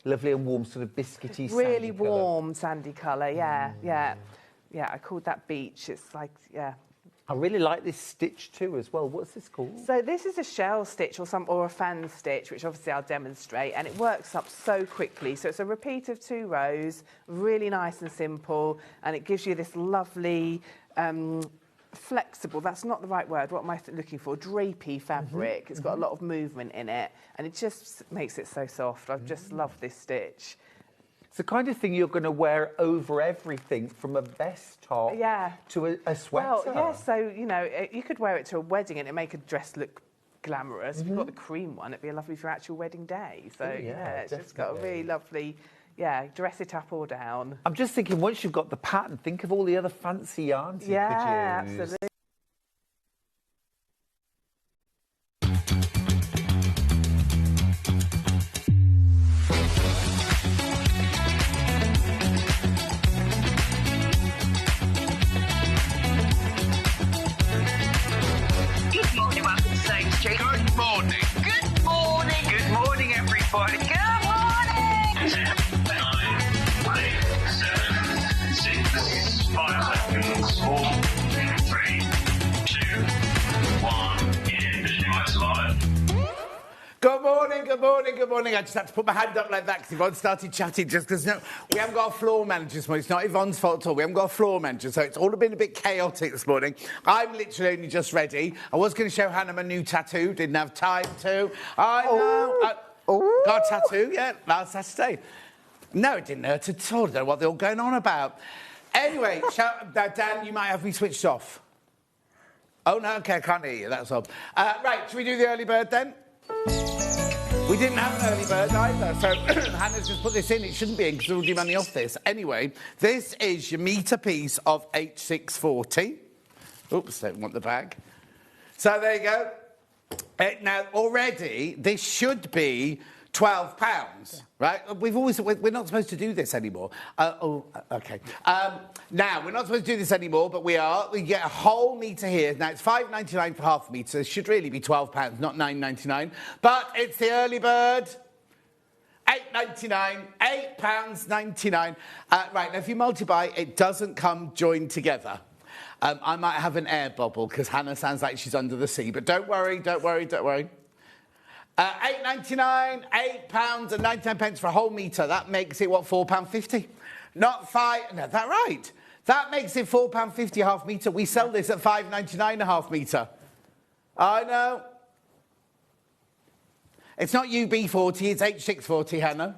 Lovely and warm, sort of biscuity, really sandy warm sandy colour. Yeah, yeah, yeah. I called that Beige. It's like, yeah. I really like this stitch too as well. What's this called? So this is a shell stitch or a fan stitch, which obviously I'll demonstrate, and it works up so quickly. So it's a repeat of 2 rows, really nice and simple, and it gives you this lovely flexible, that's not the right word, what am I looking for? Drapey fabric. It's got a lot of movement in it, and it just makes it so soft. I just love this stitch. It's the kind of thing you're going to wear over everything, from a vest top to a sweater. Well, yeah, so, you know, you could wear it to a wedding and it'd make a dress look glamorous. If you've got the cream one, it'd be lovely for your actual wedding day. So, it's just got a really lovely, dress it up or down. I'm just thinking, once you've got the pattern, think of all the other fancy yarns you could use. Yeah, absolutely. Good morning. I just had to put my hand up like that because Yvonne started chatting just because we haven't got a floor manager this morning. It's not Yvonne's fault at all. We haven't got a floor manager, so it's all been a bit chaotic this morning. I'm literally only just ready. I was going to show Hannah my new tattoo. Didn't have time to. I know. Got a tattoo, last Saturday. No, it didn't hurt at all. I don't know what they're all going on about. Anyway, Dan, you might have me switched off. Oh, no, OK, I can't hear you, that's all. Right, should we do the early bird then? We didn't have an early bird either, so Hannah's just put this in. It shouldn't be in because we'll do money off this. Anyway, this is your metre piece of H640. Oops, don't want the bag. So there you go. Now, already, this should be £12, right? We're not supposed to do this anymore. OK. Now, we're not supposed to do this anymore, but we are. We get a whole metre here. Now, it's £5.99 for half a metre. It should really be £12, not £9.99. But it's the early bird. £8.99, £8.99. Right, now, if you multiply, it doesn't come joined together. I might have an air bubble because Hannah sounds like she's under the sea. But don't worry, don't worry, don't worry. £8.99, £8.99 for a whole metre. That makes it, what, £4.50? Not five... No, that right? That makes it £4.50 half metre. We sell this at £5.99 a half metre. I know. It's not UB40, it's H640, Hannah.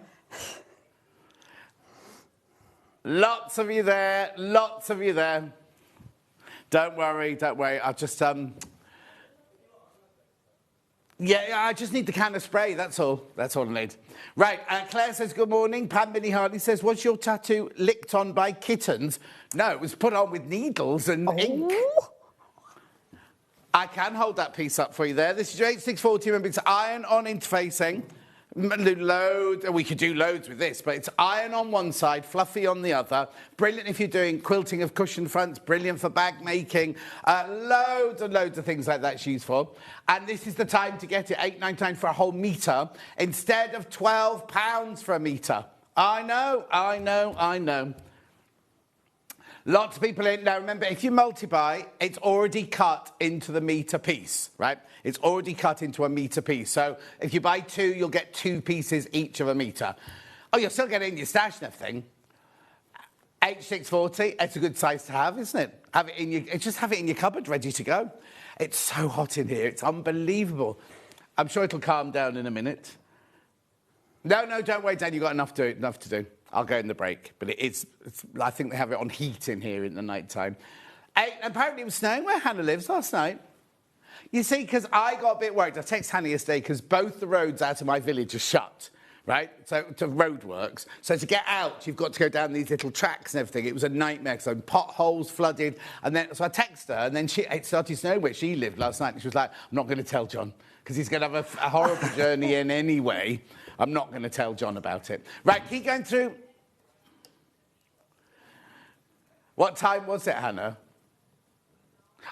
Lots of you there, lots of you there. Don't worry, don't worry. I'll just... Yeah, I just need the can of spray, that's all. That's all I need. Right, Claire says, good morning. Pam Minnie Hardy says, was your tattoo licked on by kittens? No, it was put on with needles and ink. I can hold that piece up for you there. This is your H640, remember, it's iron-on interfacing. We could do loads with this, but it's iron on one side, fluffy on the other. Brilliant if you're doing quilting of cushion fronts, brilliant for bag making. Loads and loads of things like that it's used for. And this is the time to get it, £8.99 for a whole metre, instead of £12 for a metre. I know, I know, I know. Lots of people in. Now, remember, if you multiply, it's already cut into the metre piece, right? It's already cut into a metre piece. So if you buy 2, you'll get 2 pieces each of a metre. Oh, you'll still get it in your stash and everything. H640, it's a good size to have, isn't it? Just have it in your cupboard, ready to go. It's so hot in here. It's unbelievable. I'm sure it'll calm down in a minute. No, don't worry, Dan. You've got enough to do. I'll go in the break. But I think they have it on heat in here in the night time. Apparently it was snowing where Hannah lives last night. You see, because I got a bit worried. I texted Hannah yesterday because both the roads out of my village are shut, right? So, to roadworks. So to get out, you've got to go down these little tracks and everything. It was a nightmare. So potholes, flooded. And then, so I texted her, and then it started snowing where she lived last night. And she was like, I'm not going to tell John because he's going to have a horrible journey in anyway. I'm not going to tell John about it. Right, keep going through. What time was it, Hannah?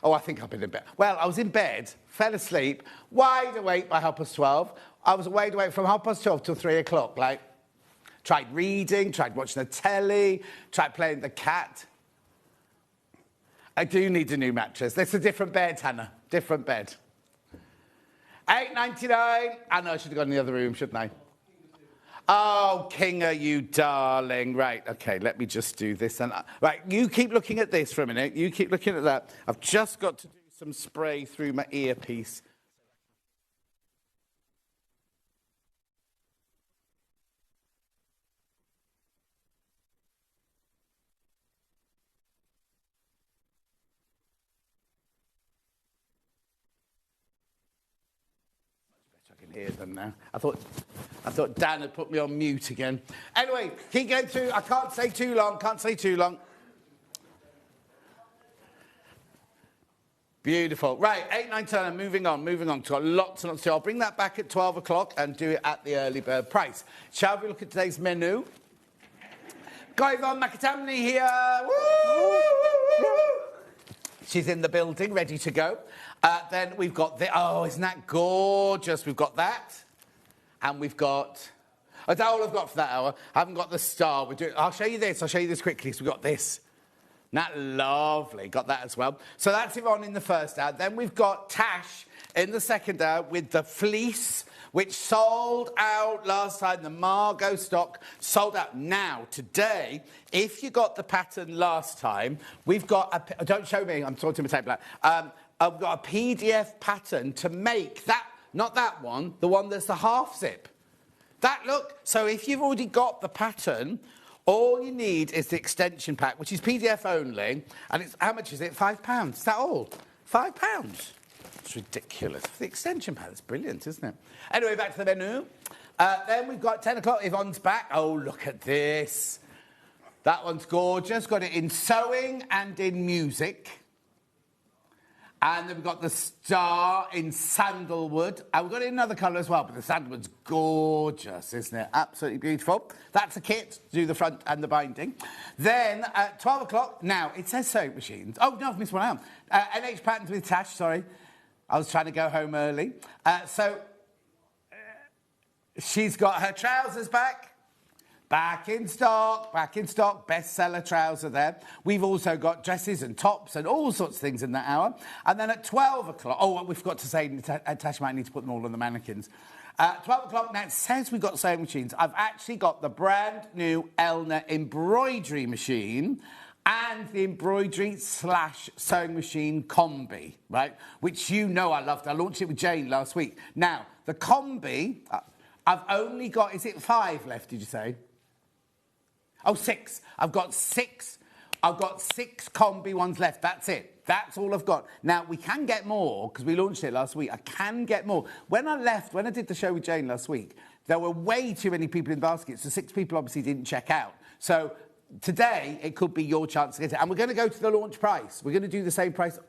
Oh, I think I've been in bed. Well, I was in bed, fell asleep, wide awake by 12:30. I was wide awake from 12:30 till 3 o'clock, like, tried reading, tried watching the telly, tried playing the cat. I do need a new mattress. That's a different bed, Hannah. Different bed. $8.99. I know I should have gone in the other room, shouldn't I? Oh, Kinga, you darling. Right, okay, let me just do this. Right, you keep looking at this for a minute. You keep looking at that. I've just got to do some spray through my earpiece. I can hear them now. I thought Dan had put me on mute again. Anyway, keep going through. I can't stay too long. Beautiful. Right, 8, 9, 10, moving on. Got lots and lots to do. I'll bring that back at 12 o'clock and do it at the early bird price. Shall we look at today's menu? Got Yvonne McAtamney here. Woo! She's in the building, ready to go. Then we've got oh, isn't that gorgeous? We've got that. And we've got... Oh, that's all I've got for that hour. I haven't got the star. I'll show you this. Quickly. So we've got this. Isn't that lovely? Got that as well. So that's Yvonne in the first hour. Then we've got Tash in the second hour with the fleece, which sold out last time. The Margot stock sold out. Now, today, if you got the pattern last time, we've got a... Don't show me. I'm talking to my tape. I've got a PDF pattern to make that... Not that one. The one that's the half zip. That look. So if you've already got the pattern... All you need is the extension pack, which is PDF only, and it's, how much is it? £5. Is that all? £5? It's ridiculous. The extension pack, that's brilliant, isn't it? Anyway, back to the menu. Then we've got 10 o'clock, Yvonne's back. Oh, look at this. That one's gorgeous. Got it in sewing and in music. And then we've got the star in sandalwood. And we've got it in another colour as well, but the sandalwood's gorgeous, isn't it? Absolutely beautiful. That's a kit to do the front and the binding. Then at 12 o'clock, now, it says sewing machines. Oh, no, I've missed one out. NH Patterns with Tash, sorry. I was trying to go home early. She's got her trousers back. Back in stock, bestseller trouser there. We've also got dresses and tops and all sorts of things in that hour. And then at 12 o'clock, oh, we forgot to say, Tash might need to put them all on the mannequins. 12 o'clock, now it says we've got sewing machines. I've actually got the brand new Elna embroidery machine and the embroidery / sewing machine combi, right? Which you know I loved. I launched it with Jane last week. Now, the combi, I've only got, is it 5 left, did you say? Oh, 6. I've got 6 combi ones left. That's it. That's all I've got. Now, we can get more, because we launched it last week. I can get more. When I did the show with Jane last week, there were way too many people in baskets, so 6 people obviously didn't check out. So today, it could be your chance to get it. And we're going to go to the launch price. We're going to do the same price.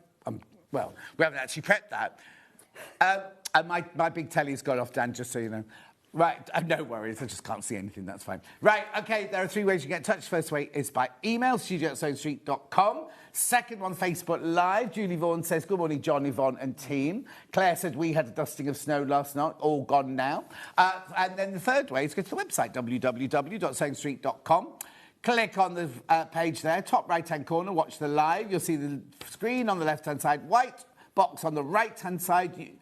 Well, we haven't actually prepped that. And my big telly's gone off, Dan, just so you know. Right, no worries, I just can't see anything, that's fine. Right, OK, there are 3 ways you get in touch. First way is by email, studio@sewingstreet.com. Second one, Facebook Live. Julie Vaughan says, good morning, John, Yvonne and team. Claire said, we had a dusting of snow last night, all gone now. And then the third way is go to the website, www.sewingstreet.com. Click on the page there, top right-hand corner, watch the live. You'll see the screen on the left-hand side, white box on the right-hand side.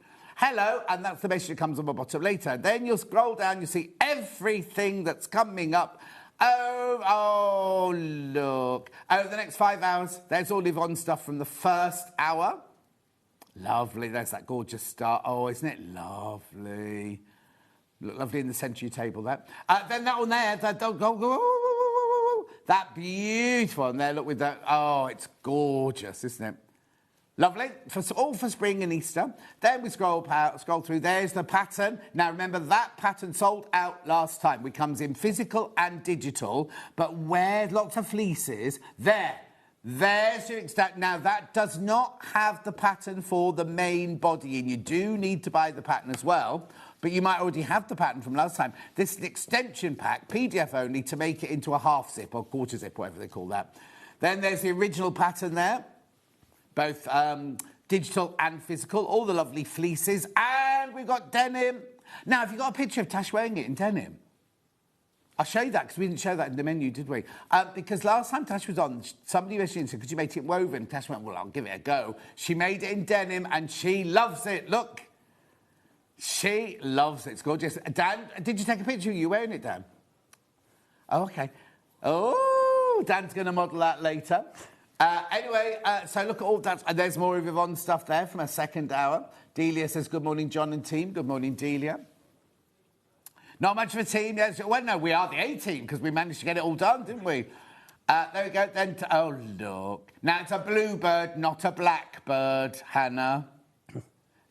Hello, and that's the message that comes on the bottom later. Then you'll scroll down, you'll see everything that's coming up. Oh, look. Over the next 5 hours, there's all Yvonne stuff from the first hour. Lovely, there's that gorgeous star. Oh, isn't it lovely? Look lovely in the century table there. Then that one there, that beautiful one there, look with that. Oh, it's gorgeous, isn't it? Lovely, all for spring and Easter. Then we scroll through, there's the pattern. Now remember, that pattern sold out last time. It comes in physical and digital, but where lots of fleeces, there's your extent. Now that does not have the pattern for the main body, and you do need to buy the pattern as well, but you might already have the pattern from last time. This is an extension pack, PDF only, to make it into a half zip or quarter zip, whatever they call that. Then there's the original pattern there. Both digital and physical, all the lovely fleeces. And we've got denim. Now, have you got a picture of Tash wearing it in denim? I'll show you that, because we didn't show that in the menu, did we? Because last time Tash was on, somebody messaged and said, could you make it woven? Tash went, well, I'll give it a go. She made it in denim, and she loves it. Look. She loves it. It's gorgeous. Dan, did you take a picture of you wearing it, Dan? Oh, OK. Oh, Dan's going to model that later. Anyway, so look at all that. And there's more of Yvonne's stuff there from her second hour. Delia says, good morning, John and team. Good morning, Delia. Not much of a team, yes. Well, no, we are the A-team, because we managed to get it all done, didn't we? There we go. Then, oh, look. Now, it's a bluebird, not a blackbird, Hannah.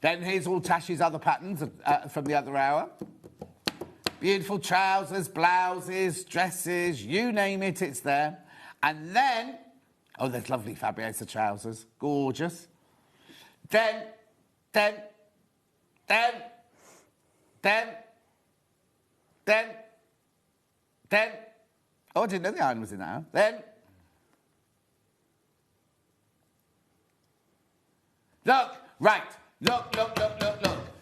Then here's all Tash's other patterns from the other hour. Beautiful trousers, blouses, dresses, you name it, it's there. And then, oh, there's lovely Fabrica trousers. Gorgeous. Then, oh, I didn't know the iron was in there. Then, look, right, look.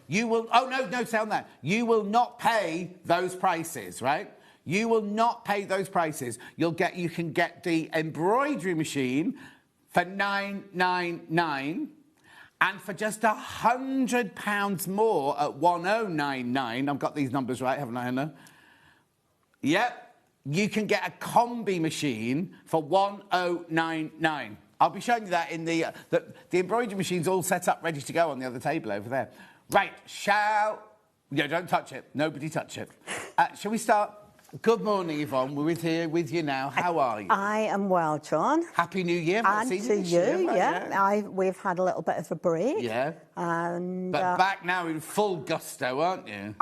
You will, oh, no, sound that. You will not pay those prices, right? You will not pay those prices. You can get the embroidery machine for $9.99. And for just £100 more at 1099, I've got these numbers right, haven't I, Hannah? Yep. You can get a combi machine for 1099. I'll be showing you that in the embroidery machine's all set up, ready to go on the other table over there. Right, yeah, don't touch it. Nobody touch it. Shall we start? Good morning, Yvonne. We're here with you now. How are you? I am well, John. Happy New Year. And to you, yeah. We've had a little bit of a break. Yeah. And but back now in full gusto, aren't you?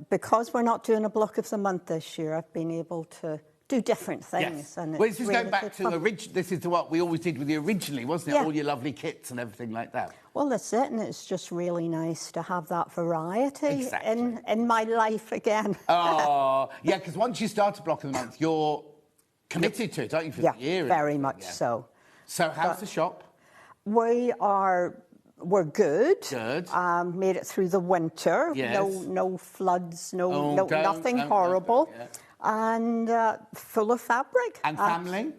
Because we're not doing a block of the month this year, I've been able to do different things. Yes. And well, this is really going back to this is what we always did with you originally, wasn't it? Yeah. All your lovely kits and everything like that. Well, that's it, and it's just really nice to have that variety in my life again. Oh, yeah, because once you start a block of the month, you're committed to it, aren't you, for the year? Very much so. So how's the shop? We're good. Good. Made it through the winter. Yes. No floods, nothing horrible. And full of fabric. And family?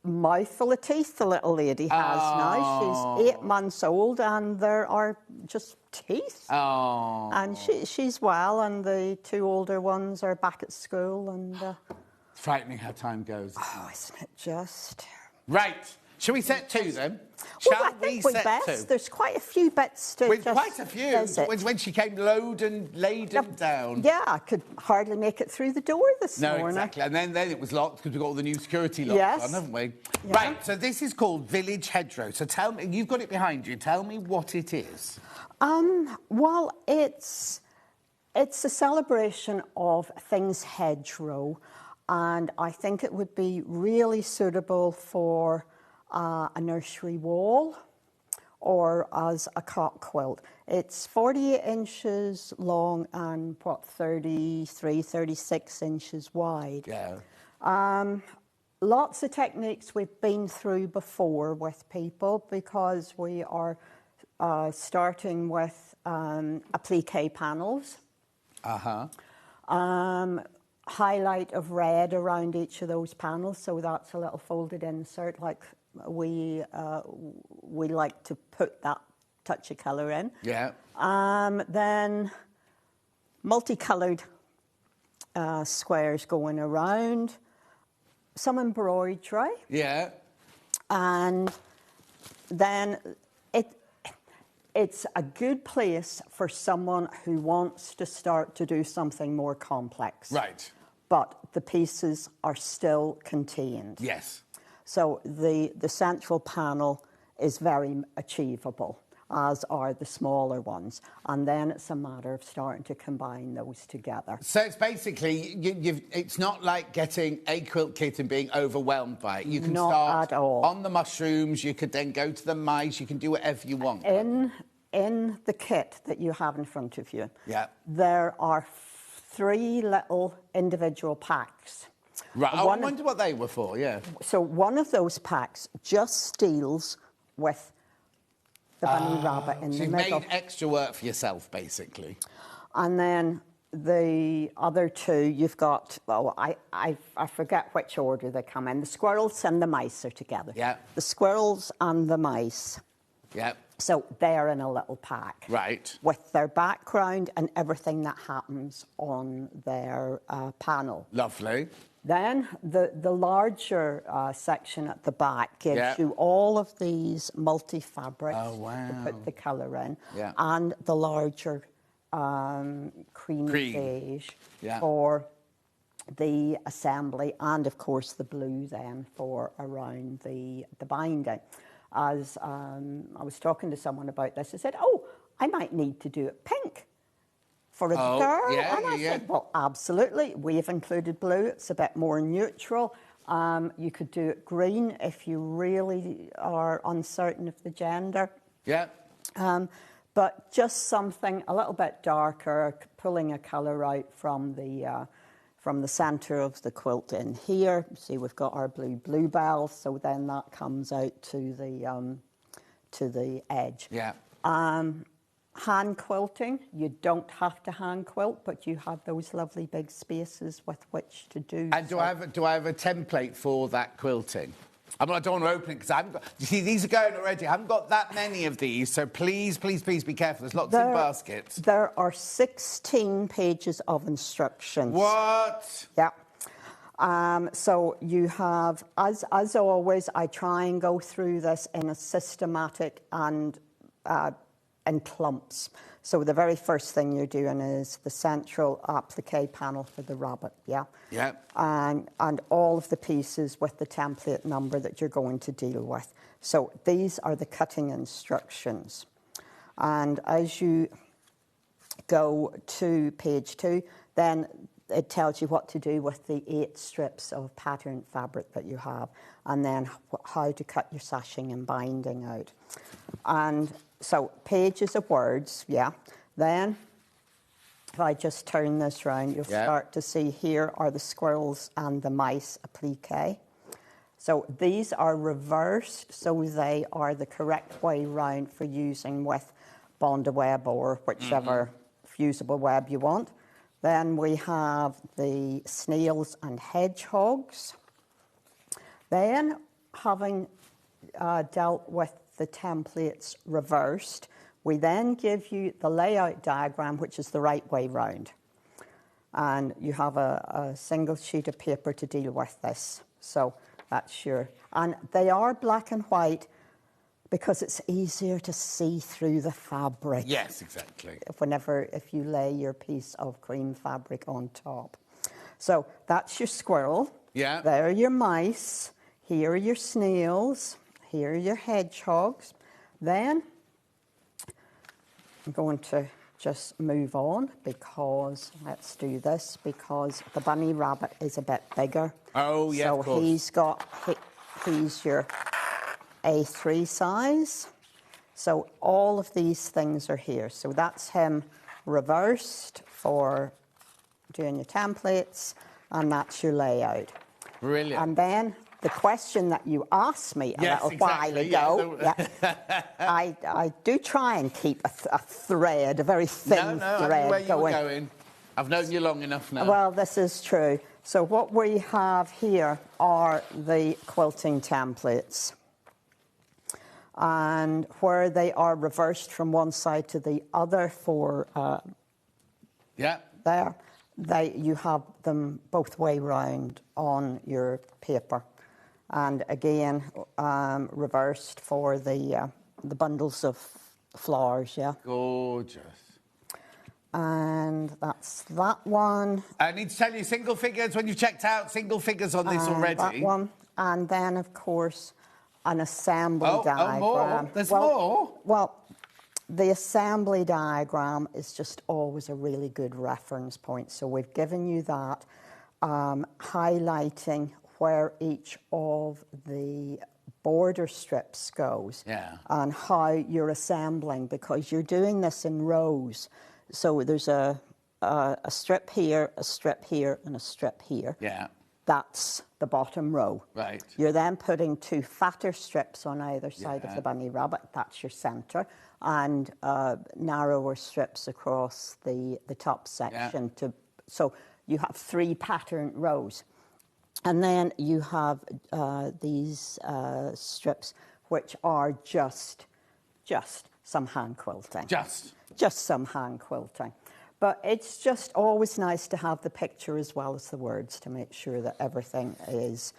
Mouthful of teeth the little lady has now. She's 8 months old and there are just teeth. Oh. And she's well, and the 2 older ones are back at school. And it's frightening how time goes. Oh, isn't it just? Right. Shall we set 2 then? Well, I think we best. There's quite a few bits to quite a few. When she came laden down. Yeah, I could hardly make it through the door this morning. No, exactly. And then it was locked because we've got all the new security locks on, haven't we? Yeah. Right, so this is called Village Hedgerow. So tell me, you've got it behind you. Tell me what it is. Well, it's a celebration of things hedgerow, and I think it would be really suitable for a nursery wall or as a cot quilt. It's 48 inches long and 36 inches wide. Yeah. Lots of techniques we've been through before with people, because we are starting with applique panels. Highlight of red around each of those panels, so that's a little folded insert, like we like to put that touch of colour in. Yeah. Then multicoloured squares going around, some embroidery. Yeah. And then it's a good place for someone who wants to start to do something more complex. Right. But the pieces are still contained. Yes. So the central panel is very achievable, as are the smaller ones. And then it's a matter of starting to combine those together. So it's basically, it's not like getting a quilt kit and being overwhelmed by it. You can start at all. On the mushrooms, you could then go to the mice, you can do whatever you want. In the kit that you have in front of you, yeah, there are 3 little individual packs. Right, I wonder what they were for, yeah. So one of those packs just deals with the bunny rabbit in the middle. So you've made extra work for yourself, basically. And then the other two, you've got, well, I forget which order they come in. The squirrels and the mice are together. Yeah. The squirrels and the mice. Yeah. So they're in a little pack. Right. With their background and everything that happens on their panel. Lovely. Then the larger section at the back gives you all of these multi-fabrics to put the colour in. Yeah. And the larger cream beige for the assembly, and of course the blue then for around the binding. As I was talking to someone about this, I said, oh, I might need to do it pink for a girl. And I said, well, absolutely. We've included blue. It's a bit more neutral. You could do it green if you really are uncertain of the gender. Yeah. But just something a little bit darker, pulling a colour out from the centre of the quilt in here. See, we've got our blue bluebell, so then that comes out to the edge. Yeah. Hand quilting, you don't have to hand quilt, but you have those lovely big spaces with which to do. And do I have a template for that quilting? I don't want to open it because I haven't got... You see, these are going already. I haven't got that many of these, so please, please, please be careful. There's lots in baskets. There are 16 pages of instructions. What? Yeah. So you have, as always, I try and go through this in a systematic and in clumps. So the very first thing you're doing is the central applique panel for the rabbit, yeah? Yeah. And all of the pieces with the template number that you're going to deal with. So these are the cutting instructions. And as you go to page 2, then it tells you what to do with the 8 strips of pattern fabric that you have, and then how to cut your sashing and binding out. And so pages of words, yeah. Then, if I just turn this round, you'll start to see here are the squirrels and the mice applique. So these are reversed, so they are the correct way round for using with Bondaweb or whichever fusible web you want. Then we have the snails and hedgehogs. Then, having dealt with the templates reversed, we then give you the layout diagram, which is the right way round. And you have a single sheet of paper to deal with this. So that's your... And they are black and white because it's easier to see through the fabric. Yes, exactly. If you lay your piece of cream fabric on top. So that's your squirrel. Yeah. There are your mice. Here are your snails. Here are your hedgehogs. Then I'm going to just move on because, let's do this, because the bunny rabbit is a bit bigger. Oh, yeah, so of course. he's your A3 size. So all of these things are here. So that's him reversed for doing your templates, and that's your layout. Brilliant. And then the question that you asked me a little while ago, I do try and keep a thread, a very thin thread I know where you were going. going. I've known you long enough now. Well, this is true. So what we have here are the quilting templates. And where they are reversed from one side to the other for there, you have them both way round on your paper. And again, reversed for the bundles of flowers, yeah. Gorgeous. And that's that one. I need to tell you, single figures, when you've checked out, single figures on this already. That one. And then, of course, an assembly diagram. Oh, more? There's more? Well, the assembly diagram is just always a really good reference point. So we've given you that, highlighting where each of the border strips goes and how you're assembling, because you're doing this in rows. So there's a strip here, a strip here, and a strip here. Yeah. That's the bottom row. Right. You're then putting 2 fatter strips on either side of the bunny rabbit. That's your centre. and narrower strips across the top section. So you have 3 pattern rows. And then you have these strips which are just some hand quilting. Just some hand quilting. But it's just always nice to have the picture as well as the words to make sure that everything is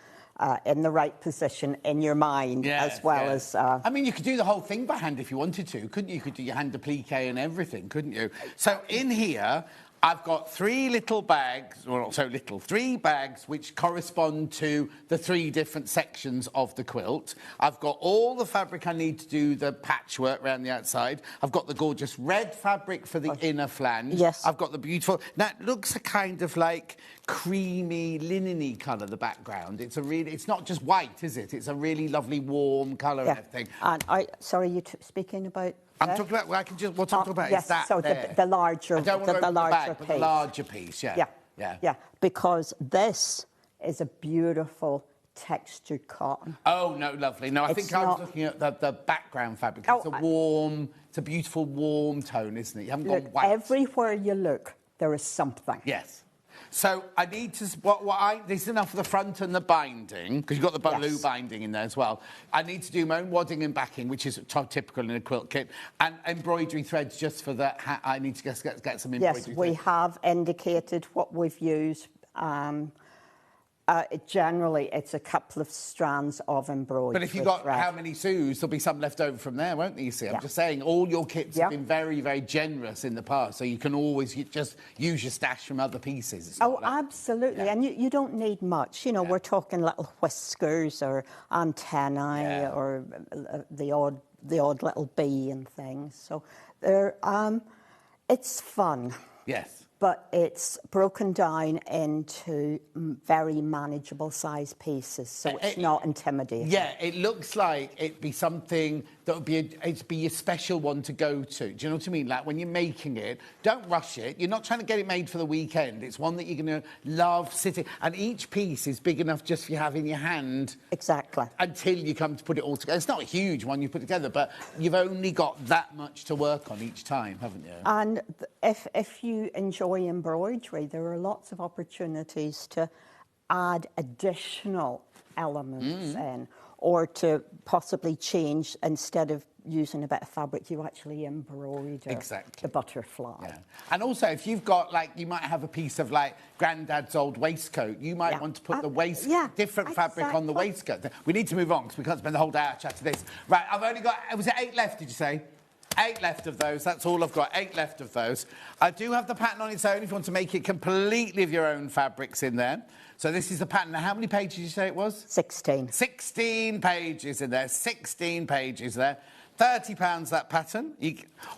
in the right position in your mind, as well as... I mean, you could do the whole thing by hand if you wanted to, couldn't you? You could do your hand applique and everything, couldn't you? So in here, I've got 3 little bags, or not so little, 3 bags which correspond to the 3 different sections of the quilt. I've got all the fabric I need to do the patchwork around the outside. I've got the gorgeous red fabric for the inner flange. Yes. I've got the beautiful... Now, it looks a kind of like creamy, linen-y colour, the background. It's a really... It's not just white, is it? It's a really lovely, warm colour and everything. And sorry, you speaking about... I'm talking about, well, I can just, what I'm talking about is that so the larger, piece. The larger piece, yeah, because this is a beautiful textured cotton. Oh, no, lovely. No, I think I was looking at the background fabric. It's a warm, it's a beautiful warm tone, isn't it? You haven't gone white. Everywhere you look, there is something. Yes. So I need to... this is enough for the front and the binding, because you've got the blue binding in there as well. I need to do my own wadding and backing, which is typical in a quilt kit, and embroidery threads just for the... I need to get some embroidery threads. Yes, we have indicated what we've used. Generally, it's a couple of strands of embroidery. But if you've got how many sous, there'll be some left over from there, won't there, you see? I'm just saying, all your kits have been very, very generous in the past, so you can always just use your stash from other pieces. Absolutely, and you don't need much. You know, we're talking little whiskers or antennae or the odd little bee and things. So it's fun. Yes. But it's broken down into very manageable size pieces, so it's not intimidating. Yeah, it looks like it'd be something that would be it'd be a special one to go to. Do you know what I mean? Like when you're making it, don't rush it. You're not trying to get it made for the weekend. It's one that you're going to love sitting. And each piece is big enough just for you have in your hand. Exactly. Until you come to put it all together. It's not a huge one you put together, but you've only got that much to work on each time, haven't you? And if you enjoy embroidery, there are lots of opportunities to add additional elements in, or to possibly change, instead of using a bit of fabric, you actually embroider the butterfly. Yeah. And also, if you've got, like, you might have a piece of, like, Grandad's old waistcoat, you might want to put the different fabric on the waistcoat. We need to move on, because we can't spend the whole day out chatting this. Right, I've only got, was it 8 left, did you say? 8 left of those, that's all I've got, 8 left of those. I do have the pattern on its own if you want to make it completely of your own fabrics in there. So this is the pattern. Now, how many pages did you say it was? 16. 16 pages in there, 16 pages there. £30, that pattern.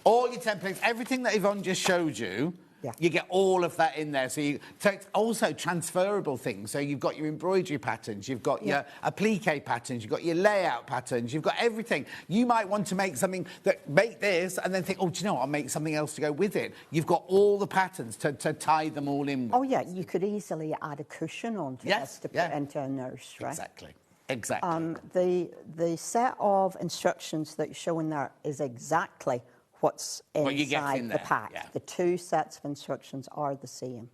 All your templates, everything that Yvonne just showed you, you get all of that in there. So it's also transferable things. So you've got your embroidery patterns, you've got your applique patterns, you've got your layout patterns, you've got everything. You might want to make something make this and then think, oh, do you know what? I'll make something else to go with it. You've got all the patterns to tie them all in with. Oh, yeah, you could easily add a cushion onto this to put into a nursery. Exactly. The set of instructions that you show in there is exactly what's inside the pack. Yeah. The 2 sets of instructions are the same.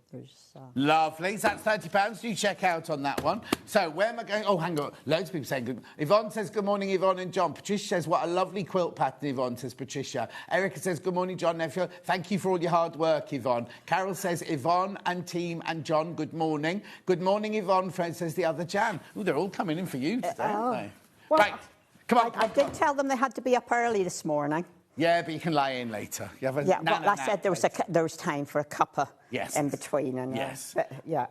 Lovely. So that's £30. Do check out on that one. So where am I going? Oh, hang on. Loads of people saying good. Yvonne says, good morning, Yvonne and John. Patricia says, what a lovely quilt pattern, Yvonne, says Patricia. Erica says, good morning, John Nephew. Thank you for all your hard work, Yvonne. Carol says, Yvonne and team and John, good morning. Good morning, Yvonne. Fred says, the other Jan. Oh, they're all coming in for you today, aren't they? Well, right. Come on. I did tell them they had to be up early this morning. Yeah, but you can lie in later. You have but I said there was time for a cuppa in between. And,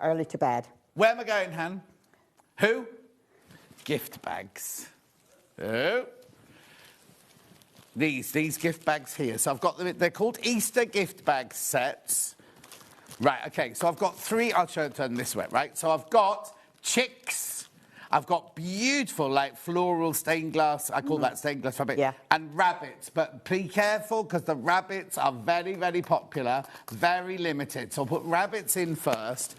early to bed. Where am I going, Han? Who? Gift bags. Oh. These gift bags here. So I've got them. They're called Easter gift bag sets. Right, OK, so I've got 3. I'll turn them this way, right? So I've got chicks. I've got beautiful, like, floral stained glass, I call that stained glass fabric, and rabbits. But be careful, because the rabbits are very, very popular, very limited. So I'll put rabbits in first.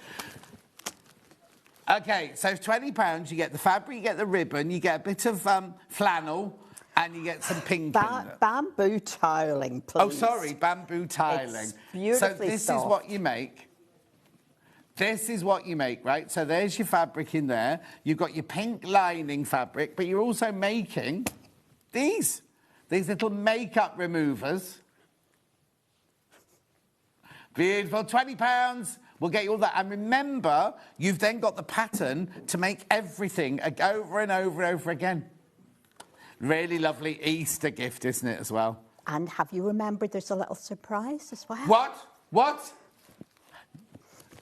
OK, so £20, you get the fabric, you get the ribbon, you get a bit of flannel, And you get some pink in it. Bamboo tiling, please. Oh, sorry, bamboo tiling. It's beautifully So this soft. is what you make. This is what you make, right? So there's your fabric in there. You've got your pink lining fabric, but you're also making these little makeup removers. Beautiful, £20. We'll get you all that. And remember, you've then got the pattern to make everything over and over and over again. Really lovely Easter gift, isn't it, as well? And have you remembered there's a little surprise as well? What?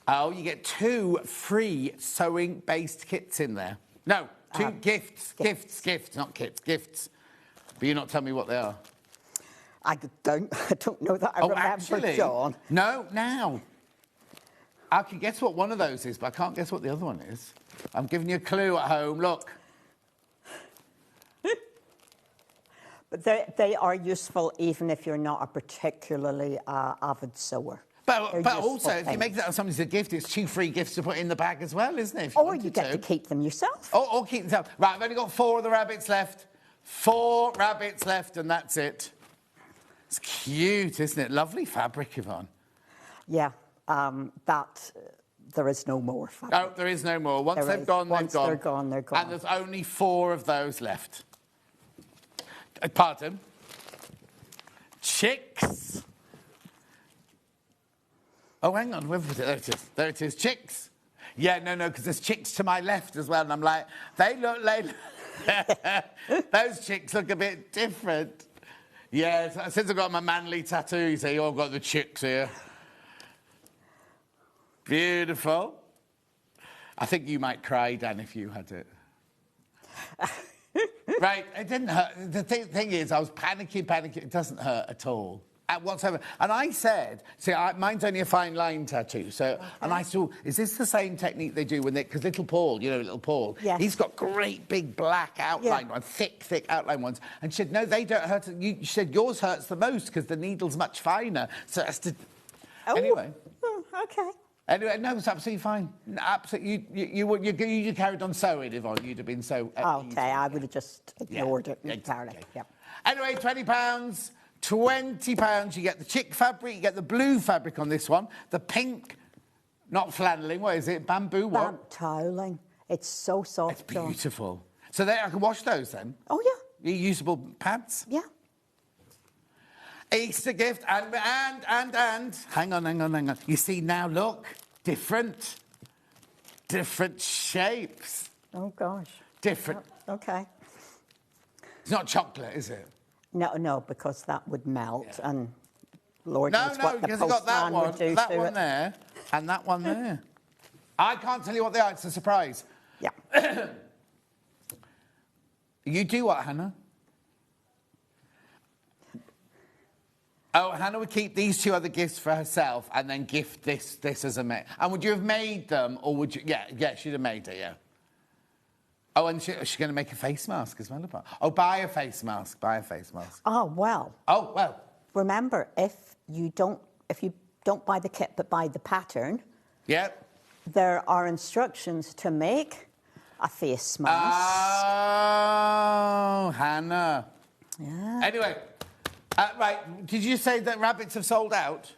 Oh, you get 2 free sewing-based kits in there. No, 2 gifts, not kits, gifts. But you're not telling me what they are. I don't know that I remember, actually, John. No, now. I can guess what one of those is, but I can't guess what the other one is. I'm giving you a clue at home, look. But they are useful even if you're not a particularly avid sewer. But also, if you make that somebody's a gift, it's 2 free gifts to put in the bag as well, isn't it? Or you get to keep them yourself. Or keep them yourself. Right, I've only got 4 of the rabbits left. 4 rabbits left, and that's it. It's cute, isn't it? Lovely fabric, Yvonne. Yeah, there is no more fabric. No, there is no more. Once they've gone, Once they're gone, they're gone. And there's only 4 of those left. Pardon? Chicks. Oh, hang on, where was it? There it is. There it is. Chicks. Yeah, no, because there's chicks to my left as well. And I'm like, they look like... Those chicks look a bit different. Yeah, since I've got my manly tattoo, you say, oh, I've got the chicks here. Beautiful. I think you might cry, Dan, if you had it. Right, it didn't hurt. The thing is, I was panicking. It doesn't hurt at all. Whatsoever. And I said, see, mine's only a fine line tattoo. So, okay. And I saw, is this the same technique they do when they, because little Paul, little Paul, yes. He's got great big black outline ones, thick outline ones. And she said, no, they don't hurt. She said, yours hurts the most because the needle's much finer. So that's to... Oh, anyway. Oh, okay. Anyway, no, it's absolutely fine. Absolutely, you carried on sewing, Yvonne. You'd have been so... okay, I would have just ignored it entirely. Okay. Yeah. Anyway, £20. £20, you get the chick fabric, you get the blue fabric on this one, the pink, not flanelling, what is it, bamboo what? Tiling. It's so soft, It's beautiful. John. So I can wash those then? Oh, yeah. Reusable pads? Yeah. Easter gift, and, hang on. You see now, look, different shapes. Oh, gosh. Different. Oh, okay. It's not chocolate, is it? No, because that would melt, and Lord knows what the because I've got that one, would do that to one it. there, and that one there. I can't tell you what they are. It's a surprise. Yeah. You do what, Hannah? Oh, Hannah would keep these 2 other gifts for herself and then gift this as a mate. And would you have made them, or would you... Yeah, she'd have made it, yeah. Oh, and she's going to make a face mask as well. Oh, buy a face mask. Oh, well. Oh, well. Remember, if you don't buy the kit but buy the pattern... Yep. There are instructions to make a face mask. Oh, Hannah. Yeah. Anyway, right, did you say that rabbits have sold out?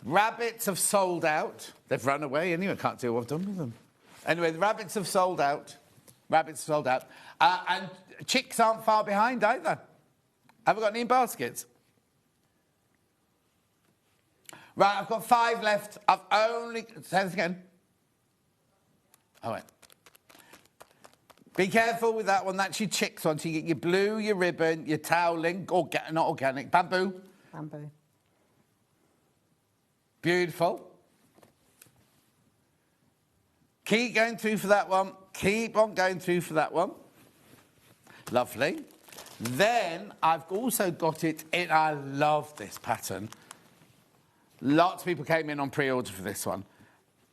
Rabbits have sold out. They've run away anyway. I can't see what I've done with them. Anyway, the rabbits have sold out. And chicks aren't far behind either. Have I got any in baskets? Right, I've got 5 left. I've only... Say this again. All right. Be careful with that one. That's your chicks one. So you get your blue, your ribbon, your toweling, not organic, bamboo. Bamboo. Beautiful. Keep going through for that one. Keep on going through for that one. Lovely. Then I've also got it in... I love this pattern. Lots of people came in on pre-order for this one.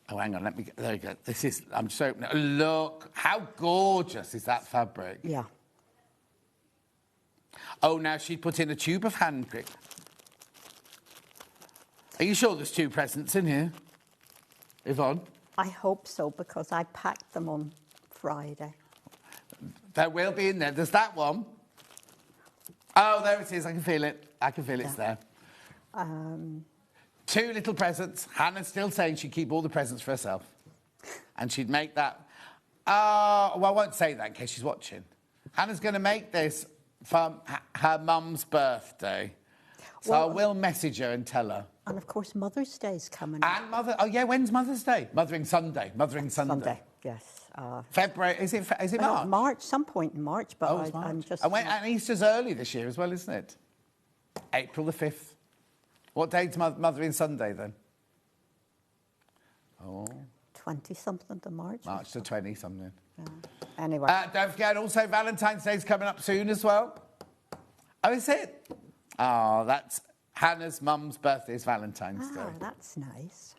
Oh, hang on, there we go. This is... I'm just opening it. Look, how gorgeous is that fabric? Yeah. Oh, now she'd put in a tube of hand grip. Are you sure there's 2 presents in here, Yvonne? I hope so, because I packed them on Friday. There will be in there. There's that one. Oh, there it is. I can feel it. I can feel it's there. 2 little presents. Hannah's still saying she'd keep all the presents for herself. And she'd make that... well, I won't say that in case she's watching. Hannah's going to make this for her mum's birthday. So I will message her and tell her. And, of course, Mother's Day's coming. And Oh, yeah, when's Mother's Day? Mothering Sunday. Sunday, yes. February, is it March? March, some point in March, but I'm just... And Easter's early this year as well, isn't it? April the 5th. What date's Mothering Sunday, then? Oh. 20-something to March. March to 20-something. Yeah. Anyway. Don't forget, also Valentine's Day's coming up soon as well. Oh, is it? Oh, that's Hannah's mum's birthday is Valentine's Day. Oh, that's nice.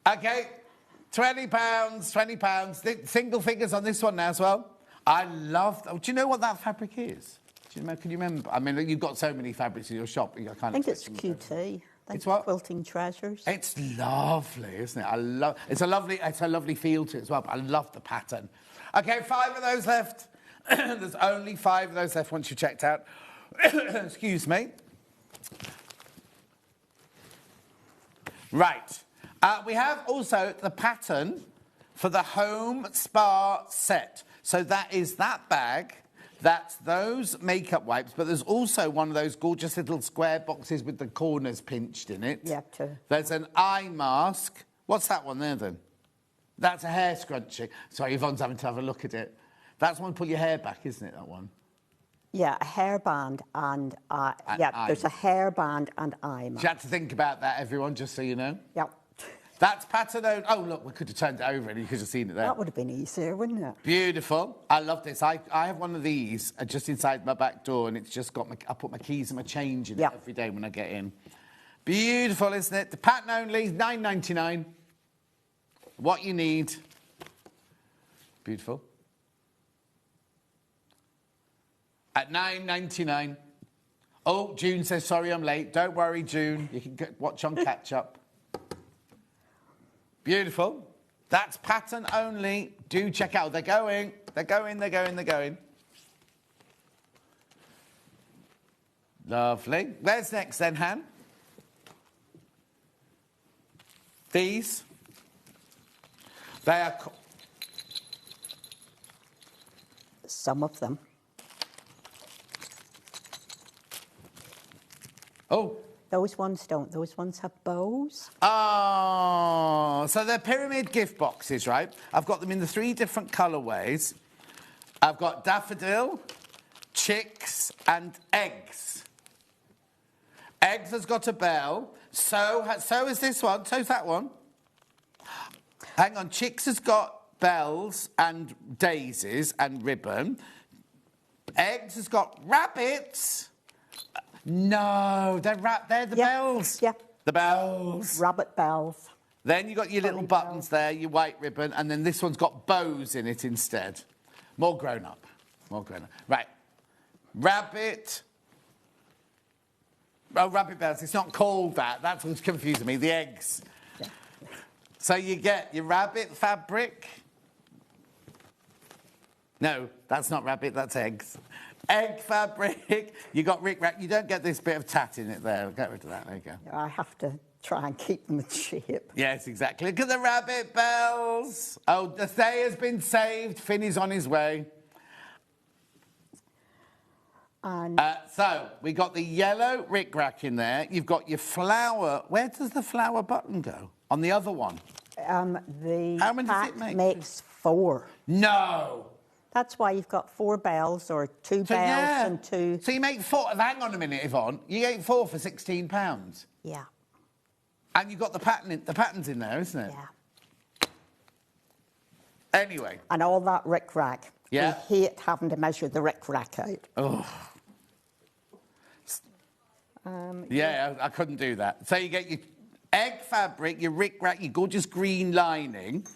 OK, £20. Single figures on this one now as well. I love... Do you know what that fabric is? Can you remember? I mean, you've got so many fabrics in your shop. I think it's QT. It's what? Quilting Treasures. It's lovely, isn't it? It's a lovely feel to it as well, but I love the pattern. OK, 5 of those left. There's only 5 of those left once you've checked out. Excuse me. Right. We have also the pattern for the home spa set. So that is that bag, that's those makeup wipes, but there's also one of those gorgeous little square boxes with the corners pinched in it. Yeah, too. There's an eye mask. What's that one there, then? That's a hair scrunchie. Sorry, Yvonne's having to have a look at it. That's one to pull your hair back, isn't it, that one? Yeah, a hairband and... there's a hairband and eye mask. You had to think about that, everyone, just so you know. Yep. That's pattern only. Oh, look, we could have turned it over and you could have seen it there. That would have been easier, wouldn't it? Beautiful. I love this. I have one of these just inside my back door, and it's just got I put my keys and my change in it every day when I get in. Beautiful, isn't it? The pattern only, £9.99. What you need. Beautiful. At £9.99. Oh, June says, sorry I'm late. Don't worry, June. You can watch on catch up. Beautiful. That's pattern only. Do check out. They're going. They're going, they're going, they're going. Lovely. Where's next then, Han? These. They are... Some of them. Oh. Those ones don't. Those ones have bows. Oh, so they're pyramid gift boxes, right? I've got them in the 3 different colourways. I've got Daffodil, Chicks, and Eggs. Eggs has got a bell. So is this one. So's that one. Hang on. Chicks has got bells and daisies and ribbon. Eggs has got rabbits. No, they're the bells. Yeah. The bells. Rabbit bells. Then you've got your little buttons there, your white ribbon, and then this one's got bows in it instead. More grown up. More grown up. Right. Rabbit. Oh, rabbit bells. It's not called that. That's what's confusing me. The eggs. Yeah. So you get your rabbit fabric. No, that's not rabbit, that's eggs. Egg fabric. You got rick-rack. You don't get this bit of tat in it there. Get rid of that. There you go. I have to try and keep them in shape. Yes, exactly. Look at the rabbit bells. Oh, the day has been saved. Finn is on his way. And so, we got the yellow rick-rack in there. You've got your flower. Where does the flower button go? On the other one? How many does it make? Makes 4. No. That's why you've got 4 bells or 2 bells and 2... So you make 4... Hang on a minute, Yvonne. You get 4 for £16. Yeah. And you've got the patterns in there, isn't it? Yeah. Anyway. And all that rick-rack. Yeah. We hate having to measure the rick-rack out. Oh. Yeah, I couldn't do that. So you get your egg fabric, your rick-rack, your gorgeous green lining...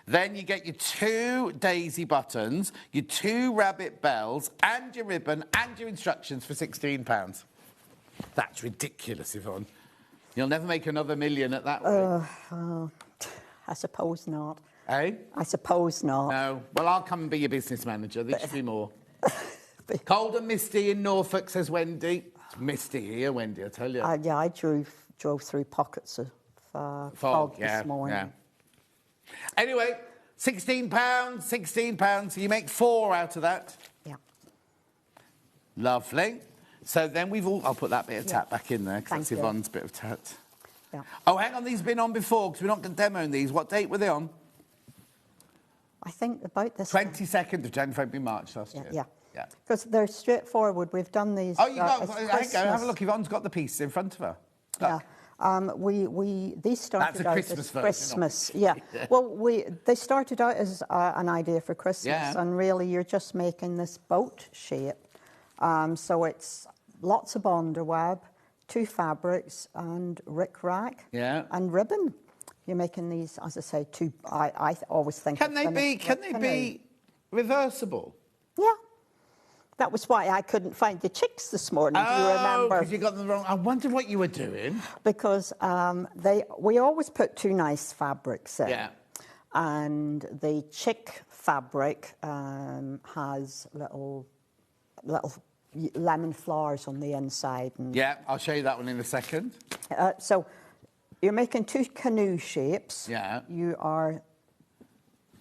Then you get your 2 daisy buttons, your 2 rabbit bells, and your ribbon, and your instructions for £16. That's ridiculous, Yvonne. You'll never make another million at that rate. I suppose not. Eh? I suppose not. No. Well, I'll come and be your business manager. There should be more. Cold and misty in Norfolk, says Wendy. It's misty here, Wendy, I tell you. Yeah, I drove through pockets of fog this morning. Yeah. Anyway, £16, £16. So you make 4 out of that. Yeah. Lovely. So then I'll put that bit of tat back in there, because that's Yvonne's bit of tat. Yeah. Oh, hang on, these have been on before, because we're not going to demo these. What date were they on? I think about this. 22nd of January, February, March last year. Yeah. Yeah. Because they're straightforward. We've done these. Oh, you got. Have a look. Yvonne's got the piece in front of her. Look. Yeah. These started out Christmas as version, Christmas. Yeah. Well, they started out as an idea for Christmas, and really you're just making this boat shape. So it's lots of bonder 2 fabrics, and rick-rack. Yeah. And ribbon. You're making these, as I say, 2. I always think. Can they be reversible? Yeah. That was why I couldn't find the chicks this morning. Do you remember? Because you got them wrong. I wondered what you were doing. Because we always put 2 nice fabrics in. Yeah. And the chick fabric has little lemon flowers on the inside. And, yeah, I'll show you that one in a second. So you're making 2 canoe shapes. Yeah. You are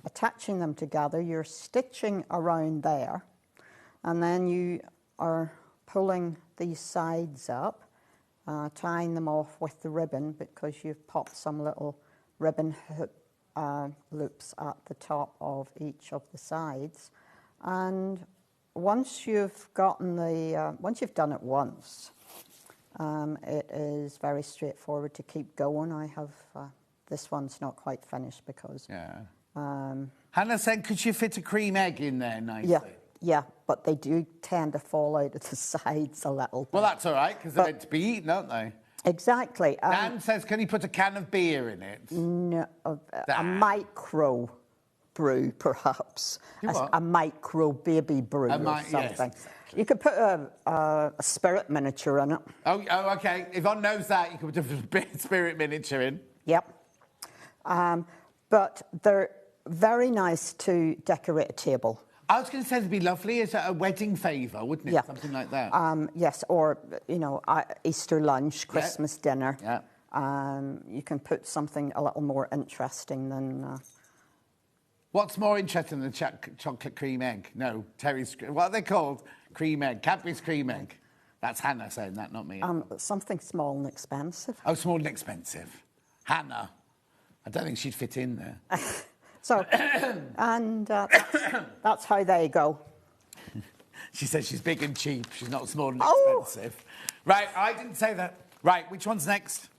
attaching them together. You're stitching around there. And then you are pulling these sides up, tying them off with the ribbon, because you've popped some little ribbon hook loops at the top of each of the sides. And once you've gotten once you've done it once, it is very straightforward to keep going. I have, this one's not quite finished because... Yeah. Hannah said, could you fit a cream egg in there nicely? Yeah, but they do tend to fall out of the sides a little bit. Well, that's all right, because they're meant to be eaten, aren't they? Exactly. Dan says, can you put a can of beer in it? No, a micro brew, perhaps. A micro baby brew or something. Yes. You could put a spirit miniature in it. Oh, OK. Yvonne knows that. You could put a spirit miniature in. Yep. But they're very nice to decorate a table. I was going to say it'd be lovely as a wedding favour, wouldn't it? Yeah. Something like that. Yes, or, Easter lunch, Christmas dinner. Yeah. You can put something a little more interesting than... What's more interesting than chocolate cream egg? No, Terry's... What are they called? Cream egg. Cadbury's cream egg. That's Hannah saying that, not me. Something small and expensive. Oh, small and expensive. Hannah. I don't think she'd fit in there. So, and that's how they go. She says she's big and cheap. She's not small and expensive. Right, I didn't say that. Right, which one's next?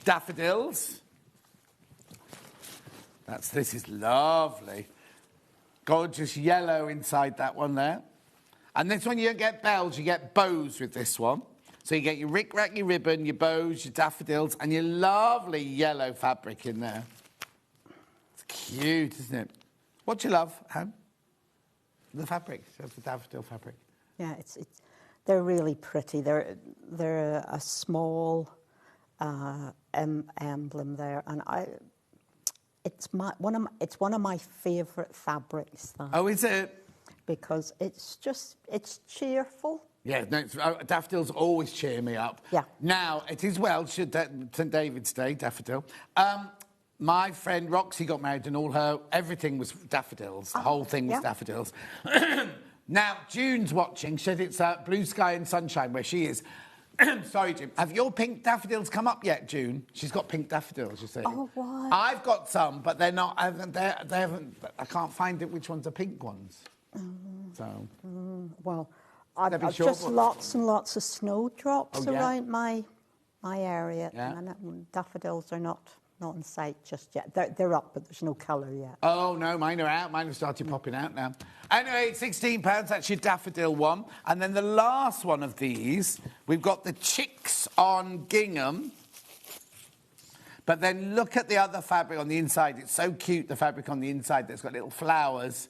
Daffodils. This is lovely. Gorgeous yellow inside that one there. And this one, you don't get bells, you get bows with this one. So you get your rick-rack, your ribbon, your bows, your daffodils, and your lovely yellow fabric in there. Cute, isn't it? What do you love, Anne? The fabric, the daffodil fabric. Yeah, they're really pretty. They're a small emblem there, and it's one of my favourite fabrics. Oh, is it? Because it's cheerful. Yeah, no, daffodils always cheer me up. Yeah. Now it is St David's Day, daffodil. My friend Roxy got married and everything was daffodils. The whole thing was daffodils. Now, June's watching. She said it's blue sky and sunshine where she is. Sorry, June. Have your pink daffodils come up yet, June? She's got pink daffodils, you see. Oh, why? I've got some, but they're not. They haven't. I can't find it. Which ones are pink ones? Well, I've just lots and lots of snowdrops around my area. Yeah. And daffodils are not in sight just yet. They're up, but there's no colour yet. Oh, no, mine are out. Mine have started popping out now. Anyway, £16, that's your daffodil one. And then the last one of these, we've got the chicks on gingham. But then look at the other fabric on the inside. It's so cute, the fabric on the inside that's got little flowers.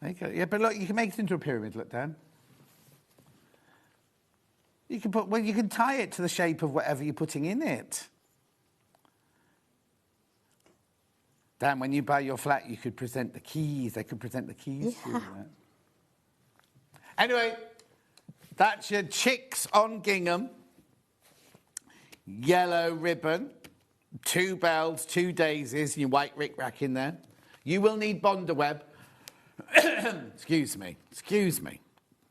There you go. Yeah, but look, you can make it into a pyramid, look, Dan. You can put, well, you can tie it to the shape of whatever you're putting in it. Dan, when you buy your flat, you could present the keys. They could present the keys to you. Anyway, that's your chicks on gingham. Yellow ribbon. 2 bells, 2 daisies, and your white rickrack in there. You will need Bonder web. Excuse me.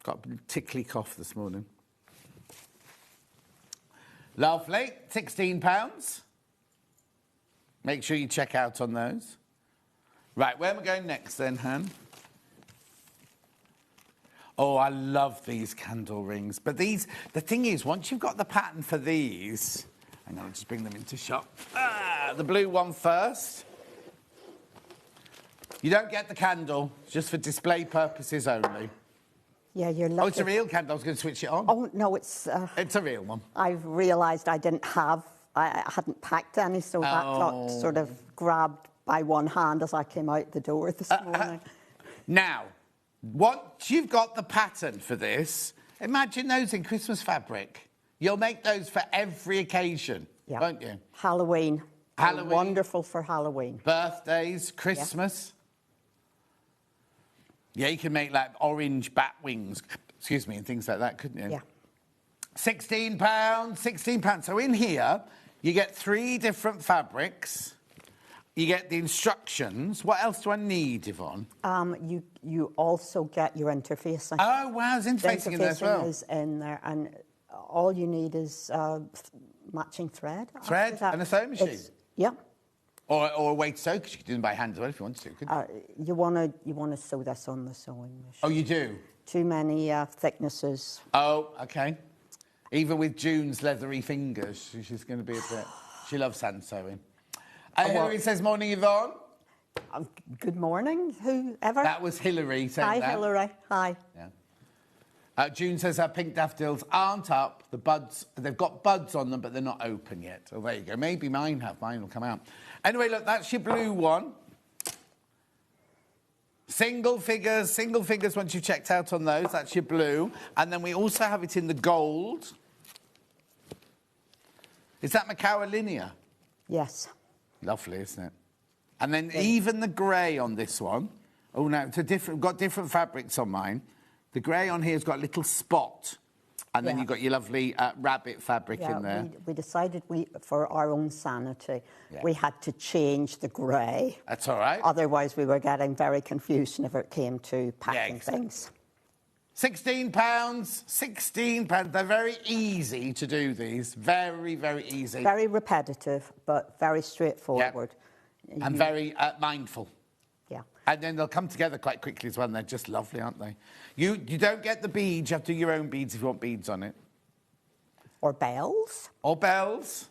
Got a tickly cough this morning. Lovely. £16. Make sure you check out on those. Right, where am I going next then, Han? Oh, I love these candle rings. But these, the thing is, once you've got the pattern for these, hang on, I'll just bring them into shot. The blue one first. You don't get the candle, just for display purposes only. Yeah, you're lucky. Oh, it's a real candle. I was going to switch it on. Oh, no, it's... it's a real one. I've realised I hadn't packed any, so that got sort of grabbed by one hand as I came out the door this morning. Now, once you've got the pattern for this, imagine those in Christmas fabric. You'll make those for every occasion, won't you? Halloween. Halloween. Wonderful for Halloween. Birthdays, Christmas. Yeah, you can make like orange bat wings, excuse me, and things like that, couldn't you? Yeah. £16. So in here, you get 3 different fabrics. You get the instructions. What else do I need, Yvonne? You also get your interfacing. Oh, wow, there's interfacing in there as well. Interfacing is in there, and all you need is matching thread. Thread and a sewing machine? Yeah. Or a way to sew, because you could do them by hand as well if you want to, couldn't you? You want to sew this on the sewing machine. Oh, you do? Too many thicknesses. Oh, OK. Even with June's leathery fingers, she's going to be a bit... She loves hand sewing. Hilary says, morning, Yvonne. Good morning, whoever. That was Hilary saying that. Hi, Hilary. Hi. Yeah. June says her pink daffodils aren't up. The buds, they've got buds on them, but they're not open yet. Oh, there you go. Maybe mine have. Mine will come out. Anyway, look, that's your blue one. Single figures once you've checked out on those. That's your blue. And then we also have it in the gold. Is that Macawa linear? Yes. Lovely, isn't it? And then even the grey on this one. Oh, no, it's a different. Got different fabrics on mine. The grey on here has got a little spot. And then you've got your lovely rabbit fabric in there. We decided for our own sanity, we had to change the grey. That's all right. Otherwise, we were getting very confused whenever it came to packing things. £16. £16. They're very easy to do these. Very, very easy. Very repetitive, but very straightforward. Yeah. And very mindful. Yeah. And then they'll come together quite quickly as well, and they're just lovely, aren't they? You don't get the beads. You have to do your own beads if you want beads on it. Or bells. Or bells.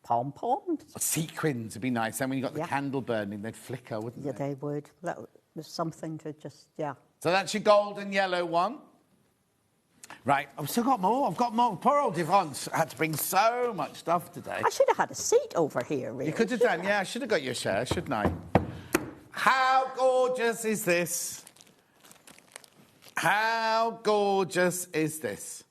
Pom-poms. Sequins would be nice. And when you got the candle burning, they'd flicker, wouldn't they? Yeah, they would. There's something to just, So that's your gold and yellow one. Right, I've still got more. I've got more. Poor old Yvonne's had to bring so much stuff today. I should have had a seat over here, really. You could have done, yeah. I should have got your share, shouldn't I? How gorgeous is this? How gorgeous is this?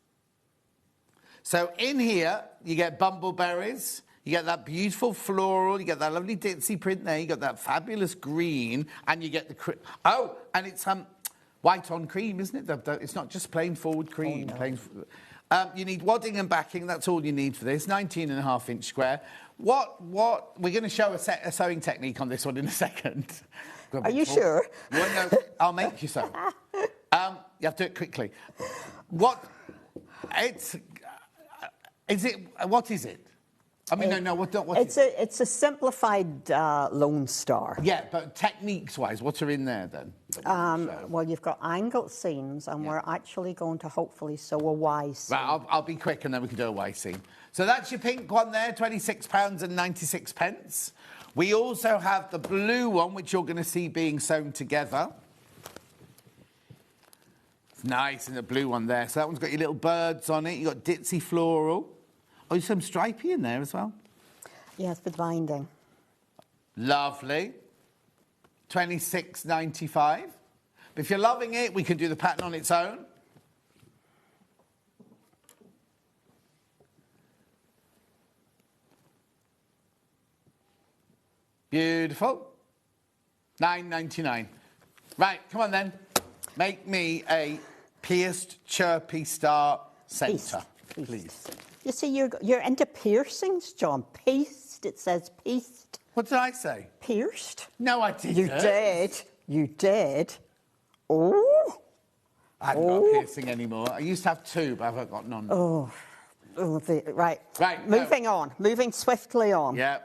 So in here, you get bumbleberries. You get that beautiful floral. You get that lovely ditzy print there. You got that fabulous green. And you get the... Oh, and it's... white on cream, isn't it? It's not just plain forward cream. Oh, no. You need wadding and backing. That's all you need for this. 19.5-inch square. What? We're going to show a sewing technique on this one in a second. Are you sure? Well, no, I'll make you sew. You have to do it quickly. What is it? I mean, what is it? It's a simplified Lone Star. Yeah, but techniques-wise, what are in there then? Well, you've got angled seams, and we're actually going to hopefully sew a Y seam. Right, I'll be quick, and then we can do a Y seam. So that's your pink one there, £26.96. We also have the blue one, which you're going to see being sewn together. It's nice in the blue one there. So that one's got your little birds on it. You've got ditzy floral. Oh, there's some stripey in there as well. Yes, with binding. Lovely. £26.95. But if you're loving it, we can do the pattern on its own. Beautiful. $9.99. Right, come on then. Make me a pierced chirpy star centre, please. You see, you're into piercings, John. Pieced, it says pieced. What did I say? Pierced. No, I didn't. You did. You did. Oh. I haven't got a piercing anymore. I used to have 2, but I've got none. Right. Right. Moving on. Moving swiftly on. Yeah.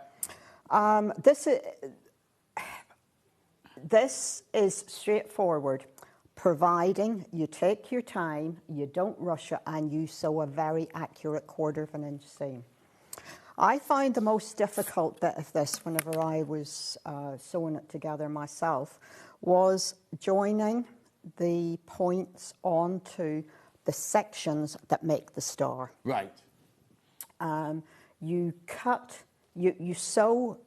This is straightforward, providing you take your time, you don't rush it, and you sew a very accurate 1/4 inch seam. I find the most difficult bit of this, whenever I was sewing it together myself, was joining the points onto the sections that make the star. Right. You sew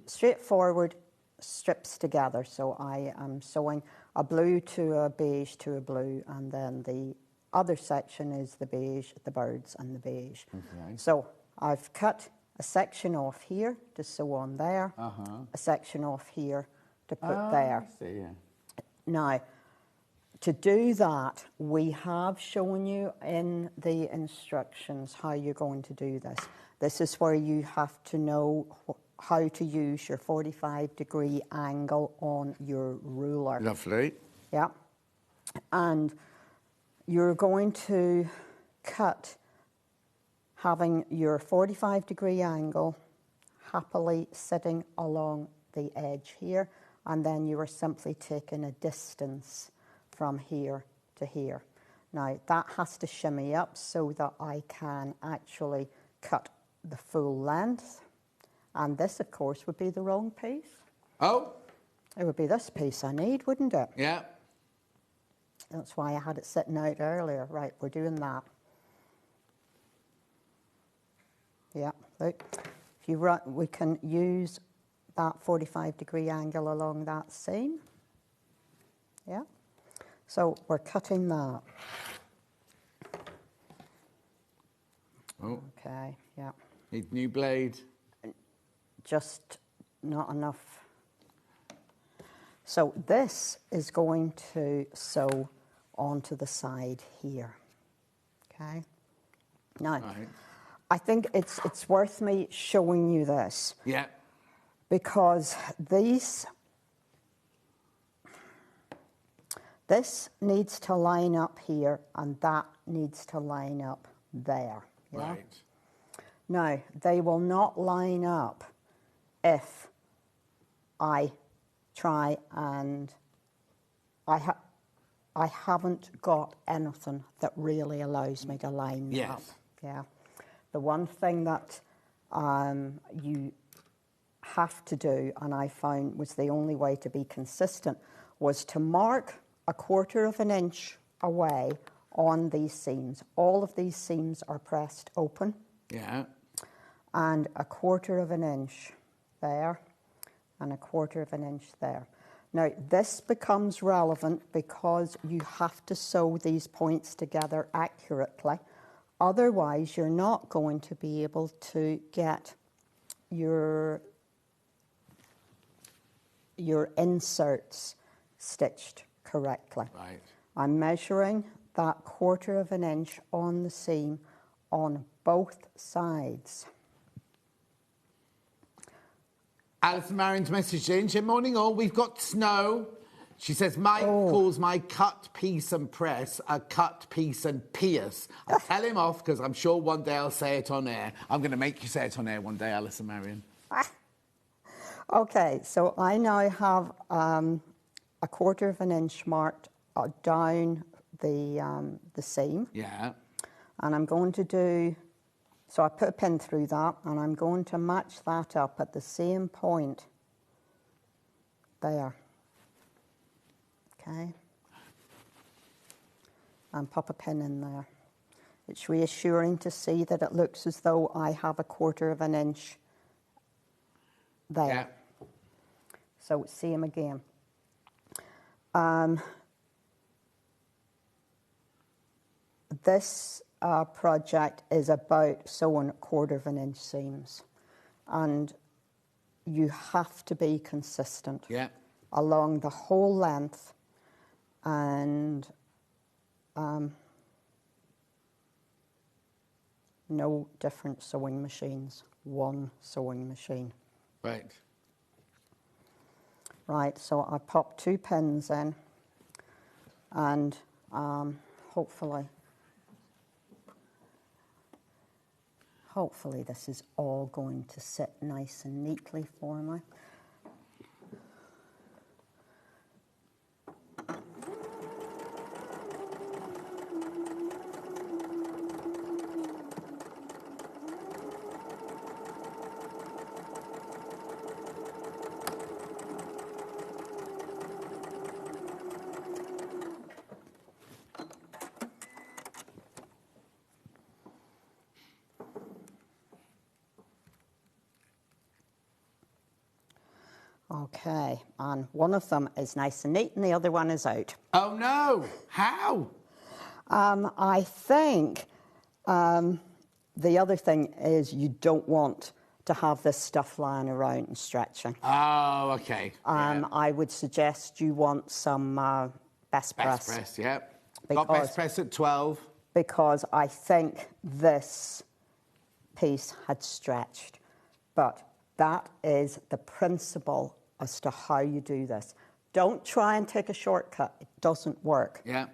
straightforward strips together. So I am sewing a blue to a beige to a blue, and then the other section is the beige, the birds, and the beige. Okay. So I've cut a section off here to sew on there, a section off here to put there. I see, yeah. Now, to do that, we have shown you in the instructions how you're going to do this. This is where you have to know how to use your 45-degree angle on your ruler. Lovely. Yeah. And you're going to cut having your 45-degree angle happily sitting along the edge here, and then you are simply taking a distance from here to here. Now, that has to shimmy up so that I can actually cut the full length. And this, of course, would be the wrong piece. Oh? It would be this piece I need, wouldn't it? Yeah. That's why I had it sitting out earlier. Right, we're doing that. Yeah, look. If you run, we can use that 45-degree angle along that seam. Yeah. So we're cutting that. Oh. Okay, yeah. Need new blade. Just not enough. So this is going to sew onto the side here. Okay. Now, Right. I think it's worth me showing you this. Yeah. Because this needs to line up here, and that needs to line up there. Yeah? Right. Now, they will not line up if I try and I haven't got anything that really allows me to line them up. Yeah. The one thing that you have to do, and I found was the only way to be consistent, was to mark 1/4 inch away on these seams. All of these seams are pressed open. Yeah. And 1/4 inch there, and 1/4 inch there. Now, this becomes relevant because you have to sew these points together accurately. Otherwise, you're not going to be able to get your inserts stitched correctly. Right. I'm measuring that 1/4 inch on the seam on both sides. Alison Marion's message in. Good morning, all. We've got snow. She says, Mike calls my cut, piece and press a cut, piece and pierce. I'll tell him off because I'm sure one day I'll say it on air. I'm going to make you say it on air one day, Alison Marion. Okay, so I now have 1/4 inch marked down the seam. Yeah. And I'm going to do, so I put a pin through that, and I'm going to match that up at the same point there. Okay. And pop a pin in there. It's reassuring to see that it looks as though I have 1/4 inch there. Yeah. So same again. This project is about sewing 1/4 inch seams, and you have to be consistent. Yeah. Along the whole length, and no different sewing machines, one sewing machine. Right. Right, so I popped 2 pins in, and hopefully this is all going to sit nice and neatly for me. Okay, and one of them is nice and neat and the other one is out. Oh no! How? I think the other thing is you don't want to have this stuff lying around and stretching. Oh, okay. Yeah. I would suggest you want some best press. Best press, yeah. Because, got best press at 12. Because I think this piece had stretched. But that is the principle as to how you do this. Don't try and take a shortcut. It doesn't work. Yeah.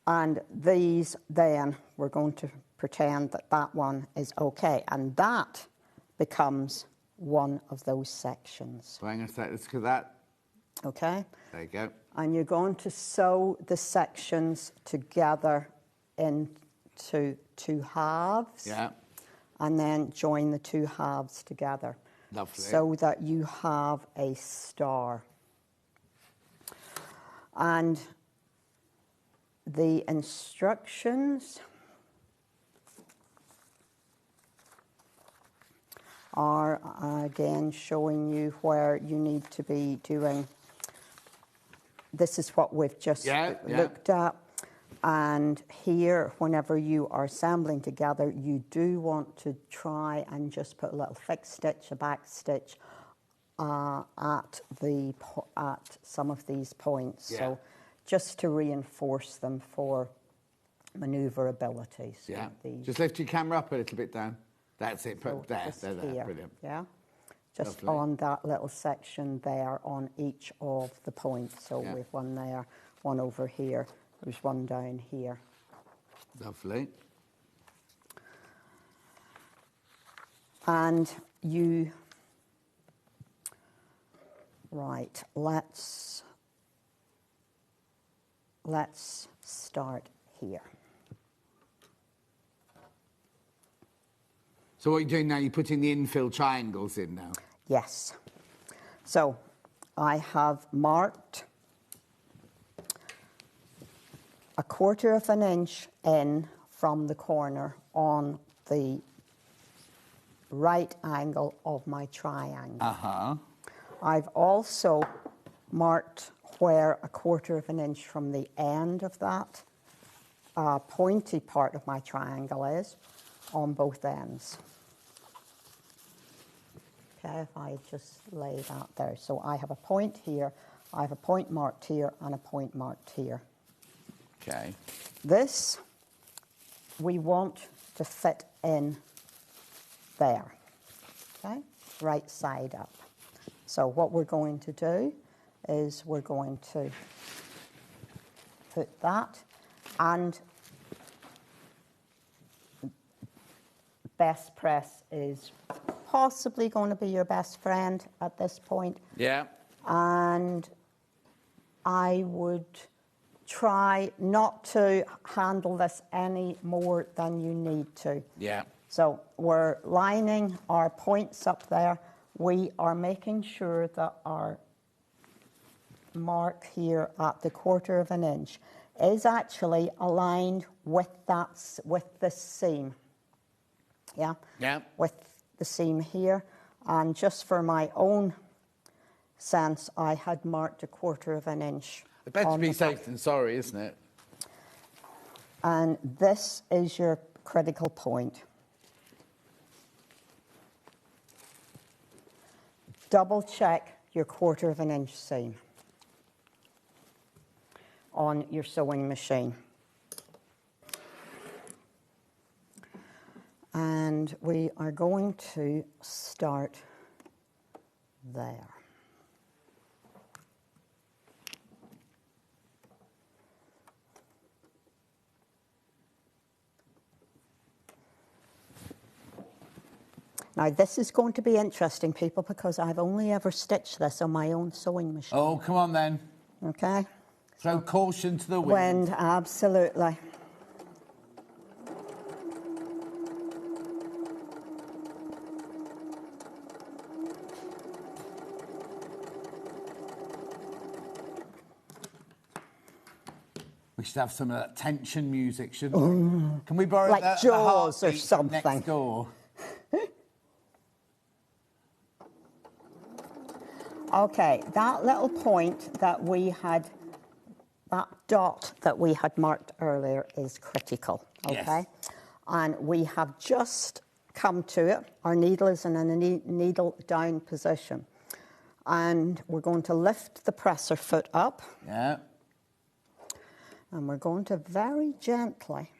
And these, then, we're going to pretend that that one is okay. And that becomes one of those sections. So I'm going to say, let's do that. Okay? There you go. And you're going to sew the sections together into 2 halves. Yeah. And then join the 2 halves together. Lovely. So that you have a star. And the instructions are again showing you where you need to be doing. This is what we've just looked at. And here, whenever you are assembling together, you do want to try and just put a little fixed stitch, a back stitch at some of these points. Yeah. So just to reinforce them for manoeuvrability. So yeah. Just lift your camera up a little bit down. That's it. Put there. Brilliant. Yeah. Just Lovely. On that little section there on each of the points. So we've one there, one over here. There's one down here. Lovely. And you, right, let's start here. So what are you doing now? You're putting the infill triangles in now? Yes. So I have marked 1/4 of an inch in from the corner on the right angle of my triangle. Uh-huh. I've also marked where 1/4 of an inch from the end of that pointy part of my triangle is on both ends. Okay, if I just lay that there. So I have a point here, I have a point marked here, and a point marked here. Okay. This we want to fit in there, okay, right side up. So what we're going to do is we're going to put that, and best press is possibly going to be your best friend at this point. Yeah. And I would try not to handle this any more than you need to. Yeah. So we're lining our points up there. We are making sure that our mark here at the 1/4 of an inch is actually aligned with the seam. Yeah? Yeah. With the seam here. And just for my own sense, I had marked 1/4 of an inch. Better to be safe than sorry, isn't it? And this is your critical point. double check your 1/4 inch seam on your sewing machine. And we are going to start there. Now, this is going to be interesting, people, because I've only ever stitched this on my own sewing machine. Oh, come on then. Okay? Throw caution to the wind. Absolutely. We should have some of that tension music, shouldn't we? Can we borrow like the Jaws or something next door? Okay, that little point that we had, that dot that we had marked earlier is critical, okay? Yes. And we have just come to it. Our needle is in a needle down position. And we're going to lift the presser foot up. Yeah. And we're going to very gently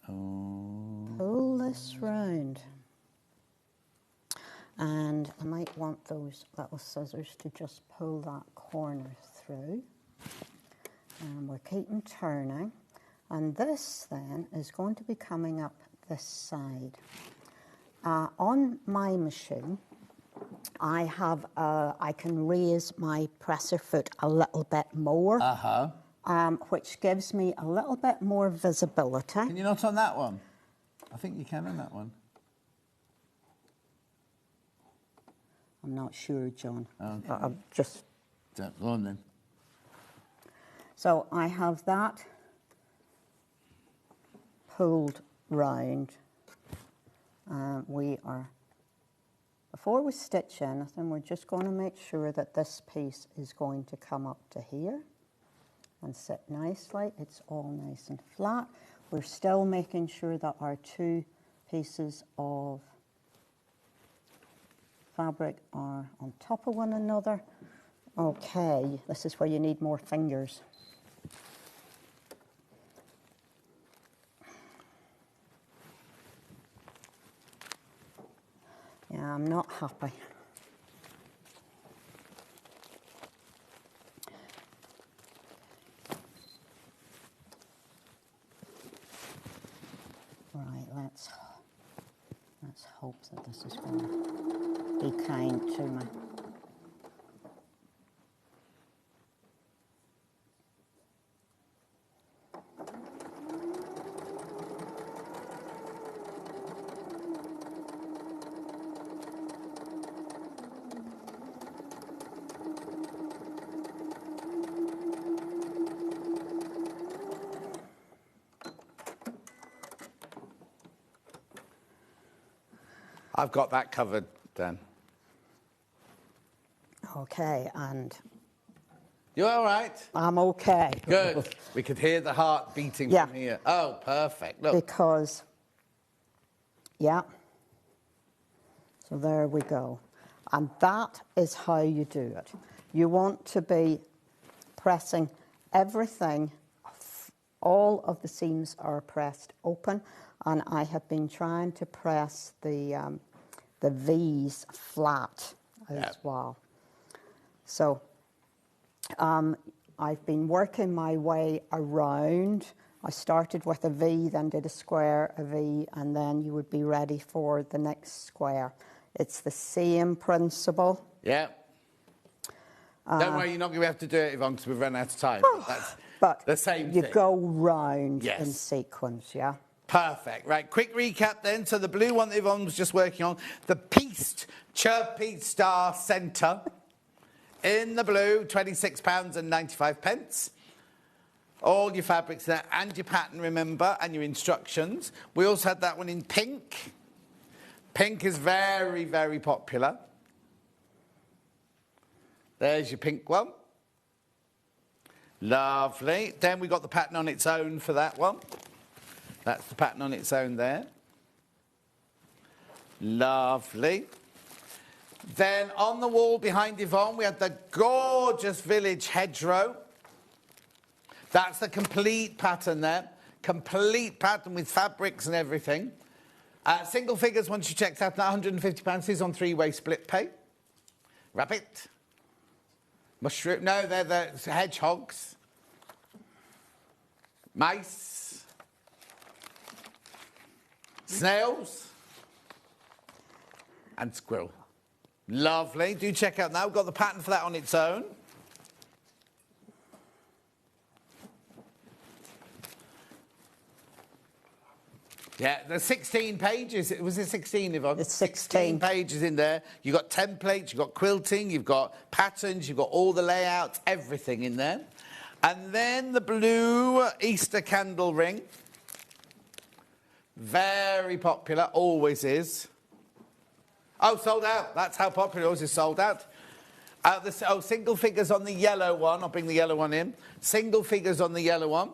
pull this round. And I might want those little scissors to just pull that corner through. And we're keeping turning. And this then is going to be coming up this side. On my machine, I can raise my presser foot a little bit more. Which gives me a little bit more visibility. Can you not on that one? I think you can on that one. I'm not sure, John. Okay. I'm just... Go on then. So I have that pulled round. We are... Before we stitch anything, we're just going to make sure that this piece is going to come up to here and sit nicely. It's all nice and flat. We're still making sure that our two pieces of fabric are on top of one another. Okay, this is where you need more fingers. Yeah, I'm not happy. Right, let's hope that this is going to be kind to me. I've got that covered, Dan. Okay, and... You all right? I'm okay. Good. We could hear the heart beating from here. Oh, perfect. Look. Because, yeah. So there we go. And that is how you do it. You want to be pressing everything. All of the seams are pressed open. And I have been trying to press the V's flat as well. So I've been working my way around. I started with a V, then did a square, a V, and then you would be ready for the next square. It's the same principle. Yeah. Don't worry, you're not going to have to do it, Yvonne, because we've run out of time. But the same you thing. go round in sequence, yeah? Perfect. Right, quick recap then. So the blue one that Yvonne was just working on, the pieced Chirpy Star Centre. In the blue, £26.95. All your fabrics there and your pattern, remember, and your instructions. We also had that one in pink. Pink is very, very popular. There's your pink one. Lovely. Then we got the pattern on its own for that one. That's the pattern on its own there. Lovely. Then on the wall behind Yvonne, we had the gorgeous Village Hedgerow. That's the complete pattern there. Complete pattern with fabrics and everything. Single figures, once you checked out, £150. This is on 3-way split pay. Rabbit. Mushroom. No, they're the hedgehogs. Mice. Snails. And squirrel. Lovely. Do check out that. We've got the pattern for that on its own. Yeah, there's 16 pages. Was it 16, Yvonne? It's 16 pages in there. You've got templates, you've got quilting, you've got patterns, you've got all the layouts, everything in there. And then the blue Easter candle ring. Very popular, always is. Oh, sold out. That's how popular it was. It's sold out. Single figures on the yellow one. I'll bring the yellow one in. Single figures on the yellow one.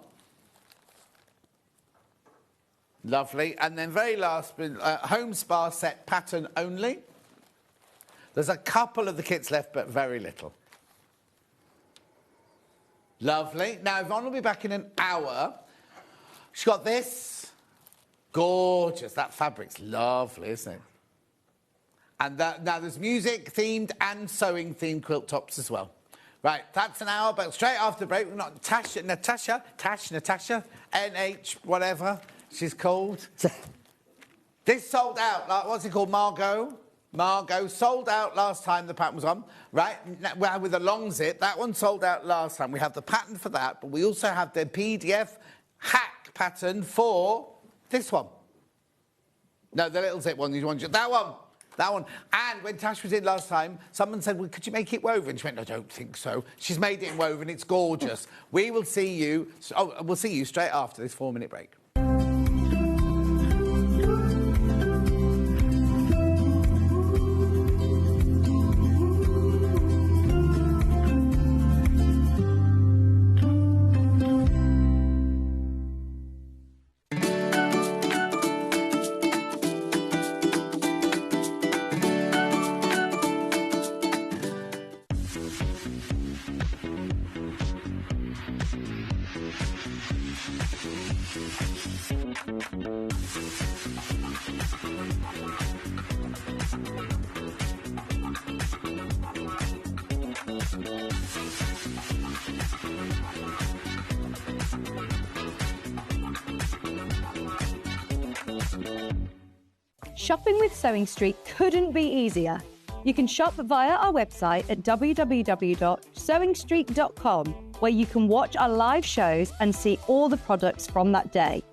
Lovely. And then very last, home spa set pattern only. There's a couple of the kits left, but very little. Lovely. Now, Yvonne will be back in an hour. She's got this. Gorgeous. That fabric's lovely, isn't it? And now there's music-themed and sewing-themed quilt tops as well. Right, that's an hour, but straight after the break, we've got Natasha, NH, whatever she's called. This sold out, like, what's it called, Margot, sold out last time the pattern was on, right? With the long zip, that one sold out last time. We have the pattern for that, but we also have the PDF hack pattern for this one. No, the little zip one, that one. That one. And when Tash was in last time, someone said, well, could you make it woven? She went, I don't think so. She's made it in woven. It's gorgeous. We will see you. We'll see you straight after this 4-minute break. Shopping with Sewing Street couldn't be easier. You can shop via our website at www.sewingstreet.com, where you can watch our live shows and see all the products from that day.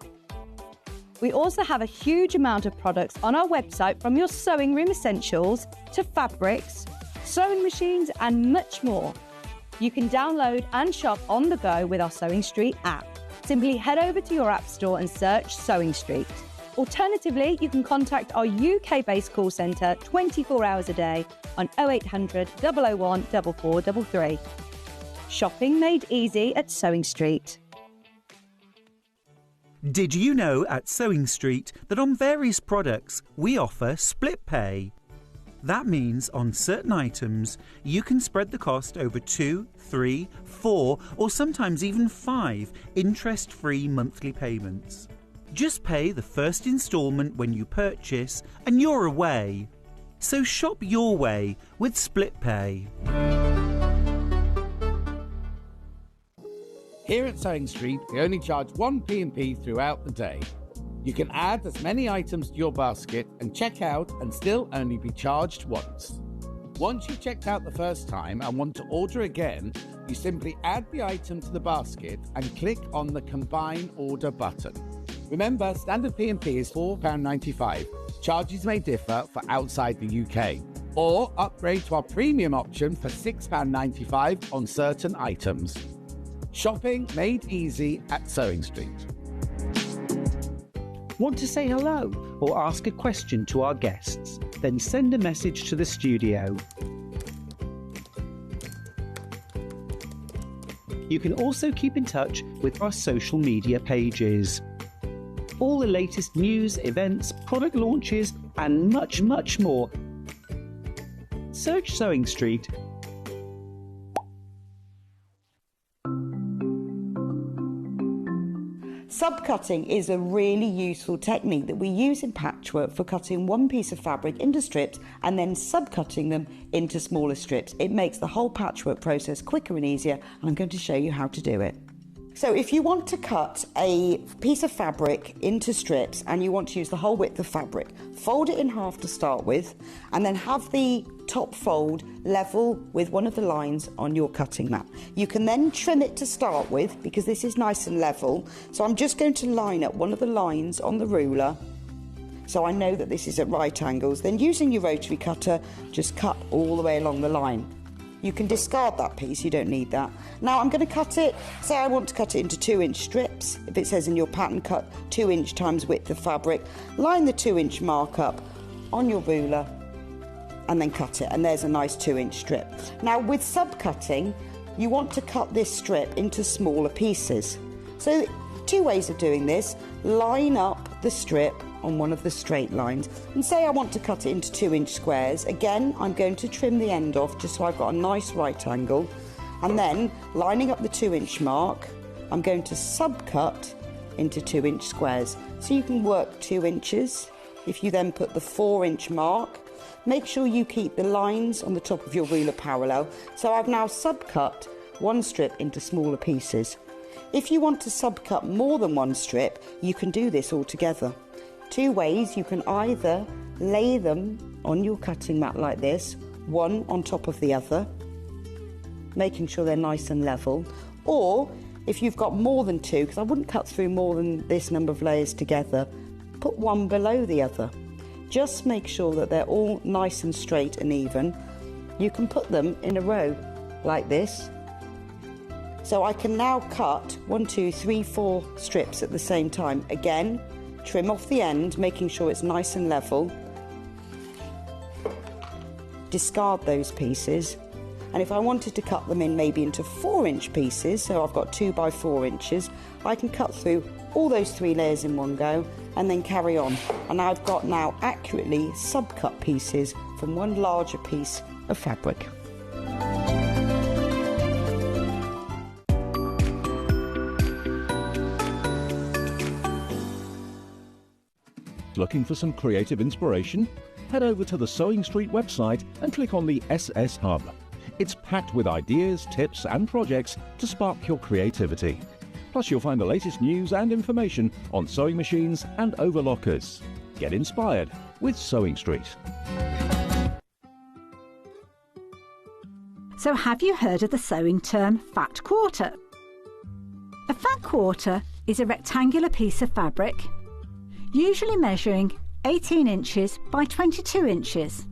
We also have a huge amount of products on our website, from your sewing room essentials to fabrics, sewing machines and much more. You can download and shop on the go with our Sewing Street app. Simply head over to your app store and search Sewing Street. Alternatively, you can contact our UK-based call centre 24 hours a day on 0800 001 4433. Shopping made easy at Sewing Street. Did you know at Sewing Street that on various products we offer split pay? That means on certain items you can spread the cost over 2, 3, 4 or sometimes even 5 interest-free monthly payments. Just pay the first instalment when you purchase and you're away. So shop your way with split pay. Here at Sewing Street, we only charge one P&P throughout the day. You can add as many items to your basket and check out and still only be charged once. Once you've checked out the first time and want to order again, you simply add the item to the basket and click on the Combine Order button. Remember, standard P&P is £4.95. Charges may differ for outside the UK. Or upgrade to our premium option for £6.95 on certain items. Shopping made easy at Sewing Street. Want to say hello or ask a question to our guests? Then send a message to the studio. You can also keep in touch with our social media pages. All the latest news, events, product launches and much, much more. search Sewing Street. Subcutting is a really useful technique that we use in patchwork for cutting one piece of fabric into strips and then subcutting them into smaller strips. It makes the whole patchwork process quicker and easier, and I'm going to show you how to do it. So if you want to cut a piece of fabric into strips and you want to use the whole width of fabric, fold it in half to start with, and then have the top fold level with one of the lines on your cutting mat. You can then trim it to start with because this is nice and level. So I'm just going to line up one of the lines on the ruler so I know that this is at right angles. Then using your rotary cutter, just cut all the way along the line. You can discard that piece, you don't need that. Now I'm going to cut it, say I want to cut it into 2-inch strips. If it says in your pattern, cut 2 inch times width of fabric. Line the 2-inch mark up on your ruler and then cut it, and there's a nice 2-inch strip. Now with subcutting, you want to cut this strip into smaller pieces. So 2 ways of doing this. Line up the strip on one of the straight lines, and say I want to cut it into 2-inch squares. Again, I'm going to trim the end off just so I've got a nice right angle, and then lining up the 2-inch mark, I'm going to subcut into 2-inch squares. So you can work 2 inches. If you then put the 4-inch mark, make sure you keep the lines on the top of your ruler parallel. So I've now subcut one strip into smaller pieces. If you want to subcut more than one strip, you can do this all together. 2 ways. You can either lay them on your cutting mat like this, one on top of the other, making sure they're nice and level, or if you've got more than 2, because I wouldn't cut through more than this number of layers together, put one below the other. Just make sure that they're all nice and straight and even. You can put them in a row like this. So I can now cut 1, 2, 3, 4 strips at the same time. Again, trim off the end, making sure it's nice and level. Discard those pieces. And if I wanted to cut them in maybe into 4-inch pieces, so I've got 2 by 4 inches, I can cut through all those 3 layers in one go and then carry on. And I've got now accurately subcut pieces from one larger piece of fabric. Looking for some creative inspiration? Head over to the Sewing Street website and click on the SS Hub. It's packed with ideas, tips and projects to spark your creativity. Plus you'll find the latest news and information on sewing machines and overlockers. Get inspired with Sewing Street. So have you heard of the sewing term fat quarter? A fat quarter is a rectangular piece of fabric, usually measuring 18 inches by 22 inches.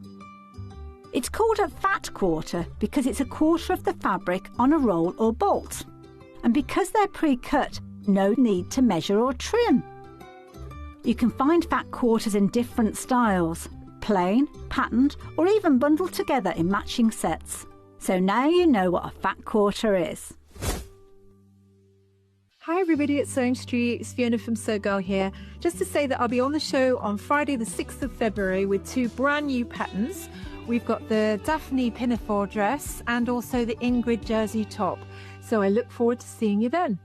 It's called a fat quarter because it's a quarter of the fabric on a roll or bolt. And because they're pre-cut, no need to measure or trim. You can find fat quarters in different styles, plain, patterned, or even bundled together in matching sets. So now you know what a fat quarter is. Hi everybody at Sewing Street, it's Fiona from Sew Girl here. Just to say that I'll be on the show on Friday the 6th of February with 2 brand new patterns. We've got the Daphne pinafore dress and also the Ingrid jersey top. So I look forward to seeing you then.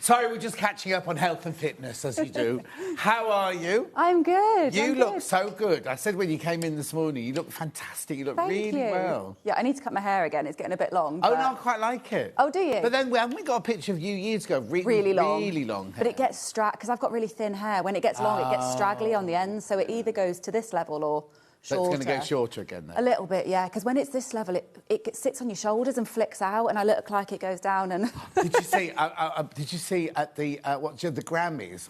Sorry, we're just catching up on health and fitness, as you do. How are you? I'm good. You look so good. I said when you came in this morning, you look fantastic. You look really well. Yeah, I need to cut my hair again. It's getting a bit long. Oh, no, I quite like it. Oh, do you? But then, haven't we got a picture of you years ago? Really long. Really long hair. But it gets because I've got really thin hair. When it gets long, it gets straggly on the ends, so it either goes to this level or shorter. So it's going to go shorter again, then? A little bit, yeah, because when it's this level, it sits on your shoulders and flicks out, and I look like it goes down. And Did you see at the the Grammys?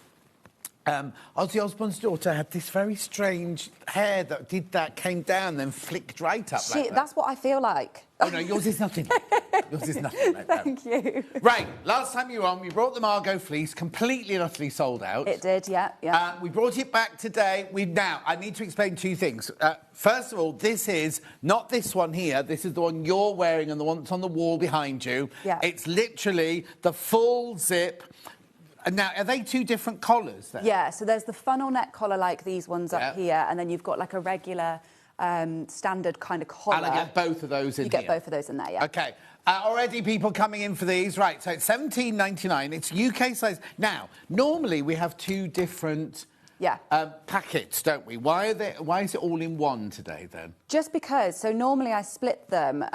Ozzy Osbourne's daughter had this very strange hair that came down, then flicked right up like that. That's what I feel like. Oh, no, yours is nothing like that. Yours is nothing like that. Thank you. Right, last time you were on, we brought the Margot fleece, completely and utterly sold out. It did, yeah. We brought it back today. Now, I need to explain two things. First of all, this is not this one here. This is the one you're wearing and the one that's on the wall behind you. Yeah. It's literally the full zip. Now, are they two different collars then? Yeah, so there's the funnel neck collar like these ones up here, and then you've got like a regular standard kind of collar. And I get both of those in here? You get both of those in there, yeah. OK. Already people coming in for these. Right, so it's $17.99. It's UK size. Now, normally we have two different packets, don't we? Why is it all in one today, then? Just because. So normally I split them.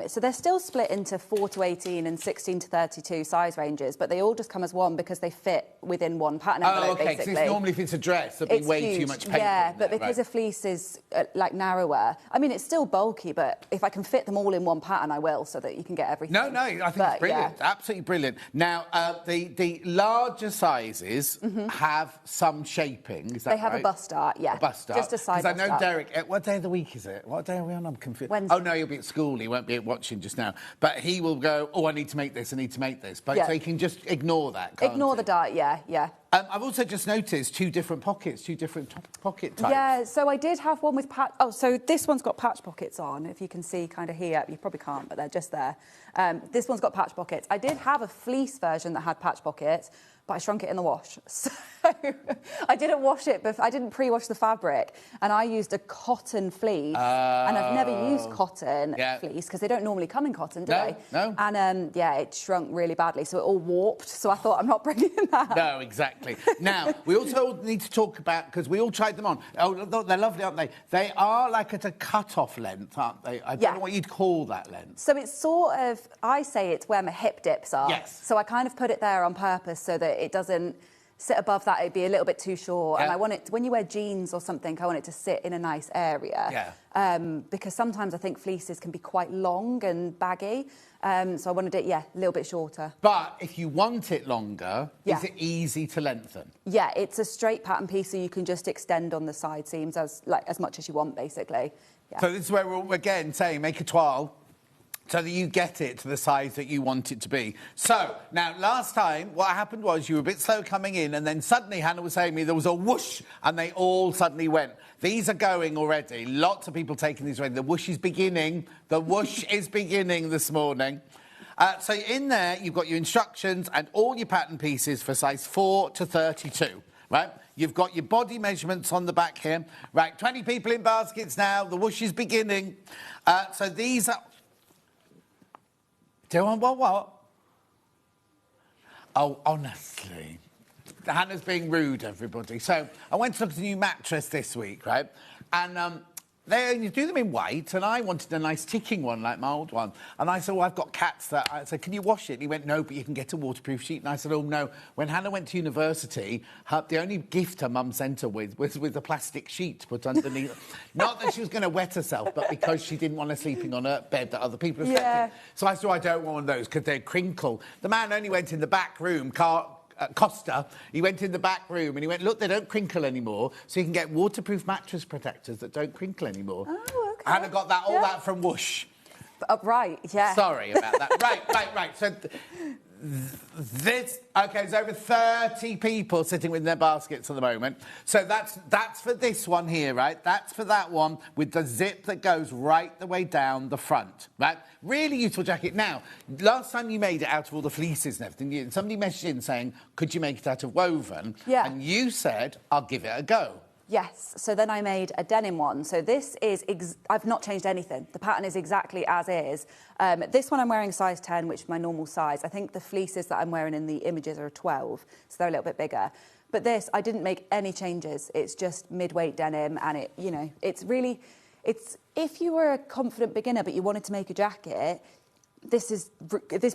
So they're still split into 4 to 18 and 16 to 32 size ranges, but they all just come as one because they fit within one pattern envelope, basically. Because normally if it's a dress, there'd be way too much paper. Yeah, but because a fleece is like narrower, I mean, it's still bulky, but if I can fit them all in one pattern, I will, so that you can get everything. No, I think it's brilliant. Yeah. Absolutely brilliant. Now, the larger sizes have some shaping, is that They have a bust art, yeah. A bust art. Just a side Because I know bust art. Derek, what day of the week is it? What day are we on? I'm confused. Wednesday. Oh, no, he'll be at school. He won't be watching just now. But he will go, oh, I need to make this, I need to make this. But so he can just ignore that, can't Ignore the dart, yeah. I've also just noticed two different pockets, two different pocket types. Yeah, so I did have one with patch... Oh, so this one's got patch pockets on, if you can see kind of here. You probably can't, but they're just there. This one's got patch pockets. I did have a fleece version that had patch pockets, but I shrunk it in the wash. So I didn't wash it, I didn't pre-wash the fabric, and I used a cotton fleece. And I've never used cotton fleece, because they don't normally come in cotton, do they? No. And, it shrunk really badly, so it all warped, so I thought, I'm not bringing that. No, exactly. Now, we also need to talk about, because we all tried them on. Oh, they're lovely, aren't they? They are like at a cut-off length, aren't they? I don't know what you'd call that length. So it's sort of, I say it's where my hip dips are. Yes. So I kind of put it there on purpose so that it doesn't sit above that. It'd be a little bit too short. Yeah. And I want it, when you wear jeans or something, I want it to sit in a nice area. Yeah. Because sometimes I think fleeces can be quite long and baggy. So I wanted it, a little bit shorter. But if you want it longer, is it easy to lengthen? Yeah, it's a straight pattern piece, so you can just extend on the side seams as much as you want, basically. Yeah. So this is where we're, again, saying make a toile so that you get it to the size that you want it to be. So, now, last time, what happened was you were a bit slow coming in, and then suddenly Hannah was saying to me there was a whoosh, and they all suddenly went. These are going already. Lots of people taking these already. The whoosh is beginning. The whoosh is beginning this morning. So in there, you've got your instructions and all your pattern pieces for size 4 to 32, right? You've got your body measurements on the back here. Right, 20 people in baskets now. The whoosh is beginning. So these are... Do I want what? Oh, honestly. Hannah's being rude, everybody. So I went to look at a new mattress this week, right? And you do them in white, and I wanted a nice ticking one like my old one. And I said, well, I've got cats that... I said, can you wash it? And he went, no, but you can get a waterproof sheet. And I said, oh, no. When Hannah went to university, the only gift her mum sent her with was a plastic sheet put underneath. Not that she was going to wet herself, but because she didn't want her sleeping on a bed that other people have slept in. So I said, I don't want one of those because they crinkle. The man only went in the back room, Costa, he went in the back room and he went, look, they don't crinkle anymore, so you can get waterproof mattress protectors that don't crinkle anymore. Oh, OK. And I got that, all that from Whoosh. Right, yeah. Sorry about that. Right. So this... OK, there's over 30 people sitting with their baskets at the moment. So that's for this one here, right? That's for that one with the zip that goes right the way down the front, right? Really useful jacket. Now, last time you made it out of all the fleeces and everything, somebody messaged in saying, could you make it out of woven? Yeah. And you said, I'll give it a go. Yes, so then I made a denim one. So this is, I've not changed anything. The pattern is exactly as is. This one I'm wearing size 10, which is my normal size. I think the fleeces that I'm wearing in the images are 12, so they're a little bit bigger. But this, I didn't make any changes. It's just mid-weight denim, and it's really, if you were a confident beginner but you wanted to make a jacket, this is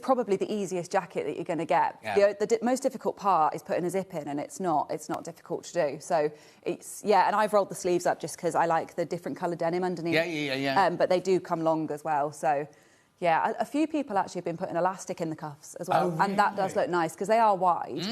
probably the easiest jacket that you're going to get. Yeah. The most difficult part is putting a zip in, and it's not difficult to do. So and I've rolled the sleeves up just because I like the different colour denim underneath. Yeah. But they do come long as well. So, yeah, a few people actually have been putting elastic in the cuffs as well. Oh, really? And that does look nice because they are wide.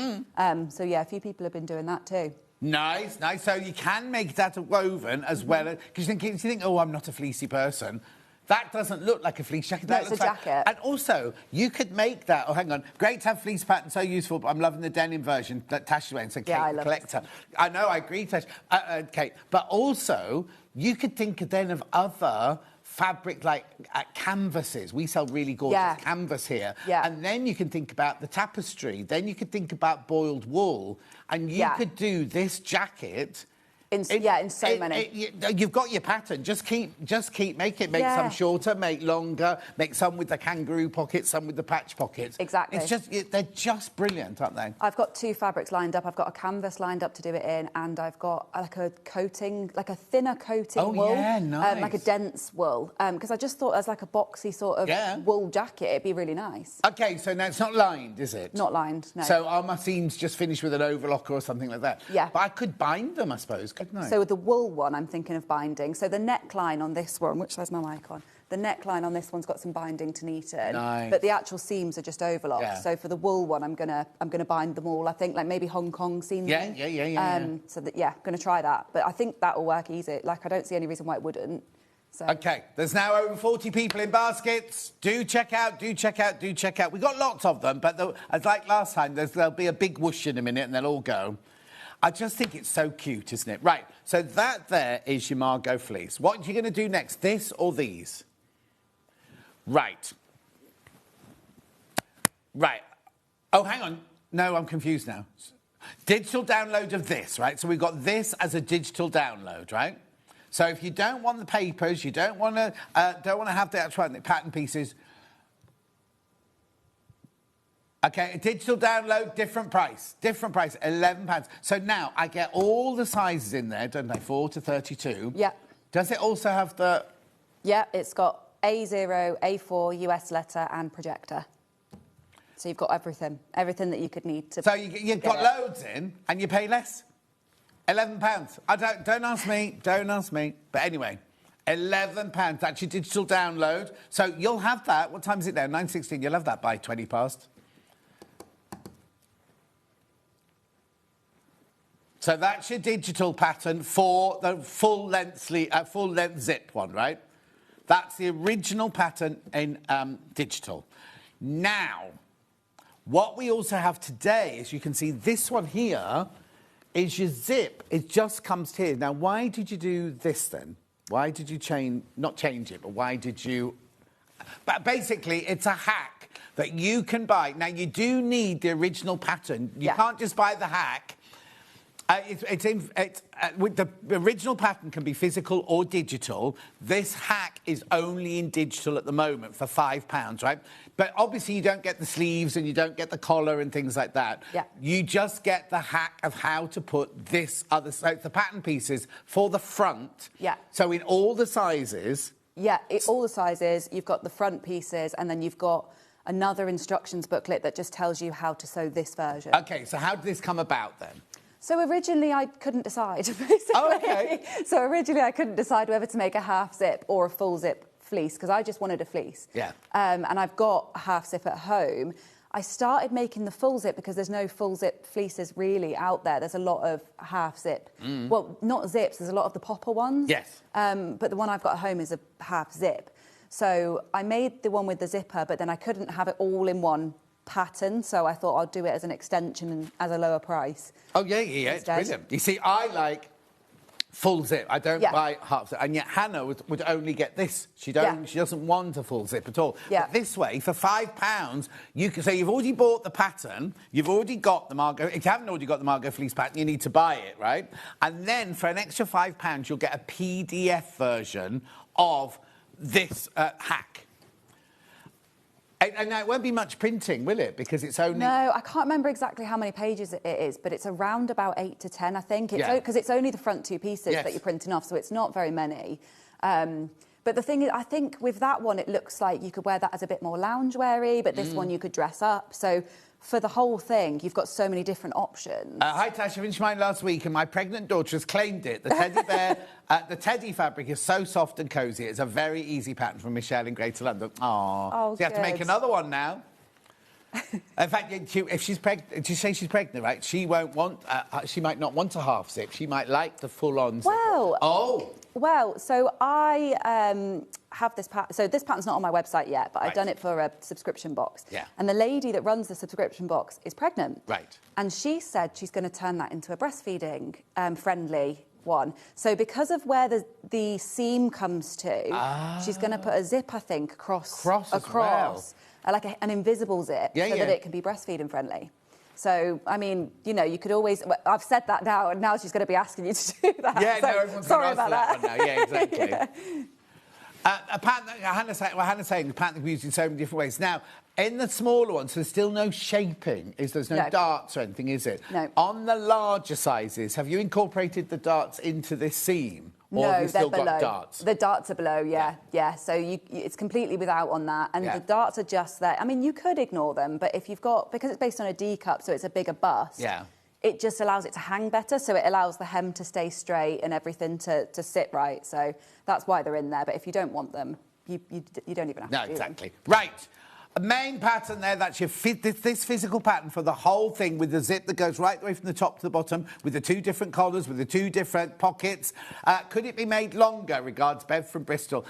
So, yeah, a few people have been doing that too. Nice, nice. So you can make that a woven as well as... Because you think, oh, I'm not a fleecy person. That doesn't look like a fleece jacket. No, That it's looks a like... jacket. And also, you could make that... Oh, hang on. Great to have fleece pattern, so useful, but I'm loving the denim version that Tash is wearing. So, Kate, I the love collector. I know, I agree, Tash. Kate. But also, you could think then of other fabric like canvases. We sell really gorgeous canvas here. Yeah. And then you can think about the tapestry. Then you could think about boiled wool. And you could do this jacket... In so many. You've got your pattern. Just keep making it. Make some shorter, make longer, make some with the kangaroo pockets, some with the patch pockets. Exactly. It's just they're just brilliant, aren't they? I've got 2 fabrics lined up. I've got a canvas lined up to do it in, and I've got like a coating, like a thinner coating wool. Oh yeah, nice. Like a dense wool. Because I just thought as like a boxy sort of wool jacket, it'd be really nice. Okay, so now it's not lined, is it? Not lined, no. So are my seams just finished with an overlocker or something like that? Yeah. But I could bind them, I suppose, couldn't I? So with the wool one, I'm thinking of binding. So the neckline on this one, which side's my mic on? The neckline on this one's got some binding to neaten, nice. But the actual seams are just overlocked. Yeah. So for the wool one, I'm gonna bind them all. I think like maybe Hong Kong seams. Yeah. So that gonna try that. But I think that will work easy. Like I don't see any reason why it wouldn't. So. Okay, there's now over 40 people in baskets. Do check out. We've got lots of them, but as like last time, there'll be a big whoosh in a minute and they'll all go. I just think it's so cute, isn't it? Right, so that there is your Margot fleece. What are you going to do next, this or these? Right. Oh, hang on. No, I'm confused now. Digital download of this, right? So we've got this as a digital download, right? So if you don't want the papers, you don't want to have the actual pattern pieces. Okay, a digital download, different price, £11. So now I get all the sizes in there, don't I? 4 to 32. Yeah. Does it also have the... Yeah, it's got A0, A4, US letter and projector. So you've got everything that you could need to... So you've got loads in and you pay less? £11. Don't ask me. But anyway, £11. That's your digital download. So you'll have that. What time is it now? 9:16. You'll have that by 20 past. So that's your digital pattern for the full length zip one, right? That's the original pattern in digital. Now, what we also have today, as you can see, this one here is your zip. It just comes here. Now, why did you do this then? Why did you not change it, but why did you... But basically, it's a hack that you can buy. Now, you do need the original pattern. You can't just buy the hack. With the original pattern can be physical or digital. This hack is only in digital at the moment for £5, right? But obviously you don't get the sleeves and you don't get the collar and things like that. Yeah. You just get the hack of how to put this other... So it's the pattern pieces for the front. Yeah. So in all the sizes... Yeah, all the sizes. You've got the front pieces and then you've got another instructions booklet that just tells you how to sew this version. OK, so how did this come about then? So originally I couldn't decide, basically. Oh, OK. So originally I couldn't decide whether to make a half zip or a full zip fleece because I just wanted a fleece. Yeah. And I've got a half zip at home. I started making the full zip because there's no full zip fleeces really out there. There's a lot of half zip. Well, not zips, there's a lot of the popper ones. Yes. But the one I've got at home is a half zip. So I made the one with the zipper, but then I couldn't have it all in one pattern, so I thought I'd do it as an extension and as a lower price. Oh, yeah, it's brilliant. You see, I like full zip. I don't buy half zip. And yet Hannah would only get this. She doesn't want a full zip at all. Yeah. But this way, for £5, you can say you've already bought the pattern, you've already got the Margot... If you haven't already got the Margot fleece pattern, you need to buy it, right? And then for an extra £5, you'll get a PDF version of this hack. And now it won't be much printing, will it? Because it's only... No, I can't remember exactly how many pages it is, but it's around about 8 to 10, I think. Because it's only the front 2 pieces that you're printing off, so it's not very many. But the thing is, I think with that one, it looks like you could wear that as a bit more loungewear-y, but this one you could dress up. So for the whole thing, you've got so many different options. Hi, Tash. I finished mine last week, and my pregnant daughter has claimed it. The teddy bear, the teddy fabric is so soft and cosy. It's a very easy pattern from Michelle in Greater London. Aww. Oh, so you have to make another one now. In fact, if she's pregnant, you say she's pregnant, right? She won't want. She might not want a half zip. She might like the full-on zip. Well, well, so I have this pattern. So this pattern's not on my website yet, but I've done it for a subscription box. Yeah. And the lady that runs the subscription box is pregnant. Right. And she said she's going to turn that into a breastfeeding friendly one. So because of where the seam comes to, she's going to put a zip, I think, across, like an invisible zip, so that it can be breastfeeding friendly. So, I mean, you know, you could always... I've said that now, and now she's going to be asking you to do that. Yeah, so, no, everyone's sorry going to about ask for that one now. Yeah, exactly. Yeah. A pattern, Hannah's saying the pattern can be used in so many different ways. Now, in the smaller ones, there's still no shaping. There's no darts or anything, is it? No. On the larger sizes, have you incorporated the darts into this seam? Or have you they're still below. got darts? The darts are below, yeah. So it's completely without on that. And the darts are just there. I mean, you could ignore them, but if you've got... Because it's based on a D cup, so it's a bigger bust. Yeah. It just allows it to hang better, so it allows the hem to stay straight and everything to sit right. So that's why they're in there. But if you don't want them, you don't even have to do them. No, exactly. Right. A main pattern there, that's your this physical pattern for the whole thing with the zip that goes right the way from the top to the bottom, with the two different collars, with the two different pockets. Could it be made longer? Regards, Bev from Bristol.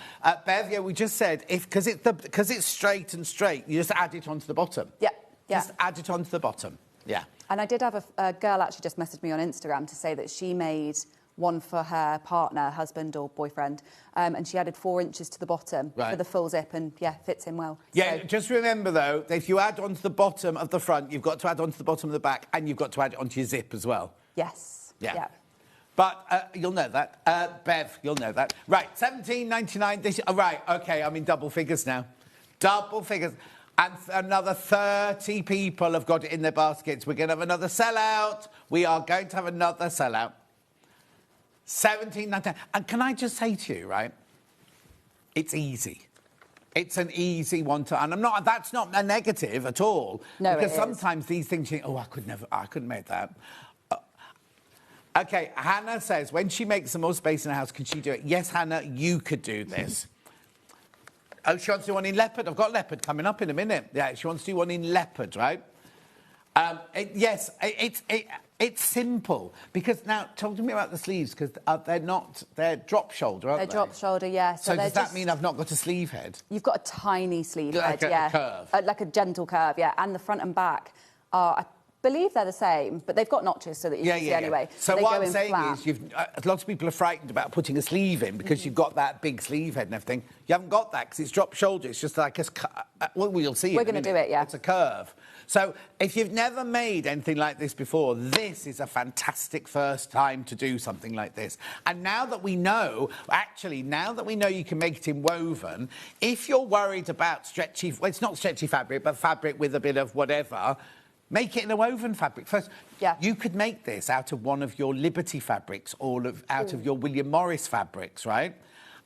Bev, yeah, we just said, because it's straight and straight, you just add it onto the bottom. Yeah. Just add it onto the bottom. Yeah. And I did have a girl actually just messaged me on Instagram to say that she made one for her partner, husband or boyfriend, and she added 4 inches to the bottom for the full zip, and fits in well. Yeah, so just remember though, that if you add onto the bottom of the front, you've got to add onto the bottom of the back, and you've got to add it onto your zip as well. Yes. Yeah. But you'll know that. Bev, you'll know that. Right, $17.99. This. Right, okay, I'm in double figures now. Double figures. And another 30 people have got it in their baskets. We're going to have another sellout. We are going to have another sellout. $17.99. And can I just say to you, right? It's easy. It's an easy one to... And that's not a negative at all. No, because sometimes these things you think, oh, I couldn't make that. OK, Hannah says, when she makes some more space in the house, can she do it? Yes, Hannah, you could do this. Oh, she wants to do one in leopard. I've got leopard coming up in a minute. Yeah, she wants to do one in leopard, right? Yes, it's simple. Because now, talk to me about the sleeves, because they're drop shoulder, aren't they? They're drop shoulder, yeah. So does that mean I've not got a sleeve head? You've got a tiny sleeve head, yeah. Like a curve? Like a gentle curve, yeah. And the front and back are... I believe they're the same, but they've got notches so that you can see anyway. So what I'm saying is, lots of people are frightened about putting a sleeve in because you've got that big sleeve head and everything. You haven't got that because it's drop shoulder. It's just like well, we'll see. We're going to do it, yeah. It's a curve. So if you've never made anything like this before, this is a fantastic first time to do something like this. And now that we know, you can make it in woven, if you're worried about stretchy, well, it's not stretchy fabric, but fabric with a bit of whatever, make it in a woven fabric first. Yeah. You could make this out of one of your Liberty fabrics or out of your William Morris fabrics, right?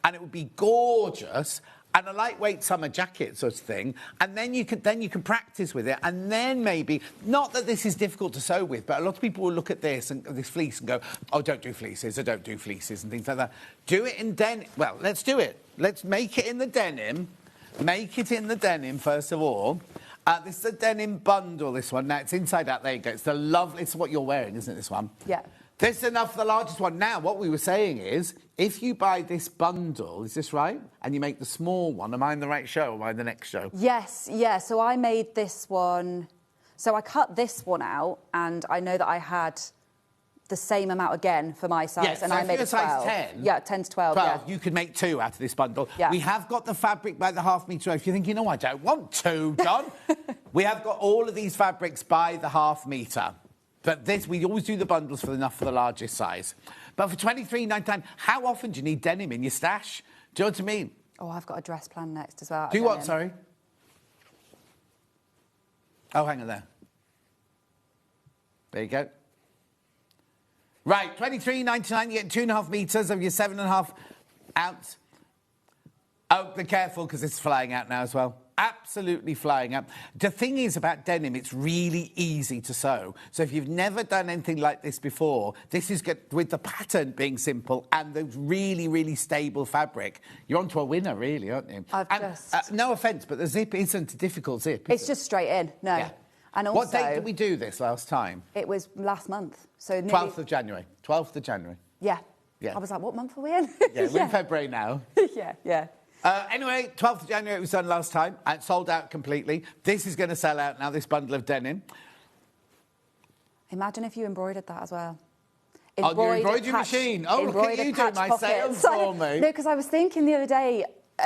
And it would be gorgeous, and a lightweight summer jacket sort of thing. And then you can practice with it, and then maybe, not that this is difficult to sew with, but a lot of people will look at this fleece and go, oh, don't do fleeces, or don't do fleeces and things like that. Do it in denim. Well, let's do it. Let's make it in the denim. Make it in the denim, first of all. This is a denim bundle, this one. Now, it's inside out. There you go. It's it's what you're wearing, isn't it, this one? Yeah. This is enough for the largest one. Now, what we were saying is, if you buy this bundle, is this right? And you make the small one, am I in the right show or am I in the next show? Yes, yeah. So I made this one. So I cut this one out, and I know that I had the same amount again for my size, yes, and so I made a 12. Size 10, yeah, 10 to 12. You could make 2 out of this bundle. Yeah. We have got the fabric by the half metre. If you're thinking, oh, I don't want 2, John, we have got all of these fabrics by the half metre. But we always do the bundles for enough for the largest size. But for $23.99, how often do you need denim in your stash? Do you know what I mean? Oh, I've got a dress plan next as well. Do what, sorry? Oh, hang on there. There you go. Right, $23.99, you get 2.5 metres of your 7.5 ounce. Oh, be careful, because it's flying out now as well. Absolutely flying out. The thing is about denim, it's really easy to sew. So if you've never done anything like this before, this is good, with the pattern being simple and the really, really stable fabric. You're onto a winner, really, aren't you? No offence, but the zip isn't a difficult zip, It's just straight in, no. Yeah. And also, what date did we do this last time? It was last month. So 12th of January. 12th of January. Yeah. Yeah. I was like, what month are we in? Yeah, we're in February now. Yeah. Anyway, 12th of January it was done last time. It sold out completely. This is going to sell out now, this bundle of denim. Imagine if you embroidered that as well. Oh, your embroidery machine. Oh, look at you doing my sales for me. No, because I was thinking the other day,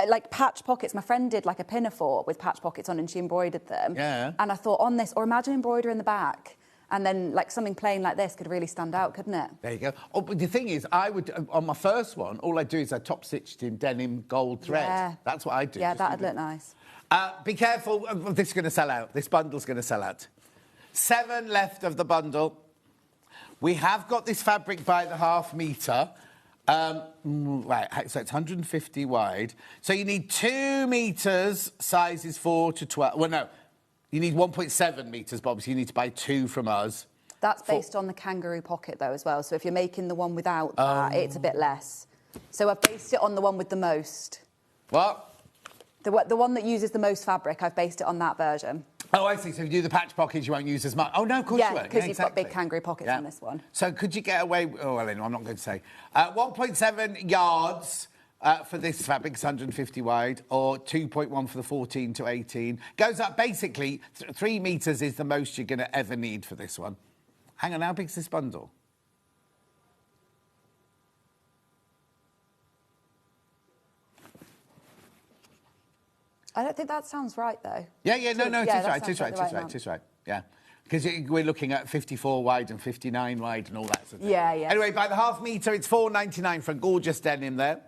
like patch pockets. My friend did like a pinafore with patch pockets on and she embroidered them. Yeah. And I thought on this, or imagine embroidery in the back. And then, like, something plain like this could really stand out, couldn't it? There you go. Oh, but the thing is, I would, on my first one, all I do is I top-stitched in denim gold thread. Yeah. That's what I do. Yeah, that'd look nice. Be careful. This is going to sell out. This bundle's going to sell out. 7 left of the bundle. We have got this fabric by the half metre. Right, so it's 150 wide. So you need 2 metres, sizes 4 to 12. Well, no. You need 1.7 metres, Bob, so you need to buy 2 from us. That's based on the kangaroo pocket, though, as well. So if you're making the one without that, it's a bit less. So I've based it on the one with the most. What? The one that uses the most fabric, I've based it on that version. Oh, I see. So if you do the patch pockets, you won't use as much. Oh, no, of course you won't. Because you've got big kangaroo pockets on this one. So could you get away... Oh, well, anyway, I'm not going to say. 1.7 yards... for this fabric, it's 150 wide, or 2.1 for the 14 to 18. Goes up, basically, 3 metres is the most you're going to ever need for this one. Hang on, how big's this bundle? I don't think that sounds right, though. Yeah, no, it is right, yeah. Because we're looking at 54 wide and 59 wide and all that sort of thing. Yeah. Anyway, by the half metre, it's $4.99 for a gorgeous denim there.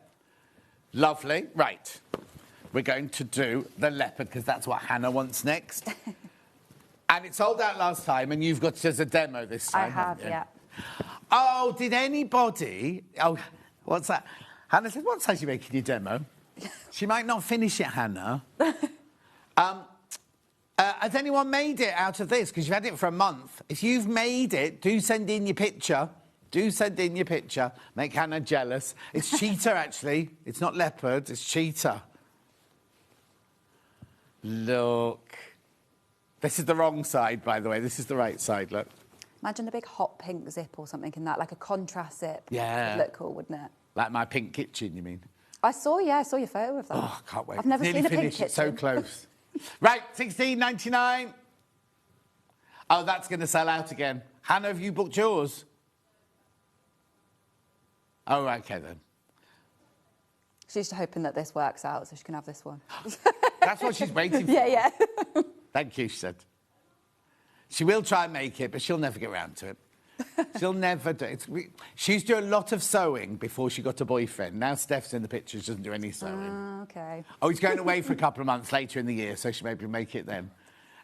Lovely. Right. We're going to do the leopard, because that's what Hannah wants next. And it sold out last time, and you've got it as a demo this time. I have, yeah. Oh, did anybody... Oh, what's that? Hannah said, what size are you making your demo? She might not finish it, Hannah. Has anyone made it out of this? Because you've had it for a month. If you've made it, do send in your picture. Do send in your picture. Make Hannah jealous. It's cheetah, actually. It's not leopard, it's cheetah. Look. This is the wrong side, by the way. This is the right side, look. Imagine a big hot pink zip or something in that, like a contrast zip. Yeah. It'd look cool, wouldn't it? Like my pink kitchen, you mean? I saw your photo of that. Oh, I can't wait. I've never seen a pink kitchen. It's so close. Right, $16.99. Oh, that's going to sell out again. Hannah, have you booked yours? Oh, OK, then. She's just hoping that this works out so she can have this one. That's what she's waiting for. Yeah. Thank you, she said. She will try and make it, but she'll never get round to it. She'll never do it. She used to do a lot of sewing before she got a boyfriend. Now Steph's in the picture, she doesn't do any sewing. OK. Oh, he's going away for a couple of months later in the year, so she maybe make it then.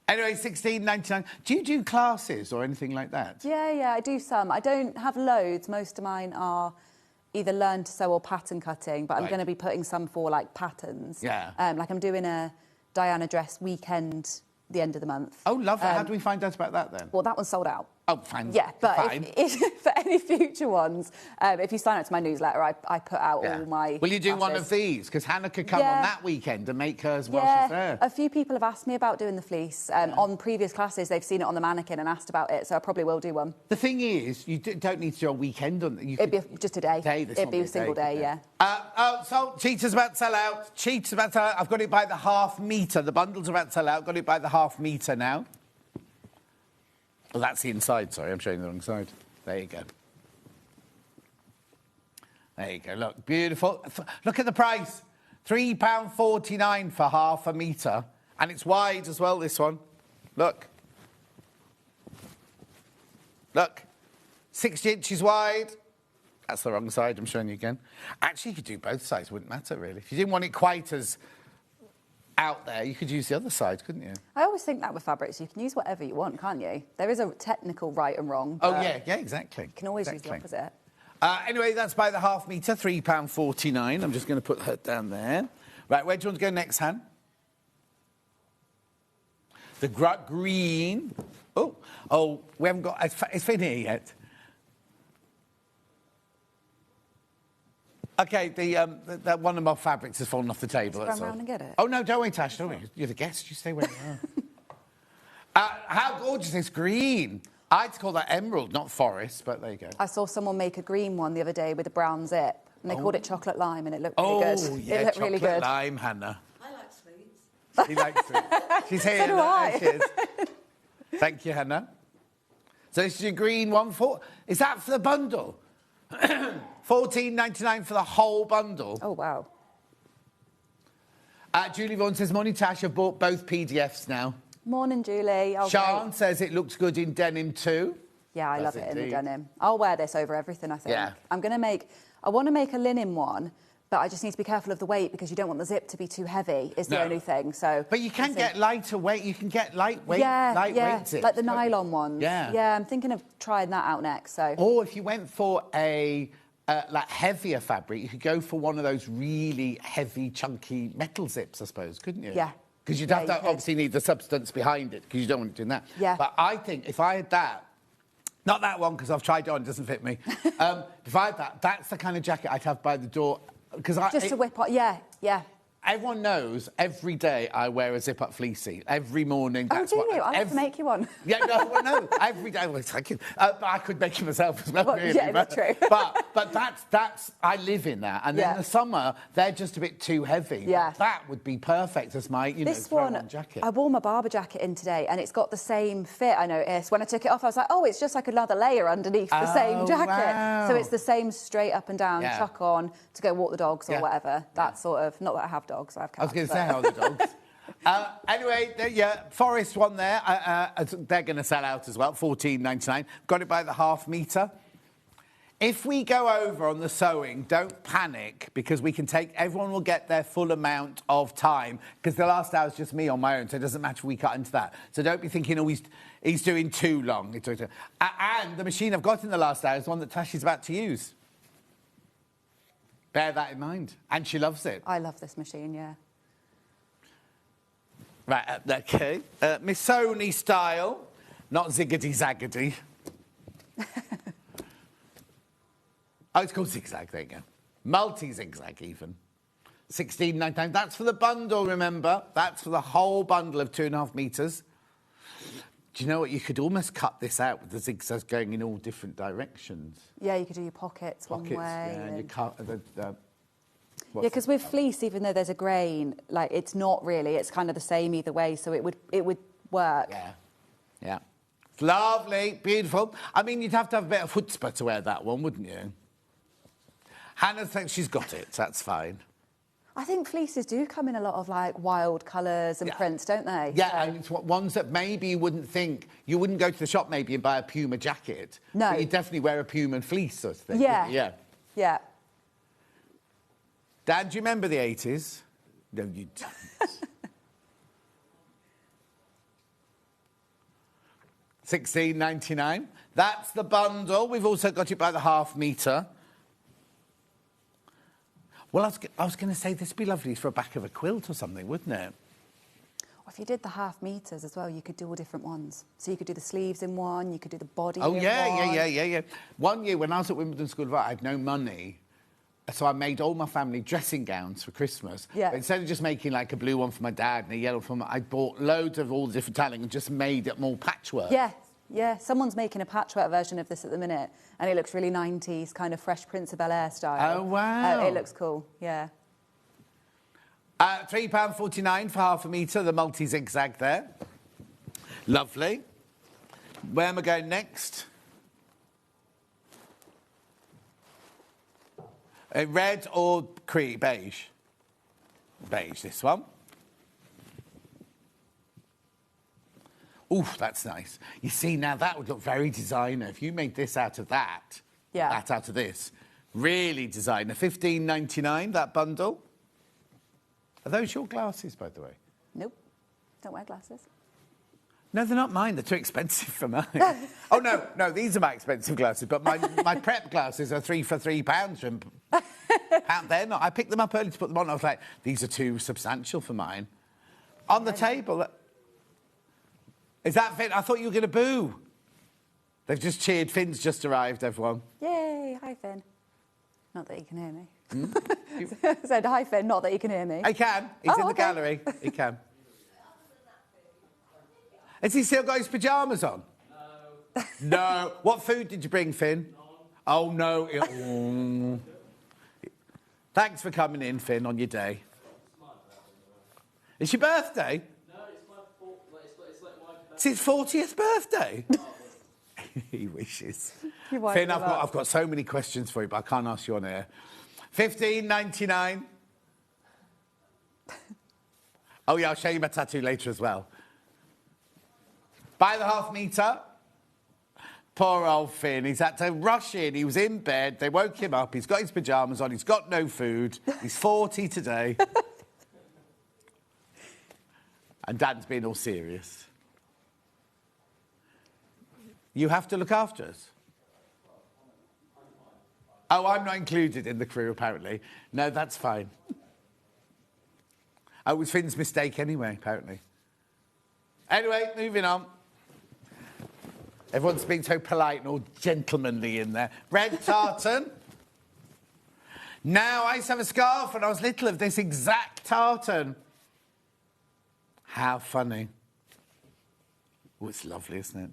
Anyway, $16.99. Do you do classes or anything like that? Yeah, I do some. I don't have loads. Most of mine are either learn to sew or pattern cutting, but I'm going to be putting some for, like, patterns. Yeah. Like, I'm doing a Diana dress weekend the end of the month. Oh, lovely. How do we find out about that, then? Well, that one's sold out. Oh, fine. Yeah, but fine. If for any future ones, if you sign up to my newsletter, I put out all my... Will you do classes. one of these? Because Hannah could come on that weekend and make hers while she's there. A few people have asked me about doing the fleece. On previous classes, they've seen it on the mannequin and asked about it, so I probably will do one. The thing is, you don't need to do a weekend on it. It'd be just a day. It'd be a single day, yeah. So, Cheetah's about to sell out. Cheetah's about to sell out. I've got it by the half metre. The bundle's about to sell out. Got it by the half metre now. Oh, that's the inside, sorry. I'm showing you the wrong side. There you go. There you go. Look, beautiful. Look at the price. £3.49 for half a metre. And it's wide as well, this one. Look. Look. 60 inches wide. That's the wrong side, I'm showing you again. Actually, you could do both sides. Wouldn't matter, really. If you didn't want it quite as out there, you could use the other side, couldn't you? I always think that with fabrics, you can use whatever you want, can't you? There is a technical right and wrong. Oh, yeah, exactly. You can always use the opposite. Anyway, that's by the half metre, £3.49. I'm just going to put her down there. Right, where do you want to go next, Han? The green. Oh, we haven't got... It's in here yet. Okay, the one of my fabrics has fallen off the table. Let's run round and get it. Oh, no, don't wait, Tash, don't wait. You're the guest, you stay where you are. How gorgeous is green? I'd call that emerald, not forest, but there you go. I saw someone make a green one the other day with a brown zip, and they called it chocolate lime, and it looked really good. Oh, yeah, it looked really good. chocolate lime, Hannah. I like sweets. She likes it. She's here. So do I. She is. Thank you, Hannah. So this is your green one. Is that for the bundle? $14.99 for the whole bundle. Oh, wow. Julie Vaughan says, morning, Tash. I've bought both PDFs now. Morning, Julie. Oh, Sian says it looks good in denim too. Yeah, I love it in the denim. I'll wear this over everything, I think. Yeah. I want to make a linen one, but I just need to be careful of the weight because you don't want the zip to be too heavy, is the only thing. So. But you can get lighter weight. You can get lightweight zips. Like the nylon ones. Yeah. Yeah, I'm thinking of trying that out next. So. Or if you went for a like heavier fabric, you could go for one of those really heavy, chunky metal zips, I suppose, couldn't you? Yeah. Because you'd have to obviously need the substance behind it because you don't want to do that. Yeah. But I think if I had that, not that one because I've tried it on, it doesn't fit me. If I had that, that's the kind of jacket I'd have by the door. Just to whip on, yeah. Everyone knows every day I wear a zip-up fleecy. Every morning. That's do you? I'll have to make you one. Yeah, no, every day. Well, thank you. But I could make it myself as well, really. Yeah, that's true. but that's I live in that. And then in the summer, they're just a bit too heavy. Yeah. That would be perfect as my, throw-on jacket. I wore my Barber jacket in today, and it's got the same fit, I noticed. When I took it off, I was like, oh, it's just like another layer underneath the same jacket. Wow. So it's the same straight up and down chuck on to go walk the dogs or whatever. That sort of, not that I have dogs, I have cats. I was going to say, how are the dogs? Anyway, forest one there. They're going to sell out as well, $14.99. Got it by the half metre. If we go over on the sewing, don't panic because everyone will get their full amount of time because the last hour is just me on my own, so it doesn't matter if we cut into that. So don't be thinking, he's doing too long. And the machine I've got in the last hour is the one that Tash is about to use. Bear that in mind. And she loves it. I love this machine, yeah. Right, okay. Missoni style, not ziggity-zaggity. Oh, it's called Zigzag, there you go. Multi-zigzag, even. $16.99. That's for the bundle, remember? That's for the whole bundle of 2.5 metres. Do you know what? You could almost cut this out with the zigzags going in all different directions. Yeah, you could do your pockets one way. Yeah, and you cut because with fleece, even though there's a grain, like it's not really. It's kind of the same either way, so it would work. Yeah. It's lovely, beautiful. I mean, you'd have to have a bit of chutzpah to wear that one, wouldn't you? Hannah thinks she's got it, so that's fine. I think fleeces do come in a lot of like wild colours and prints, don't they? Yeah, and it's ones that maybe you wouldn't think. You wouldn't go to the shop maybe and buy a Puma jacket. No. But you'd definitely wear a Puma and fleece sort of thing. Yeah. Dan, do you remember the 80s? No, you don't. $16.99. That's the bundle. We've also got it by the half metre. Well, I was going to say this would be lovely for a back of a quilt or something, wouldn't it? Or if you did the half metres as well, you could do all different ones. So you could do the sleeves in one, you could do the body in one. Yeah. One year when I was at Wimbledon School of Art, I had no money. So I made all my family dressing gowns for Christmas. Yeah. But instead of just making like a blue one for my dad and a yellow for I bought loads of all the different talent and just made it more patchwork. Yeah. Someone's making a patchwork version of this at the minute, and it looks really 90s, kind of Fresh Prince of Bel-Air style. Oh, wow. It looks cool, yeah. £3.49 for half a metre, the multi-zigzag there. Lovely. Where am I going next? Red or beige? Beige, this one. Ooh, that's nice. You see, now that would look very designer. If you made this out of that, that out of this, really designer. $15.99, that bundle. Are those your glasses, by the way? Nope, don't wear glasses. No, they're not mine. They're too expensive for mine. Oh, no, these are my expensive glasses, but my prep glasses are £3 for £3 from They're not. I picked them up early to put them on. I was like, these are too substantial for mine. On the table. Is that Finn? I thought you were going to boo. They've just cheered. Finn's just arrived, everyone. Yay. Hi, Finn. Not that you can hear me. I said, hi, Finn, not that you can hear me. I can. He's in the gallery. He can. Has he still got his pyjamas on? No. No. What food did you bring, Finn? None. Oh, no. Thanks for coming in, Finn, on your day. It's your birthday? No, it's like my birthday. It's his 40th birthday? He wishes. Finn, I've got so many questions for you, but I can't ask you on air. $15.99. Oh, yeah, I'll show you my tattoo later as well. By the half metre. Poor old Finn. He's had to rush in. He was in bed. They woke him up. He's got his pyjamas on. He's got no food. He's 40 today. And Dad's being all serious. You have to look after us. Oh, I'm not included in the crew, apparently. No, that's fine. Oh, it was Finn's mistake anyway, apparently. Anyway, moving on. Everyone's being so polite and all gentlemanly in there. Red tartan. Now, I used to have a scarf when I was little of this exact tartan. How funny. Oh, it's lovely, isn't it?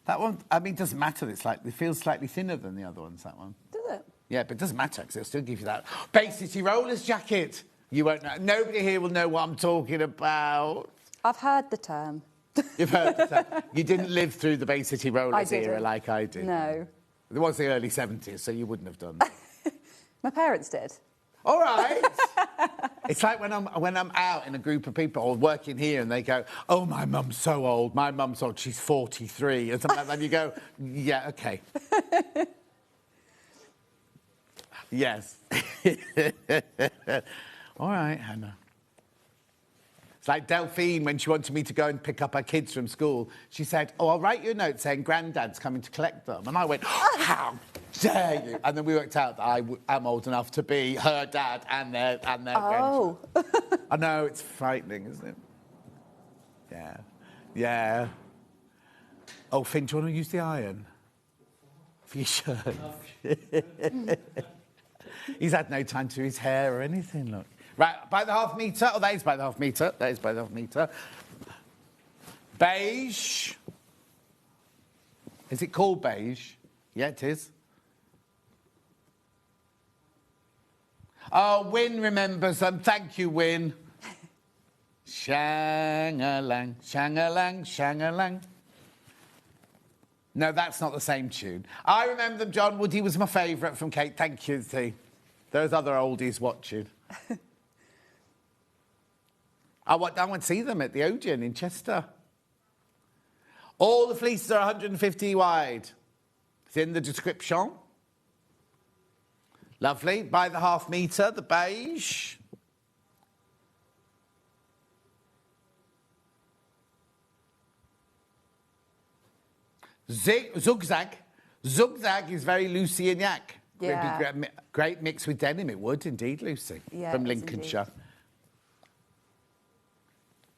That one, I mean, it doesn't matter. It feels slightly thinner than the other ones, that one. Does it? Yeah, but it doesn't matter because it'll still give you that Bay City Rollers jacket. You won't know. Nobody here will know what I'm talking about. I've heard the term. You've heard the term. You didn't live through the Bay City Rollers era like I did. No. It was the early 70s, so you wouldn't have done. My parents did. All right. It's like when I'm out in a group of people or working here and they go, oh, my mum's so old. My mum's old. She's 43 or something like that. And you go, yeah, OK. Yes. All right, Hannah. It's like Delphine, when she wanted me to go and pick up her kids from school, she said, oh, I'll write you a note saying Grandad's coming to collect them. And I went, how dare you? And then we worked out that I am old enough to be her dad and their grandchildren. I know, it's frightening, isn't it? Yeah. Yeah. Oh, Finn, do you want to use the iron? For your shirt? He's had no time to do his hair or anything, look. Right, by the half metre. Oh, that is by the half metre. That is by the half metre. Beige. Is it called beige? Yeah, it is. Oh, Win remembers them. Thank you, Win. Shang-a-lang, shang-a-lang, shang-a-lang. No, that's not the same tune. I remember them, John. Woody was my favourite from Kate. Thank you, T. There's other oldies watching. I went to see them at the Odeon in Chester. All the fleeces are 150 wide. It's in the description. Lovely. By the half metre, the beige. Zigzag. Zigzag is very Lucy and Yak. Yeah. Great mix with denim, it would indeed, Lucy. Yeah, from Lincolnshire. Indeed.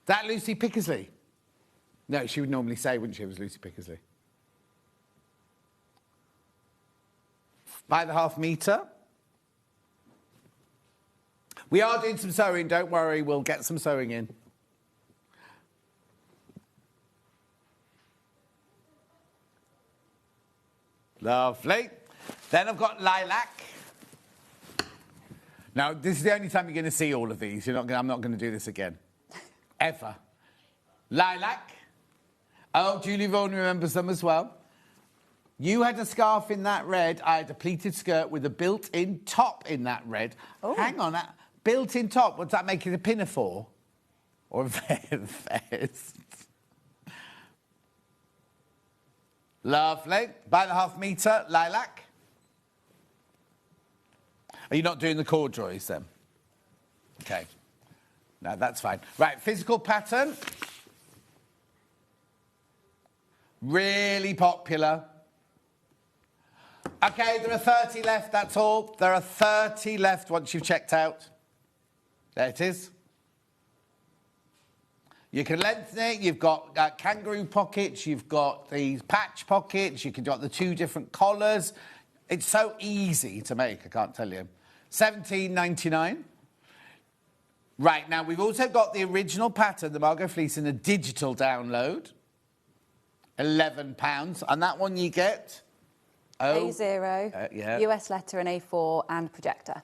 That Lucy Pickersley? No, she would normally say, wouldn't she, it was Lucy Pickersley. By the half metre. We are doing some sewing, don't worry, we'll get some sewing in. Lovely. Then I've got Lilac. Now, this is the only time you're going to see all of these. I'm not going to do this again. Ever. Lilac. Oh, Julie Vaughan remembers them as well. You had a scarf in that red. I had a pleated skirt with a built-in top in that red. Oh. Hang on, that built-in top, does that make it a pinafore? Or a vest? Lovely. By the half metre, Lilac. Are you not doing the corduroys then? OK. No, that's fine. Right, physical pattern. Really popular. Okay, there are 30 left, that's all. There are 30 left once you've checked out. There it is. You can lengthen it. You've got kangaroo pockets. You've got these patch pockets. You can do the 2 different collars. It's so easy to make, I can't tell you. $17.99. Right, now we've also got the original pattern, the Margot Fleece, in a digital download. £11. And that one you get... A0, yeah. US letter and A4 and projector.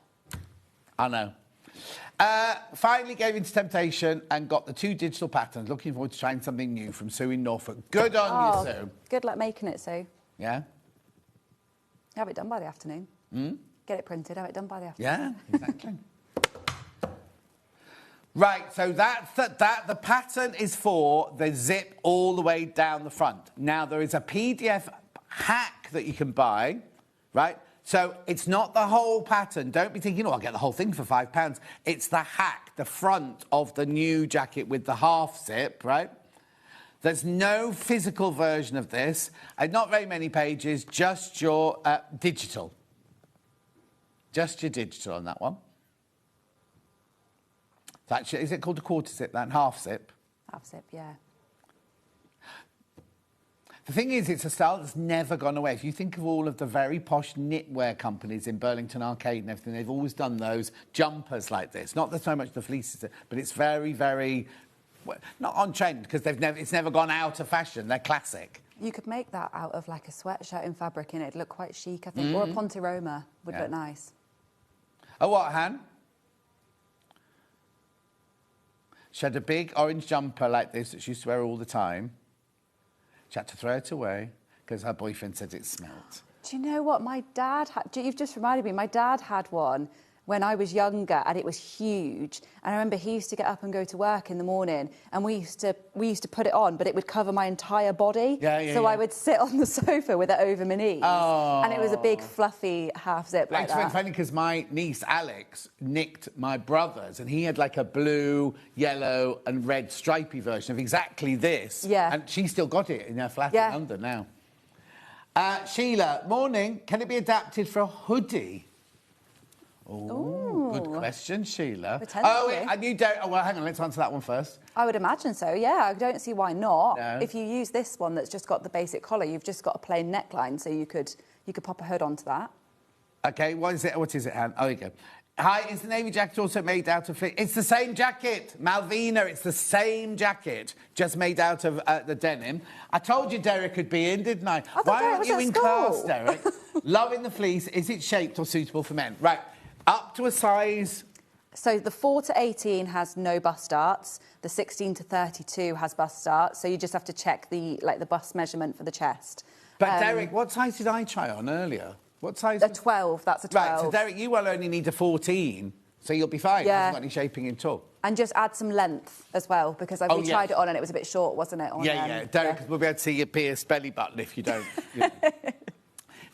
I know. Finally gave in to temptation and got the 2 digital patterns. Looking forward to trying something new from Sue in Norfolk. Good on you, Sue. Good luck making it, Sue. Yeah? Have it done by the afternoon. Get it printed, have it done by the afternoon. Yeah, exactly. Right, so the pattern is for the zip all the way down the front. Now, there is a PDF hack that you can buy, right? So it's not the whole pattern. Don't be thinking, I'll get the whole thing for £5. It's the hack, the front of the new jacket with the half zip, right? There's no physical version of this. Not very many pages, just your digital. Just your digital on that one. Actually, is it called a quarter zip, that? Half zip? Half zip, yeah. The thing is, it's a style that's never gone away. If you think of all of the very posh knitwear companies in Burlington Arcade and everything, they've always done those jumpers like this. Not so much the fleeces, but it's very, very... Well, not on trend, because it's never gone out of fashion. They're classic. You could make that out of like a sweatshirt in fabric and it'd look quite chic, I think. Or a Ponte Roma would look nice. Oh, what, Han? She had a big orange jumper like this that she used to wear all the time. She had to throw it away because her boyfriend said it smelled. Do you know what? My dad had... You've just reminded me. My dad had one when I was younger and it was huge. And I remember he used to get up and go to work in the morning and we used to put it on, but it would cover my entire body. So I would sit on the sofa with it over my knees. Oh. And it was a big, fluffy half zip like that. It's funny because my niece, Alex, nicked my brother's and he had like a blue, yellow and red stripy version of exactly this. Yeah. And she still got it in her flat in London now. Sheila, morning. Can it be adapted for a hoodie? Oh, good question, Sheila. Potentially. And you don't... Oh, well, hang on, let's answer that one first. I would imagine so, yeah. I don't see why not. No. If you use this one that's just got the basic collar, you've just got a plain neckline, so you could pop a hood onto that. OK, what is it, Han? Oh, there you go. Hi, is the navy jacket also made out of... It's the same jacket, Malvina. It's the same jacket, just made out of the denim. I told you Derek would be in, didn't I? Why aren't you in class, Derek? Loving the fleece. Is it shaped or suitable for men? Right. Up to a size... So the 4 to 18 has no bust darts. The 16 to 32 has bust darts. So you just have to check the bust measurement for the chest. But Derek, what size did I try on earlier? What size? A 12, that's a 12. Right, so Derek, you will only need a 14, so you'll be fine. Yeah. It hasn't got any shaping at all. And just add some length as well, because we tried it on and it was a bit short, wasn't it? Derek, we'll be able to see your pierced belly button if you don't.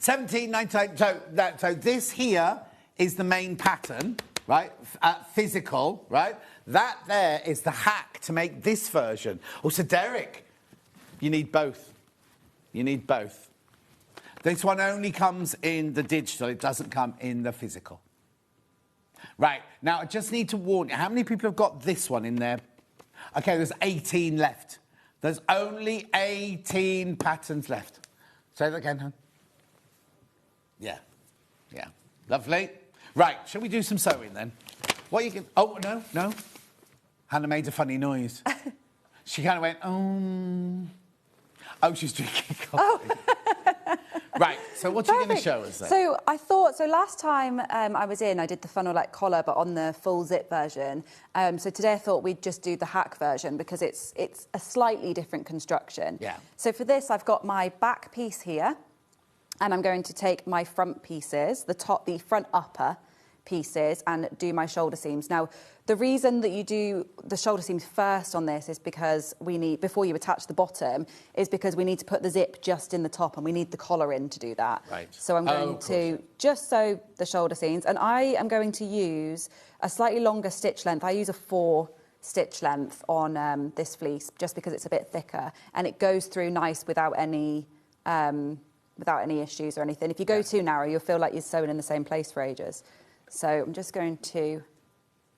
$17.99. So this here is the main pattern, right? Physical, right? That there is the hack to make this version. Oh, so Derek, you need both. You need both. This one only comes in the digital. It doesn't come in the physical. Right. Now, I just need to warn you. How many people have got this one in there? OK, there's 18 left. There's only 18 patterns left. Say that again, hon. Yeah. Yeah. Lovely. Right. Shall we do some sewing, then? What you can... Oh, no. Hannah made a funny noise. She kind of went, Oh, she's drinking coffee. Right, so what are you going to show us then? So last time I was in, I did the funnel-like collar, but on the full zip version. So today I thought we'd just do the hack version because it's a slightly different construction. Yeah. So for this, I've got my back piece here, and I'm going to take my front pieces, the front upper pieces, and do my shoulder seams. Now, the reason that you do the shoulder seams first on this is because before you attach the bottom, is because we need to put the zip just in the top and we need the collar in to do that. Right. So I'm going to just sew the shoulder seams, and I am going to use a slightly longer stitch length. I use a 4 stitch length on this fleece just because it's a bit thicker and it goes through nice without any without any issues or anything. If you go too narrow, you'll feel like you're sewing in the same place for ages. So I'm just going to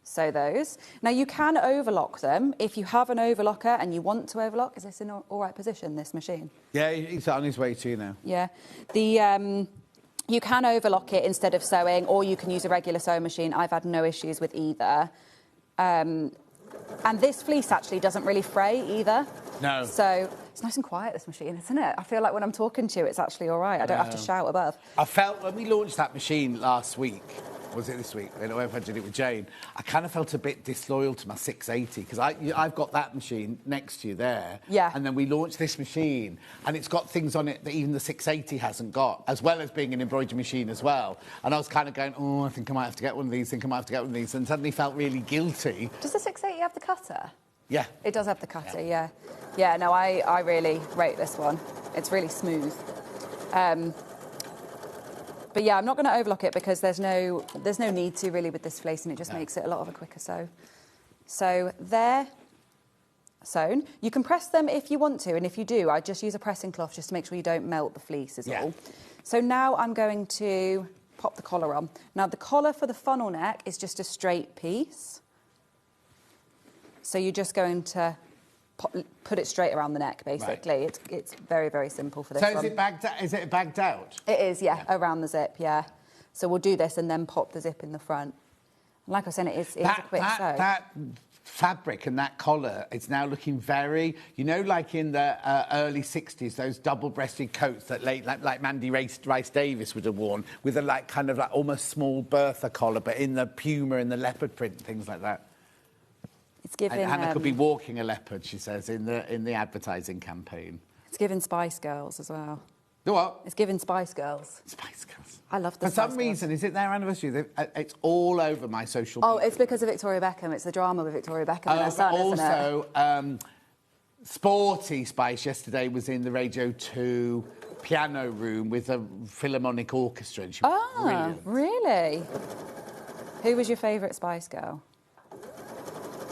sew those. Now you can overlock them. If you have an overlocker and you want to overlock, is this in all right position, this machine? Yeah, he's on his way to you now. Yeah. You can overlock it instead of sewing, or you can use a regular sewing machine. I've had no issues with either. And this fleece actually doesn't really fray either. No. So it's nice and quiet, this machine, isn't it? I feel like when I'm talking to you, it's actually all right. I don't have to shout above. I felt when we launched that machine last week, was it this week? I don't know if I did it with Jane. I kind of felt a bit disloyal to my 680 because I've got that machine next to you there. Yeah. And then we launched this machine and it's got things on it that even the 680 hasn't got, as well as being an embroidery machine as well. And I was kind of going, oh, I think I might have to get one of these, and suddenly felt really guilty. Does the 680 have the cutter? Yeah. It does have the cutter, yeah. Yeah, no, I really rate this one. It's really smooth. But yeah, I'm not going to overlock it because there's no need to really with this fleece, and it just makes it a lot of a quicker sew. So they're sewn. You can press them if you want to, and if you do, I just use a pressing cloth just to make sure you don't melt the fleece is all. So now I'm going to pop the collar on. Now the collar for the funnel neck is just a straight piece. So you're just going to put it straight around the neck, basically. Right. It's very, very simple for this one. So is it bagged out? It is, yeah, around the zip, yeah. So we'll do this and then pop the zip in the front. And like I said, it's a quick sew. That fabric and that collar is now looking very, you know, like in the early 60s, those double-breasted coats that like Mandy Rice Davis would have worn, with a kind of almost small Bertha collar, but in the puma and the leopard print and things like that. It's given. Hannah could be walking a leopard, she says, in the advertising campaign. It's given Spice Girls as well. The what? It's given Spice Girls. Spice Girls. I love the For Spice some Girls. reason, is it their anniversary? It's all over my social media. Oh, it's because of Victoria Beckham. It's the drama with Victoria Beckham and her son, isn't it? Also, Sporty Spice yesterday was in the Radio 2 piano room with a Philharmonic Orchestra. And she was brilliant. Really? Who was your favourite Spice Girl?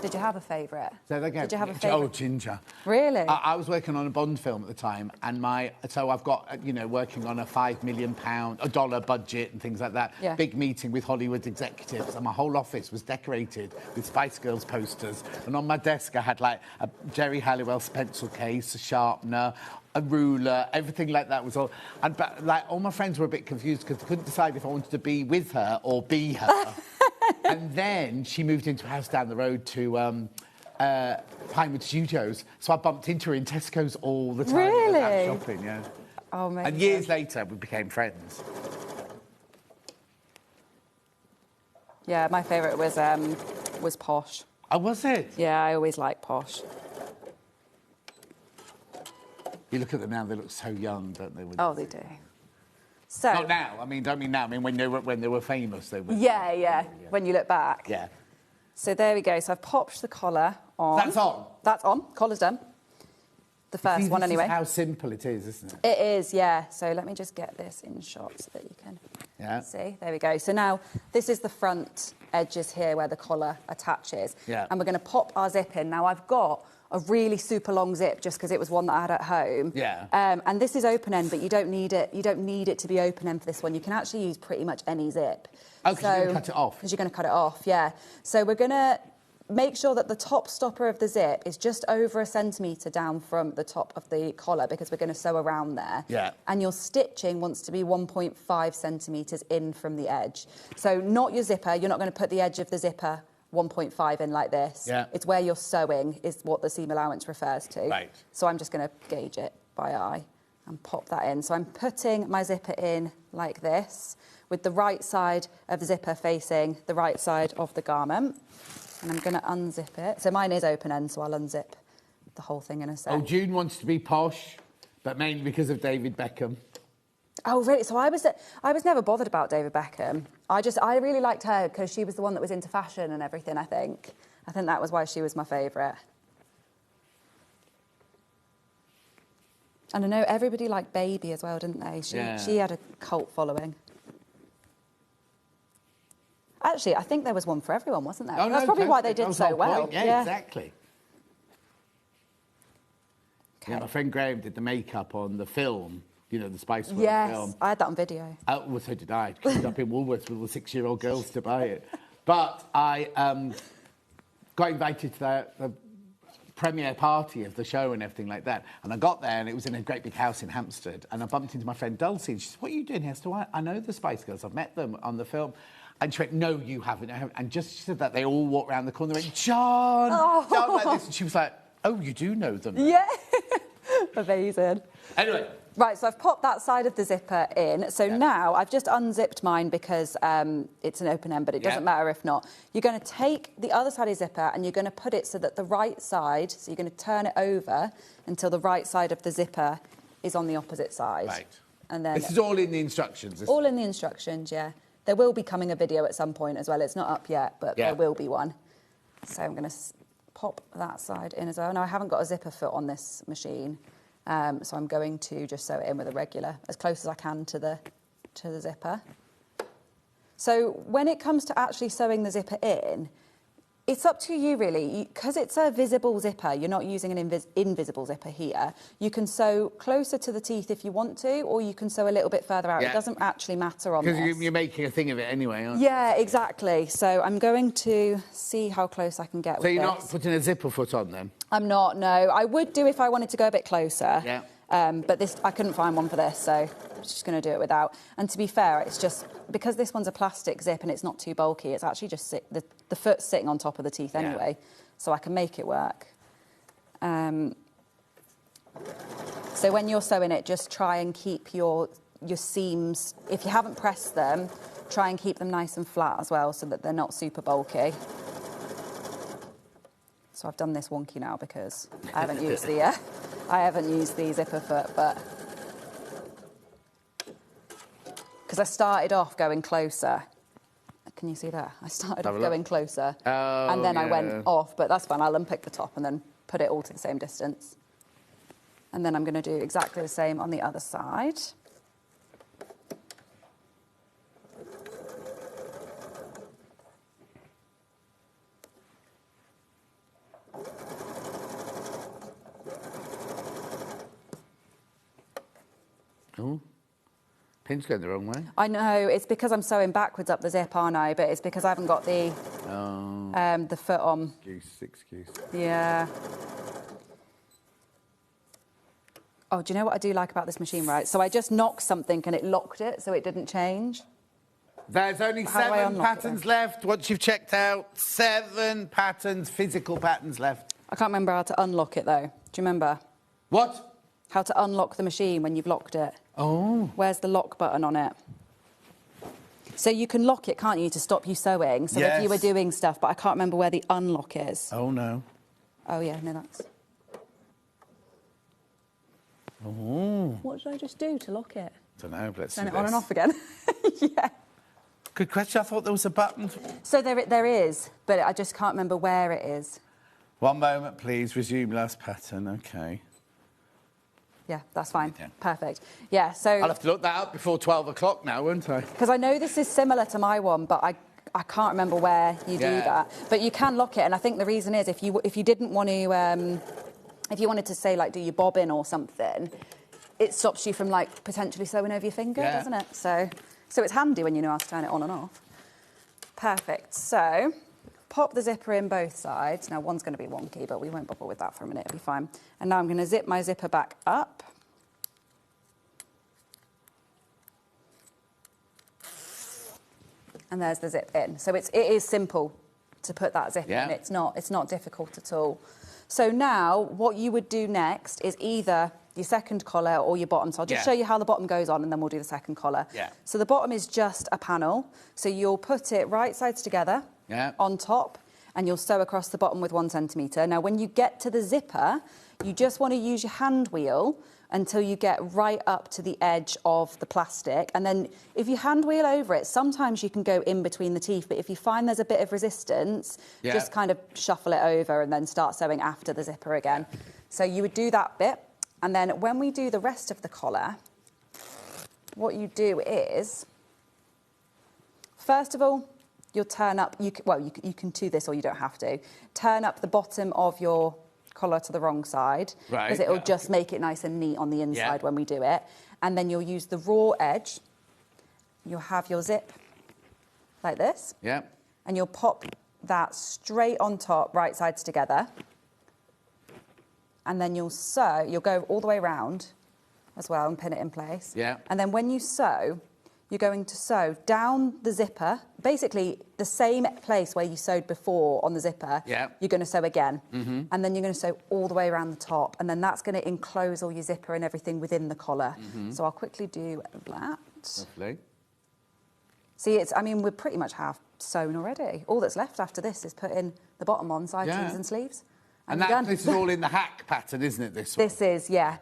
Did you have a favourite? Say that again. Did you have a favourite? Oh, Ginger. Really? I was working on a Bond film at the time, and so I've got, working on a $5 million, $1 budget and things like that. Yeah. Big meeting with Hollywood executives, and my whole office was decorated with Spice Girls posters. And on my desk, I had a Jerry Halliwell's pencil case, a sharpener, a ruler, everything like that was all. And all my friends were a bit confused because they couldn't decide if I wanted to be with her or be her. And then she moved into a house down the road to Pinewood Studios, so I bumped into her in Tesco's all the time. Really? Shopping, yeah. Oh, amazing. And years later, we became friends. Yeah, my favourite was Posh. Oh, was it? Yeah, I always like Posh. You look at them now; they look so young, don't they? Oh, they do. So not now. I mean, don't mean now. I mean when they were famous, they were. Yeah. When you look back. Yeah. So there we go. So I've popped the collar on. That's on. That's on. Collar's done. The first one, anyway. This is how simple it is, isn't it? It is, yeah. So let me just get this in shot so that you can see. There we go. So now this is the front edges here where the collar attaches. Yeah. And we're going to pop our zip in. Now I've got a really super long zip just because it was one that I had at home. Yeah. And this is open end, but you don't need it. You don't need it to be open end for this one. You can actually use pretty much any zip. Oh, because you're going to cut it off. Because you're going to cut it off, yeah. So we're going to make sure that the top stopper of the zip is just over 1 centimetre down from the top of the collar because we're going to sew around there. Yeah. And your stitching wants to be 1.5 centimetres in from the edge. So not your zipper. You're not going to put the edge of the zipper 1.5 in like this. Yeah. It's where you're sewing is what the seam allowance refers to. Right. So I'm just going to gauge it by eye and pop that in. So I'm putting my zipper in like this with the right side of the zipper facing the right side of the garment. And I'm going to unzip it. So mine is open end, so I'll unzip the whole thing in a sec. Oh, June wants to be posh, but mainly because of David Beckham. Oh, really? So I was never bothered about David Beckham. I really liked her because she was the one that was into fashion and everything, I think. I think that was why she was my favourite. And I know everybody liked Baby as well, didn't they? She had a cult following. Actually, I think there was one for everyone, wasn't there? Oh, That's probably why they did so well. Point. Yeah, exactly. Okay. Yeah, my friend Graham did the makeup on the film You know, the Spice World film. Yes, I had that on video. Well, so did I. Queued up in Woolworths with all the 6-year-old girls to buy it. But I got invited to the premiere party of the show and everything like that. And I got there, and it was in a great big house in Hampstead. And I bumped into my friend Dulcie, and she said, "What are you doing here?" I said, "I know the Spice Girls. I've met them on the film." And she went, "No, you haven't." And just she said that, they all walked around the corner and went, "John!" John, like this. And she was like, "Oh, you do know them?" Yeah. Amazing. Anyway. Right, so I've popped that side of the zipper in. So now I've just unzipped mine because it's an open end, but it doesn't matter if not. You're going to take the other side of the zipper and you're going to put it so that the right side, so you're going to turn it over until the right side of the zipper is on the opposite side. Right. And then this is all in the instructions. All in the instructions, yeah. There will be coming a video at some point as well. It's not up yet, but there will be one. So I'm going to pop that side in as well. Now, I haven't got a zipper foot on this machine. So I'm going to just sew it in with a regular, as close as I can to the zipper. So when it comes to actually sewing the zipper in, it's up to you really. Because it's a visible zipper, you're not using an invisible zipper here. You can sew closer to the teeth if you want to, or you can sew a little bit further out. It doesn't actually matter on this. Because you're making a thing of it anyway, aren't you? Yeah, exactly. So I'm going to see how close I can get with this. So you're not putting a zipper foot on then? I'm not, no. I would do if I wanted to go a bit closer. Yeah. But this, I couldn't find one for this, so I'm just going to do it without. And to be fair, it's just, because this one's a plastic zip and it's not too bulky, it's actually just, the foot's sitting on top of the teeth anyway, so I can make it work. So when you're sewing it, just try and keep your seams, if you haven't pressed them, try and keep them nice and flat as well so that they're not super bulky. So I've done this wonky now because I haven't used the zipper foot, but because I started off going closer. Can you see that? I started off going closer, and then I went off, but that's fine. I'll unpick the top and then put it all to the same distance. And then I'm going to do exactly the same on the other side. Oh, pin's going the wrong way. I know, it's because I'm sewing backwards up the zip, aren't I? But it's because I haven't got the foot on. Excuse. Yeah. Oh, do you know what I do like about this machine, right? So I just knocked something and it locked it so it didn't change. There's only 7 patterns left. Once you've checked out, 7 patterns, physical patterns left. I can't remember how to unlock it, though. Do you remember? What? How to unlock the machine when you've locked it. Oh. Where's the lock button on it? So you can lock it, can't you, to stop you sewing? So if you were doing stuff, but I can't remember where the unlock is. Oh, no. Oh, yeah, no, that's... Oh. What did I just do to lock it? I don't know, but let's Turn do it on this. and off again. Yeah. Good question. I thought there was a button. So there is, but I just can't remember where it is. One moment, please. Resume last pattern. OK. Yeah, that's fine. Perfect. Yeah, so... I'll have to look that up before 12 o'clock now, won't I? Because I know this is similar to my one, but I can't remember where you do that. But you can lock it, and I think the reason is if you didn't want to... if you wanted to, say, like, do your bobbin or something, it stops you from, like, potentially sewing over your finger, doesn't it? So it's handy when you know how to turn it on and off. Perfect. So pop the zipper in both sides. Now, one's going to be wonky, but we won't bother with that for a minute. It'll be fine. And now I'm going to zip my zipper back up. And there's the zip in. So it is simple to put that zip in. It's not difficult at all. So now what you would do next is either your second collar or your bottom. So I'll just show you how the bottom goes on and then we'll do the second collar. Yeah. So the bottom is just a panel. So you'll put it right sides together on top and you'll sew across the bottom with 1 centimetre. Now when you get to the zipper, you just want to use your hand wheel until you get right up to the edge of the plastic. And then if you hand wheel over it, sometimes you can go in between the teeth, but if you find there's a bit of resistance, just kind of shuffle it over and then start sewing after the zipper again. So you would do that bit. And then when we do the rest of the collar, what you do is, first of all, you'll turn up, you can do this or you don't have to, turn up the bottom of your collar to the wrong side. Right, Because it'll yeah. just make it nice and neat on the inside Yeah. when we do it. And then you'll use the raw edge. You'll have your zip like this. Yeah. And you'll pop that straight on top, right sides together. And then you'll sew, you'll go all the way around as well and pin it in place. Yeah. And then when you sew, you're going to sew down the zipper, basically the same place where you sewed before on the zipper. Yeah. You're going to sew again. Mm-hmm. And then you're going to sew all the way around the top. And then that's going to enclose all your zipper and everything within the collar. Mm-hmm. So I'll quickly do that. Lovely. See, I mean, we're pretty much half sewn already. All that's left after this is putting the bottom on, side seams and sleeves. And you're done. this is all in the hack pattern, isn't it, this one? This is, yeah.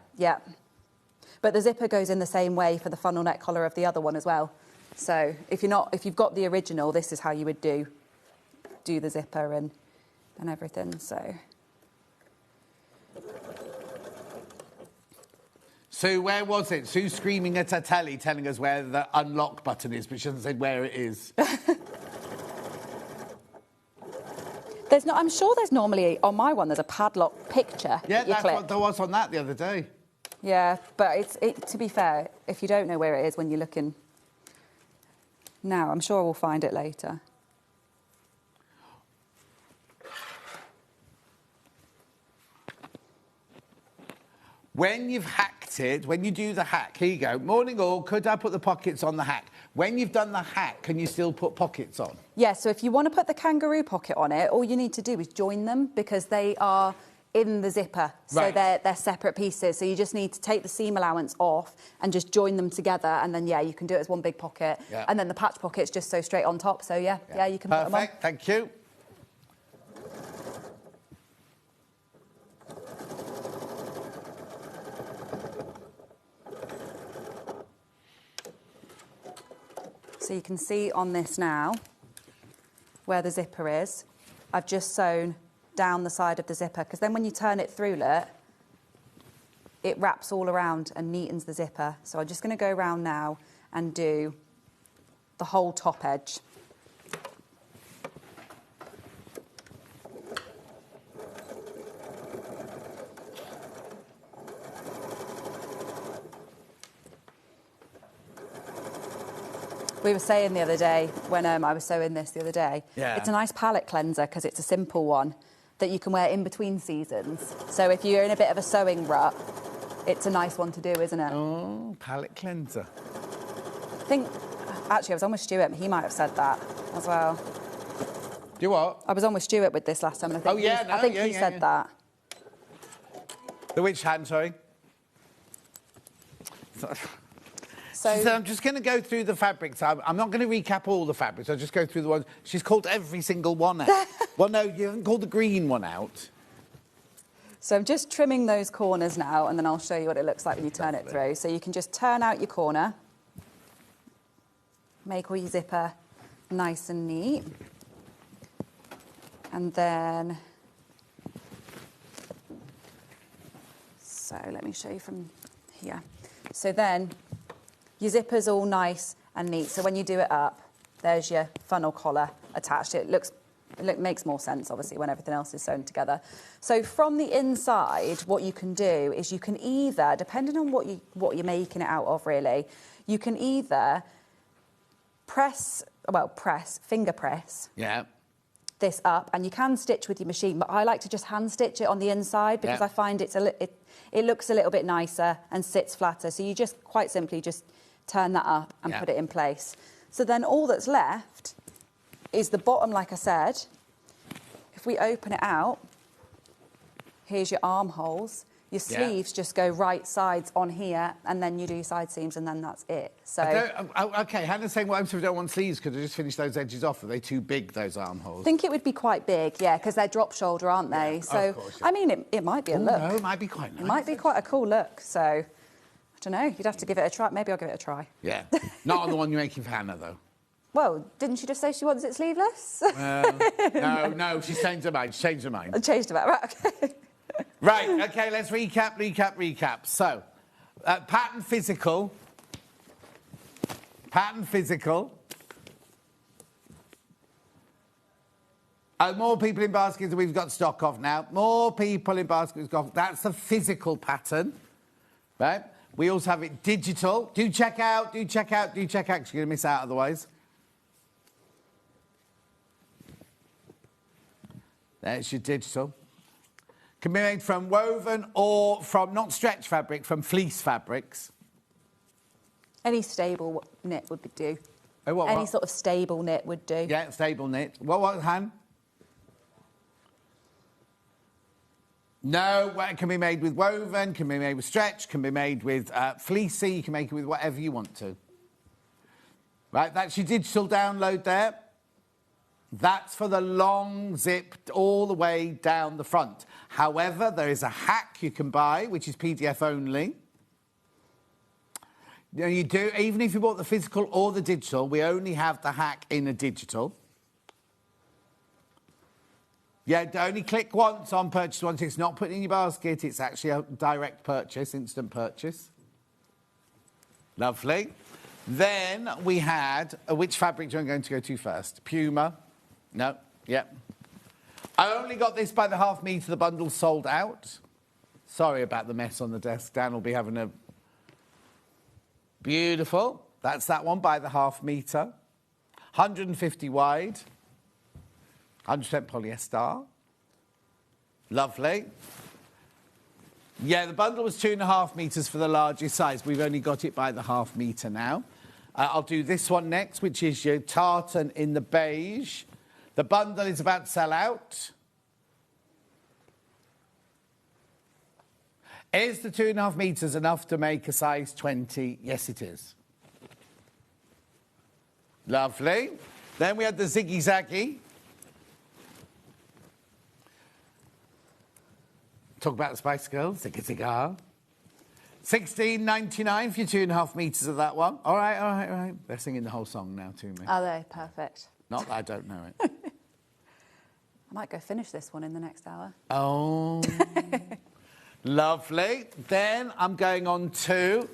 But the zipper goes in the same way for the funnel neck collar of the other one as well. So if you've got the original, this is how you would do the zipper and everything. So where was it? Sue's screaming at her telly, telling us where the unlock button is, but she hasn't said where it is. I'm sure there's normally, on my one, there's a padlock picture. Yeah, that you that's click. what there was on that the other day. Yeah, but to be fair, if you don't know where it is when you're looking now, I'm sure we'll find it later. When you've hacked it, when you do the hack, here you go. Morning all, could I put the pockets on the hack? When you've done the hack, can you still put pockets on? Yeah, so if you want to put the kangaroo pocket on it, all you need to do is join them because they are in the zipper. So Right. they're separate pieces. So you just need to take the seam allowance off and just join them together. And then, yeah, you can do it as one big pocket. Yeah. And then the patch pocket's just so straight on top. So, yeah, you can put them on. Perfect, thank you. So you can see on this now where the zipper is. I've just sewn down the side of the zipper because then when you turn it through, look, it wraps all around and neatens the zipper. So I'm just going to go around now and do the whole top edge. We were saying the other day, when I was sewing this the other day, it's a nice palette cleanser because it's a simple one that you can wear in between seasons. So if you're in a bit of a sewing rut, it's a nice one to do, isn't it? Oh, palette cleanser. I think, actually, I was on with Stuart, he might have said that as well. Do you what? I was on with Stuart with this last time, and I think he said that. The which hand, sorry? So she said, I'm just going to go through the fabrics. I'm not going to recap all the fabrics. I'll just go through the ones. She's called every single one out. Well, no, you haven't called the green one out. So I'm just trimming those corners now, and then I'll show you what it looks like when you turn it through. So you can just turn out your corner, make all your zipper nice and neat. And then, so let me show you from here. So then your zipper's all nice and neat. So when you do it up, there's your funnel collar attached. It makes more sense, obviously, when everything else is sewn together. So from the inside, what you can do is you can either, depending on what you're making it out of, really, you can either finger press. Yeah. This up, and you can stitch with your machine, but I like to just hand stitch it on the inside because I find it looks a little bit nicer and sits flatter. So you just quite simply just turn that up and put it in place. So then all that's left is the bottom, like I said. If we open it out, here's your armholes. Your sleeves just go right sides on here, and then you do your side seams, and then that's it. So OK, Hannah's saying, well, if we don't want sleeves, could I just finish those edges off? Are they too big, those armholes? I think it would be quite big, yeah, because they're drop shoulder, aren't they? So, of course, I mean, it might be a look. No, it might be quite nice. It might be quite a cool look, so I don't know. You'd have to give it a try. Maybe I'll give it a try. Yeah. Not on the one you're making for Hannah, though. Well, didn't she just say she wants it sleeveless? No, she's changed her mind. She's changed her mind. I changed about right, OK. Right, OK, let's recap. So, pattern physical. More people in baskets that we've got stock of now. More people in baskets we've got. That's a physical pattern, right? We also have it digital. Do check out, do check out, do check out, 'cause you're going to miss out otherwise. There's your digital. Can be made from woven or from, not stretch fabric, from fleece fabrics. Any stable knit would do. Oh, what? Any sort of stable knit would do. Yeah, stable knit. What, Han? No, well, it can be made with woven, can be made with stretch, can be made with fleecy, you can make it with whatever you want to. Right, that's your digital download there. That's for the long zip all the way down the front. However, there is a hack you can buy, which is PDF only. You do, even if you bought the physical or the digital, we only have the hack in a digital. Yeah, only click once on purchase once. It's not put in your basket. It's actually a direct purchase, instant purchase. Lovely. Then we had, which fabric do you want to go to first? Puma? No, yep. I only got this by the ½ metre. The bundle sold out. Sorry about the mess on the desk. Dan will be having a... Beautiful. That's that one by the ½ metre. 150 wide. 100% polyester. Lovely. Yeah, the bundle was 2.5 metres for the largest size. We've only got it by the ½ metre now. I'll do this one next, which is your tartan in the beige. The bundle is about to sell out. Is the 2.5 metres enough to make a size 20? Yes, it is. Lovely. Then we had the Zigzaggy. Talk about the Spice Girls. Zigga. $16.99 for your 2.5 metres of that one. All right. They're singing the whole song now to me. Are they? Perfect. Not that I don't know it. I might go finish this one in the next hour. Oh, lovely. Then I'm going on to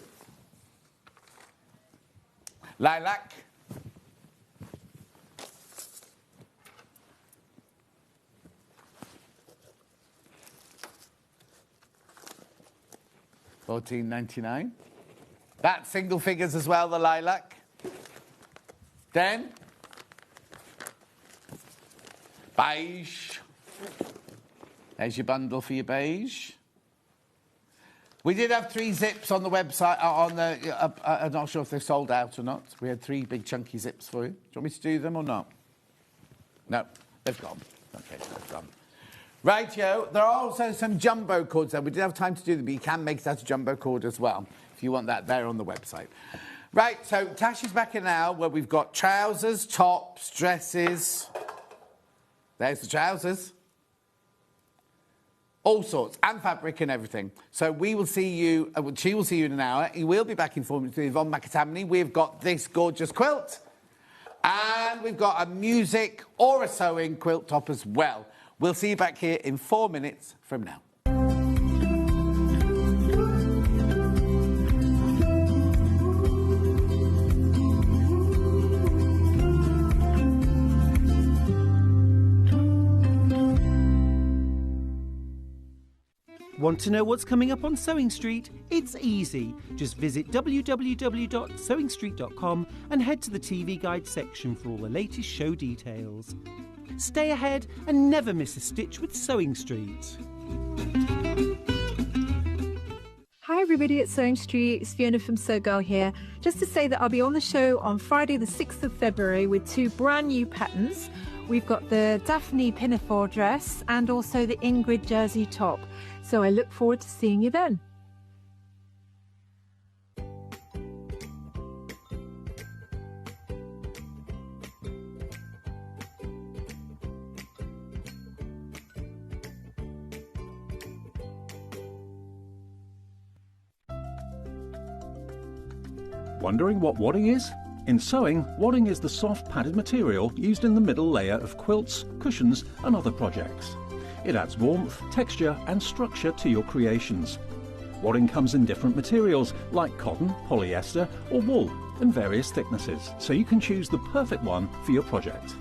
Lilac. $14.99. That's single figures as well, the Lilac. Then Beige. There's your bundle for your beige. We did have 3 zips on the website. I'm not sure if they're sold out or not. We had 3 big chunky zips for you. Do you want me to do them or not? No, they've gone. Okay, they've gone. Rightio, there are also some jumbo cords there. We didn't have time to do them, but you can make that a jumbo cord as well, if you want that there on the website. Right, so Tash is back in now, where we've got trousers, tops, dresses. There's the trousers. All sorts, and fabric and everything. So we will see you, she will see you in an hour. You will be back in 4 minutes with Yvonne McAtamney. We've got this gorgeous quilt. And we've got a music or a sewing quilt top as well. We'll see you back here in 4 minutes from now. Want to know what's coming up on Sewing Street? It's easy. Just visit www.sewingstreet.com and head to the TV Guide section for all the latest show details. Stay ahead and never miss a stitch with Sewing Street. Hi everybody at Sewing Street, it's Fiona from Sew Girl here. Just to say that I'll be on the show on Friday the 6th of February with 2 brand new patterns. We've got the Daphne pinafore dress and also the Ingrid jersey top. So I look forward to seeing you then. Wondering what wadding is? In sewing, wadding is the soft padded material used in the middle layer of quilts, cushions and other projects. It adds warmth, texture and structure to your creations. Wadding comes in different materials like cotton, polyester or wool and various thicknesses, so you can choose the perfect one for your project.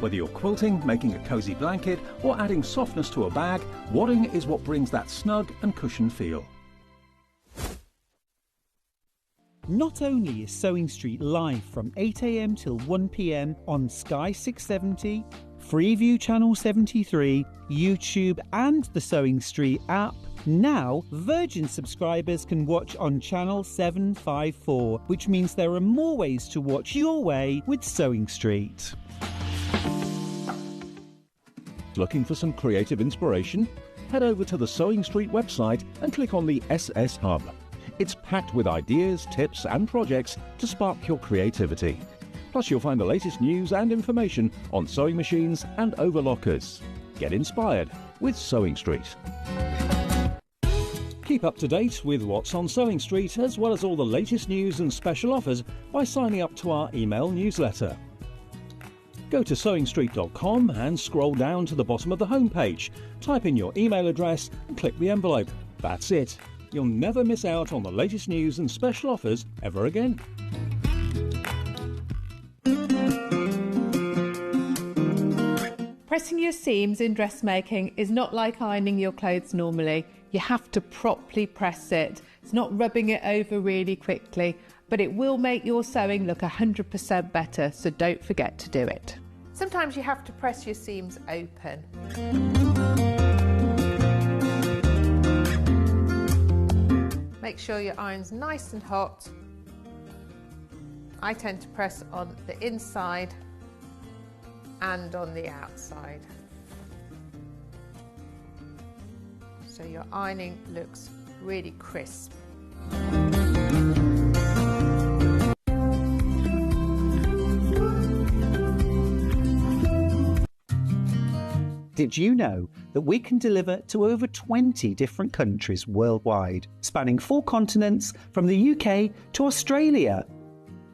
Whether you're quilting, making a cosy blanket, or adding softness to a bag, wadding is what brings that snug and cushioned feel. Not only is Sewing Street live from 8 a.m. till 1 p.m. on Sky 670, Freeview Channel 73, YouTube and the Sewing Street app, now Virgin subscribers can watch on Channel 754, which means there are more ways to watch your way with Sewing Street. Looking for some creative inspiration? Head over to the Sewing Street website and click on the SS Hub. It's packed with ideas, tips and projects to spark your creativity. Plus you'll find the latest news and information on sewing machines and overlockers. Get inspired with Sewing Street. Keep up to date with what's on Sewing Street, as well as all the latest news and special offers by signing up to our email newsletter. Go to sewingstreet.com and scroll down to the bottom of the homepage. Type in your email address and click the envelope. That's it. You'll never miss out on the latest news and special offers ever again. Pressing your seams in dressmaking is not like ironing your clothes normally. You have to properly press it. It's not rubbing it over really quickly, but it will make your sewing look 100% better, so don't forget to do it. Sometimes you have to press your seams open. Make sure your iron's nice and hot. I tend to press on the inside and on the outside, so your ironing looks really crisp. Did you know that we can deliver to over 20 different countries worldwide, spanning 4 continents from the UK to Australia?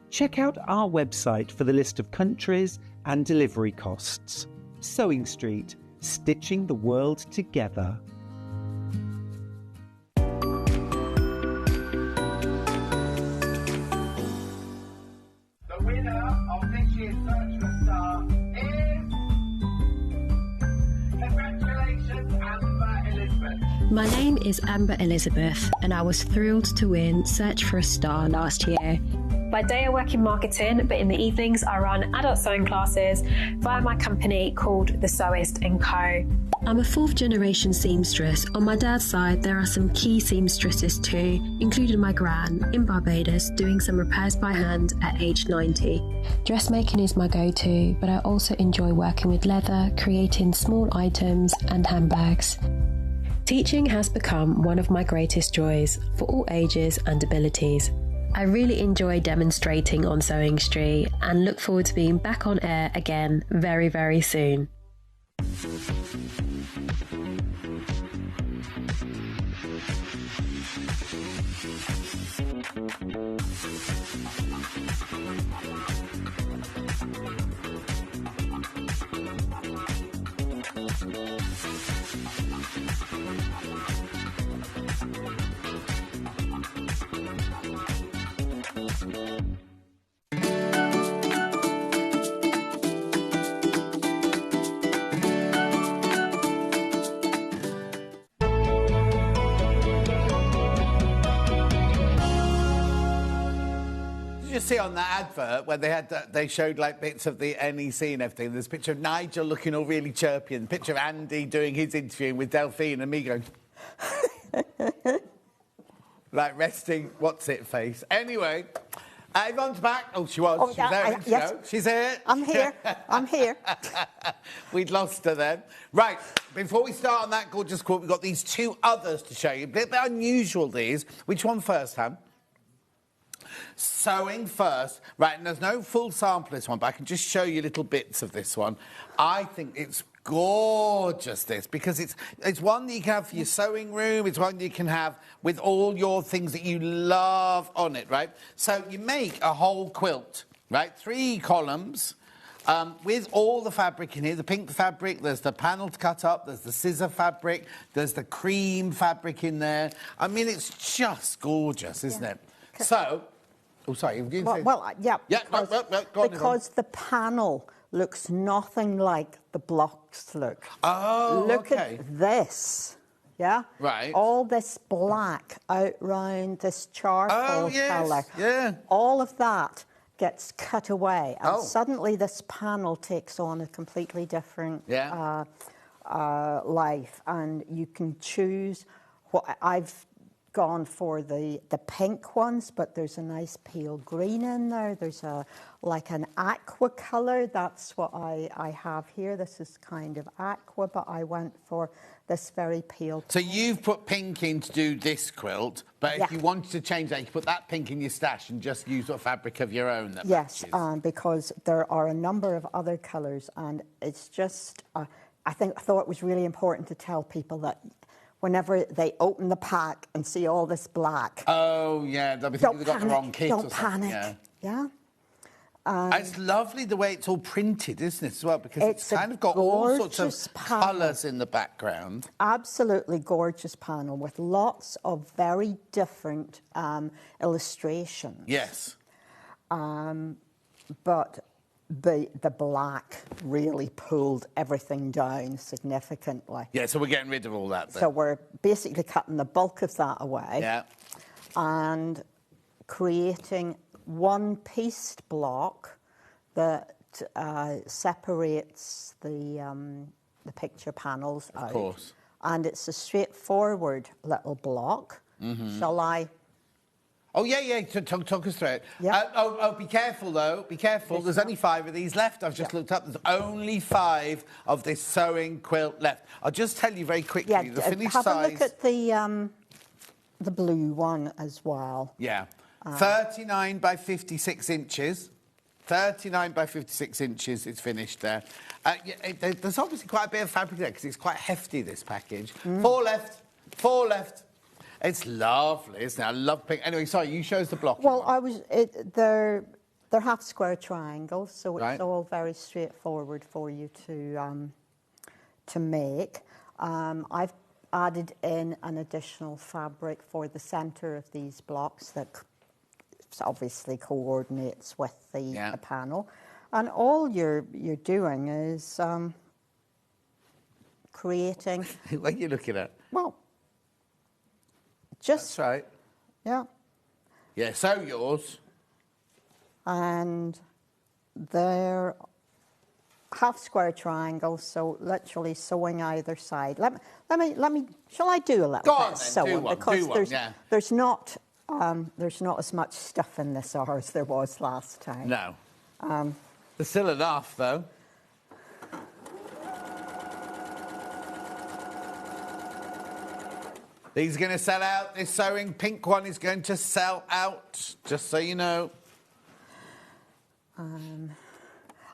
Check out our website for the list of countries and delivery costs. Sewing Street, stitching the world together. The winner of this year's Search for Star is... Congratulations, Amber Elizabeth. My name is Amber Elizabeth, and I was thrilled to win Search for a Star last year. By day I work in marketing, but in the evenings I run adult sewing classes via my company called The Sewist & Co. I'm a 4th generation seamstress. On my dad's side, there are some key seamstresses too, including my gran in Barbados doing some repairs by hand at age 90. Dressmaking is my go-to, but I also enjoy working with leather, creating small items and handbags. Teaching has become one of my greatest joys for all ages and abilities. I really enjoy demonstrating on Sewing Street and look forward to being back on air again very, very soon. See on that advert where they showed like bits of the NEC and everything. There's a picture of Nigel looking all really chirpy, and a picture of Andy doing his interviewing with Delphine, and me going like resting what's it face. Anyway, Yvonne's back. Oh, she was. Oh, She was there. yes. She's here. I'm here. I'm here. We'd lost her then. Right, before we start on that gorgeous quilt, we've got these 2 others to show you. A bit unusual, these. Which one first, Ham? Sewing first. Right, and there's no full sample of this one, but I can just show you little bits of this one. I think it's gorgeous, this, because it's one that you can have for your sewing room. It's one you can have with all your things that you love on it, right? So you make a whole quilt, right? 3 columns. With all the fabric in here, the pink fabric, there's the panel to cut up, there's the scissor fabric, there's the cream fabric in there. I mean, it's just gorgeous, isn't it? So... Oh, sorry, you were going to say... Yeah, Yeah, because go on, because the panel looks nothing like the blocks look. Oh, look at this. Yeah? Right. All this black out round this charcoal colour. Yeah. All of that gets cut away, and suddenly this panel takes on a completely different life, and you can choose what I've gone for the pink ones, but there's a nice pale green in there. There's like an aqua colour. That's what I have here. This is kind of aqua, but I went for this very pale pink. So you've put pink in to do this quilt, but if you wanted to change that, you could put that pink in your stash and just use a fabric of your own that matches. Because there are a number of other colours, and it's just, I thought it was really important to tell people that whenever they open the pack and see all this black. Oh, yeah, they'll be thinking they've got the wrong kit or something. Don't panic. Yeah. It's lovely the way it's all printed, isn't it, as well? Because it's kind of got all sorts of colours in the background. Absolutely gorgeous panel with lots of very different illustrations. Yes. But the black really pulled everything down significantly. Yeah, so we're getting rid of all that then. So we're basically cutting the bulk of that away. Yeah. And creating one pieced block that separates the picture panels out. Of course. And it's a straightforward little block. Mm-hmm. Shall I? Oh, yeah, talk us through it. Yeah. Be careful, though. Be careful. There's only 5 of these left. I've just looked up. There's only 5 of this sewing quilt left. I'll just tell you very quickly, the finished size... Have a look at the blue one as well. Yeah. 39 by 56 inches. 39 by 56 inches, it's finished there. There's obviously quite a bit of fabric there because it's quite hefty, this package. 4 left. 4 left. It's lovely, isn't it? I love pink. Anyway, sorry, you show us the block. Well, they're half square triangles, so it's all very straightforward for you to make. I've added in an additional fabric for the centre of these blocks that obviously coordinates with the panel, and all you're doing is creating. What are you looking at? Well. Just, that's right. Yeah. Yeah, sew yours. And they're half square triangles, so literally sewing either side. Let me. Shall I do a little bit of sewing? Because there's not as much stuff in this as there was last time. No. There's still enough, though. These are going to sell out. This sewing pink one is going to sell out, just so you know.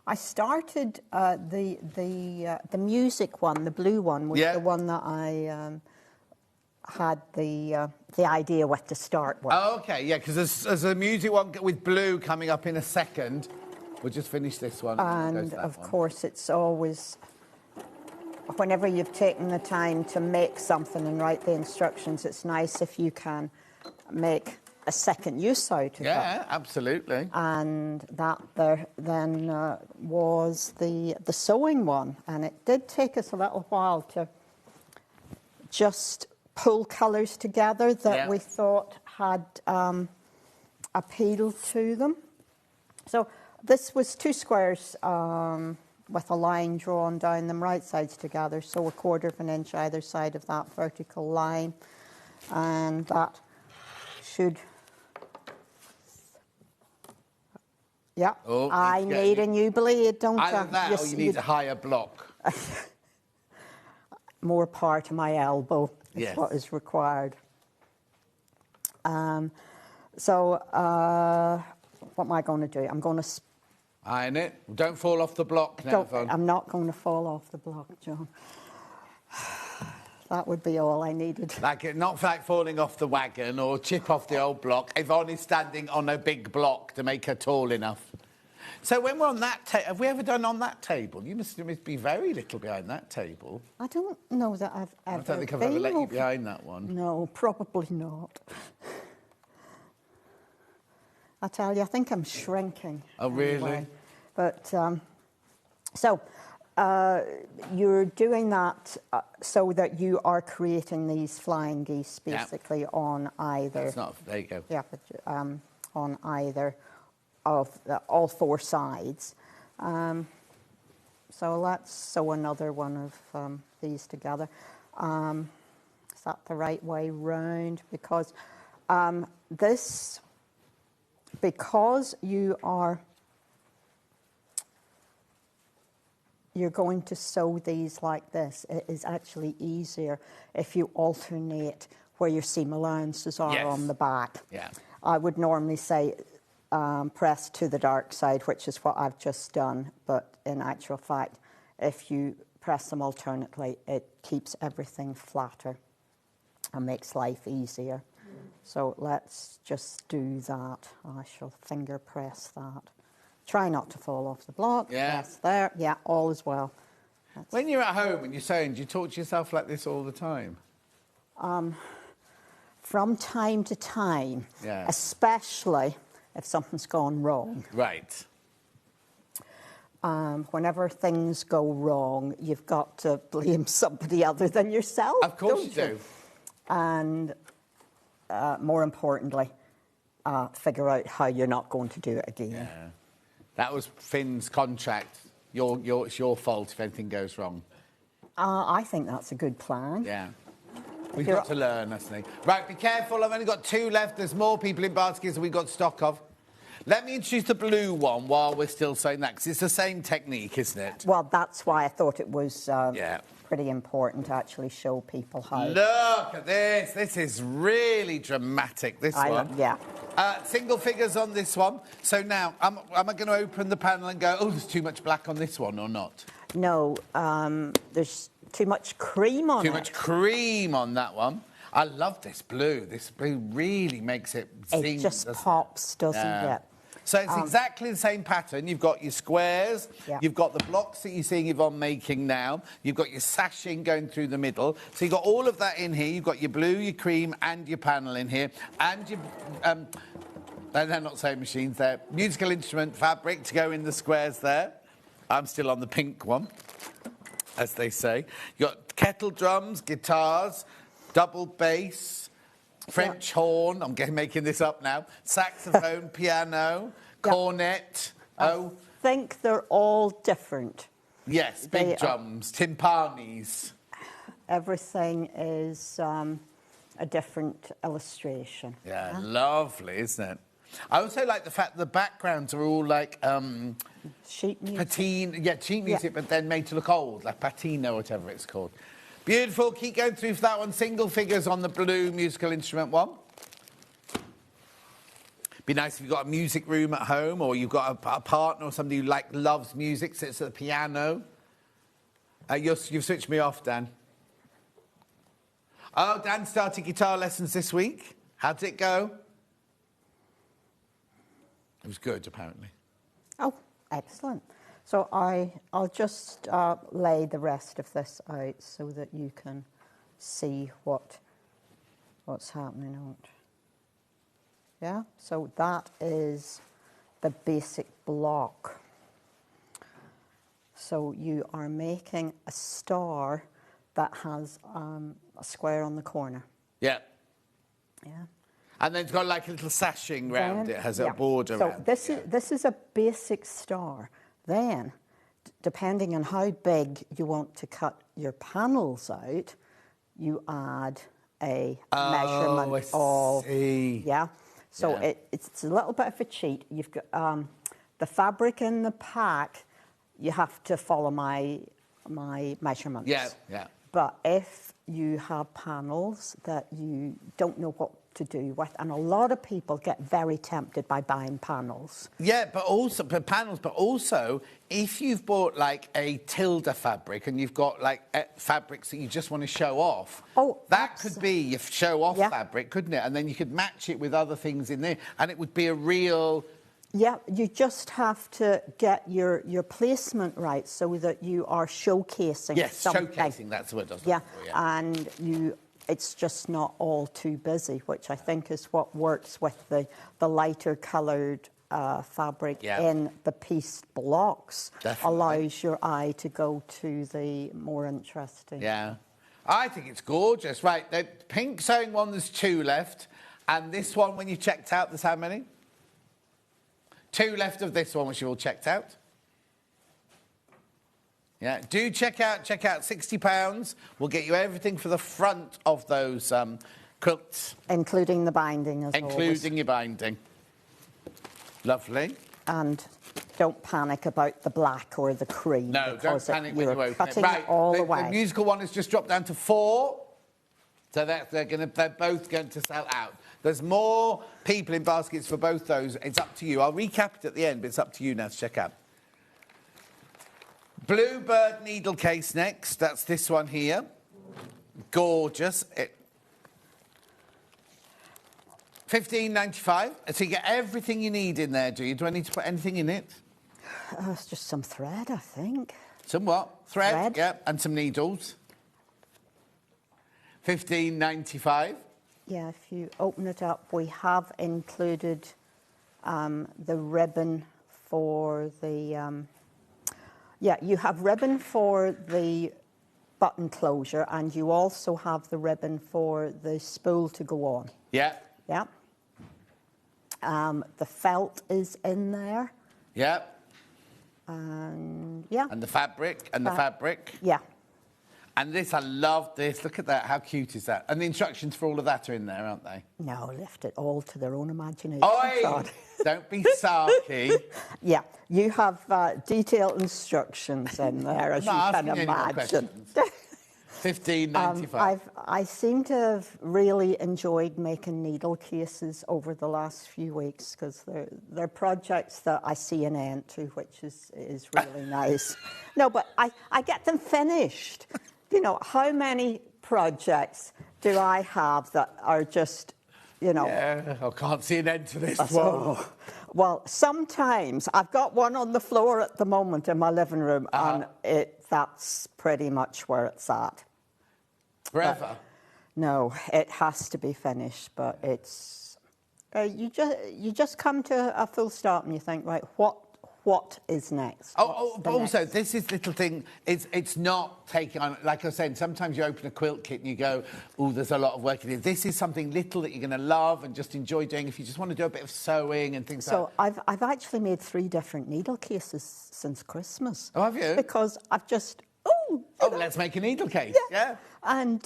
I started the music one, the blue one, was the one that I had the idea with to start with. Oh, OK, yeah, because there's a music one with blue coming up in a second. We'll just finish this one. And, of course, it's always... Whenever you've taken the time to make something and write the instructions, it's nice if you can make a second use out of that. Yeah, absolutely. And that then was the sewing one. And it did take us a little while to just pull colours together that we thought had appeal to them. So this was 2 squares with a line drawn down them right sides together, so 1/4 of an inch either side of that vertical line, and that should... Yeah, I need a new blade, don't I? Either that or you need a higher block. More part of my elbow is what is required. So what am I going to do? I'm going to... Iron it. Don't fall off the block now, I'm not going to fall off the block, John. That would be all I needed. Not like falling off the wagon or chip off the old block. Yvonne is standing on a big block to make her tall enough. So when we're on that table, have we ever done on that table? You must be very little behind that table. I don't know that I've ever I don't think I've ever let you behind that one. No, probably not. I tell you, I think I'm shrinking. Oh, really? Anyway. But So you're doing that so that you are creating these flying geese basically on either. That's not, there you go. Yeah, but, on either of all four sides. So let's sew another one of these together. Is that the right way round? Because because you're going to sew these like this, it is actually easier if you alternate where your seam allowances are on the back. Yeah. I would normally say press to the dark side, which is what I've just done, but in actual fact, if you press them alternately, it keeps everything flatter and makes life easier. So let's just do that. I shall finger press that. Try not to fall off the block. Yeah. Press there. Yeah, all is well. When you're at home and you're sewing, do you talk to yourself like this all the time? From time to time, especially if something's gone wrong. Right. Whenever things go wrong, you've got to blame somebody other than yourself. Of course you do. And more importantly, figure out how you're not going to do it again. Yeah. That was Finn's contract. It's your fault if anything goes wrong. I think that's a good plan. Yeah. We've got to learn, hasn't he? Right, be careful. I've only got 2 left. There's more people in baskets than we've got stock of. Let me introduce the blue one while we're still sewing that, because it's the same technique, isn't it? Well, that's why I thought it was pretty important to actually show people how. Look at this. This is really dramatic, this one. Yeah. Single figures on this one. So now, am I going to open the panel and go, oh, there's too much black on this one or not? No, there's too much cream on it. Too much cream on that one. I love this blue. This blue really makes it sing. It just pops, doesn't it? So it's exactly the same pattern. You've got your squares, you've got the blocks that you're seeing Yvonne making now, you've got your sashing going through the middle. So you've got all of that in here. You've got your blue, your cream, and your panel in here. And your... they're not sewing machines, they're musical instrument fabric to go in the squares there. I'm still on the pink one, as they say. You've got kettle drums, guitars, double bass, French horn, I'm making this up now, saxophone, piano, cornet. I think they're all different. Yes, big drums, timpanis. Everything is a different illustration. Yeah, lovely, isn't it? I also like the fact that the backgrounds are all like... sheet music. Sheet music, but then made to look old, like patina or whatever it's called. Beautiful. Keep going through for that one. Single figures on the blue musical instrument one. Be nice if you've got a music room at home or you've got a partner or somebody who loves music, sits at the piano. You've switched me off, Dan. Oh, Dan started guitar lessons this week. How did it go? It was good, apparently. Oh, excellent. So I'll just lay the rest of this out so that you can see what's happening on it. Yeah, so that is the basic block. So you are making a star that has a square on the corner. Yeah. Yeah. And then it's got like a little sashing round it, has a border around it. So this is a basic star. Then, depending on how big you want to cut your panels out, you add a measurement of... Yeah. So it's a little bit of a cheat. You've got the fabric in the pack, you have to follow my measurements. Yeah, yeah. But if you have panels that you don't know what to do with, and a lot of people get very tempted by buying panels. Yeah, but also if you've bought like a tilde fabric and you've got like fabrics that you just want to show off, that could be your show-off fabric, couldn't it? And then you could match it with other things in there, and it would be a real... Yeah, you just have to get your placement right so that you are showcasing something. Yes, showcasing, that's the word I was looking for, yeah. And it's just not all too busy, which I think is what works with the lighter coloured fabric in the pieced blocks allows your eye to go to the more interesting. Yeah. I think it's gorgeous. Right, the pink sewing one, there's 2 left. And this one, when you checked out, there's how many? 2 left of this one, which you all checked out. Yeah, do check out £60. We'll get you everything for the front of those quilts. Including the binding as well. Including your binding. Lovely. And don't panic about the black or the cream. No, don't panic when you open it. Cutting Right, it all the way. The musical one has just dropped down to 4. So they're both going to sell out. There's more people in baskets for both those. It's up to you. I'll recap it at the end, but it's up to you now to check out. Bluebird Needlecase next. That's this one here. Gorgeous. $15.95. So you get everything you need in there, do you? Do I need to put anything in it? It's just some thread, I think. Some what? Thread? Yeah, and some needles. $15.95. Yeah, if you open it up, we have included the ribbon for the... yeah, you have ribbon for the button closure, and you also have the ribbon for the spool to go on. Yeah. Yeah. The felt is in there. Yeah. And yeah. And the fabric, and the fabric. Yeah. And this, I love this. Look at that. How cute is that? And the instructions for all of that are in there, aren't they? No, left it all to their own imagination. Oi! Don't be sarky. Yeah, you have detailed instructions in there, as you can imagine. $15.95. I seem to have really enjoyed making needle cases over the last few weeks because they're projects that I see an end to, which is really nice. No, but I get them finished. You know, how many projects do I have that are just, you know... Yeah, I can't see an end to this one. Well, sometimes I've got one on the floor at the moment in my living room, and that's pretty much where it's at. Forever? No, it has to be finished, but it's... you just come to a full stop and you think, right, what is next? But also, this is little thing, it's not taking on, like I was saying, sometimes you open a quilt kit and you go, oh, there's a lot of work in it. This is something little that you're going to love and just enjoy doing if you just want to do a bit of sewing and things like that. So I've actually made 3 different needle cases since Christmas. Oh, have you? Because I've just... let's make a needle case. Yeah. And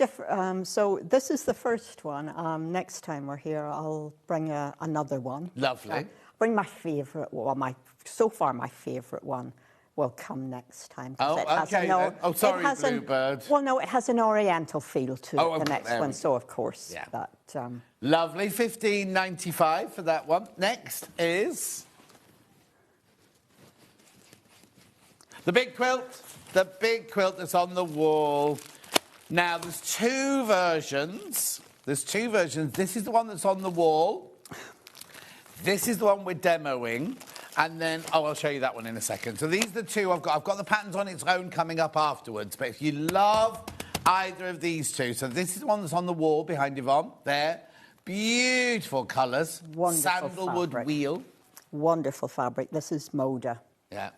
so this is the first one. Next time we're here, I'll bring another one. Lovely. Bring my favourite, so far my favourite one will come next time. Oh, okay. Sorry, Bluebird. Well, no, it has an oriental feel to it, the next one. So, of course, that... Lovely. $15.95 for that one. Next is... the big quilt. The big quilt that's on the wall. Now, there's 2 versions. This is the one that's on the wall. This is the one we're demoing. And then, I'll show you that one in a second. So these are the 2 I've got. I've got the patterns on its own coming up afterwards. But if you love either of these 2, so this is the one that's on the wall behind Yvonne. There. Beautiful colours. Wonderful Sandalwood fabric. wheel. Wonderful fabric. This is Moda. Yeah.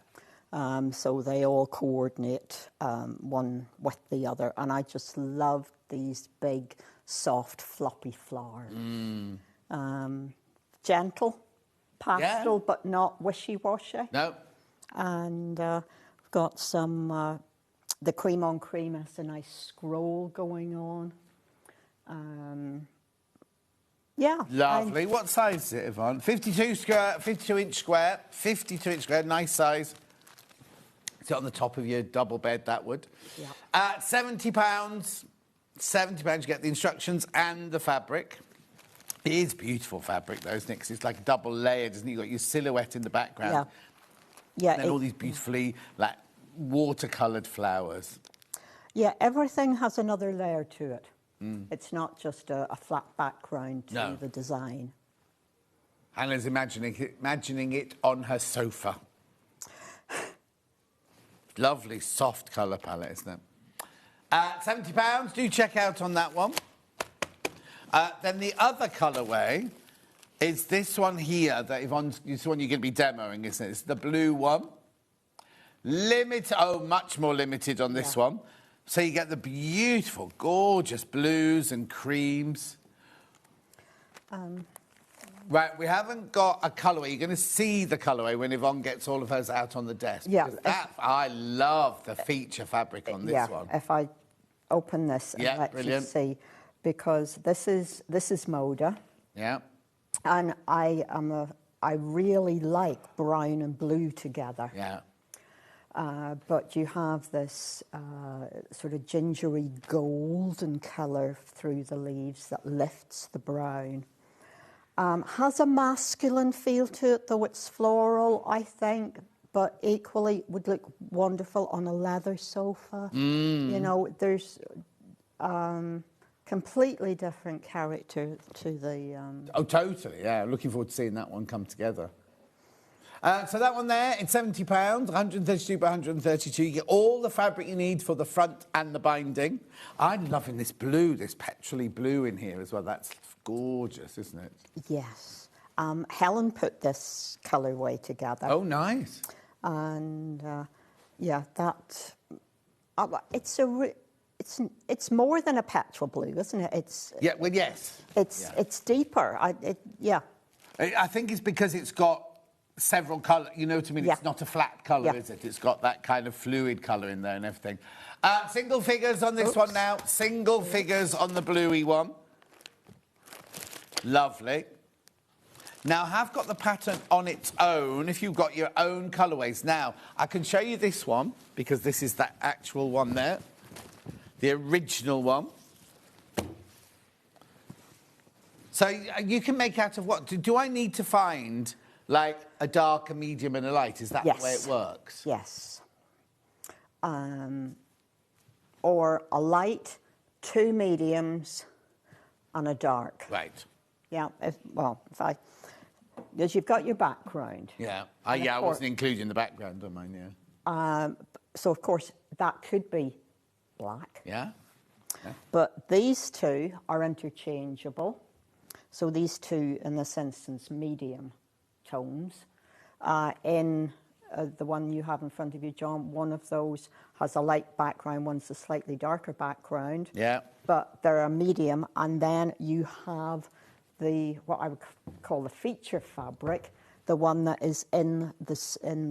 So they all coordinate one with the other. And I just love these big, soft, floppy flowers. Gentle, pastel, but not wishy-washy. No. And I've got some, the cream on cream has a nice scroll going on. Yeah. Lovely. What size is it, Yvonne? 52-inch square. 52-inch square, nice size. Sit on the top of your double bed, that would. Yeah. £70. £70, you get the instructions and the fabric. It is beautiful fabric, though, isn't it? 'Cause it's like double layered, isn't it? You've got your silhouette in the background. Yeah. And then all these beautifully, like, watercoloured flowers. Yeah, everything has another layer to it. It's not just a flat background to the design. Hannah's imagining it on her sofa. Lovely, soft colour palette, isn't it? £70. Do check out on that one. Then the other colourway It's this one here that Yvonne's, this one you're going to be demoing, isn't it? It's the blue one. Much more limited on this one. So you get the beautiful, gorgeous blues and creams. Right, we haven't got a colourway. You're going to see the colourway when Yvonne gets all of hers out on the desk. Yeah. I love the feature fabric on this one. If I open this and let you see, because this is Moda. Yeah. And I really like brown and blue together. Yeah. But you have this sort of gingery golden colour through the leaves that lifts the brown. Has a masculine feel to it, though it's floral, I think, but equally would look wonderful on a leather sofa. You know, there's completely different character to the... Oh, totally, yeah. Looking forward to seeing that one come together. So that one there, it's £70, 132 by 132. You get all the fabric you need for the front and the binding. I'm loving this blue, this petrol-y blue in here as well. That's gorgeous, isn't it? Yes. Helen put this colourway together. Oh, nice. And, yeah, that... It's more than a petrol blue, isn't it? It's... Yeah, well, yes. It's deeper. I think it's because it's got several colours, you know what I mean? It's not a flat colour, is it? It's got that kind of fluid colour in there and everything. Single figures on this one now. Single figures on the bluey one. Lovely. Now, I have got the pattern on its own, if you've got your own colourways. Now, I can show you this one, because this is that actual one there. The original one. So you can make out of what? Do I need to find... like a dark, a medium and a light? Is that the way it works? Yes. Or a light, 2 mediums and a dark. Right. Yeah, because you've got your background. Yeah. I wasn't including the background on mine, yeah. So, of course, that could be black. Yeah. But these two are interchangeable. So these two, in this instance, medium tones. In the one you have in front of you, John, one of those has a light background, one's a slightly darker background. Yeah. But they're a medium, and then you have what I would call the feature fabric, the one that is in the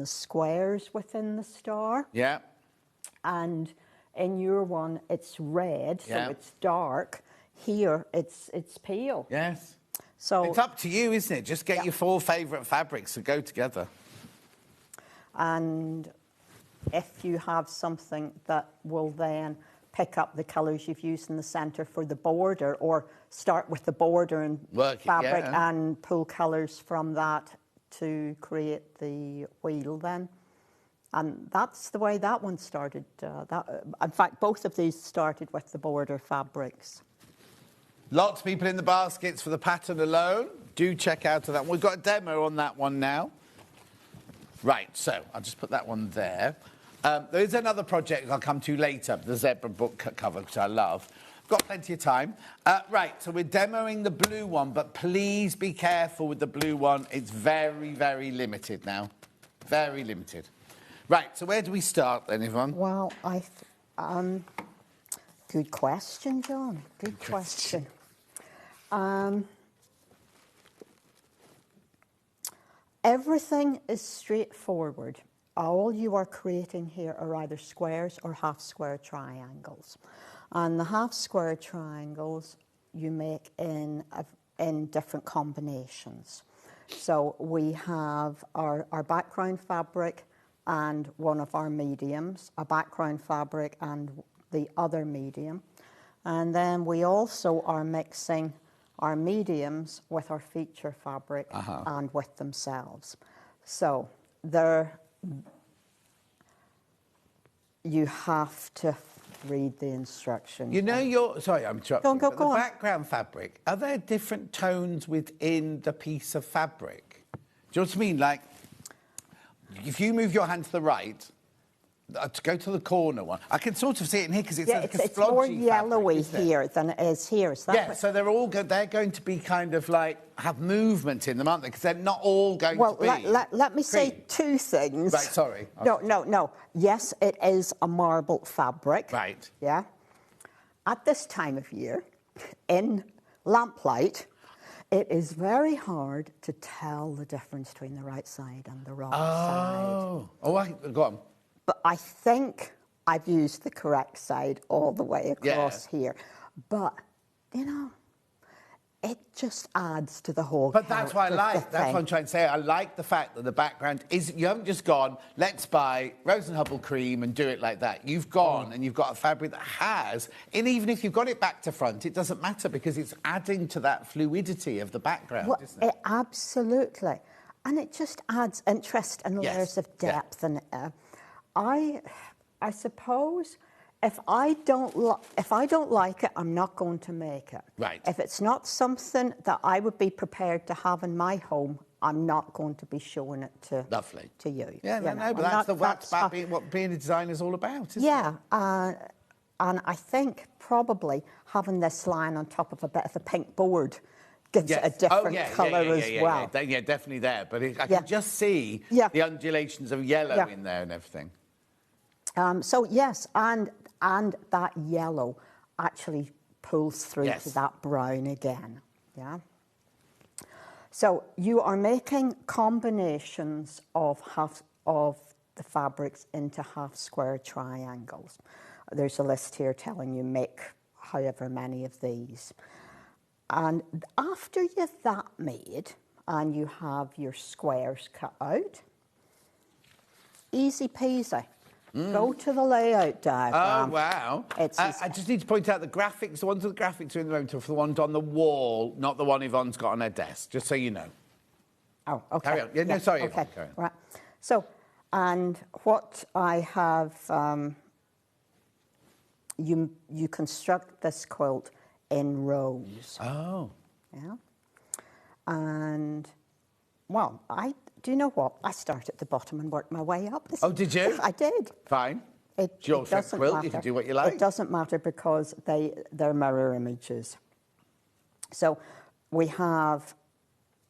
squares within the star. Yeah. And in your one, it's red, so it's dark. Here, it's pale. Yes. So it's up to you, isn't it? Just get your 4 favourite fabrics to go together. And if you have something that will then pick up the colours you've used in the centre for the border, or start with the border and fabric and pull colours from that to create the wheel then. And that's the way that one started. In fact, both of these started with the border fabrics. Lots of people in the baskets for the pattern alone. Do check out that one. We've got a demo on that one now. Right, so I'll just put that one there. There is another project I'll come to later, the zebra book cover, which I love. Got plenty of time. Right, so we're demoing the blue one, but please be careful with the blue one. It's very, very limited now. Very limited. Right, so where do we start then, Yvonne? Well, good question, John. Good question. Everything is straightforward. All you are creating here are either squares or half-square triangles. And the half-square triangles you make in different combinations. So we have our background fabric and one of our mediums, a background fabric and the other medium. And then we also are mixing our mediums with our feature fabric and with themselves. So you have to read the instructions. You know sorry, I'm interrupting. Go the on. background fabric, are there different tones within the piece of fabric? Do you know what I mean? Like, if you move your hand to the right, To go to the corner one. I can sort of see it in here because it's it's more yellowy here than it is here. Is that yeah, so they're all they're going to be kind of like have movement in them, aren't they? Because they're not all going to be. Well, let me say two things. Right, sorry. No. Yes, it is a marble fabric. Right. Yeah. At this time of year, in lamplight, it is very hard to tell the difference between the right side and the wrong side. Go on. But I think I've used the correct side all the way across here. But, you know, it just adds to the whole But that's what I like. That's what I'm trying to say. I like the fact that the background is... You haven't just gone, let's buy Rose and Hubble cream and do it like that. You've gone and you've got a fabric that has... And even if you've got it back to front, it doesn't matter because it's adding to that fluidity of the background, isn't it? Absolutely. And it just adds interest and layers of depth. And I suppose... If I don't like it, I'm not going to make it. Right. If it's not something that I would be prepared to have in my home, I'm not going to be showing it to you. Yeah, but that's what being a designer is all about, isn't it? Yeah, and I think probably having this line on top of a bit of a pink board gives it a different colour as well. Yeah, definitely there. But I can just see the undulations of yellow in there and everything. So yes, and that yellow actually pulls through to that brown again. Yeah. So you are making combinations of the fabrics into half square triangles. There's a list here telling you make however many of these. And after you've that made and you have your squares cut out, easy peasy. Go to the layout diagram. Oh, wow. I just need to point out the graphics, the ones with the graphics are in the room, for the ones on the wall, not the one Yvonne's got on her desk, just so you know. Oh, OK. Carry on. Yeah, no, sorry, okay. Yvonne, carry on. Right. So, and what I have, you construct this quilt in rows. Oh. Yeah. And, well, do you know what? I start at the bottom and work my way up. Oh, did you? I did. Fine. It doesn't quilt. You can do what you like. It doesn't matter because they're mirror images. So we have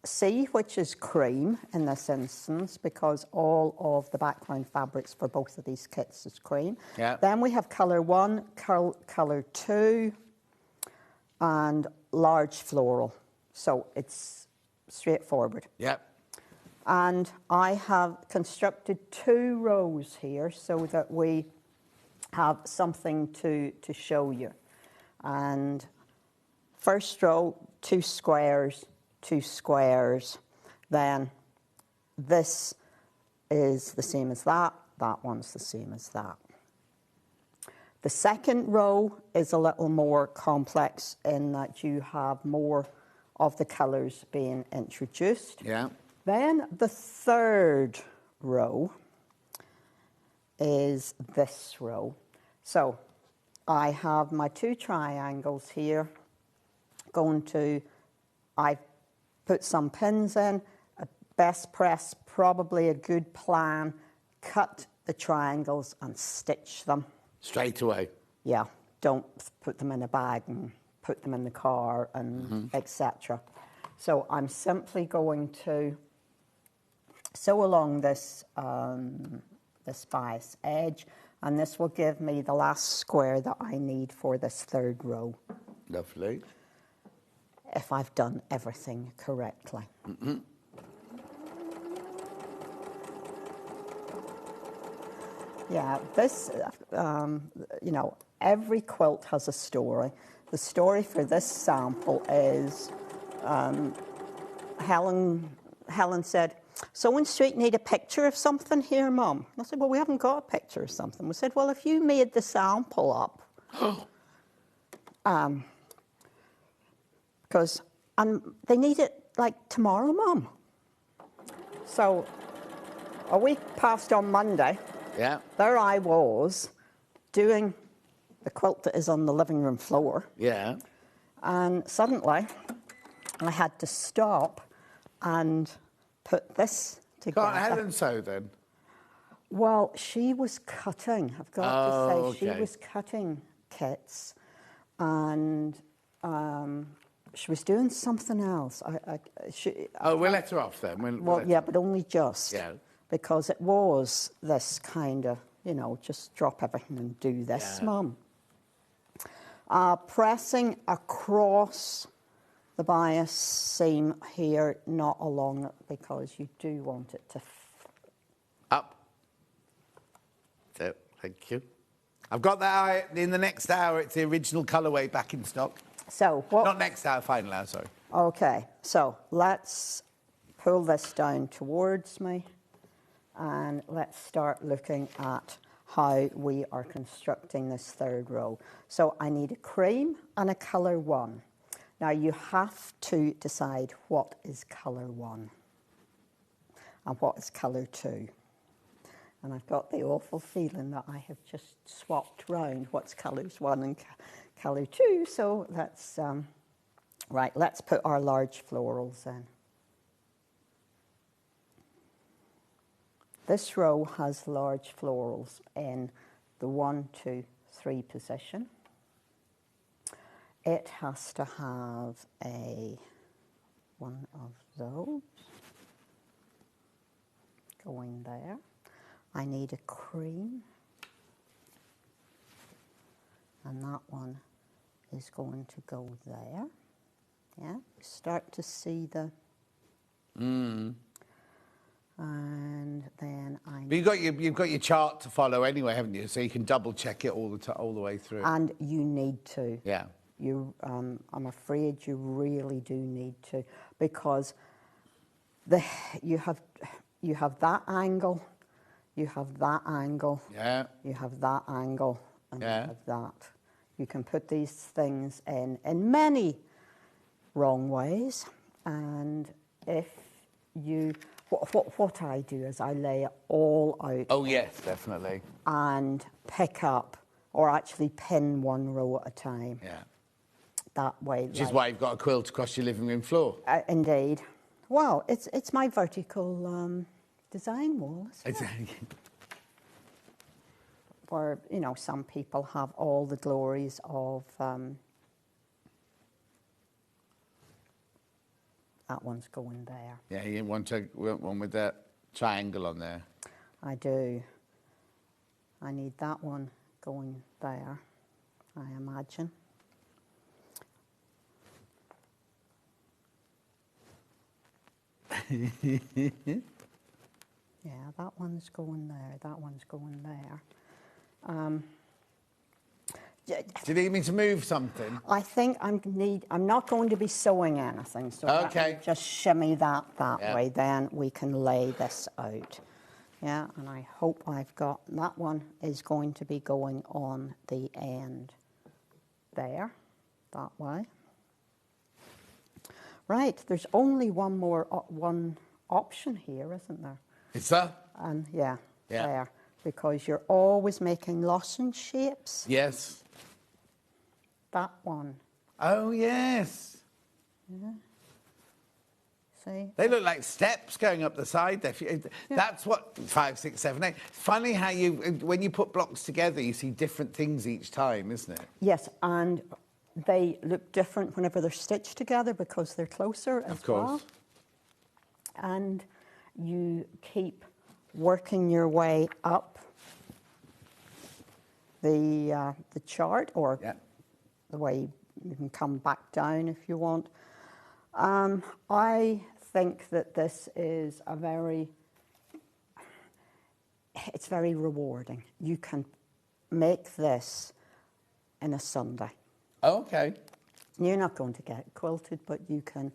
C, which is cream in this instance, because all of the background fabrics for both of these kits is cream. Yeah. Then we have colour 1, colour 2, and large floral. So it's straightforward. Yep. And I have constructed 2 rows here so that we have something to show you. And first row, 2 squares, 2 squares. Then this is the same as that. That one's the same as that. The second row is a little more complex in that you have more of the colours being introduced. Yeah. Then the third row is this row. So I have my 2 triangles here. I've put some pins in, a best press, probably a good plan, cut the triangles and stitch them. Straight away? Yeah, don't put them in a bag and put them in the car and etc. So I'm simply going to sew along this bias edge, and this will give me the last square that I need for this third row. Lovely. If I've done everything correctly. Yeah, this, you know, every quilt has a story. The story for this sample is Helen said, "Sewing Street need a picture of something here, Mum." I said, "Well, we haven't got a picture of something." We said, "Well, if you made the sample up, because they need it like tomorrow, Mum." So a week passed on Monday. Yeah. There I was doing the quilt that is on the living room floor. Yeah. And suddenly I had to stop and put this together. Can't Helen sew then? Well, she was cutting, I've got to say. She was cutting kits, and she was doing something else. We'll let her off then. But only just. Yeah. Because it was this kind of, you know, just drop everything and do this, Mum. Pressing across the bias seam here, not along it, because you do want it to... Up. So, thank you. I've got that in the next hour. It's the original colourway back in stock. So what? Not next hour, final hour, sorry. Okay, so let's pull this down towards me and let's start looking at how we are constructing this third row. So I need a cream and a colour 1. Now you have to decide what is colour 1 and what is colour 2. And I've got the awful feeling that I have just swapped round what's colours 1 and colour 2. So let's, right, let's put our large florals in. This row has large florals in the 1, 2, 3 position. It has to have one of those going there. I need a cream, and that one is going to go there. Yeah, start to see the... And then But you've got your chart to follow anyway, haven't you? So you can double check it all the way through. And you need to. Yeah. I'm afraid you really do need to, because you have that angle, you have that angle, you have that angle, and you have that. You can put these things in many wrong ways, and if you... What I do is I lay it all out. Oh, yes, definitely. And pick up, or actually pin one row at a time. Yeah. That way. Which is why you've got a quilt across your living room floor. Indeed. Well, it's my vertical design wall. Exactly. Where, you know, some people have all the glories of... that one's going there. Yeah, you want one with that triangle on there. I do. I need that one going there, I imagine. Yeah, that one's going there, that one's going there. Do you need me to move something? I think I'm not going to be sewing anything, so okay. Just shimmy that way, then we can lay this out. Yeah, and I hope I've got, that one is going to be going on the end there, that way. Right, there's only one option here, isn't there? Is there? And yeah, there, because you're always making lozenge shapes. Yes. That one. Oh, yes. Yeah. See? They look like steps going up the side there. That's what 5, 6, 7, 8. Funny how when you put blocks together, you see different things each time, isn't it? Yes, and they look different whenever they're stitched together because they're closer as well. Of course. And you keep working your way up the chart, or the way you can come back down if you want. I think that this is it's very rewarding. You can make this in a Sunday. Oh, okay. You're not going to get it quilted, but you can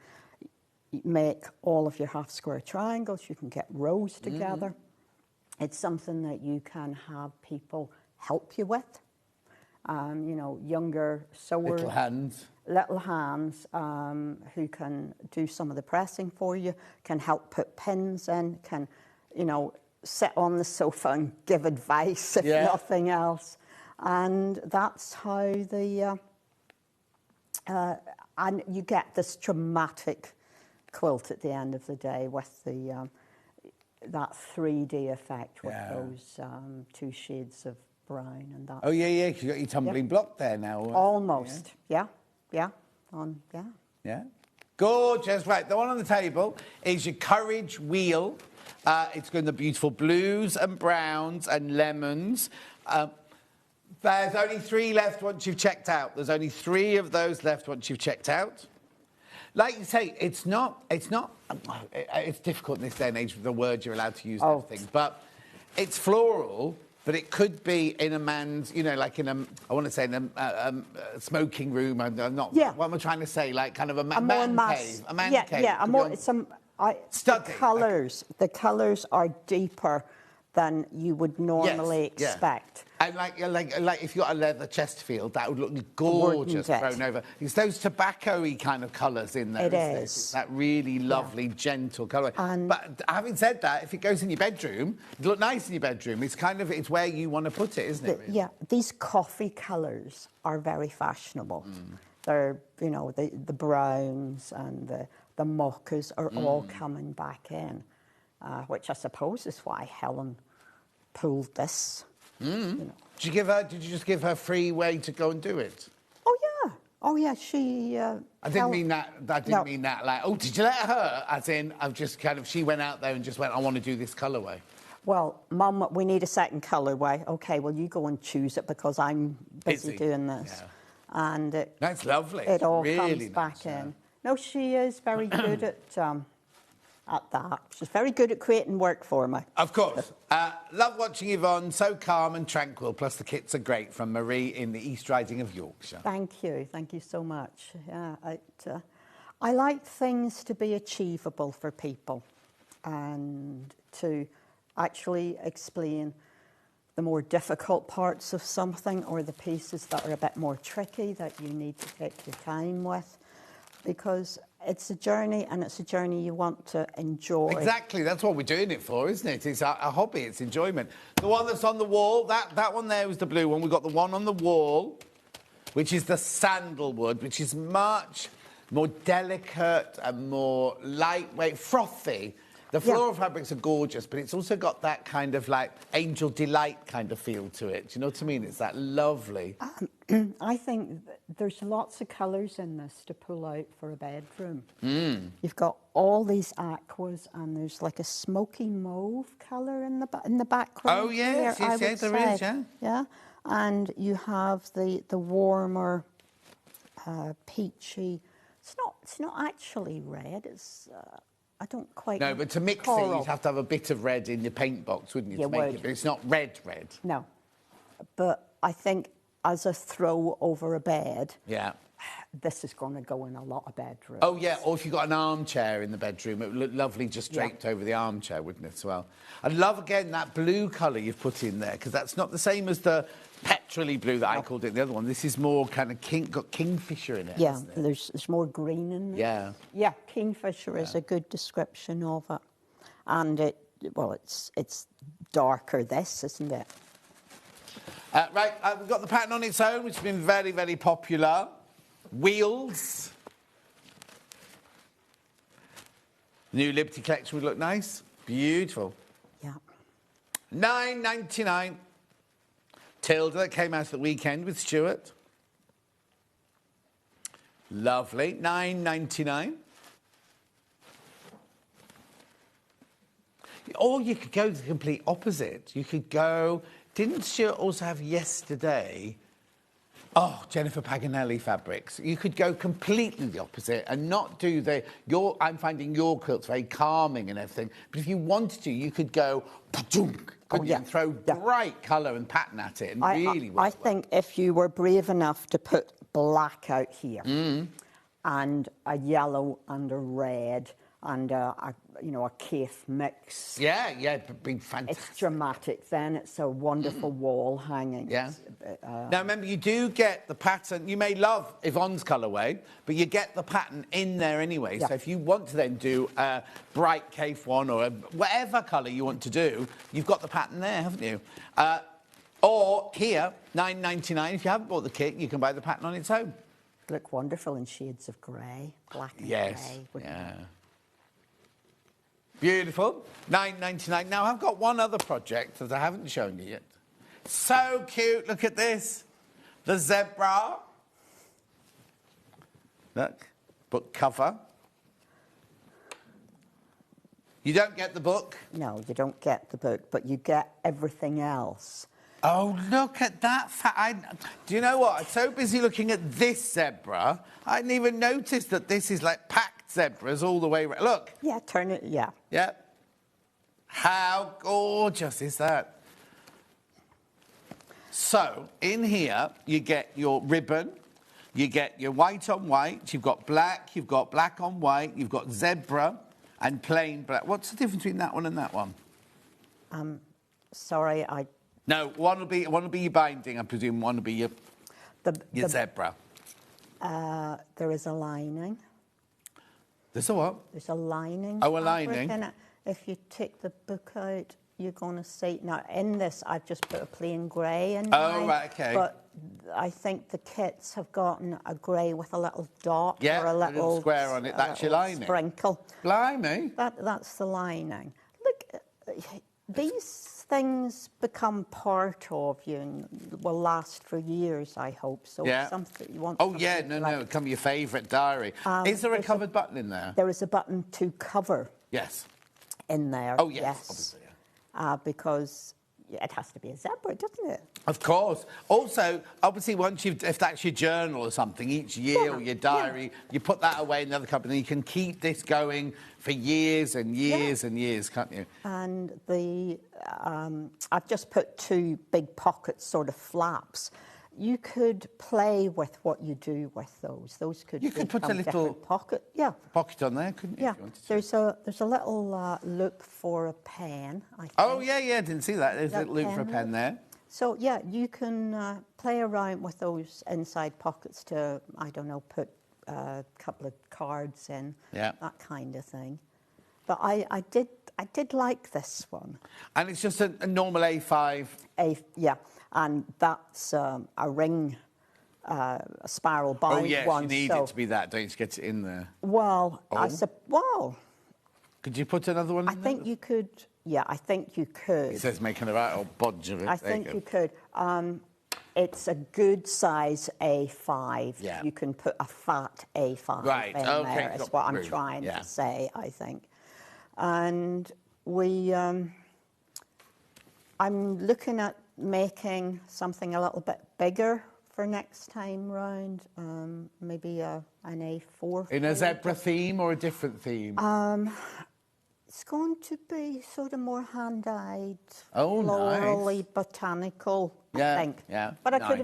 make all of your half-square triangles. You can get rows together. It's something that you can have people help you with. You know, younger sewers. Little hands who can do some of the pressing for you, can help put pins in, can, you know, sit on the sofa and give advice if nothing else. And that's how and you get this dramatic quilt at the end of the day with the that 3D effect with those 2 shades of brown and that. Oh, yeah, yeah, you've got your tumbling block there now. Almost, yeah. Yeah. Gorgeous. Right, the one on the table is your Courage Wheel. It's got the beautiful blues and browns and lemons. There's only 3 left once you've checked out. There's only 3 of those left once you've checked out. Like you say, it's difficult in this day and age with the words you're allowed to use those things, but it's floral, but it could be in a man's, you know, like in a, I want to say in a smoking room. I'm not, what am I trying to say? Like kind of a man cave. A man cave. Yeah, the colours are deeper than you would normally expect. And like if you got a leather Chesterfield, that would look gorgeous thrown over. It's those tobacco-y kind of colours in there. It is. It's that really lovely, gentle colour. But having said that, if it goes in your bedroom, it'll look nice in your bedroom. It's kind of, it's where you want to put it, isn't it? Really? Yeah, these coffee colours are very fashionable. They're, you know, the browns and the mochas are all coming back in, which I suppose is why Helen pulled this. You know. Did you just give her free way to go and do it? Oh yeah, she... I didn't mean that, mean that, like, oh, did you let her? As in, I've just kind of, she went out there and just went, I want to do this colourway. Well, Mum, we need a second colourway. OK, well, you go and choose it because I'm busy doing this. Yeah. And that's lovely. It all really comes back in. No, she is very good at that. She's very good at creating work for me. Of course. Love watching Yvonne, so calm and tranquil, plus the kits are great, from Marie in the East Riding of Yorkshire. Thank you so much. Yeah, I like things to be achievable for people and to actually explain the more difficult parts of something or the pieces that are a bit more tricky that you need to take your time with, because it's a journey, and it's a journey you want to enjoy. Exactly, that's what we're doing it for, isn't it? It's a hobby, it's enjoyment. The one that's on the wall, that one there was the blue one. We've got the one on the wall, which is the Sandalwood, which is much more delicate and more lightweight, frothy. The floral fabrics are gorgeous, but it's also got that kind of like Angel Delight kind of feel to it. Do you know what I mean? It's that lovely. I think there's lots of colours in this to pull out for a bedroom. You've got all these aquas, and there's like a smoky mauve colour in the background. Oh yes, there is, yeah. Yeah, and you have the warmer peachy. It's not actually red. It's I don't quite. No, but to mix it, you'd have to have a bit of red in your paint box, wouldn't you, to make it? But it's not red. No, but I think as a throw over a bed, this is going to go in a lot of bedrooms. Oh yeah, or if you've got an armchair in the bedroom, it would look lovely just draped over the armchair, wouldn't it, as well? I love, again, that blue colour you've put in there, because that's not the same as the petrol-y blue that I called it, the other one. This is more kind of got kingfisher in it. Yeah, there's more green in there. Yeah, kingfisher is a good description of it. And it's darker, this, isn't it? Right, we've got the pattern on its own, which has been very, very popular. Wheels. New Liberty collection would look nice. Beautiful. Yeah. $9.99. Tilda, that came out at the weekend with Stuart. Lovely. $9.99. Or you could go the complete opposite. You could go... Didn't Stuart also have yesterday... Oh, Jennifer Paganelli fabrics. You could go completely the opposite and not do I'm finding your quilts very calming and everything. But if you wanted to, you could go... and throw bright colour and pattern at it and really work. I think if you were brave enough to put black out here and a yellow and a red and a Keith mix. Yeah, it'd be fantastic. It's dramatic then. It's a wonderful wall hanging. Yeah. Now, remember, you do get the pattern. You may love Yvonne's colourway, but you get the pattern in there anyway. Yeah. So if you want to then do a bright Keith one or whatever colour you want to do, you've got the pattern there, haven't you? Or here, $9.99. If you haven't bought the kit, you can buy the pattern on its own. Look wonderful in shades of grey, black and grey. Yeah. Beautiful. £9.99. Now, I've got one other project that I haven't shown you yet. So cute. Look at this. The zebra. Look. Book cover. You don't get the book? No, you don't get the book, but you get everything else. Oh, look at that. Do you know what? I'm so busy looking at this zebra, I didn't even notice that this is like packed zebras all the way around. Look. Yeah, turn it, yeah. Yeah. How gorgeous is that? So, in here, you get your ribbon, you get your white on white, you've got black on white, you've got zebra and plain black. What's the difference between that one and that one? Sorry, No, one will be your binding, I presume. One will be your zebra. There is a lining. There's a what? There's a lining. Oh, a lining. In it. If you take the book out, you're going to see... Now, in this, I've just put a plain grey in mine. Oh, right, OK. But I think the kits have gotten a grey with a little dot or a little square on it. That's your lining. Sprinkle. Blimey. That's the lining. Look, these things become part of you and will last for years, I hope. So something you want. Oh yeah, no, become your favourite diary. Is there a covered button in there? There is a button to cover. Yes. In there. Oh yes. Obviously, yeah. Because it has to be a zebra, doesn't it? Of course. Also, obviously, if that's your journal or something, each year or your diary, you put that away in another company. You can keep this going for years and years and years, can't you? And I've just put 2 big pockets, sort of flaps. You could play with what you do with those. Those could you could put a little pocket, pocket on there, couldn't you? Yeah. There's a little loop for a pen. I think. Oh yeah, I didn't see that. There's a little loop for a pen there. So yeah, you can play around with those inside pockets to, I don't know, put a couple of cards in, that kind of thing. But I did like this one. And it's just a normal A5. Yeah. And that's a ring, a spiral bind one. Oh, yes, you need it to be that, don't you, to get it in there? Well, Could you put another one in there? I think you could, I think you could. It says making a right old bodge of it. I think you could. It's a good size A5. Yeah. You can put a fat A5 in there, is what I'm trying to say, I think. And I'm looking at making something a little bit bigger for next time round, maybe an A4. In a zebra theme or a different theme? It's going to be sort of more hand-dyed, florally, nice. Botanical, I think. Yeah, but I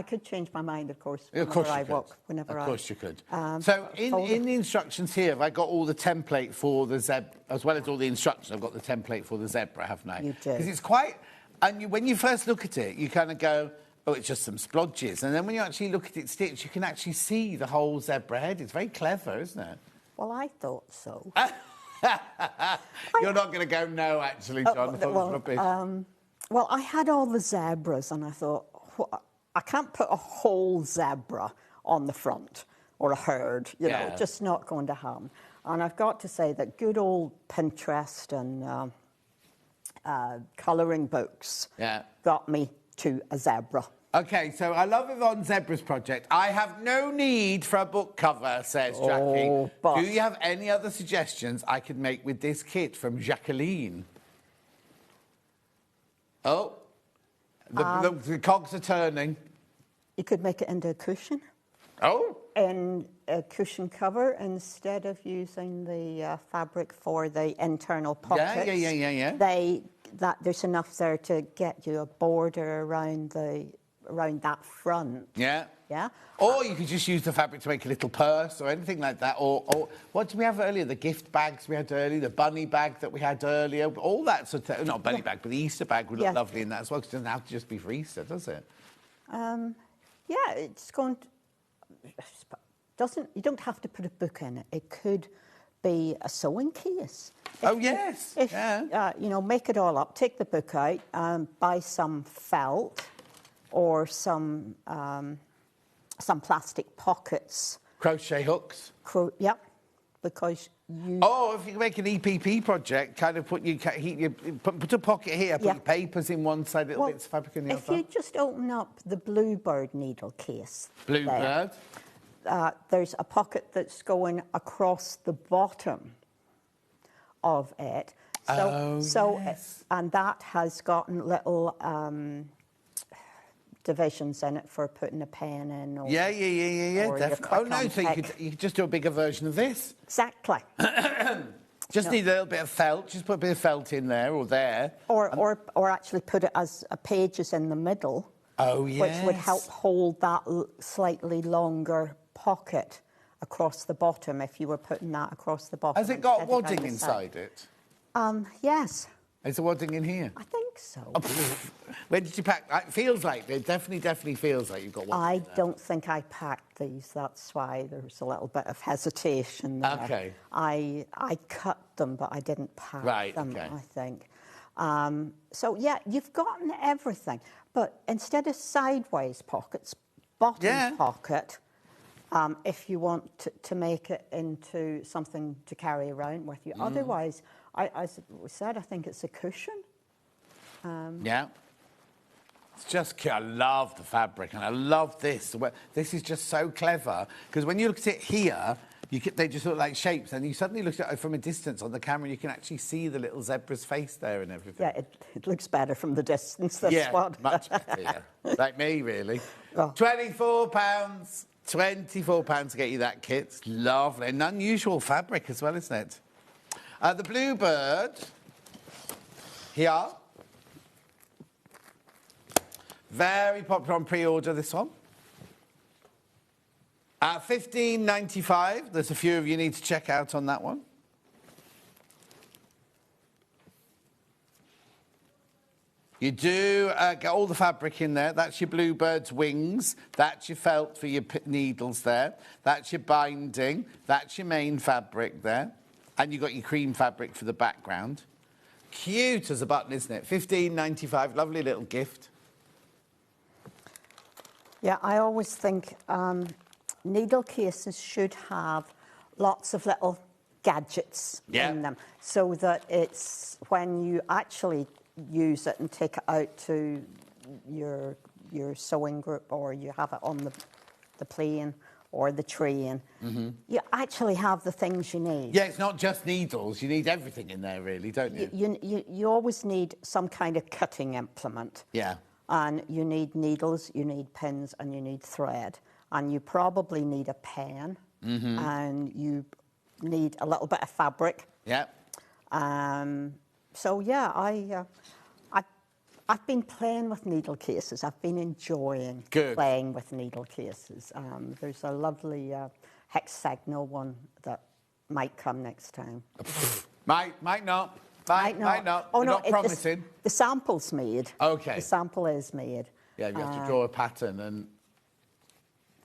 could change my mind, of course, whenever I walk. Of course you could. So in the instructions here, have I got all the template for the zebra, as well as all the instructions, I've got the template for the zebra, haven't I? You do. Because it's quite... And when you first look at it, you kind of go, oh, it's just some splodges. And then when you actually look at it stitched, you can actually see the whole zebra head. It's very clever, isn't it? Well, I thought so. You're not going to go, no, actually, John. I thought it was rubbish. Well, I had all the zebras, and I thought, I can't put a whole zebra on the front, or a herd, you know, just not going to happen. And I've got to say that good old Pinterest and... colouring books got me to a zebra. OK, so I love Yvonne's Zebras project. I have no need for a book cover, says Jackie. Do you have any other suggestions I could make with this kit from Jacqueline? Oh, the cogs are turning. You could make it into a cushion. Oh. And a cushion cover instead of using the fabric for the internal pockets. Yeah. There's enough there to get you a border around that front. Yeah. Yeah. Or you could just use the fabric to make a little purse or anything like that. Or what did we have earlier? The gift bags we had earlier, the bunny bag that we had earlier. All that sort of... Not bunny bag, but the Easter bag would look lovely in that as well, because it doesn't have to just be for Easter, does it? Yeah, it's going to... You don't have to put a book in it. It could be a sewing case. Make it all up, take the book out, buy some felt or some plastic pockets. Crochet hooks. because you... Oh, if you can make an EPP project, kind of put put a pocket here, put your papers in one side, little bits of fabric in the other. If you just open up the Bluebird needle case... Bluebird. There's a pocket that's going across the bottom of it. And that has gotten little divisions in it for putting a pen in. Or, Yeah, definitely. Oh, no, so you could just do a bigger version of this. Exactly. Just need a little bit of felt. Just put a bit of felt in there or there. Or actually put it as pages in the middle. Oh, yes. Which would help hold that slightly longer pocket across the bottom if you were putting that across the bottom. Has it got wadding inside it? Yes. Is there wadding in here? I think so. Oh, when did you pack? It feels like it. Definitely feels like you've got wadding. I don't think I packed these. That's why there's a little bit of hesitation there. Okay. I cut them, but I didn't pack them, I think. So, yeah, you've gotten everything. But instead of sideways pockets, bottom pocket, if you want to make it into something to carry around with you. Otherwise, as we said, I think it's a cushion. Yeah. It's just, I love the fabric and I love this. This is just so clever because when you look at it here, they just look like shapes and you suddenly look at it from a distance on the camera, you can actually see the little zebra's face there and everything. Yeah, it looks better from the distance, this one. Much better, yeah. Like me, really. Oh. £24. £24 to get you that kit. It's lovely. An unusual fabric as well, isn't it? The Bluebird. Here. Very popular on pre-order, this one. $15.95. There's a few of you need to check out on that one. You do get all the fabric in there. That's your Bluebird's wings. That's your felt for your needles there. That's your binding. That's your main fabric there. And you've got your cream fabric for the background. Cute as a button, isn't it? $15.95. Lovely little gift. Yeah, I always think needle cases should have lots of little gadgets in them so that it's when you actually use it and take it out to your sewing group or you have it on the plane or the train, you actually have the things you need. Yeah, it's not just needles. You need everything in there, really, don't you? You always need some kind of cutting implement. Yeah. And you need needles, you need pins, and you need thread. And you probably need a pen, and you need a little bit of fabric. Yeah. So, yeah, I've been playing with needle cases. I've been enjoying playing with needle cases. There's a lovely hexagonal one that might come next time. Might not. Might not. Oh, no, not promising. The sample's made. Okay. The sample is made. Yeah, you have to draw a pattern and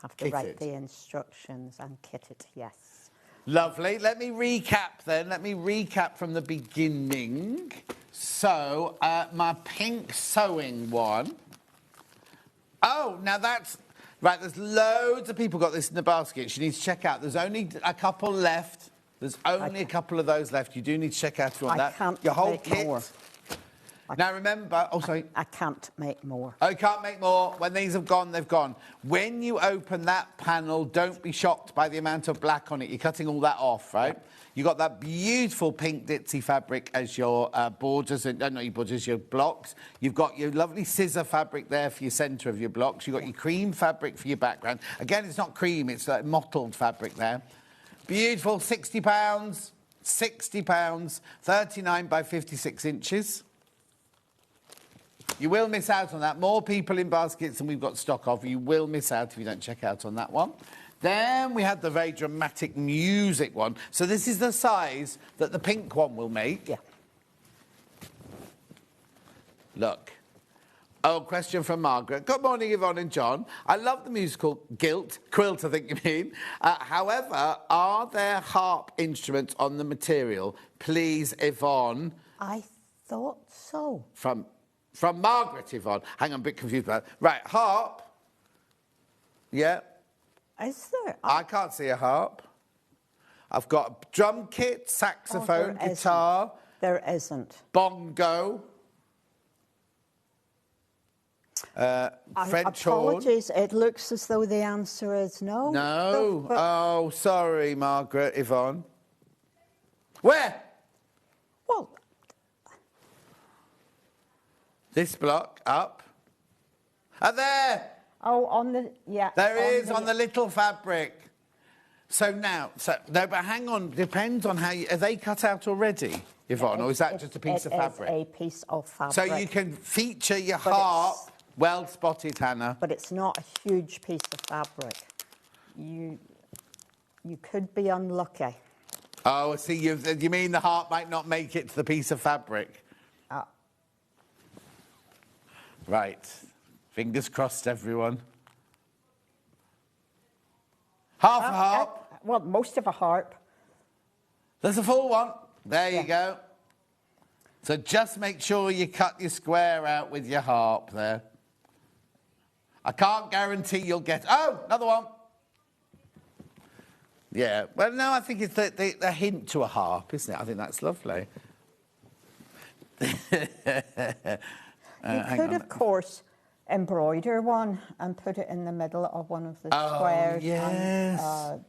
have to write the instructions and kit it, yes. Lovely. Let me recap then. Let me recap from the beginning. So, my pink sewing one. Oh, now that's... Right, there's loads of people got this in the basket. You need to check out. There's only a couple left. There's only a couple of those left. You do need to check out if you want that. Can't your whole make kit. More. Now remember, I can't make more. Oh, you can't make more. When these have gone, they've gone. When you open that panel, don't be shocked by the amount of black on it. You're cutting all that off, right? Yeah. You got that beautiful pink ditzy fabric as your borders, and not your borders, your blocks. You've got your lovely scissor fabric there for your centre of your blocks. You've got your cream fabric for your background. Again, it's not cream, it's like mottled fabric there. Beautiful, £60, £60, 39 by 56 inches. You will miss out on that. More people in baskets than we've got stock of. You will miss out if you don't check out on that one. Then we had the very dramatic music one. So this is the size that the pink one will make. Yeah. Look. Oh, question from Margaret. Good morning, Yvonne and John. I love the musical quilt, I think you mean. However, are there harp instruments on the material? Please, Yvonne. I thought so. From Margaret, Yvonne. Hang on, I'm a bit confused about that. Right, harp. Yeah. Is there? I can't see a harp. I've got a drum kit, saxophone, guitar. There isn't. Bongo. French horn. Apologies, it looks as though the answer is no. No. Oh, sorry, Margaret, Yvonne. Where? Well, this block up. There. Oh, on the There is on the little fabric. So no, but hang on. Depends on how are they cut out already, Yvonne, or is that just a piece of fabric? It's a piece of fabric. So you can feature your harp. Well spotted, Hannah. But it's not a huge piece of fabric. You could be unlucky. Oh, see, you mean the harp might not make it to the piece of fabric? Right. Fingers crossed, everyone. Half a harp. Well, most of a harp. There's a full one. There you go. So just make sure you cut your square out with your harp there. I can't guarantee you'll get... Oh, another one. Yeah. Well, no, I think it's the hint to a harp, isn't it? I think that's lovely. You could, of course, embroider one and put it in the middle of one of the squares. Yes. And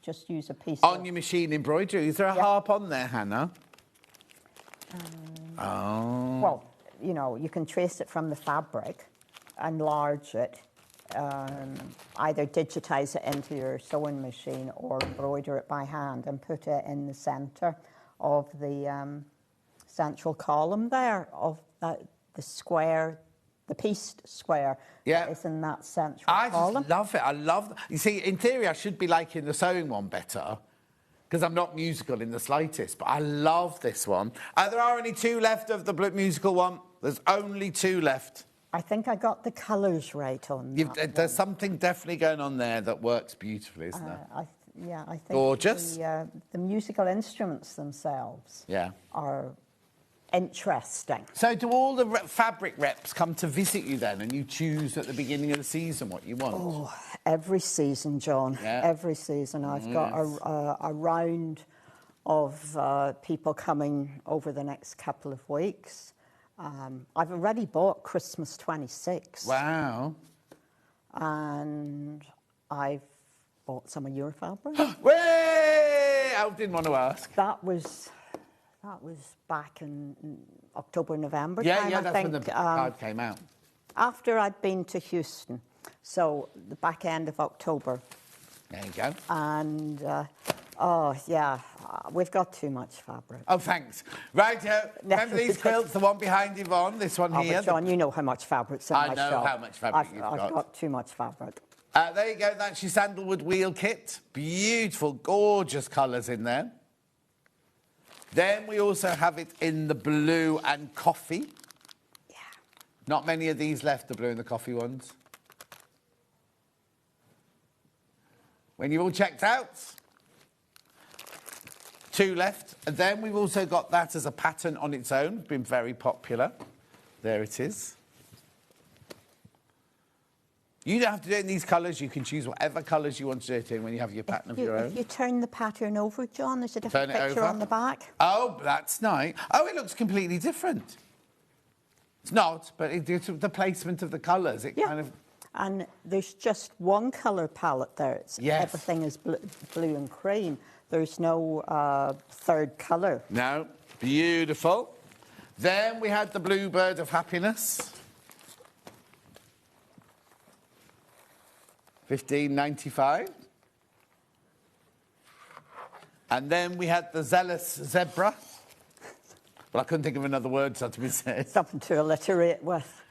just use a piece on your machine embroidery. Is there a harp on there, Hannah? Well, you know, you can trace it from the fabric, enlarge it, either digitize it into your sewing machine or embroider it by hand and put it in the centre of the central column there of the square, the pieced square. Yeah. That is in that central I column. just love it. I love... You see, in theory, I should be liking the sewing one better because I'm not musical in the slightest, but I love this one. There are only 2 left of the musical one. There's only 2 left. I think I got the colours right on that. There's something definitely going on there that works beautifully, isn't there? I think gorgeous. The musical instruments themselves are interesting. So do all the fabric reps come to visit you then and you choose at the beginning of the season what you want? Oh, every season, John. Yeah. Every season. I've got a round of people coming over the next couple of weeks. I've already bought Christmas 26. Wow. And I've bought some of your fabric. Way! I didn't want to ask. That was back in October, November time, that's when the card came out. After I'd been to Houston, so the back end of October. There you go. And, we've got too much fabric. Oh, thanks. Right, remember these quilts, the one behind Yvonne, this one here? But John, you know how much fabric's in my shop. I know how much fabric you've got. I've got too much fabric. There you go, that's your Sandalwood wheel kit. Beautiful, gorgeous colours in there. Then we also have it in the blue and coffee. Yeah. Not many of these left, the blue and the coffee ones. When you've all checked out, 2 left. And then we've also got that as a pattern on its own. It's been very popular. There it is. You don't have to do it in these colours. You can choose whatever colours you want to do it in when you have your pattern of your own. If you turn the pattern over, John, there's a different picture on the back. Oh, that's nice. Oh, it looks completely different. It's not, but the placement of the colours, it kind of... And there's just one colour palette there. Everything is blue and cream. There's no third colour. No. Beautiful. Then we had the Bluebird of Happiness. $15.95. And then we had the Zealous Zebra. But I couldn't think of another word, so to be said. Something to alliterate with.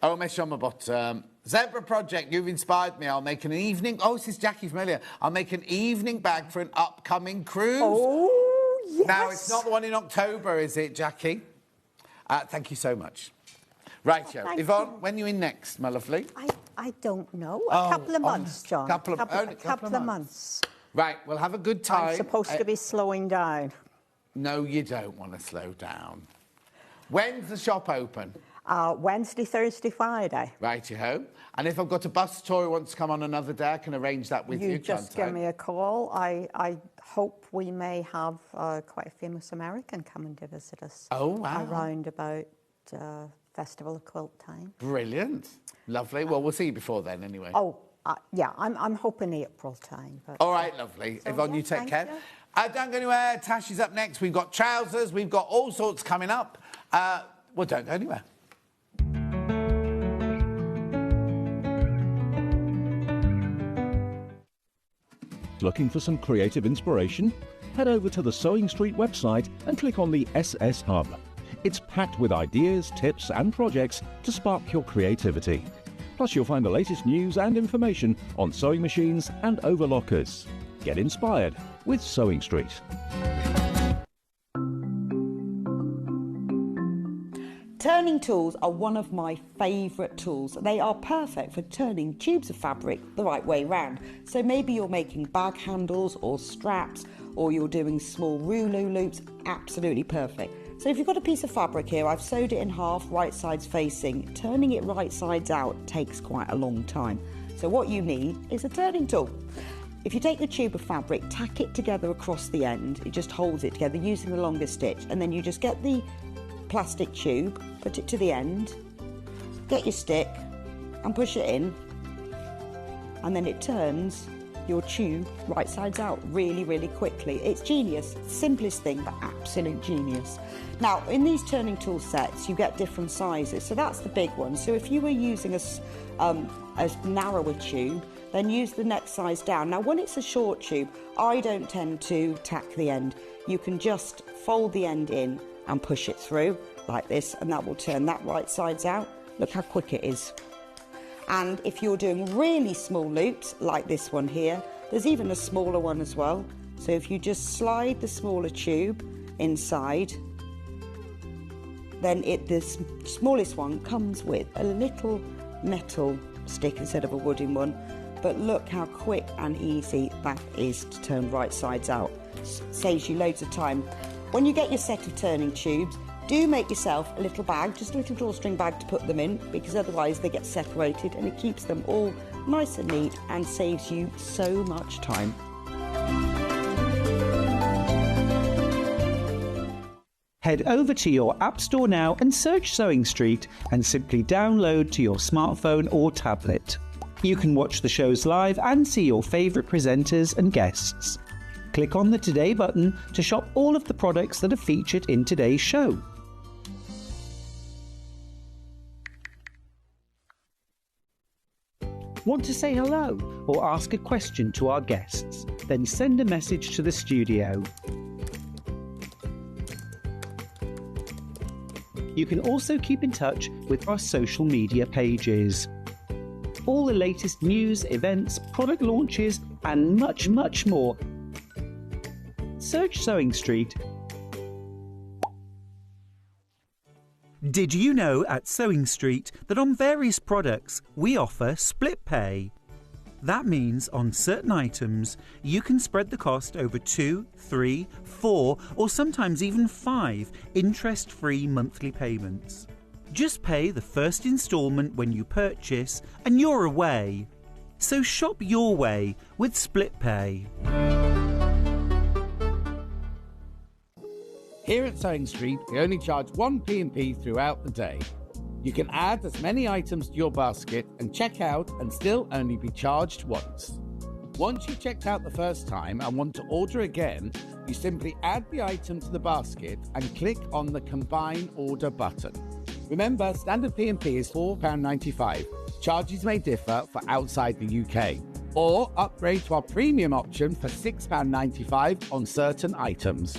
Oh, Meshombot. Zebra Project, you've inspired me. I'll make an evening... Oh, this is Jackie from earlier. I'll make an evening bag for an upcoming cruise. Oh, yes. Now, it's not the one in October, is it, Jackie? Thank you so much. Right, Yvonne, when are you in next, my lovely? I don't know. A couple of months, John. A couple of months. Right, we'll have a good time. I'm supposed to be slowing down. No, you don't want to slow down. When's the shop open? Wednesday, Thursday, Friday. Righty-ho. And if I've got a bus tour who wants to come on another day, I can arrange that with you. You just give me a call. I hope we may have quite a famous American coming to visit us. Oh, wow. Around about Festival of Quilt time. Brilliant. Lovely. Well, we'll see you before then anyway. Oh, yeah, I'm hoping April time. But, all right, lovely. So, Yvonne, you take care. Don't go anywhere. Tash is up next. We've got trousers. We've got all sorts coming up. Well, don't go anywhere. Looking for some creative inspiration? Head over to the Sewing Street website and click on the SS Hub. It's packed with ideas, tips and projects to spark your creativity. Plus you'll find the latest news and information on sewing machines and overlockers. Get inspired with Sewing Street. Turning tools are one of my favourite tools. They are perfect for turning tubes of fabric the right way round. So maybe you're making bag handles or straps, or you're doing small rouleau loops, absolutely perfect. So if you've got a piece of fabric here, I've sewed it in half, right sides facing. Turning it right sides out takes quite a long time. So what you need is a turning tool. If you take the tube of fabric, tack it together across the end, it just holds it together using the longest stitch, and then you just get the plastic tube, put it to the end, get your stick and push it in, and then it turns your tube right sides out really, really quickly. It's genius. Simplest thing, but absolute genius. Now, in these turning tool sets, you get different sizes. So that's the big one. So if you were using a narrower tube, then use the next size down. Now, when it's a short tube, I don't tend to tack the end. You can just fold the end in and push it through like this, and that will turn that right sides out. Look how quick it is. And if you're doing really small loops like this one here, there's even a smaller one as well. So if you just slide the smaller tube inside, then the smallest one comes with a little metal stick instead of a wooden one. But look how quick and easy that is to turn right sides out. Saves you loads of time. When you get your set of turning tubes, do make yourself a little bag, just a little drawstring bag to put them in, because otherwise they get separated, and it keeps them all nice and neat and saves you so much time. Head over to your App Store now and search Sewing Street and simply download to your smartphone or tablet. You can watch the shows live and see your favourite presenters and guests. Click on the Today button to shop all of the products that are featured in today's show. Want to say hello or ask a question to our guests? Then send a message to the studio. You can also keep in touch with our social media pages. All the latest news, events, product launches and much, much more. Search Sewing Street. Did you know at Sewing Street that on various products we offer split pay? That means on certain items you can spread the cost over 2, 3, 4 or sometimes even 5 interest-free monthly payments. Just pay the first instalment when you purchase and you're away. So shop your way with split pay. Here at Sewing Street, we only charge 1 P&P throughout the day. You can add as many items to your basket and check out and still only be charged once. Once you've checked out the first time and want to order again, you simply add the item to the basket and click on the Combine Order button. Remember, standard P&P is £4.95. Charges may differ for outside the UK. Or upgrade to our premium option for £6.95 on certain items.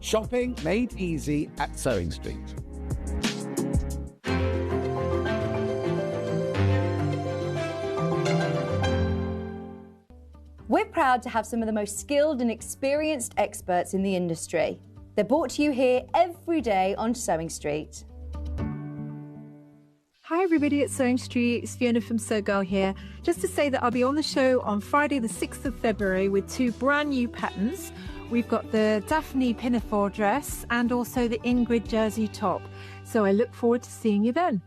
Shopping made easy at Sewing Street. We're proud to have some of the most skilled and experienced experts in the industry. They're brought to you here every day on Sewing Street. Hi everybody at Sewing Street, it's Fiona from Sew Girl here. Just to say that I'll be on the show on Friday the 6th of February with 2 brand new patterns. We've got the Daphne pinafore dress and also the Ingrid jersey top. So I look forward to seeing you then.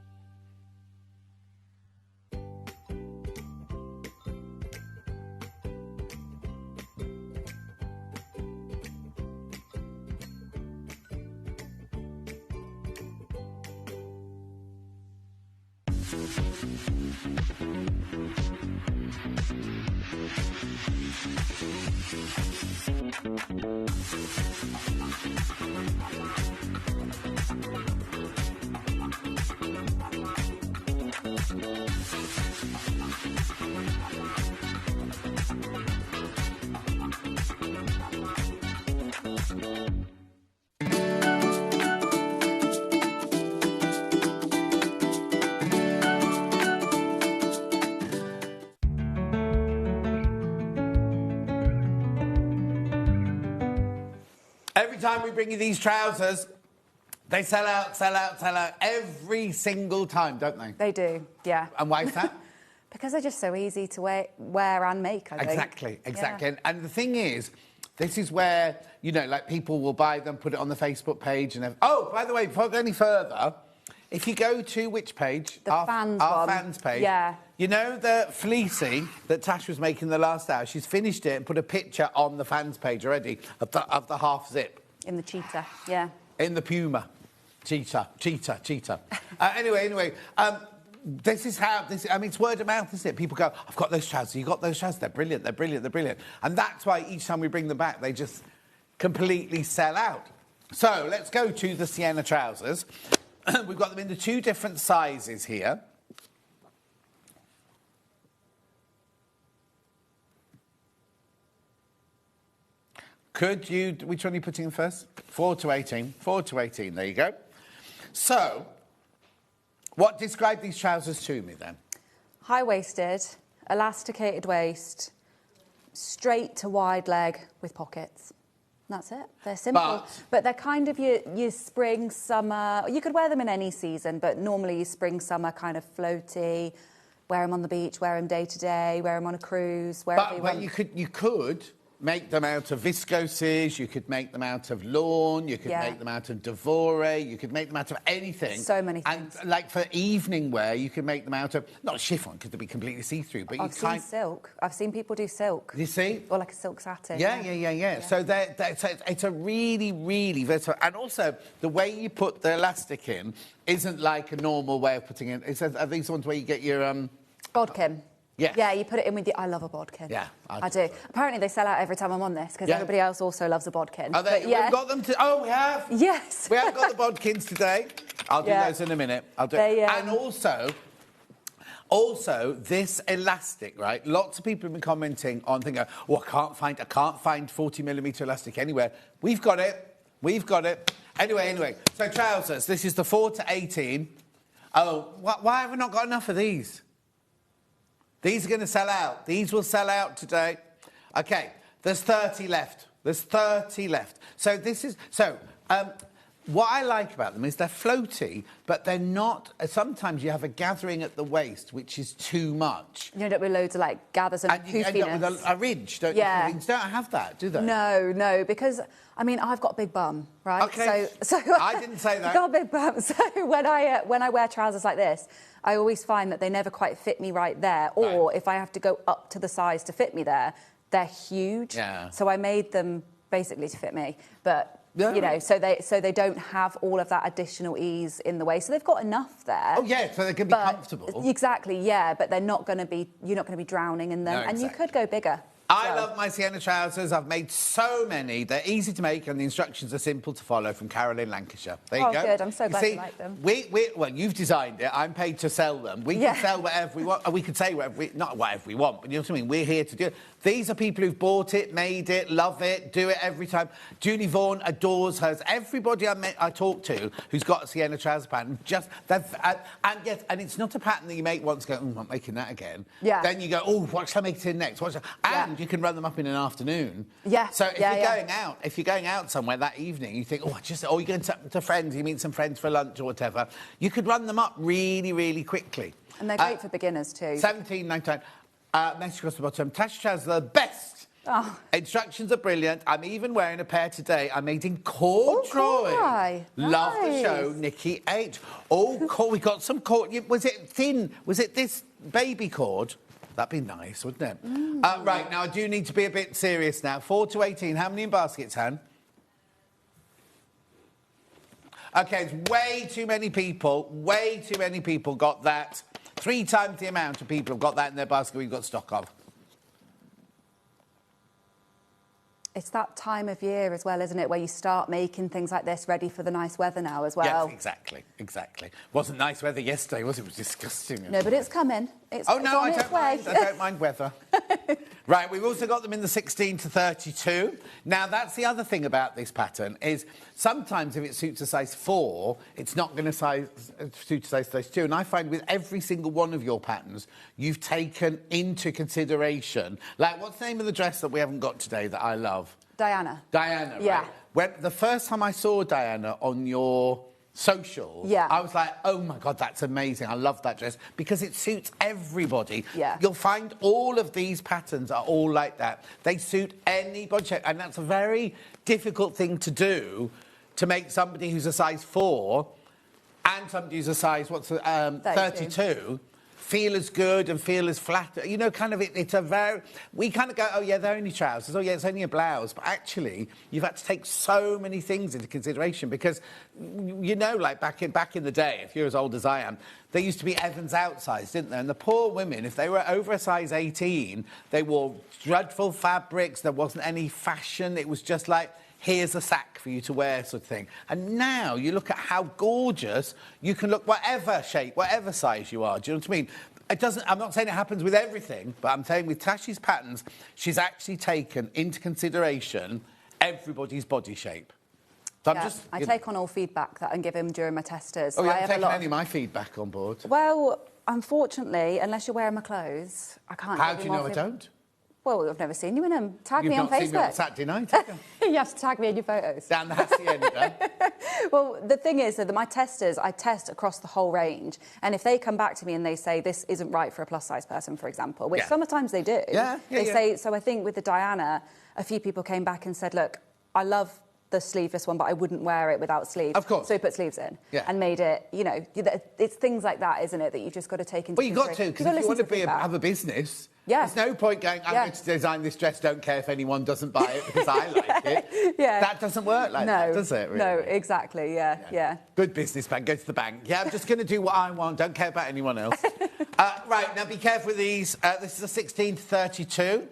Every time we bring you these trousers, they sell out every single time, don't they? They do, yeah. And why is that? Because they're just so easy to wear and make, I think. Exactly. Yeah. And the thing is, this is where, you know, like people will buy them, put it on the Facebook page and oh, by the way, before I go any further, if you go to which page? The fans our one. fans page. Yeah. You know the fleecy that Tash was making the last hour? She's finished it and put a picture on the fans page already of the half zip. In the cheetah, yeah. In the puma. Cheetah. Anyway, this is how, I mean, it's word of mouth, isn't it? People go, I've got those trousers, you got those trousers, they're brilliant. And that's why each time we bring them back, they just completely sell out. So let's go to the Sienna trousers. We've got them in the 2 different sizes here. Could you, which one are you putting in first? 4 to 18. 4 to 18, there you go. So, describe these trousers to me then? High-waisted, elasticated waist, straight to wide leg with pockets. That's it. They're simple. But they're kind of your spring, summer. You could wear them in any season, but normally your spring, summer kind of floaty. Wear them on the beach, wear them day to day, wear them on a cruise, wherever you want. But you could make them out of viscoses, you could make them out of lawn, you could make them out of Devore, you could make them out of anything. So many things. And like for evening wear, you could make them out of, not chiffon, because they'd be completely see-through, but I've seen silk. I've seen people do silk. You see? Or like a silk satin. Yeah. So it's a really, really versatile. And also, the way you put the elastic in isn't like a normal way of putting it in. Are these ones where you get your... bodkin. Yes. Yeah, you put it in with I love a bodkin. Yeah, I do. Apparently they sell out every time I'm on this because everybody else also loves a bodkin. We've got them to... Oh, we have? Yes. We have got the bodkins today. I'll do those in a minute. I'll do it. And also, this elastic, right? Lots of people have been commenting on thinking, oh, I can't find 40mm elastic anywhere. We've got it. Anyway. So trousers, this is the 4 to 18. Oh, why have we not got enough of these? These are going to sell out. These will sell out today. OK, there's 30 left. So this is... what I like about them is they're floaty, but they're not... Sometimes you have a gathering at the waist, which is too much. You end up with loads of, like, gathers and poofiness. And you end up with a ridge, don't you? Things don't have that, do they? No, because... I mean, I've got a big bum, right? OK, so I didn't say that. I've got a big bum, so when I wear trousers like this, I always find that they never quite fit me right there, or if I have to go up to the size to fit me there, they're huge. Yeah. So I made them basically to fit me, but... Yeah. You know, so they don't have all of that additional ease in the way. So they've got enough there. Oh yeah, so they can be comfortable. Exactly, yeah, but they're not going to be. You're not going to be drowning in them, no, exactly. And you could go bigger. I love my Sienna trousers. I've made so many. They're easy to make and the instructions are simple to follow from Carol in Lancashire. There you go. Oh, good. I'm so glad you like them. Well, you've designed it. I'm paid to sell them. We can sell whatever we want. We could say whatever not whatever we want, but you know what I mean? We're here to do it. These are people who've bought it, made it, love it, do it every time. Julie Vaughan adores hers. Everybody I talk to who's got a Sienna trouser pattern, and yes, and it's not a pattern that you make once, go, I'm not making that again. Yeah. Then you go, oh, what shall I make it in next? And you can run them up in an afternoon. Yeah. So if you're going out somewhere that evening, you think, you're going to friends, you meet some friends for lunch or whatever, you could run them up really, really quickly. And they're great for beginners too. £17.99. Message across the bottom. Tash trousers are the best. Oh. Instructions are brilliant. I'm even wearing a pair today. I made in corduroy. Love the show, Nikki H. Oh, we got some cord. Was it thin? Was it this baby cord? That'd be nice, wouldn't it? Right, now I do need to be a bit serious now. 4 to 18. How many in baskets, Han? OK, it's way too many people got that. 3 times the amount of people have got that in their basket we've got stock of. It's that time of year as well, isn't it, where you start making things like this ready for the nice weather now as well. Yes, exactly. Wasn't nice weather yesterday, was it? It was disgusting. No, but it's coming. I don't mind weather. Right, we've also got them in the 16 to 32. Now, that's the other thing about this pattern is sometimes if it suits a size 4, it's not going to suit a size 32. And I find with every single one of your patterns, you've taken into consideration, like, what's the name of the dress that we haven't got today that I love? Diana. Diana, right? Yeah. When the first time I saw Diana on your socials, I was like, oh my God, that's amazing. I love that dress because it suits everybody. Yeah. You'll find all of these patterns are all like that. They suit any body shape, and that's a very difficult thing to do, to make somebody who's a size 4 and somebody who's a size, 32, feel as good and feel as flat. You know, kind of, it's a very... We kind of go, oh, yeah, they're only trousers. Oh, yeah, it's only a blouse. But actually, you've had to take so many things into consideration because, you know, like back in the day, if you're as old as I am, there used to be Evans outsize, didn't there? And the poor women, if they were over a size 18, they wore dreadful fabrics. There wasn't any fashion. It was just like, here's a sack for you to wear, sort of thing. And now you look at how gorgeous you can look, whatever shape, whatever size you are. Do you know what I mean? It doesn't. I'm not saying it happens with everything, but I'm saying with Tashy's patterns, she's actually taken into consideration everybody's body shape. So I take on all feedback that I give him during my testers. Oh, so you haven't taken any of my feedback on board? Well, unfortunately, unless you're wearing my clothes, I can't. How do you know I don't? Well, I've never seen you in them. Tag me on Facebook. You've not seen me on Saturday night, have you? You have to tag me in your photos. Down the hacienda. Well, the thing is that my testers, I test across the whole range. And if they come back to me and they say, this isn't right for a plus-size person, for example, which sometimes they do. They say, so I think with the Diana, a few people came back and said, look, I love the sleeveless one, but I wouldn't wear it without sleeves. Of course. So we put sleeves in and made it, you know, it's things like that, isn't it, that you've just got to take into consideration. Well, you've got to, because if you want to have a business... There's no point going, I'm going to design this dress, don't care if anyone doesn't buy it because I like it. That doesn't work like that, does it, really? No, exactly, yeah. Good businessman, go to the bank. Yeah, I'm just going to do what I want, don't care about anyone else. Right, now be careful with these. This is a 16 to 32.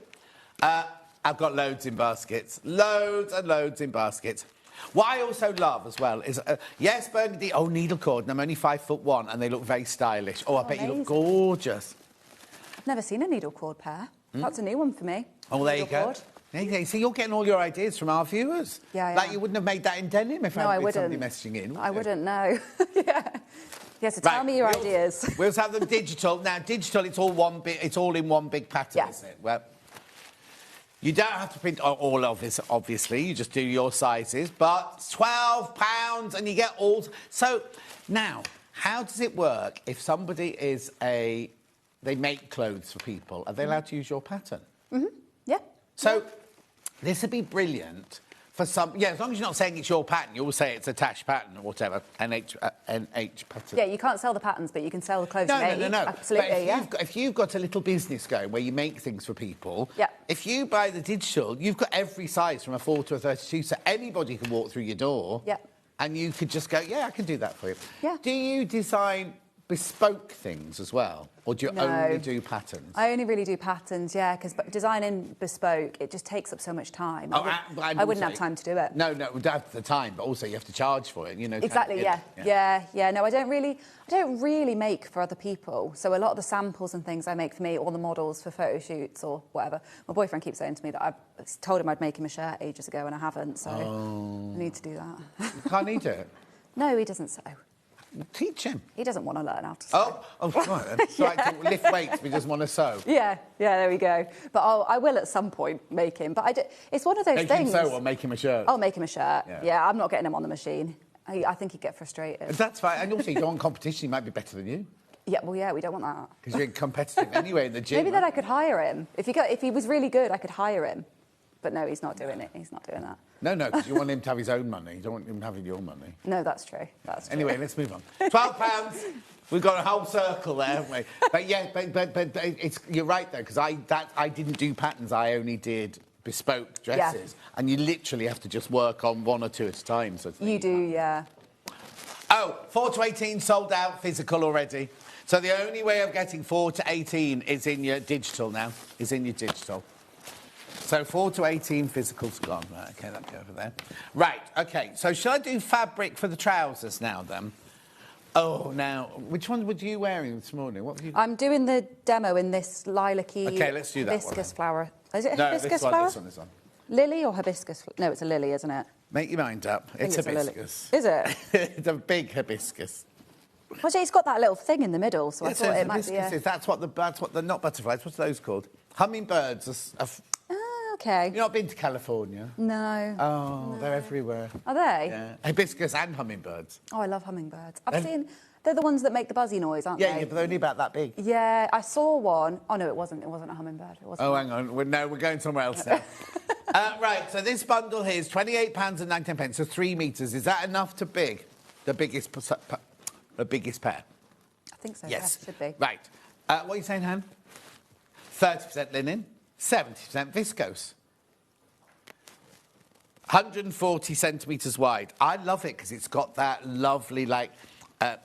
I've got loads in baskets. Loads and loads in baskets. What I also love as well is, yes, burgundy, needle cord, and I'm only 5'1", and they look very stylish. I bet you look gorgeous. Never seen a needle cord pair. That's a new one for me. Oh, there you go. There you go. See, you're getting all your ideas from our viewers. Yeah, Like you wouldn't have made that in denim if I hadn't been somebody messaging in. I wouldn't know. Yeah, so tell me your ideas. We also have them digital. Now, digital, it's all in one big pattern, isn't it? Well, you don't have to print all of this, obviously. You just do your sizes. But £12 and you get all... So, now, how does it work if somebody is They make clothes for people. Are they allowed to use your pattern? Yeah. So this would be brilliant for some... Yeah, as long as you're not saying it's your pattern, you always say it's a Tash pattern or whatever, NH pattern. Yeah, you can't sell the patterns, but you can sell the clothes. No. Absolutely, but if you've got a little business going where you make things for people, if you buy the digital, you've got every size from a 4 to a 32, so anybody can walk through your door. Yeah. And you could just go, yeah, I can do that for you. Yeah. Do you design bespoke things as well? Or do you only do patterns? I only really do patterns, yeah, because designing bespoke, it just takes up so much time. I wouldn't have time to do it. No, we don't have the time, but also you have to charge for it, you know. Exactly, yeah. No, I don't really make for other people. So a lot of the samples and things I make for me, or the models for photo shoots or whatever. My boyfriend keeps saying to me that I told him I'd make him a shirt ages ago and I haven't, so I need to do that. Can't he do it? No, he doesn't sew. Teach him. He doesn't want to learn how to sew. Right. It's like to lift weights, we just want to sew. Yeah, there we go. But I will at some point make him. But it's one of those things. Make him sew or make him a shirt? I'll make him a shirt. Yeah, I'm not getting him on the machine. I think he'd get frustrated. That's fine. And also, you don't want competition, he might be better than you. Yeah, we don't want that. Because you're competitive anyway in the gym. Maybe then I could hire him. If he was really good, I could hire him. But no, he's not doing it. He's not doing that. No, because you want him to have his own money. You don't want him having your money. No, that's true. Anyway, let's move on. £12. We've got a whole circle there, haven't we? But yeah, but you're right though, because I didn't do patterns. I only did bespoke dresses, and you literally have to just work on one or two at a time. So you do, yeah. Oh, 4 to 18 sold out physical already. So the only way of getting 4 to 18 is in your digital now. So 4 to 18 physical's gone. Right, OK, that'll go over there. Right, OK, so shall I do fabric for the trousers now, then? Oh, now, which one were you wearing this morning? What were you... I'm doing the demo in this lilac-y let's do that hibiscus flower. Is it a no, hibiscus flower? This one. Lily or hibiscus? No, it's a lily, isn't it? Make your mind up. It's hibiscus. Is it? It's a big hibiscus. Well, it's got that little thing in the middle, so I thought it might be a... That's what the not butterflies, what's those called? Hummingbirds OK. You've not been to California? No. Oh, no. They're everywhere. Are they? Yeah. Hibiscus and hummingbirds. Oh, I love hummingbirds. I've seen... They're the ones that make the buzzy noise, aren't they? Yeah, but they're only about that big. Yeah, I saw one. Oh, no, it wasn't. It wasn't a hummingbird. It wasn't. Oh, hang on. We're going somewhere else now. Right, so this bundle here is £28.19, so 3 metres. Is that enough to big? The biggest pair? I think so, yes. Yeah, should be. Right. What are you saying, Han? 30% linen, 70% viscose. 140 centimetres wide. I love it because it's got that lovely, like...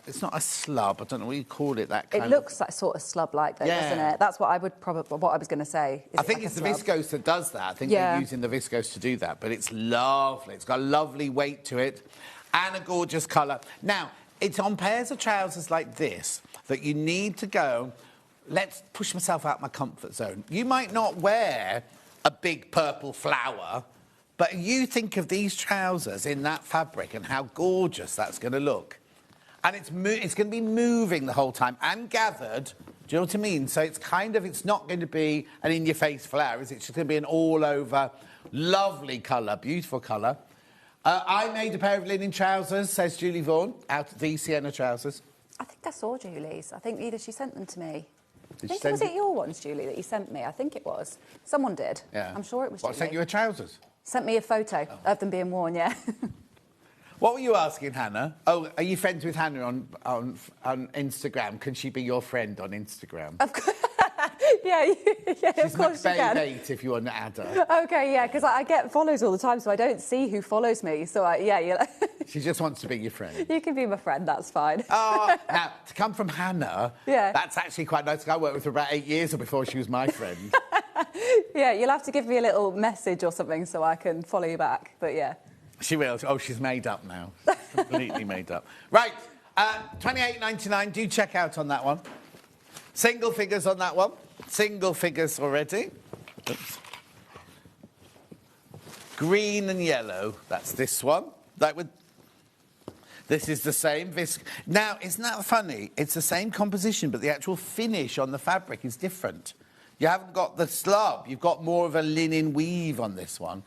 it's not a slub. I don't know what you call it. It looks like sort of slub-like, though, doesn't it? That's what I was going to say. I think it's the viscose that does that. I think they're using the viscose to do that. But it's lovely. It's got a lovely weight to it, and a gorgeous colour. Now, it's on pairs of trousers like this that you need to go. Let's push myself out my comfort zone. You might not wear a big purple flower, but you think of these trousers in that fabric and how gorgeous that's going to look. And it's going to be moving the whole time and gathered. Do you know what I mean? So it's not going to be an in-your-face flower, is it? It's just going to be an all-over lovely colour, beautiful colour. I made a pair of linen trousers, says Julie Vaughan, out of these Sienna trousers. I think I saw Julie's. I think either she sent them to me. Was it your ones, Julie, that you sent me? I think it was. Someone did. Yeah. I'm sure it was Julie. Julie. Sent you a trousers? Sent me a photo of them being worn, yeah. What were you asking, Hannah? Oh, are you friends with Hannah on Instagram? Can she be your friend on Instagram? Of course. yeah, of course she can. She's 8 if you want to add her. OK, yeah, because I get follows all the time, so I don't see who follows me. So, She just wants to be your friend. You can be my friend, that's fine. Oh, now, to come from Hannah, that's actually quite nice. I worked with her about 8 years before she was my friend. Yeah, you'll have to give me a little message or something so I can follow you back, but yeah. She will. Oh, she's made up now. Completely made up. Right, £28.99. Do check out on that one. Single figures on that one. Single figures already. Oops. Green and yellow. That's this one. This is the same Now, isn't that funny? It's the same composition, but the actual finish on the fabric is different. You haven't got the slub. You've got more of a linen weave on this one.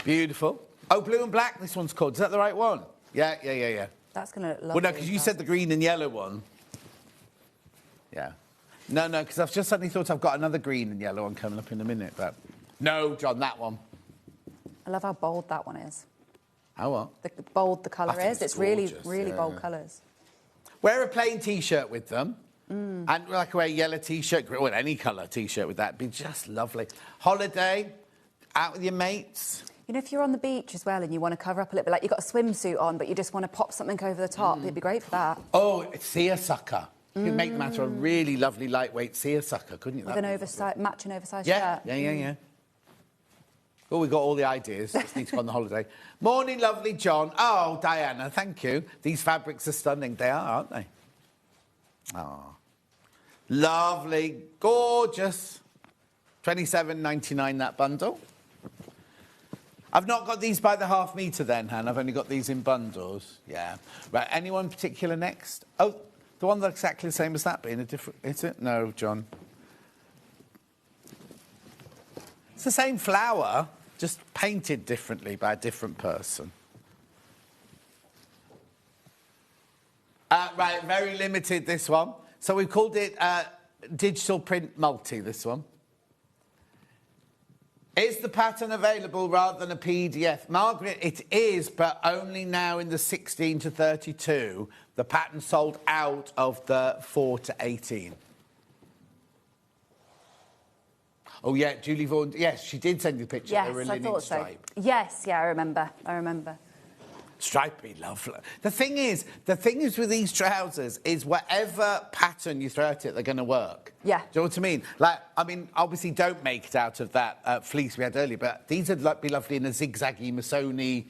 Beautiful. Oh, blue and black, this one's called. Is that the right one? Yeah. That's going to look lovely. Well, no, because you said the green and yellow one. Yeah. No, because I've just suddenly thought I've got another green and yellow one coming up in a minute, but... No, John, that one. I love how bold that one is. How what? The bold the colour is. It's really, really bold colours. Wear a plain T-shirt with them. And like wear a yellow T-shirt, or any colour T-shirt with that. It'd be just lovely. Holiday... Out with your mates. You know, if you're on the beach as well and you want to cover up a little bit, like you've got a swimsuit on, but you just want to pop something over the top, it'd be great for that. Oh, it's seersucker. You could make them out of a really lovely, lightweight seersucker, couldn't you? With an matching oversized shirt. shirt. Yeah. Oh, we got all the ideas. Just need to go on the holiday. Morning, lovely John. Oh, Diana, thank you. These fabrics are stunning. They are, aren't they? Oh, lovely, gorgeous. $27.99 that bundle. I've not got these by the half metre then, Han. I've only got these in bundles. Yeah. Right, anyone in particular next? Oh, the one that's exactly the same as that, but in a different... Is it? No, John. It's the same flower, just painted differently by a different person. Right, very limited, this one. So we've called it Digital Print Multi, this one. Is the pattern available rather than a PDF? Margaret, it is, but only now in the 16 to 32. The pattern sold out of the 4 to 18. Oh, yeah, Julie Vaughan. Yes, she did send you a picture of a linen stripe. So. Yes, I remember. Stripey, lovely. The thing is with these trousers is whatever pattern you throw at it, they're going to work. Yeah. Do you know what I mean? Like, I mean, obviously don't make it out of that fleece we had earlier, but these would be lovely in a zigzaggy, Missoni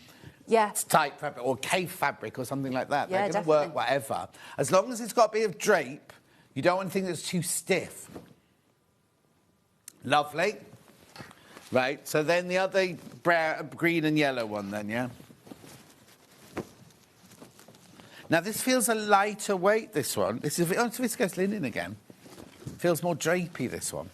type fabric or cave fabric or something like that. Yeah, they're going to work whatever. As long as it's got a bit of drape, you don't want anything that's too stiff. Lovely. Right, so then the other green and yellow one then, yeah? Now, this feels a lighter weight, this one. This is it's viscose linen again. Feels more drapey, this one.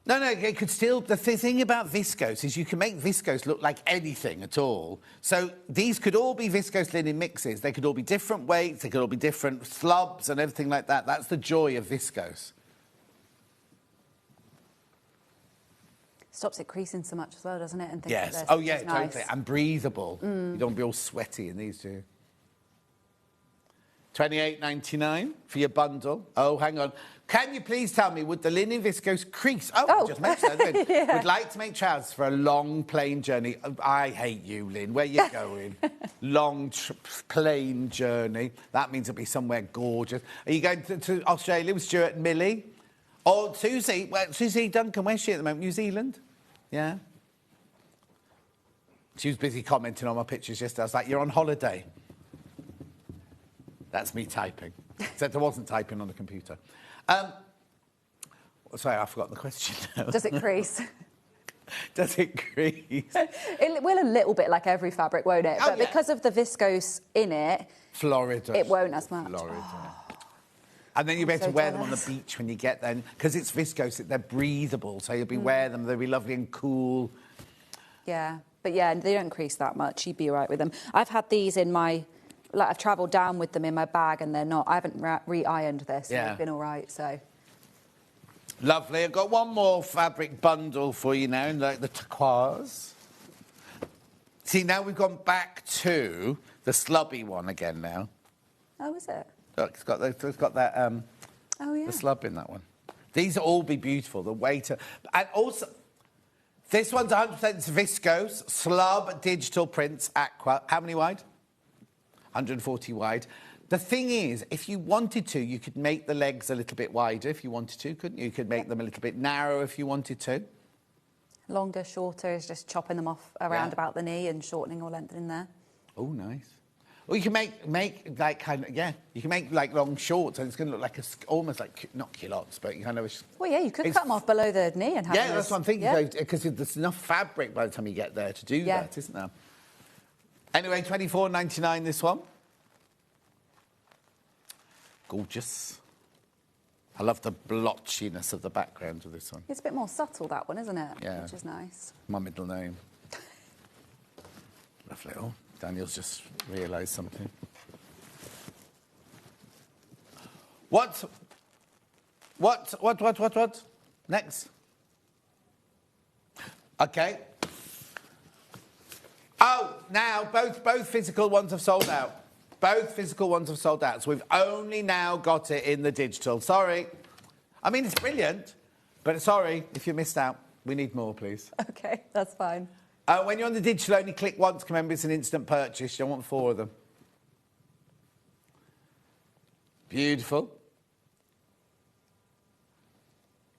No, it could still... The thing about viscose is you can make viscose look like anything at all. So these could all be viscose linen mixes. They could all be different weights. They could all be different slubs and everything like that. That's the joy of viscose. Stops it creasing so much as well, doesn't it? And things yes. like this, Oh, yeah, nice. totally. And breathable. You don't want to be all sweaty in these two. $28.99 for your bundle. Oh, hang on. Can you please tell me, would the linen viscose crease? Oh, I just mentioned that, didn't I? Yeah. Would like to make trousers for a long, plain journey. I hate you, Lynn. Where you going? Long, plain journey. That means it'll be somewhere gorgeous. Are you going to Australia with Stuart and Millie? Or Susie? Well, Susie Duncan, where's she at the moment? New Zealand? Yeah? She was busy commenting on my pictures yesterday. I was like, you're on holiday. That's me typing. Except I wasn't typing on the computer. Sorry, I've forgotten the question now. Does it crease? Does it crease? It will a little bit, like every fabric, won't it? Oh, but because of the viscose in it... Florida. It won't as much. Florida. Oh. And then you'll be able to wear them on the beach when you get there. Because it's viscose, they're breathable, so you'll be wearing them, they'll be lovely and cool. Yeah, but yeah, they don't crease that much. You'd be all right with them. I've had these in my... Like, I've travelled down with them in my bag and they're not... I haven't re-ironed this, and they've been all right, so... Lovely. I've got one more fabric bundle for you now, in like the turquoise. See, now we've gone back to the slubby one again now. Oh, is it? Look, it's got that, oh, yeah. the slub in that one. These will all be beautiful, the weight of... And also, this one's 100% viscose, slub, digital prints, aqua. How many wide? 140 wide. The thing is, if you wanted to, you could make the legs a little bit wider if you wanted to, couldn't you? You could make them a little bit narrow if you wanted to. Longer, shorter is just chopping them off around about the knee and shortening or lengthening there. Oh, nice. Or you can make like kind of, you can make like long shorts and it's going to look like almost like, not culottes, but you kind of... Well, yeah, you could cut them off below the knee and have them that's what I'm thinking, because there's enough fabric by the time you get there to do that, isn't there? Anyway, $24.99 this one. Gorgeous. I love the blotchiness of the background of this one. It's a bit more subtle, that one, isn't it? Yeah. Which is nice. My middle name. Lovely. Oh, Daniel's just realised something. What? Next. Okay. Oh, now both physical ones have sold out. Both physical ones have sold out, so we've only now got it in the digital. Sorry. I mean, it's brilliant. But sorry, if you missed out, we need more, please. Okay, that's fine. When you're on the digital, only click once. Remember, it's an instant purchase. You don't want 4 of them. Beautiful.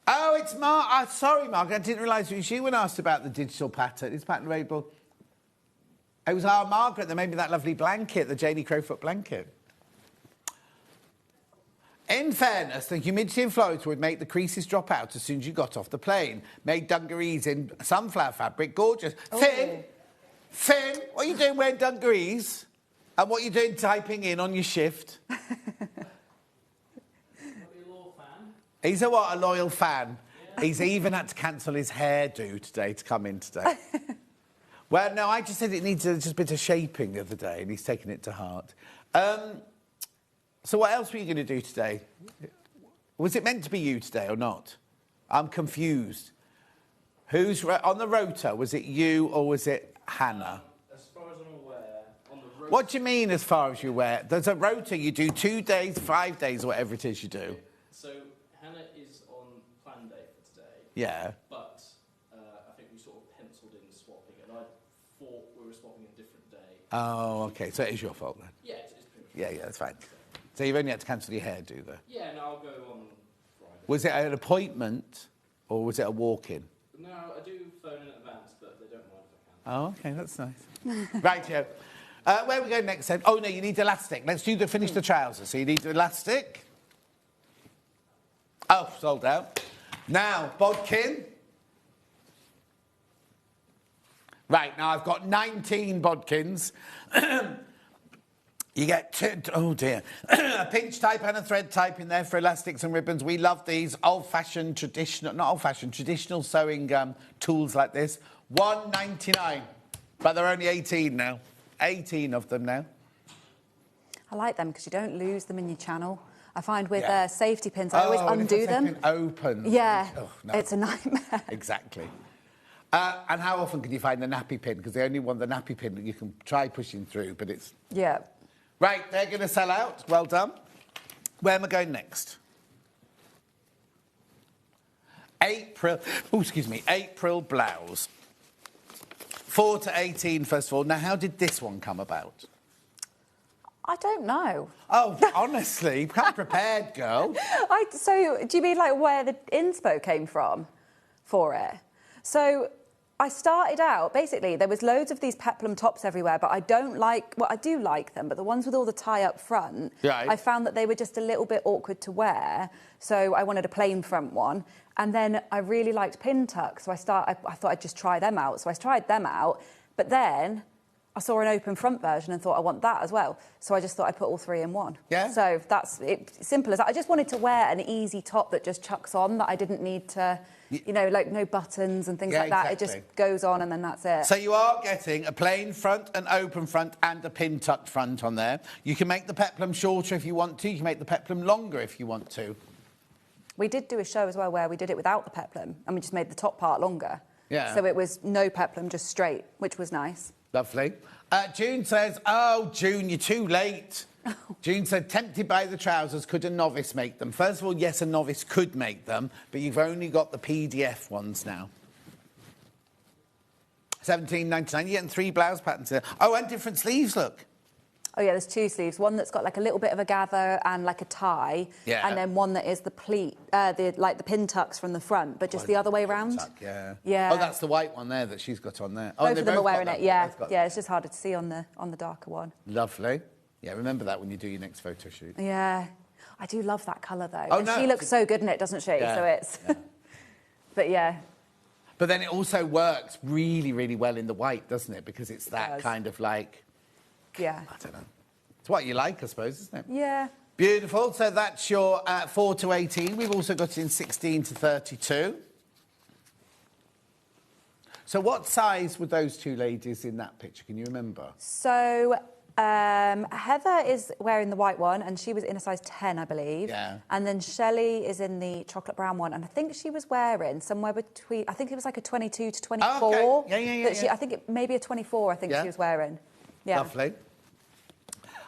Oh, it's Mark. Sorry, Mark. I didn't realise it was you when asked about the digital pattern. Is pattern available? It was our Margaret that made me that lovely blanket, the Janie Crowfoot blanket. In fairness, the humidity in Florida would make the creases drop out as soon as you got off the plane. Made dungarees in sunflower fabric gorgeous. Oh. Finn, what are you doing wearing dungarees? And what are you doing typing in on your shift? He's a what? A loyal fan. Yeah. He's even had to cancel his hairdo today to come in today. Well, no, I just said it needs just a bit of shaping the other day, and he's taken it to heart. So what else were you going to do today? Was it meant to be you today or not? I'm confused. Who's on the rota? Was it you or was it Hannah? As far as I'm aware, on the rota... What do you mean, as far as you're aware? There's a rota. You do 2 days, 5 days, or whatever it is you do. So Hannah is on plan day for today. Yeah. But I think we sort of penciled in swapping, and I thought we were swapping a different day. Oh, OK. So it is your fault then? Yeah, it's pretty Yeah, that's fine. So you've only had to cancel your hairdo, though? Yeah, no, I'll go on Friday. Was it an appointment or was it a walk-in? No, I do phone in advance, but they don't mind if I can. Oh, OK, that's nice. Right, Joe. Where are we going next then? Oh, no, you need elastic. Let's finish the trousers. So you need elastic. Oh, sold out. Now, bodkin. Right, now I've got 19 bodkins. You get a pinch type and a thread type in there for elastics and ribbons. We love these old-fashioned, traditional sewing tools like this. $1.99, but they're only 18 now. 18 of them now. I like them because you don't lose them in your channel. I find with safety pins, I always and undo if the them. pin opens. Yeah, Oh, no. it's a nightmare. Exactly. And how often can you find the nappy pin? Because they only want the nappy pin that you can try pushing through, but it's... Yeah. Right, they're going to sell out. Well done. Where am I going next? April blouse. 4 to 18, first of all. Now, how did this one come about? I don't know. Oh, honestly, come prepared, girl. So, do you mean like where the inspo came from for it? So, I started out, basically, there was loads of these peplum tops everywhere, but I don't like... Well, I do like them, but the ones with all the tie up front, right. I found that they were just a little bit awkward to wear, so I wanted a plain front one. And then I really liked pin tucks, so I thought I'd just try them out. So I tried them out, but then I saw an open front version and thought I want that as well. So I just thought I'd put all 3 in one. Yeah. So that's it, simple as that. I just wanted to wear an easy top that just chucks on, that I didn't need to... You know, like no buttons and things like that. Exactly. It just goes on and then that's it. So you are getting a plain front, an open front and a pin tucked front on there. You can make the peplum shorter if you want to. You can make the peplum longer if you want to. We did do a show as well where we did it without the peplum and we just made the top part longer. Yeah. So it was no peplum, just straight, which was nice. Lovely. June says, oh, June, you're too late. June said, tempted by the trousers, could a novice make them? First of all, yes, a novice could make them, but you've only got the PDF ones now. $17.99. You're getting 3 blouse patterns here. Oh, and different sleeves, look. Oh, yeah, there's 2 sleeves. One that's got, like, a little bit of a gather and, like, a tie. Yeah. And then one that is the pleat, the pin tucks from the front, but just the other way round. Tuck, yeah. Yeah. Oh, that's the white one there that she's got on there. Oh, Both of them are wearing it, yeah. Yeah, it's that. just harder to see on the darker one. Lovely. Yeah, remember that when you do your next photo shoot. Yeah. I do love that colour, though. Oh, And no. she looks so good in it, doesn't she? Yeah. So it's... Yeah. But, yeah. But then it also works really, really well in the white, doesn't it? Because it's that kind of like... Yeah. I don't know. It's what you like, I suppose, isn't it? Yeah. Beautiful. So that's your 4 to 18. We've also got it in 16 to 32. So what size were those 2 ladies in that picture? Can you remember? So Heather is wearing the white one, and she was in a size 10, I believe. Yeah. And then Shelley is in the chocolate brown one, and I think she was wearing somewhere between... I think it was like a 22 to 24. Oh, okay. Yeah. I think it maybe a 24, I think she was wearing. Yeah. Lovely.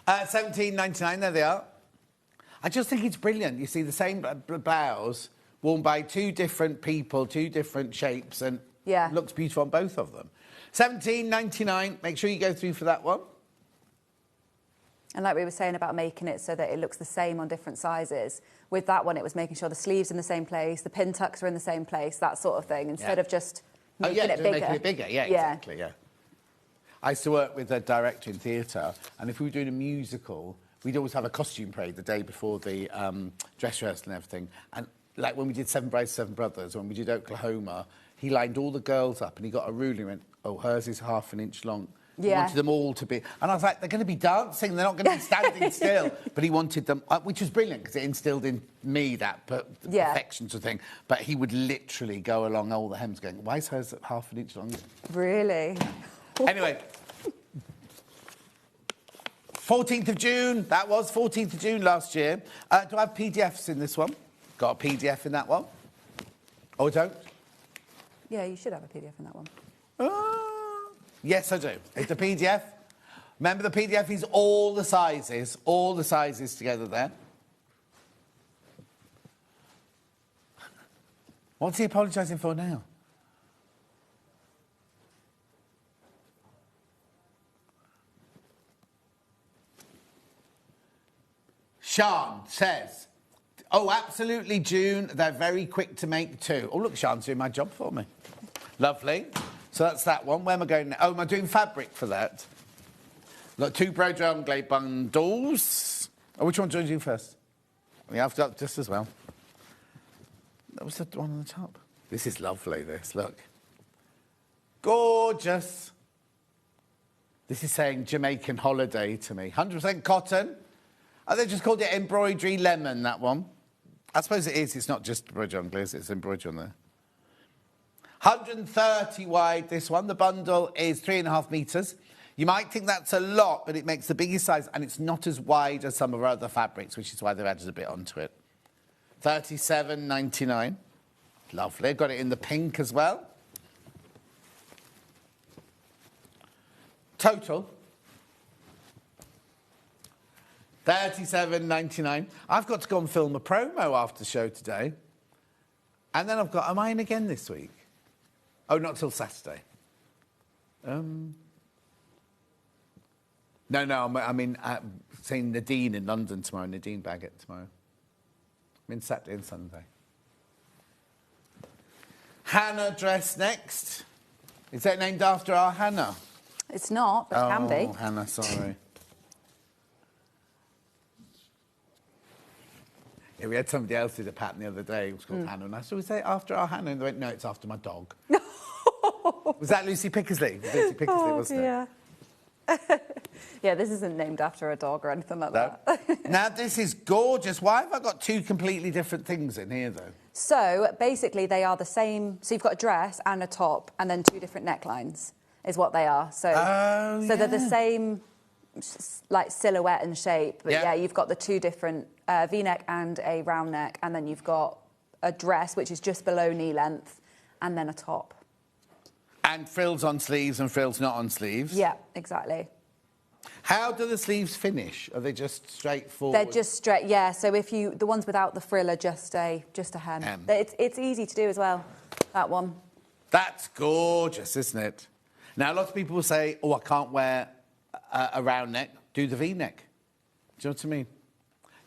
$17.99, there they are. I just think it's brilliant. You see the same blouse worn by two different people, two different shapes, and looks beautiful on both of them. $17.99. Make sure you go through for that one. And like we were saying about making it so that it looks the same on different sizes, with that one it was making sure the sleeves in the same place, the pin tucks are in the same place, that sort of thing, instead of just making it bigger. Making it bigger, exactly, I used to work with a director in theatre, and if we were doing a musical, we'd always have a costume parade the day before the dress rehearsal and everything. And like when we did Seven Brides, Seven Brothers, when we did Oklahoma, he lined all the girls up and he got a ruler and went, oh, hers is half an inch long. He wanted them all to be... And I was like, they're going to be dancing, they're not going to be standing still. But he wanted them... which was brilliant, because it instilled in me that perfection sort of thing. But he would literally go along all the hems going, why is hers half an inch long? Really? Anyway... 14th of June, that was 14th of June last year. Do I have PDFs in this one? Got a PDF in that one? Oh, I don't? Yeah, you should have a PDF in that one. Yes, I do. It's a PDF. Remember, the PDF is all the sizes together there. What's he apologising for now? Sean says, oh, absolutely, June. They're very quick to make too. Oh, look, Sean's doing my job for me. Lovely. So that's that one. Where am I going now? Oh, am I doing fabric for that? Look, 2 Embroidery Anglais bundles. Oh, which one do you do first? Yeah, I've got this as well. That was the one on the top. This is lovely, this. Look. Gorgeous. This is saying Jamaican holiday to me. 100% cotton. Oh, they just called it Embroidery Lemon, that one. I suppose it is. It's not just embroidery on glaze, it's embroidery on there. 130 wide, this one. The bundle is 3.5 metres. You might think that's a lot, but it makes the biggest size, and it's not as wide as some of our other fabrics, which is why they've added a bit onto it. $37.99. Lovely. I've got it in the pink as well. Total... $37.99. I've got to go and film a promo after the show today. And then I've got... Am I in again this week? Oh, not till Saturday. No, I'm in... seeing Nadine in London tomorrow. Nadine Baggett tomorrow. I'm in Saturday and Sunday. Hannah dress next. Is that named after our Hannah? It's not, but it can be. Oh, Hannah, sorry. Yeah, we had somebody else did a pattern the other day. It was called Hannah. And I said, was it after our Hannah? And they went, no, it's after my dog. Was that Lucy Pickersley? Lucy Pickersley, wasn't it? Yeah, this isn't named after a dog or anything like that. Now, this is gorgeous. Why have I got 2 completely different things in here, though? So, basically, they are the same. So, you've got a dress and a top and then 2 different necklines is what they are. So, they're the same... like silhouette and shape, but yeah, you've got the 2 different V-neck and a round neck, and then you've got a dress which is just below knee length, and then a top. And frills on sleeves and frills not on sleeves. Yeah, exactly. How do the sleeves finish? Are they just straightforward? They're just straight, yeah. So if you, the ones without the frill are just a hem. It's easy to do as well. That one. That's gorgeous, isn't it? Now a lot of people will say, "Oh, I can't wear a round neck." Do the V-neck. Do you know what I mean?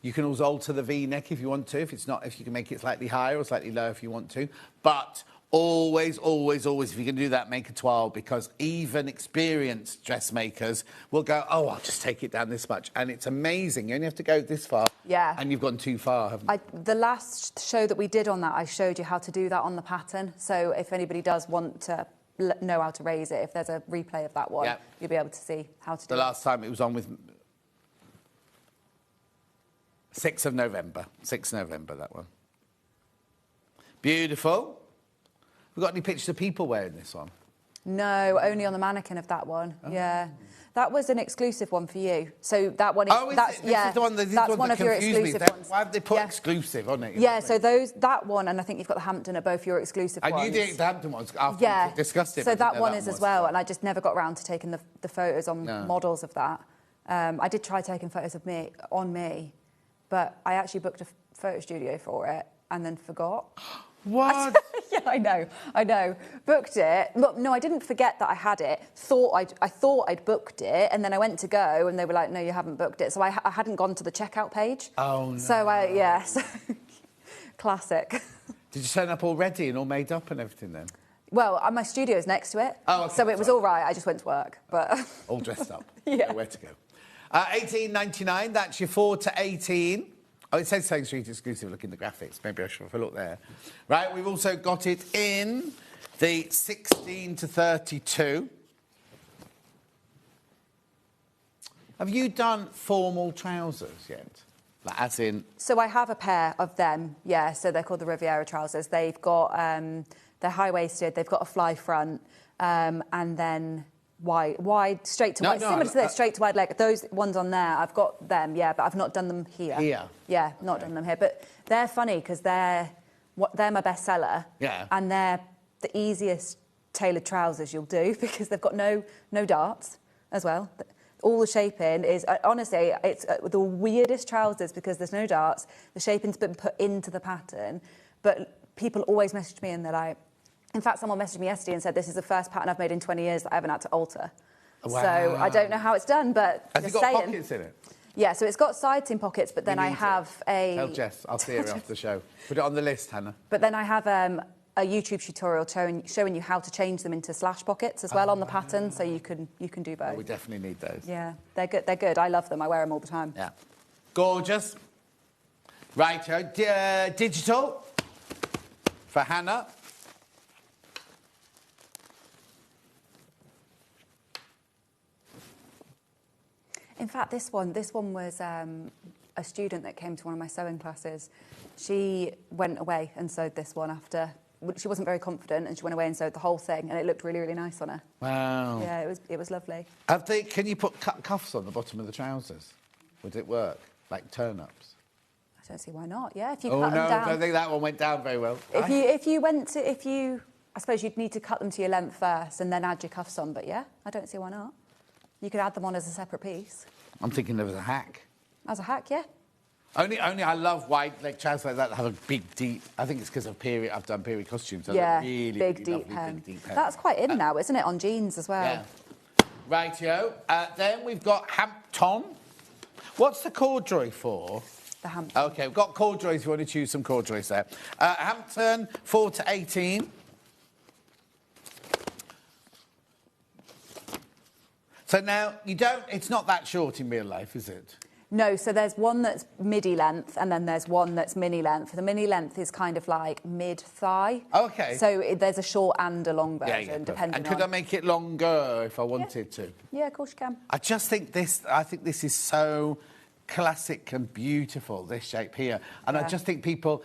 You can always alter the V-neck if you want to. If you can make it slightly higher or slightly lower if you want to. But always, always, always, if you can do that, make a toile, because even experienced dressmakers will go, oh, I'll just take it down this much. And it's amazing. You only have to go this far. Yeah. And you've gone too far, haven't you? The last show that we did on that, I showed you how to do that on the pattern. So if anybody does want to know how to raise it, if there's a replay of that one, you'll be able to see how to do it. The last time it was on with 6th of November. 6th of November, that one. Beautiful. We've got any pictures of people wearing this one? No, only on the mannequin of that one. Oh. Yeah. That was an exclusive one for you. So that one is... Oh, that's the one, that's one of your exclusive ones. Why have they put exclusive on it? Yeah, so that one, and I think you've got the Hampton, are both your exclusive ones. And you did the Hampton ones after we discussed it. So that one is as well, and I just never got around to taking the photos on models of that. I did try taking photos of me, but I actually booked a photo studio for it, and then forgot. What? Yeah, I know. Booked it. Look, no, I didn't forget that I had it. I thought I'd booked it, and then I went to go, and they were like, no, you haven't booked it. So I hadn't gone to the checkout page. Oh, no. So classic. Did you turn up all ready and all made up and everything then? Well, my studio's next to it. Oh, okay. So it was all right. I just went to work, but... All dressed up. Yeah. Where to go. $18.99, that's your 4 to 18. Oh, it says Sewing Street exclusive, look in the graphics. Maybe I should have a look there. Right, we've also got it in the 16 to 32. Have you done formal trousers yet? Like, as in... So I have a pair of them, yeah. So they're called the Riviera trousers. They've got... they're high-waisted, they've got a fly front, and then... Wide, straight to wide, similar to this, straight to wide leg. Those ones on there, I've got them, yeah, but I've not done them here. Yeah, not done them here. But they're funny because they're my bestseller. Yeah. And they're the easiest tailored trousers you'll do because they've got no darts as well. All the shaping is, honestly, it's the weirdest trousers because there's no darts. The shaping's been put into the pattern, but people always message me and they're like, in fact, someone messaged me yesterday and said, this is the first pattern I've made in 20 years that I haven't had to alter. Wow. So I don't know how it's done, but Has it got pockets in it? Yeah, so it's got side seam pockets, but then I have a... Tell Jess, I'll see her after the show. Put it on the list, Hannah. But then I have a YouTube tutorial showing you how to change them into slash pockets as well on the pattern, so you can do both. Oh, we definitely need those. Yeah, they're good. They're good. I love them. I wear them all the time. Yeah. Gorgeous. Right, digital for Hannah. In fact, this one was a student that came to one of my sewing classes. She went away and sewed this one after. She wasn't very confident, and she went away and sewed the whole thing, and it looked really, really nice on her. Wow. Yeah, it was lovely. Can you put cuffs on the bottom of the trousers? Would it work? Like turn-ups? I don't see why not. Yeah, if you cut them down. I don't think that one went down very well. I suppose you'd need to cut them to your length first and then add your cuffs on, but yeah, I don't see why not. You could add them on as a separate piece. I'm thinking there was a hack. As a hack, yeah. Only I love wide leg trousers like that that have a big, deep... I think it's because of period. I've done period costumes. So yeah, really, big, really deep hem. Big, deep hem. That's quite in now, isn't it, on jeans as well? Yeah. Rightio. Then we've got Hampton. What's the corduroy for? The Hampton. OK, we've got corduroys if you want to choose some corduroys there. Hampton, 4 to 18. So now, it's not that short in real life, is it? No, so there's one that's midi length and then there's one that's mini length. The mini length is kind of like mid-thigh. OK. So there's a short and a long version, depending on... And could I make it longer if I wanted to? Yeah, of course you can. I just think this is so classic and beautiful, this shape here. And I just think people...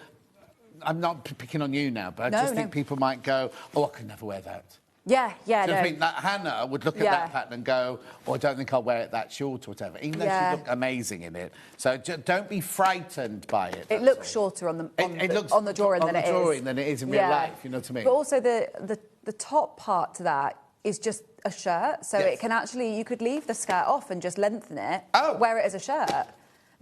I'm not picking on you now, but I just think people might go, oh, I could never wear that. Yeah, Do you think that Hannah would look at that pattern and go, oh, I don't think I'll wear it that short or whatever, even though she looked amazing in it. So don't be frightened by it. It looks shorter on the drawing than it is in real life, you know what I mean? But also the top part to that is just a shirt, so it can actually, you could leave the skirt off and just lengthen it, wear it as a shirt.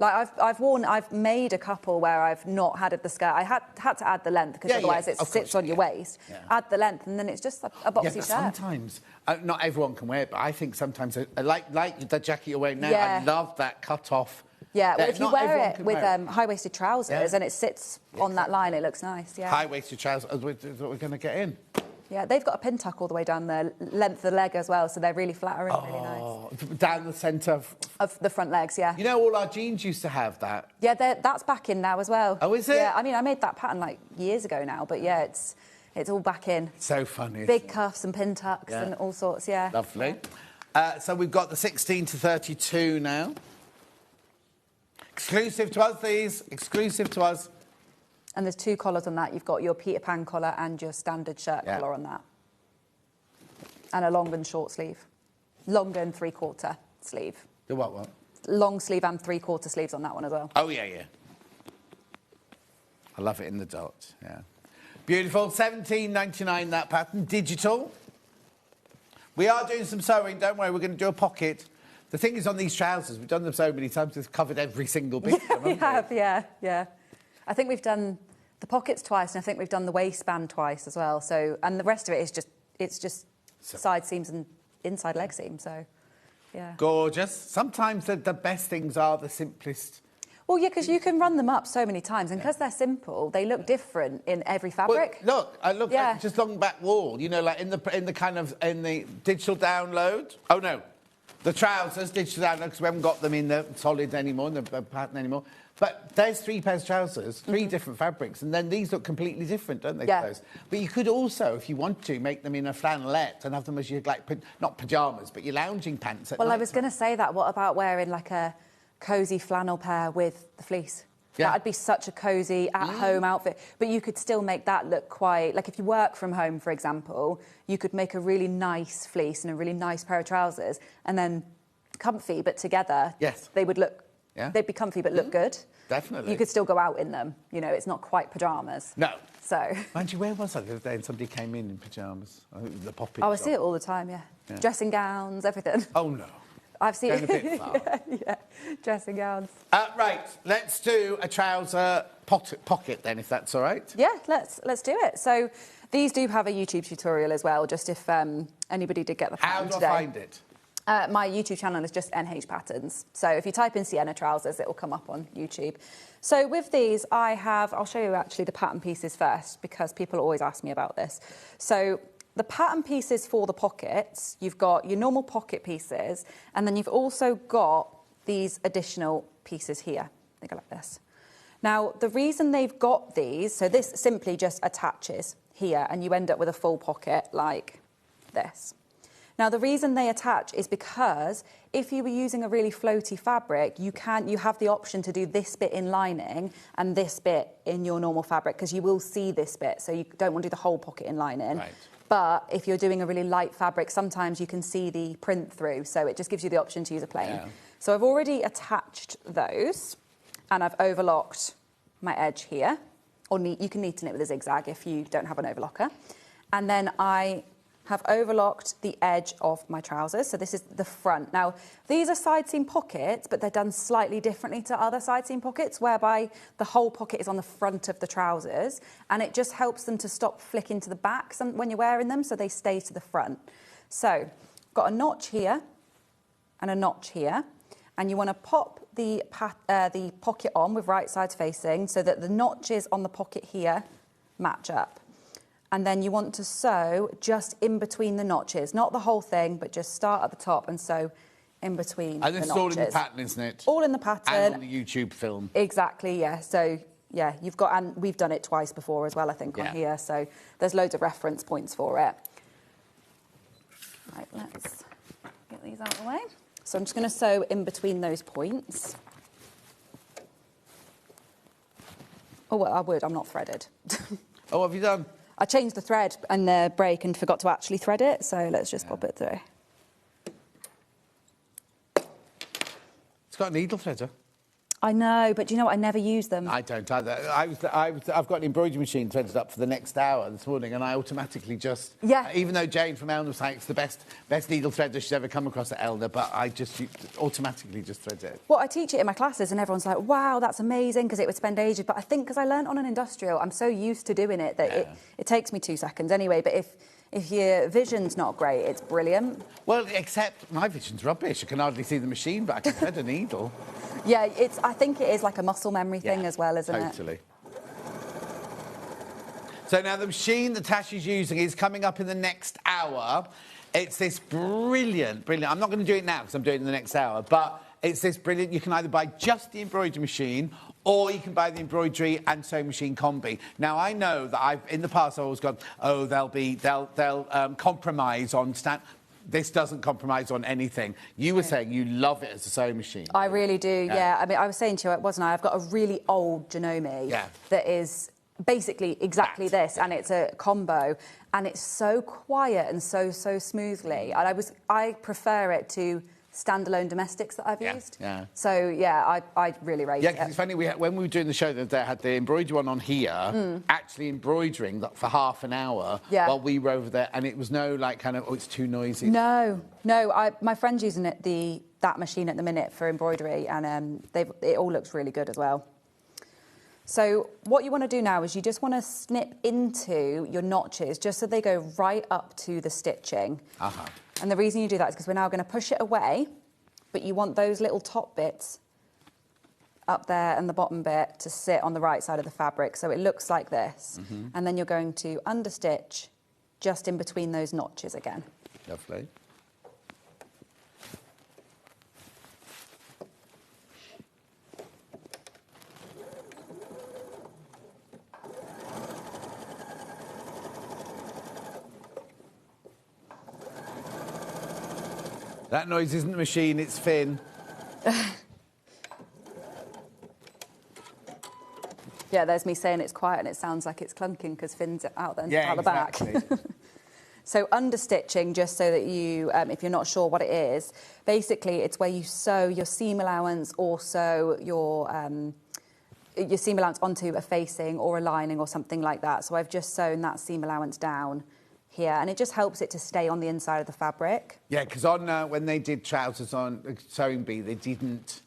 Like I've made a couple where I've not had the skirt. I had to add the length because otherwise it sits on your waist. Yeah. Add the length and then it's just a boxy shirt. Sometimes not everyone can wear it, but I think sometimes like the jacket you're wearing now. I love that cut off. Yeah, well, if you wear it with high-waisted trousers and it sits on that line, it looks nice. Yeah. High-waisted trousers is what we're going to get in. Yeah, they've got a pin tuck all the way down the length of the leg as well, so they're really flattering, really nice. Down the centre of the front legs, yeah. You know, all our jeans used to have that. Yeah, that's back in now as well. Oh, is it? Yeah, I mean, I made that pattern like years ago now, but yeah, it's all back in. So funny. Big cuffs and pin tucks and all sorts, yeah. Lovely. So we've got the 16 to 32 now. Exclusive to us, these. Exclusive to us. And there's two collars on that. You've got your Peter Pan collar and your standard shirt collar on that. And a long and short sleeve. Longer and three-quarter sleeve. The what? Long sleeve and three-quarter sleeves on that one as well. Oh, yeah. I love it in the dot, yeah. Beautiful. $17.99 that pattern. Digital. We are doing some sewing. Don't worry, we're going to do a pocket. The thing is, on these trousers, we've done them so many times, we've covered every single bit. Yeah, we have, yeah. I think we've done the pockets twice, and I think we've done the waistband twice as well. So, and the rest of it is just side seams and inside leg seam. So, yeah. Gorgeous. Sometimes the best things are the simplest. Well, yeah, because you can run them up so many times, and because they're simple, they look different in every fabric. Well, look at just long back wall. You know, like in the digital download. Oh no, the trousers digital download, because we haven't got them in the solid anymore, in the pattern anymore. But there's 3 pairs of trousers, 3 different fabrics, and then these look completely different, don't they? Yeah. But you could also, if you want to, make them in a flannelette and have them as your not pajamas, but your lounging pants. Well, I was going to say that. What about wearing like a cosy flannel pair with the fleece? Yeah. That'd be such a cosy at-home outfit. But you could still make that look quite... Like, if you work from home, for example, you could make a really nice fleece and a really nice pair of trousers, and then comfy, but together... Yes. They would look... Yeah. They'd be comfy, but look good. Definitely. You could still go out in them. You know, it's not quite pyjamas. No. So... Mind you, where was I the other day and somebody came in pyjamas? I think the popping Oh, I shop. see it all the time, yeah. Dressing gowns, everything. Oh, no. I've seen Going a bit far. yeah, dressing gowns. Right, let's do a trouser pocket then, if that's all right. Yeah, let's do it. So these do have a YouTube tutorial as well, just if anybody did get the pattern today. How do I find it? My YouTube channel is just NH Patterns. So if you type in Sienna trousers, it will come up on YouTube. So with these, I'll show you actually the pattern pieces first, because people always ask me about this. So the pattern pieces for the pockets, you've got your normal pocket pieces, and then you've also got these additional pieces here. They go like this. Now, the reason they've got these, so this simply just attaches here, and you end up with a full pocket like this. Now, the reason they attach is because if you were using a really floaty fabric, you have the option to do this bit in lining and this bit in your normal fabric, because you will see this bit, so you don't want to do the whole pocket in lining. Right. But if you're doing a really light fabric, sometimes you can see the print through, so it just gives you the option to use a plain. Yeah. So I've already attached those, and I've overlocked my edge here, or you can neaten it with a zigzag if you don't have an overlocker. And then I have overlocked the edge of my trousers, so this is the front. Now, these are side seam pockets, but they're done slightly differently to other side seam pockets, whereby the whole pocket is on the front of the trousers, and it just helps them to stop flicking to the back when you're wearing them, so they stay to the front. So, got a notch here and a notch here, and you want to pop the pocket on with right sides facing so that the notches on the pocket here match up. And then you want to sew just in between the notches, not the whole thing, but just start at the top and sew in between the notches. And it's all in the pattern, isn't it? All in the pattern. And on the YouTube film. Exactly, yeah. So, yeah, you've got, and we've done it twice before as well, I think, on here. So there's loads of reference points for it. Right, let's get these out of the way. So I'm just going to sew in between those points. Oh, well, I would. I'm not threaded. Oh, what have you done? I changed the thread and the break and forgot to actually thread it, so let's just pop it through. It's got a needle threader. I know, but do you know what? I never use them. I don't either. I've got an embroidery machine threaded up for the next hour this morning, and I automatically just... Yeah. Even though Jane from Elm was saying it's the best needle threader she's ever come across at Elder, but I just automatically just thread it. Well, I teach it in my classes, and everyone's like, wow, that's amazing, because it would spend ages. But I think because I learnt on an industrial, I'm so used to doing it that it takes me 2 seconds anyway. But if your vision's not great, it's brilliant. Well, except my vision's rubbish. I can hardly see the machine, but I can thread a needle. Yeah, I think it is like a muscle memory thing as well, isn't it? Totally. So now the machine that Tasha's using is coming up in the next hour. It's this brilliant... I'm not going to do it now because I'm doing it in the next hour, but it's this brilliant... You can either buy just the embroidery machine or you can buy the embroidery and sewing machine combi. Now, I know that in the past I've always gone, oh, they'll compromise on... This doesn't compromise on anything. You were saying you love it as a sewing machine. I really do, yeah. I mean, I was saying to you, wasn't I? I've got a really old Janome that is basically exactly this, and it's a combo, and it's so quiet and so smoothly. And I prefer it to standalone domestics that I've used. Yeah. So, yeah, I really rate it. Yeah, because it's funny, when we were doing the show the other day, I had the embroidery one on here, actually embroidering for half an hour while we were over there, and it was no, like, kind of, oh, it's too noisy. No. My friend's using that machine at the minute for embroidery, and it all looks really good as well. So what you want to do now is you just want to snip into your notches just so they go right up to the stitching. And the reason you do that is because we're now going to push it away, but you want those little top bits up there and the bottom bit to sit on the right side of the fabric, so it looks like this. And then you're going to understitch just in between those notches again. Lovely. That noise isn't the machine, it's Finn. Yeah, there's me saying it's quiet and it sounds like it's clunking because Finn's out the back. So understitching, just so that you, if you're not sure what it is, basically it's where you sew your seam allowance, also your seam allowance onto a facing or a lining or something like that. So I've just sewn that seam allowance down here, and it just helps it to stay on the inside of the fabric. Yeah, because on when they did trousers on Sewing Bee, they didn't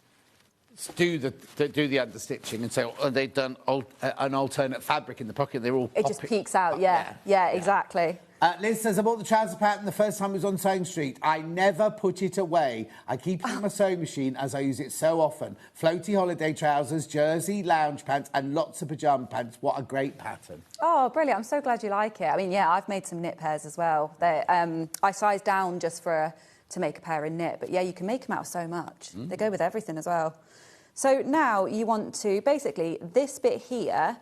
do the understitching, and so they'd done an alternate fabric in the pocket. They're all it just peeks out. Yeah, exactly. Liz says, I bought the trouser pattern the first time it was on Sewing Street. I never put it away. I keep it in my sewing machine as I use it so often. Floaty holiday trousers, jersey, lounge pants, and lots of pyjama pants. What a great pattern. Oh, brilliant. I'm so glad you like it. I mean, yeah, I've made some knit pairs as well. I sized down just to make a pair in knit, but yeah, you can make them out of so much. They go with everything as well. So now you want to, basically, this bit here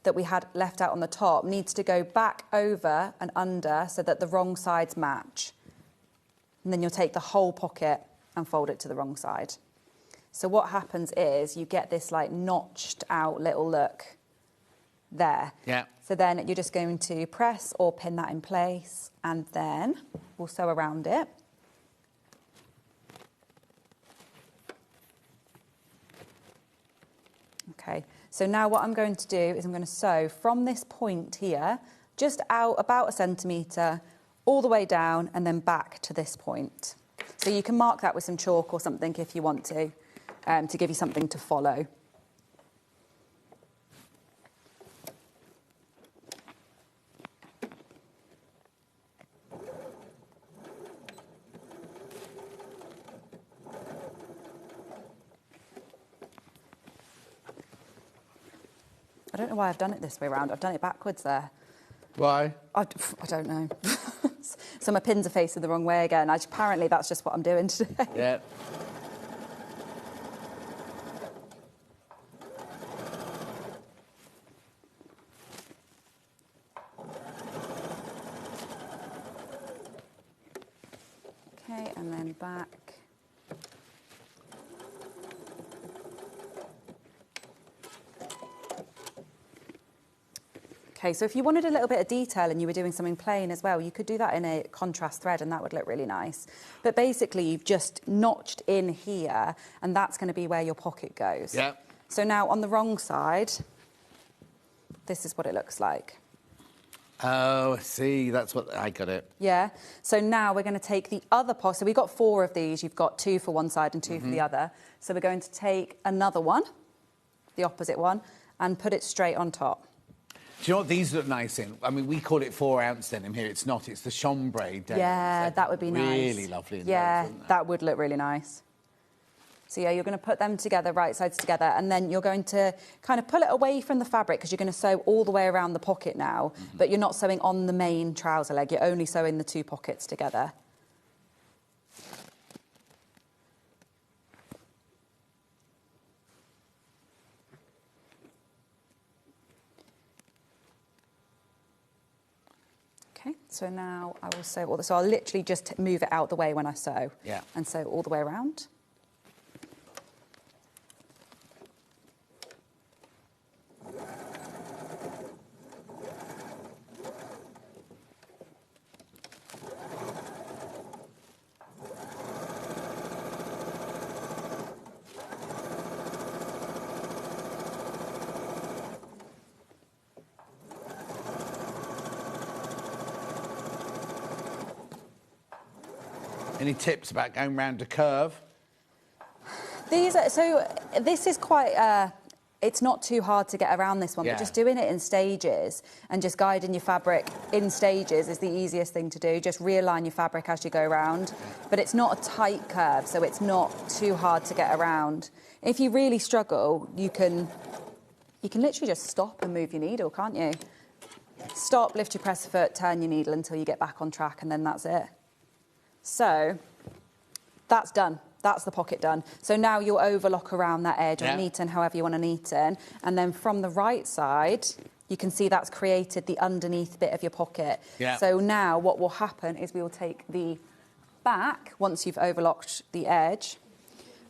that we had left out on the top needs to go back over and under so that the wrong sides match. And then you'll take the whole pocket and fold it to the wrong side. So what happens is you get this like notched out little look there. Yeah. So then you're just going to press or pin that in place, and then we'll sew around it. Okay, so now what I'm going to do is I'm going to sew from this point here, just out about 1 centimetre, all the way down and then back to this point. So you can mark that with some chalk or something if you want to give you something to follow. I don't know why I've done it this way around. I've done it backwards there. Why? I don't know. So my pins are facing the wrong way again. Apparently that's just what I'm doing today. Yeah. Okay, and then back. Okay, so if you wanted a little bit of detail and you were doing something plain as well, you could do that in a contrast thread and that would look really nice. But basically, you've just notched in here and that's going to be where your pocket goes. Yeah. So now on the wrong side, this is what it looks like. Oh, I see. That's what... I got it. Yeah. So now we're going to take the other pocket. So we've got 4 of these. You've got 2 for one side and 2 for the other. So we're going to take another one, the opposite one, and put it straight on top. Do you know what these look nice in? I mean, we call it 4-ounce denim here. It's not. It's the chambray denim. Yeah, that would be nice. Really lovely. Yeah, that would look really nice. So, yeah, you're going to put them together, right sides together, and then you're going to kind of pull it away from the fabric because you're going to sew all the way around the pocket now, but you're not sewing on the main trouser leg. You're only sewing the 2 pockets together. Okay, so now I will sew all this. So I'll literally just move it out the way when I sew. Yeah. And sew all the way around. Any tips about going round a curve? This is quite it's not too hard to get around this one, but just doing it in stages and just guiding your fabric in stages is the easiest thing to do. Just realign your fabric as you go around. But it's not a tight curve, so it's not too hard to get around. If you really struggle, you can literally just stop and move your needle, can't you? Stop, lift your presser foot, turn your needle until you get back on track, and then that's it. So that's done. That's the pocket done. So now you'll overlock around that edge or neaten however you want to neaten. And then from the right side, you can see that's created the underneath bit of your pocket. Yeah. So now what will happen is we will take the back, once you've overlocked the edge,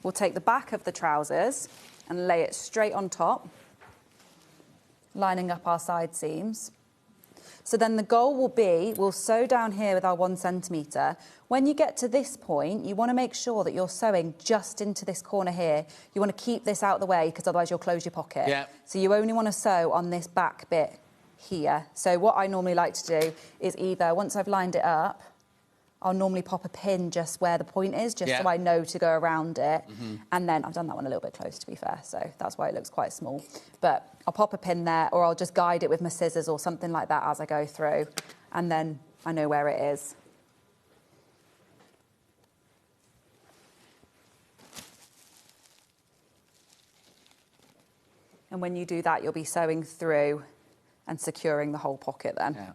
we'll take the back of the trousers and lay it straight on top, lining up our side seams. So then the goal will be, we'll sew down here with our 1 centimetre. When you get to this point, you want to make sure that you're sewing just into this corner here. You want to keep this out of the way because otherwise you'll close your pocket. Yeah. So you only want to sew on this back bit here. So what I normally like to do is either, once I've lined it up, I'll normally pop a pin just where the point is, just so I know to go around it. And then I've done that one a little bit close, to be fair, so that's why it looks quite small. But I'll pop a pin there, or I'll just guide it with my scissors or something like that as I go through, and then I know where it is. And when you do that, you'll be sewing through and securing the whole pocket then. Yeah.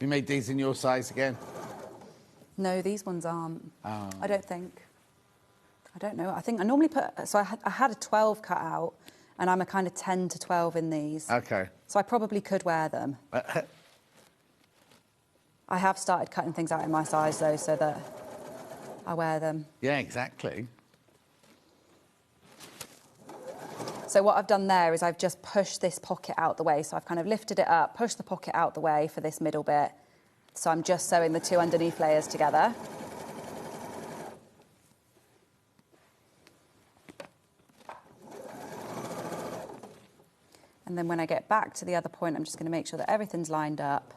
You made these in your size again? No, these ones aren't. Oh. I don't think. I don't know. I think I normally put... So I had a 12 cut out, and I'm a kind of 10 to 12 in these. OK. So I probably could wear them. I have started cutting things out in my size, though, so that I wear them. Yeah, exactly. So what I've done there is I've just pushed this pocket out the way. So I've kind of lifted it up, pushed the pocket out the way for this middle bit. So I'm just sewing the 2 underneath layers together. And then when I get back to the other point, I'm just going to make sure that everything's lined up.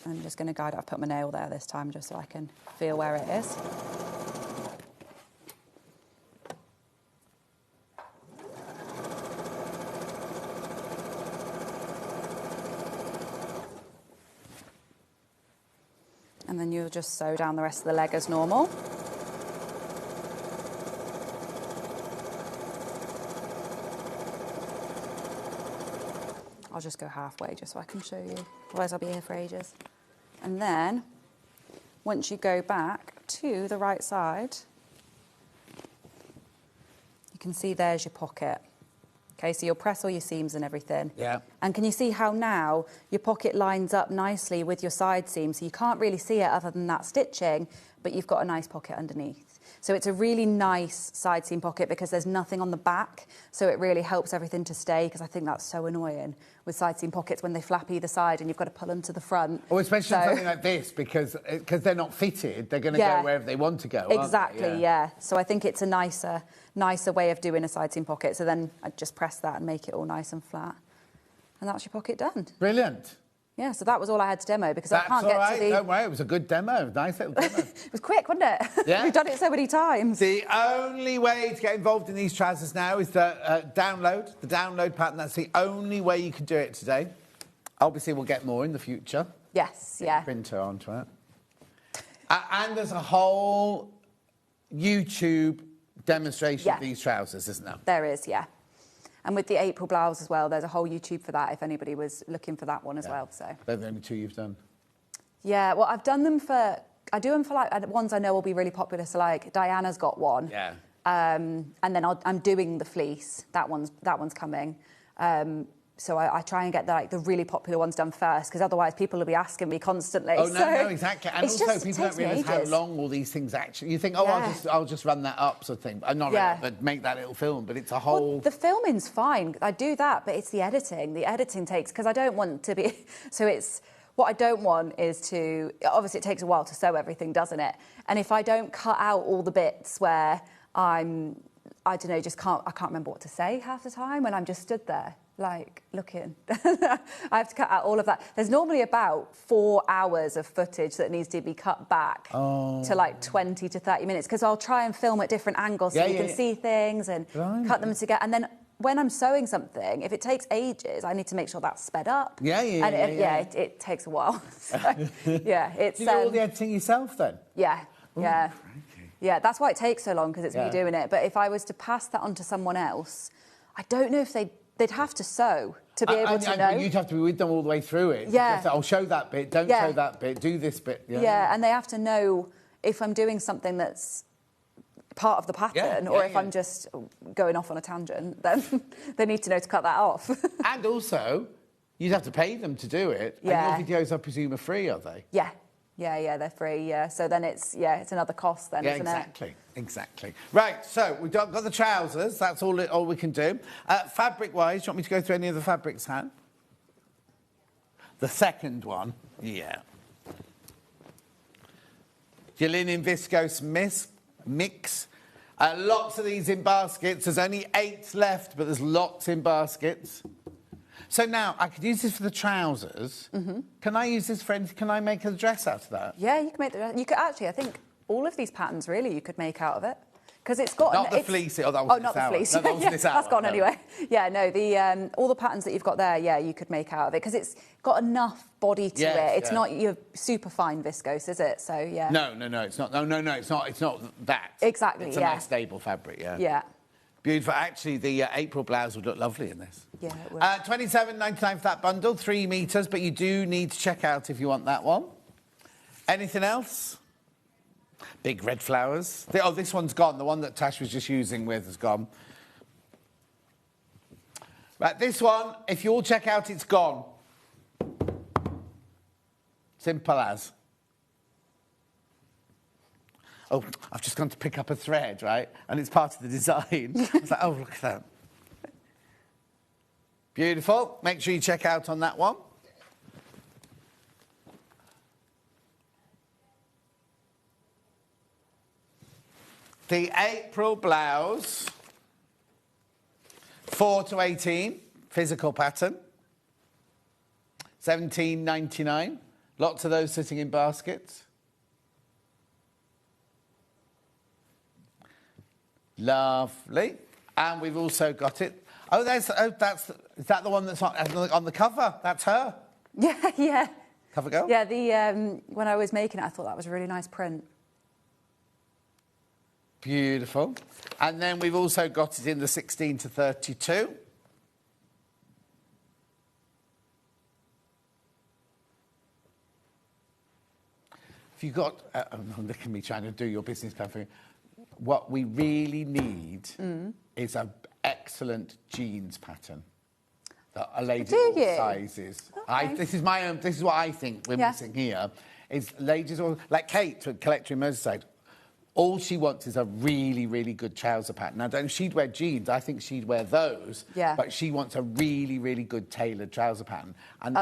I'm just going to guide it. I've put my nail there this time just so I can feel where it is. And then you'll just sew down the rest of the leg as normal. I'll just go halfway just so I can show you, otherwise I'll be here for ages. And then, once you go back to the right side, you can see there's your pocket. Okay, so you'll press all your seams and everything. Yeah. And can you see how now your pocket lines up nicely with your side seam? So you can't really see it other than that stitching, but you've got a nice pocket underneath. So it's a really nice side seam pocket because there's nothing on the back, so it really helps everything to stay, because I think that's so annoying with side seam pockets when they flap either side and you've got to pull them to the front. Well, especially something like this, because they're not fitted, they're going to go wherever they want to go. Exactly, yeah. So I think it's a nicer way of doing a side seam pocket. So then I just press that and make it all nice and flat. And that's your pocket done. Brilliant. Yeah, so that was all I had to demo because I can't get to the... Don't worry, it was a good demo, nice little demo. It was quick, wasn't it? Yeah. We've done it so many times. The only way to get involved in these trousers now is the download pattern. That's the only way you can do it today. Obviously, we'll get more in the future. Yes, yeah. Printer onto it. And there's a whole YouTube demonstration of these trousers, isn't there? There is, yeah. And with the April blouse as well, there's a whole YouTube for that if anybody was looking for that one as well. So they're the only 2 you've done. Yeah, well, I've done them for... I do them for, like, ones I know will be really popular. So, like, Diana's got one. Yeah. And then I'm doing the fleece. That one's coming. So I try and get the really popular ones done first, because otherwise people will be asking me constantly. Oh, no, exactly. And also people don't realise how long all these things actually... You think, I'll just run that up, sort of thing. Not really, but make that little film. But it's a whole... Well, the filming's fine. I do that, but it's the editing. The editing takes... Because I don't want to be... So it's... What I don't want is to... Obviously, it takes a while to sew everything, doesn't it? And if I don't cut out all the bits where I'm I don't know, I can't remember what to say half the time when I'm just stood there, like, looking. I have to cut out all of that. There's normally about 4 hours of footage that needs to be cut back to like 20 to 30 minutes, because I'll try and film at different angles so you can see things and cut them together. And then when I'm sewing something, if it takes ages, I need to make sure that's sped up. It takes a while. So, yeah, it's... Do you do all the editing yourself then? Yeah, yeah. Yeah, that's why it takes so long, because it's me doing it. But if I was to pass that on to someone else, I don't know if they'd have to sew to be able to know. You'd have to be with them all the way through it. Yeah. I'll show that bit, don't show that bit, do this bit. Yeah, and they have to know if I'm doing something that's part of the pattern or if I'm just going off on a tangent, then they need to know to cut that off. And also, you'd have to pay them to do it. Yeah. And your videos, I presume, are free, are they? Yeah. Yeah, they're free, So then it's another cost then, isn't it? Exactly. Right, so we've got the trousers. That's all we can do. Fabric-wise, do you want me to go through any of the fabrics, Han? The second one, your linen viscose mix. Lots of these in baskets. There's only 8 left, but there's lots in baskets. So now, I could use this for the trousers. Can I use this for anything? Can I make a dress out of that? Yeah, you can make the dress. You could actually, I think, all of these patterns, really, you could make out of it. Because it's got... Not the fleece. Oh, that was not this the fleece. No, that was this hour. That's gone anyway. Yeah, no, all the patterns that you've got there, you could make out of it. Because it's got enough body to it. It's not your super fine viscose, is it? So, yeah. No, it's not. No, it's not. It's not that. Exactly, It's a nice stable fabric, Yeah. Beautiful. Actually, the April blouse would look lovely in this. Yeah, it would. $27.99 for that bundle, 3 metres, but you do need to check out if you want that one. Anything else? Big red flowers. This one's gone. The one that Tash was just using with has gone. Right, this one, if you all check out, it's gone. Simple as. Oh, I've just gone to pick up a thread, right? And it's part of the design. I was like, oh, look at that. Beautiful. Make sure you check out on that one. The April blouse, 4 to 18, physical pattern, $17.99. Lots of those sitting in baskets. Lovely. And we've also got it. Is that the one that's on the cover? That's her. Yeah. Cover girl? Yeah, when I was making it, I thought that was a really nice print. Beautiful. And then we've also got it in the 16 to 32. If you've got... look at me trying to do your business plan for you. What we really need is an excellent jeans pattern that a lady of all sizes. Okay. This is what I think we're missing here. Is ladies all like Kate to Collector in Merseyside. All she wants is a really, really good trouser pattern. Now, I don't know if she'd wear jeans. I think she'd wear those. Yeah. But she wants a really, really good tailored trouser pattern. And,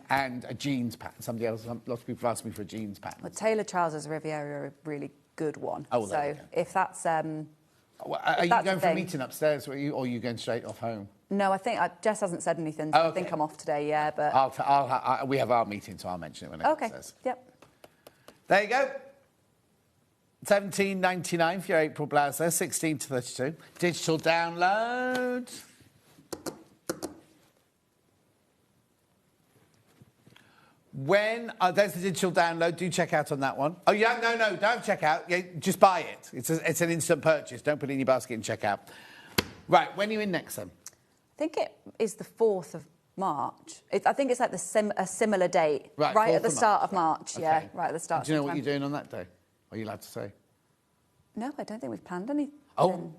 and a jeans pattern. Lots of people have asked me for a jeans pattern. Well, tailored trousers Riviera are a really good one. Oh, so if that's... are you going for a meeting upstairs, or are you going straight off home? No, I think Jess hasn't said anything, so I think I'm off today, but... we have our meeting, so I'll mention it when it says. Yep. There you go. $17.99 for your April blouse there, 16 to 32. Digital download. When there's the digital download, do check out on that one. Oh, yeah, no, don't check out. Yeah, just buy it. It's an instant purchase. Don't put it in your basket and check out. Right, when are you in next then? I think it is the 4th of March. I think it's like a similar date. Right at the start of March. Okay. Yeah, right at the start. Do you know what you're doing on that day? Are you allowed to say? No, I don't think we've planned anything. Oh.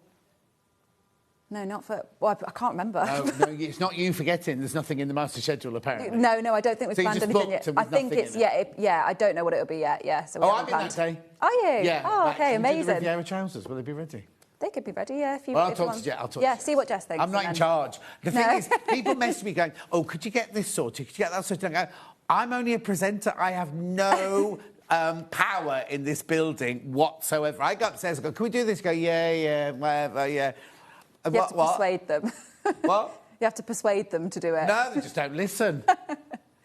No, not for... Well, I can't remember. No, it's not you forgetting. There's nothing in the master schedule, apparently. No, I don't think we've planned anything yet. I think it's... I don't know what it'll be yet, So I'm in that day. Are you? Yeah. Oh, okay, amazing. The Riviera trousers, will they be ready? They could be ready, yeah. If you, I'll talk to Jess. Yeah, see what Jess thinks. I'm not in charge. The thing is, people message me going, oh, could you get this sorted? Could you get that sorted? I'm only a presenter. I have no... power in this building whatsoever. I go upstairs and go, can we do this? Go, yeah, whatever, yeah. You have to persuade them. What? You have to persuade them to do it. No, they just don't listen.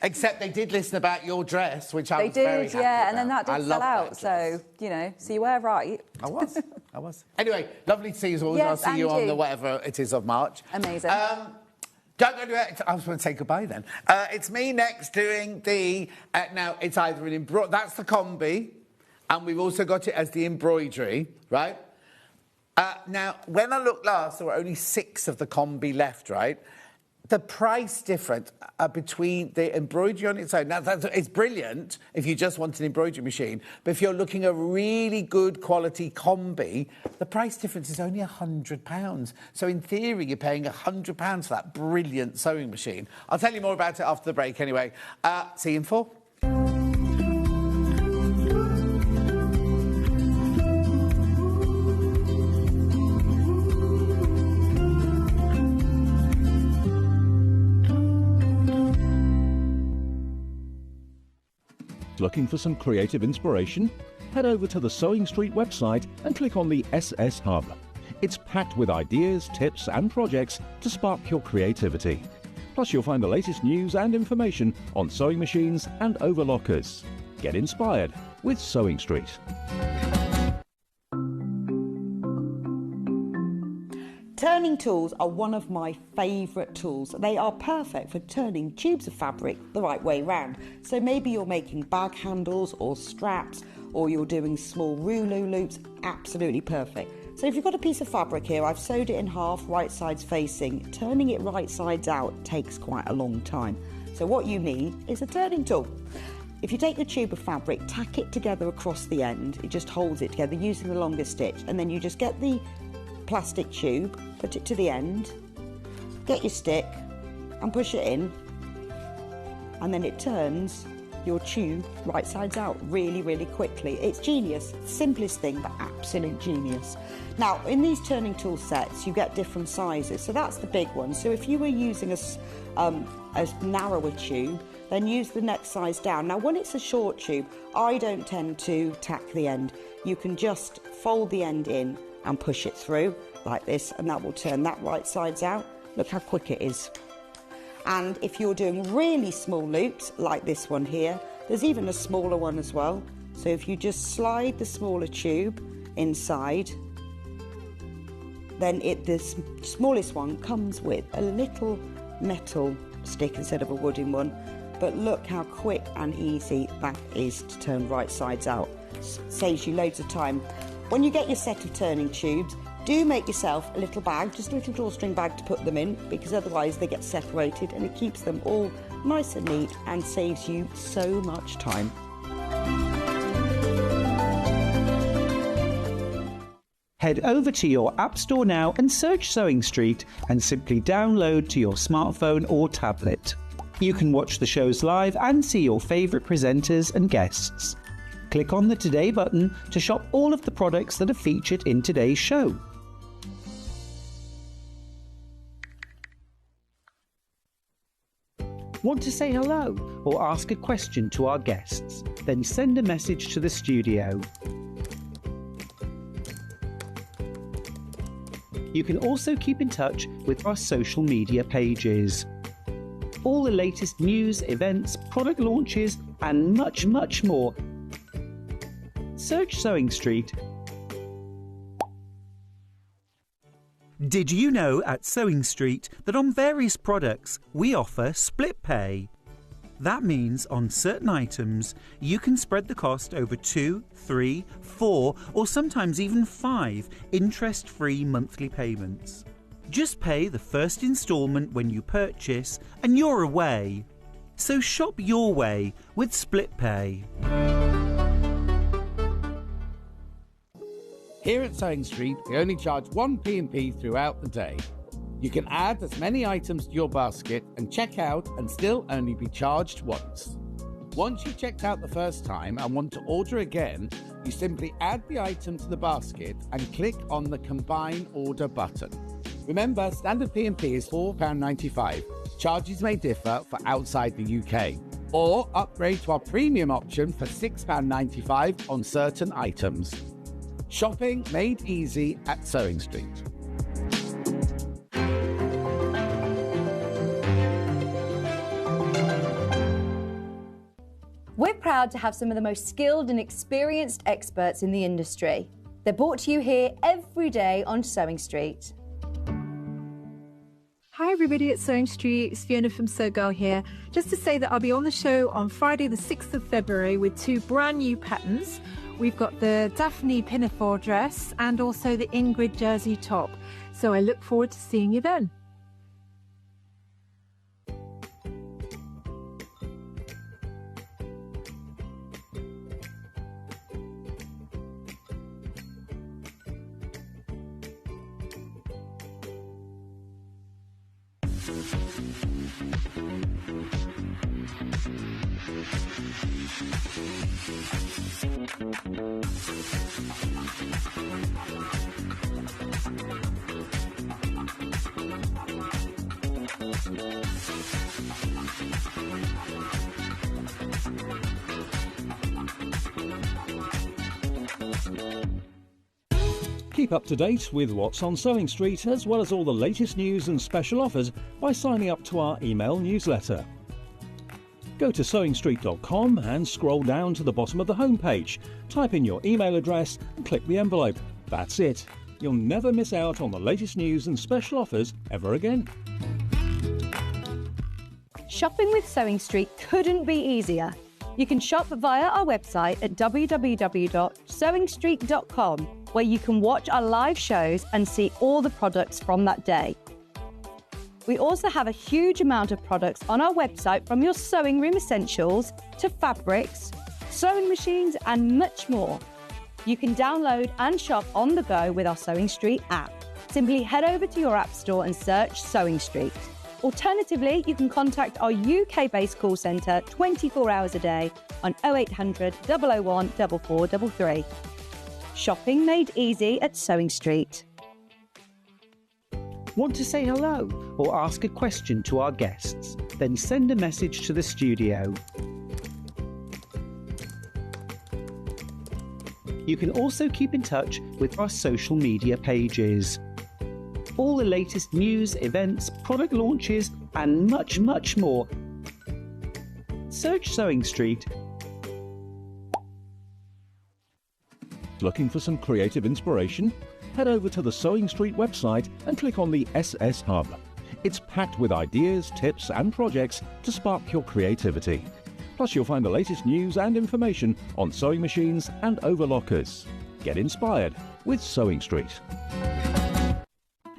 Except they did listen about your dress, which I was very happy They did, yeah, about. and then that did sell out. So, you know, so you were right. I was. Anyway, lovely to see you as always. Yes, I'll see you on you. the whatever it is of March. Amazing. Don't go anywhere. I was going to say goodbye then. It's me next doing the... now, it's either an embroidery... That's the combi, and we've also got it as the embroidery, right? Now, when I looked last, there were only 6 of the combi left, right? The price difference between the embroidery on its own, now it's brilliant if you just want an embroidery machine, but if you're looking at a really good quality combi, the price difference is only £100. So in theory, you're paying £100 for that brilliant sewing machine. I'll tell you more about it after the break anyway. See you in 4. Looking for some creative inspiration? Head over to the Sewing Street website and click on the SS Hub. It's packed with ideas, tips and projects to spark your creativity. Plus you'll find the latest news and information on sewing machines and overlockers. Get inspired with Sewing Street. Turning tools are one of my favourite tools. They are perfect for turning tubes of fabric the right way round. So maybe you're making bag handles or straps, or you're doing small rouleau loops, absolutely perfect. So if you've got a piece of fabric here, I've sewed it in half, right sides facing. Turning it right sides out takes quite a long time. So what you need is a turning tool. If you take the tube of fabric, tack it together across the end, it just holds it together using the longest stitch, and then you just get the plastic tube, put it to the end, get your stick and push it in, and then it turns your tube right sides out really, really quickly. It's genius. Simplest thing, but absolute genius. Now, in these turning tool sets, you get different sizes. So that's the big one. So if you were using a narrower tube, then use the next size down. Now, when it's a short tube, I don't tend to tack the end. You can just fold the end in and push it through like this, and that will turn that right sides out. Look how quick it is. And if you're doing really small loops like this one here, there's even a smaller one as well. So if you just slide the smaller tube inside, then the smallest one comes with a little metal stick instead of a wooden one. But look how quick and easy that is to turn right sides out. Saves you loads of time. When you get your set of turning tubes, do make yourself a little bag, just a little drawstring bag to put them in, because otherwise they get separated and it keeps them all nice and neat and saves you so much time. Head over to your App Store now and search Sewing Street and simply download to your smartphone or tablet. You can watch the shows live and see your favourite presenters and guests. Click on the Today button to shop all of the products that are featured in today's show. Want to say hello or ask a question to our guests? Then send a message to the studio. You can also keep in touch with our social media pages. All the latest news, events, product launches and much, much more. Search Sewing Street. Did you know at Sewing Street that on various products we offer split pay? That means on certain items you can spread the cost over 2, 3, 4 or sometimes even 5 interest-free monthly payments. Just pay the first instalment when you purchase and you're away. So shop your way with split pay. Here at Sewing Street, we only charge 1 P&P throughout the day. You can add as many items to your basket and check out and still only be charged once. Once you've checked out the first time and want to order again, you simply add the item to the basket and click on the Combine Order button. Remember, standard P&P is £4.95. Charges may differ for outside the UK. Or upgrade to our premium option for £6.95 on certain items. Shopping made easy at Sewing Street. We're proud to have some of the most skilled and experienced experts in the industry. They're brought to you here every day on Sewing Street. Hi everybody at Sewing Street, it's Fiona from Sew Girl here. Just to say that I'll be on the show on Friday the 6th of February with two brand new patterns. We've got the Daphne pinafore dress and also the Ingrid jersey top. So I look forward to seeing you then. Keep up to date with what's on Sewing Street, as well as all the latest news and special offers by signing up to our email newsletter. Go to sewingstreet.com and scroll down to the bottom of the homepage. Type in your email address and click the envelope. That's it. You'll never miss out on the latest news and special offers ever again. Shopping with Sewing Street couldn't be easier. You can shop via our website at www.sewingstreet.com, where you can watch our live shows and see all the products from that day. We also have a huge amount of products on our website, from your sewing room essentials to fabrics, sewing machines and much more. You can download and shop on the go with our Sewing Street app. Simply head over to your app store and search Sewing Street. Alternatively, you can contact our UK-based call centre 24 hours a day on 0800 001 4433. Shopping made easy at Sewing Street. Want to say hello or ask a question to our guests? Then send a message to the studio. You can also keep in touch with our social media pages. All the latest news, events, product launches, and much, much more. Search Sewing Street. Looking for some creative inspiration? Head over to the Sewing Street website and click on the SS Hub. It's packed with ideas, tips and projects to spark your creativity. Plus you'll find the latest news and information on sewing machines and overlockers. Get inspired with Sewing Street.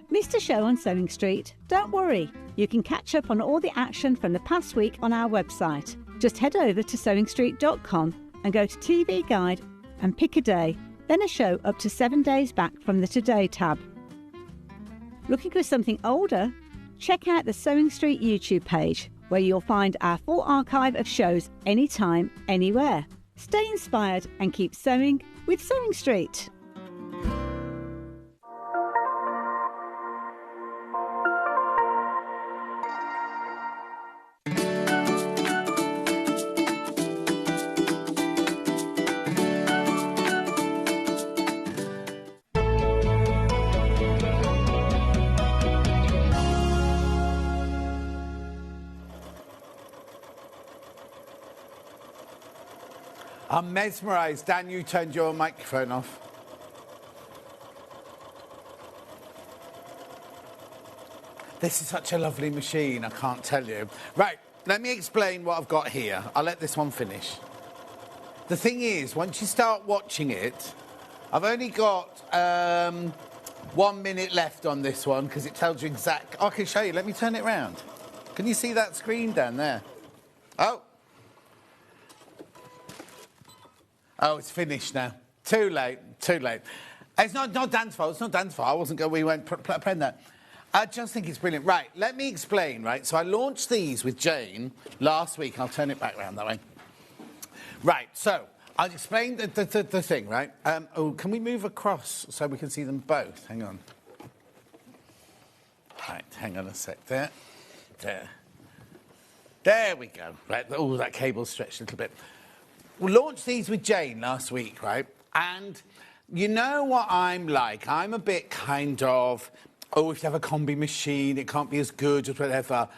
Missed a show on Sewing Street? Don't worry, you can catch up on all the action from the past week on our website. Just head over to sewingstreet.com and go to TV Guide and pick a day, then a show up to 7 days back from the Today tab. Looking for something older? Check out the Sewing Street YouTube page, where you'll find our full archive of shows anytime, anywhere. Stay inspired and keep sewing with Sewing Street. I'm mesmerised. Dan, you turned your microphone off. This is such a lovely machine, I can't tell you. Right, let me explain what I've got here. I'll let this one finish. The thing is, once you start watching it, I've only got 1 minute left on this one because it tells you exact... I can show you. Let me turn it round. Can you see that screen down there? Oh. Oh, it's finished now. Too late, too late. It's not Dan's fault. It's not Dan's fault. I wasn't going... We won't pretend that. I just think it's brilliant. Right, let me explain, right? So I launched these with Jane last week. I'll turn it back round that way. Right, so I'll explain the thing, right? Oh, can we move across so we can see them both? Hang on. Right, hang on a sec. There. There we go. Right, oh, that cable's stretched a little bit. We launched these with Jane last week, right? And you know what I'm like? I'm a bit kind of, oh, if you have a combi machine, it can't be as good or whatever.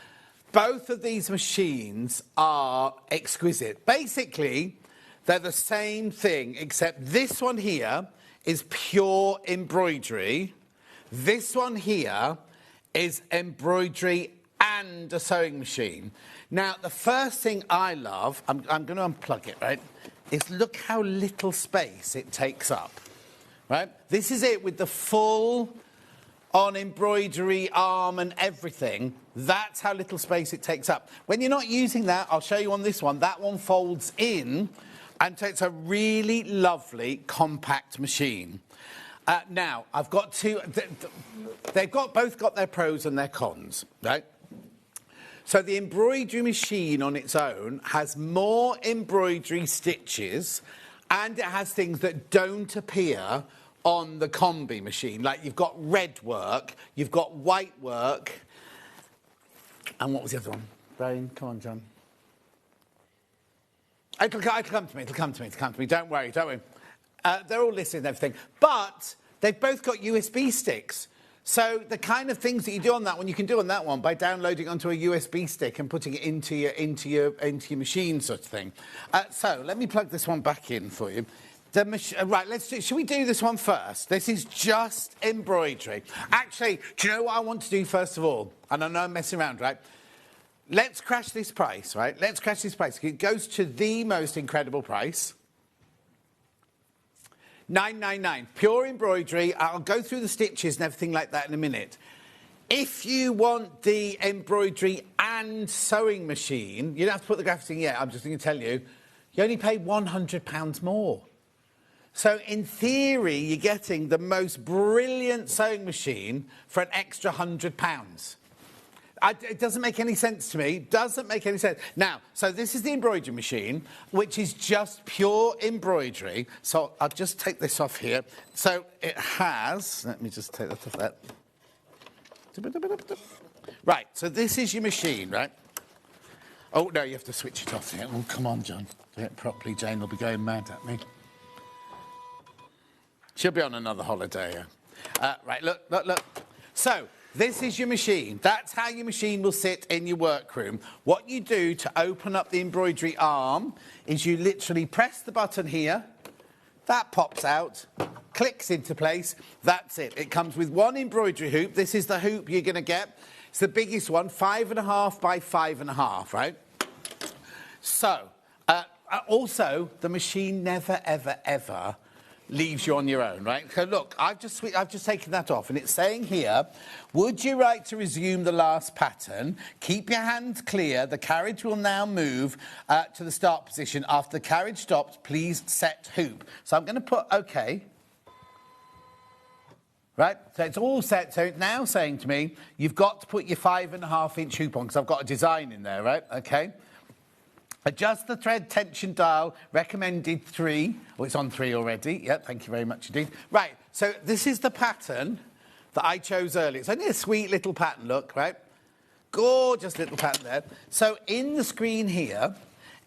Both of these machines are exquisite. Basically, they're the same thing, except this one here is pure embroidery. This one here is embroidery and a sewing machine. Now, the first thing I love, I'm going to unplug it, right, is look how little space it takes up, right? This is it with the full on embroidery arm and everything. That's how little space it takes up. When you're not using that, I'll show you on this one, that one folds in, and so it's a really lovely compact machine. Now, I've got two, they've both got their pros and their cons, right? So the embroidery machine on its own has more embroidery stitches, and it has things that don't appear on the combi machine. Like you've got red work, you've got white work, and what was the other one? Brian, come on, John. It'll come to me. Don't worry. They're all listed and everything. But they've both got USB sticks. So the kind of things that you do on that one, you can do on that one by downloading onto a USB stick and putting it into your machine, sort of thing. So let me plug this one back in for you. Right, should we do this one first? This is just embroidery. Actually, do you know what I want to do first of all? And I know I'm messing around, right? Let's crash this price, right? Let's crash this price. It goes to the most incredible price. $9.99, pure embroidery. I'll go through the stitches and everything like that in a minute. If you want the embroidery and sewing machine, you don't have to put the graphics in yet. I'm just going to tell you, you only pay £100 more. So in theory, you're getting the most brilliant sewing machine for an extra £100. It doesn't make any sense to me. Doesn't make any sense. Now, so this is the embroidery machine, which is just pure embroidery. So I'll just take this off here. So it has... Let me just take that off there. Right, so this is your machine, right? Oh, no, you have to switch it off here. Oh, come on, John. Do it properly. Jane will be going mad at me. She'll be on another holiday. Right, look. So... this is your machine. That's how your machine will sit in your workroom. What you do to open up the embroidery arm is you literally press the button here. That pops out, clicks into place. That's it. It comes with one embroidery hoop. This is the hoop you're going to get. It's the biggest one, 5.5 by 5.5, right? So, also, the machine never, ever, ever leaves you on your own, right? So look, I've just taken that off, and it's saying here, would you like to resume the last pattern? Keep your hands clear. The carriage will now move to the start position. After the carriage stops, please set hoop. So I'm going to put OK. Right, so it's all set. So it's now saying to me, you've got to put your 5.5-inch hoop on, because I've got a design in there, right? OK. Adjust the thread tension dial, recommended 3. Oh, it's on 3 already. Yep, thank you very much indeed. Right, so this is the pattern that I chose earlier. It's only a sweet little pattern, look, right? Gorgeous little pattern there. So in the screen here,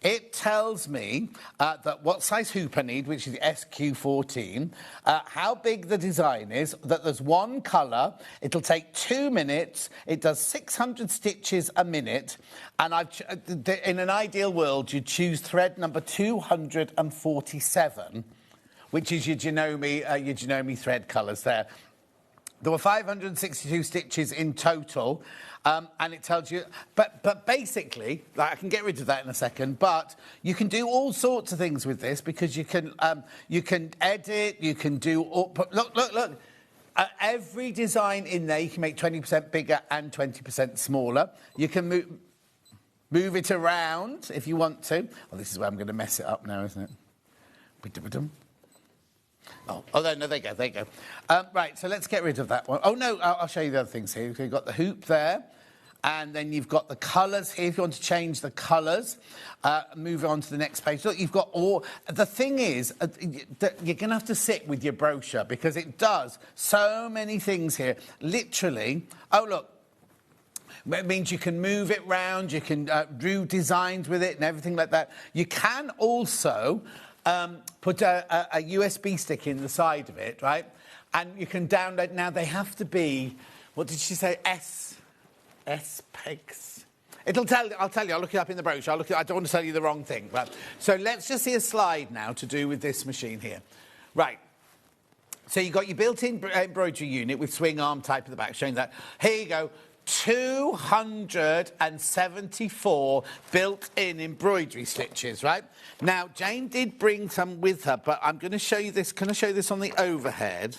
it tells me that what size hoop I need, which is SQ14, how big the design is, that there's one colour, it'll take 2 minutes, it does 600 stitches a minute, and in an ideal world, you'd choose thread number 247, which is your Janome thread colours there. There were 562 stitches in total, and it tells you... But basically, like, I can get rid of that in a second, but you can do all sorts of things with this, because you can edit, you can do... Look. Every design in there, you can make 20% bigger and 20% smaller. You can move it around if you want to. Well, this is where I'm going to mess it up now, isn't it? Oh, there you go. Right, so let's get rid of that one. Oh, no, I'll show you the other things here. You've got the hoop there, and then you've got the colours here. If you want to change the colours, move on to the next page. Look, you've got all... The thing is, you're going to have to sit with your brochure, because it does so many things here. Literally... Oh, look. It means you can move it round, you can do designs with it and everything like that. You can also put a USB stick in the side of it, right? And you can download. Now, they have to be, what did she say? S pegs. I'll tell you, I'll look it up in the brochure. I don't want to tell you the wrong thing. Right? So let's just see a slide now to do with this machine here. Right. So you've got your built-in embroidery unit with swing arm type at the back, showing that. Here you go. 274 built-in embroidery stitches, right? Now, Jane did bring some with her, but I'm going to show you this. Can I show you this on the overhead?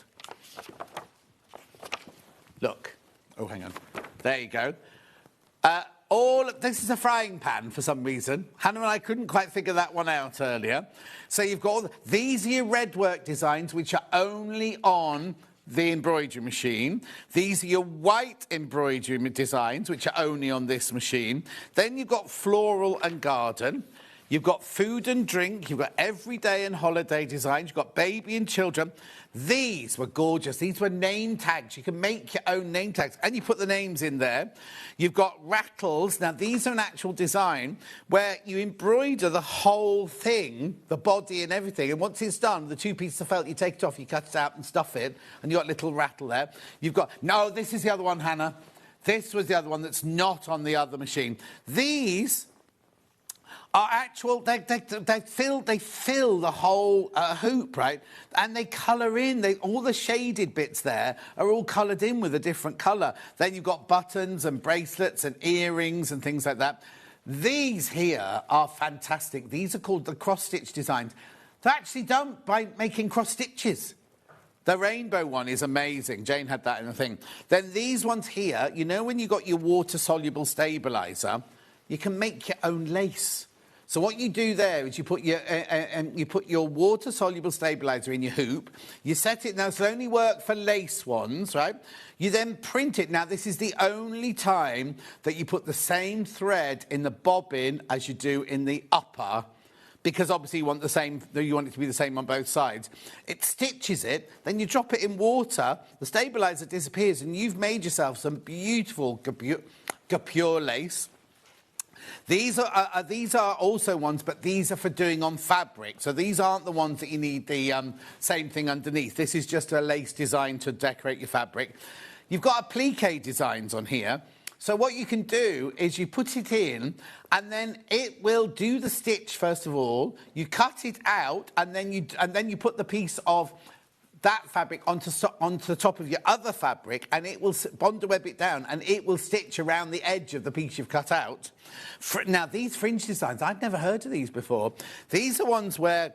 Look. Oh, hang on. There you go. This is a frying pan for some reason. Hannah and I couldn't quite figure that one out earlier. So you've got these are your red work designs, which are only on the embroidery machine. These are your white embroidery designs, which are only on this machine. Then you've got floral and garden. You've got food and drink. You've got everyday and holiday designs. You've got baby and children. These were gorgeous. These were name tags. You can make your own name tags, and you put the names in there. You've got rattles. Now, these are an actual design where you embroider the whole thing, the body and everything, and once it's done, the two pieces of felt, you take it off, you cut it out and stuff it, and you've got a little rattle there. You've got... No, this is the other one, Hannah. This was the other one that's not on the other machine. These... are actual, they fill the whole hoop, right? And they colour in, all the shaded bits there are all coloured in with a different colour. Then you've got buttons and bracelets and earrings and things like that. These here are fantastic. These are called the cross-stitch designs. They're actually done by making cross-stitches. The rainbow one is amazing. Jane had that in the thing. Then these ones here, you know when you got your water-soluble stabiliser, you can make your own lace. So what you do there is you put your water-soluble stabiliser in your hoop. You set it now, so it'll only work for lace ones, right? You then print it. Now, this is the only time that you put the same thread in the bobbin as you do in the upper, because obviously you want it to be the same on both sides. It stitches it, then you drop it in water, the stabiliser disappears, and you've made yourself some beautiful guipure lace. These are also ones, but these are for doing on fabric. So these aren't the ones that you need the same thing underneath. This is just a lace design to decorate your fabric. You've got applique designs on here. So what you can do is you put it in, and then it will do the stitch first of all. You cut it out, and then you put the piece of that fabric onto the top of your other fabric, and it will bond-web it down, and it will stitch around the edge of the piece you've cut out. Now, these fringe designs, I'd never heard of these before. These are ones where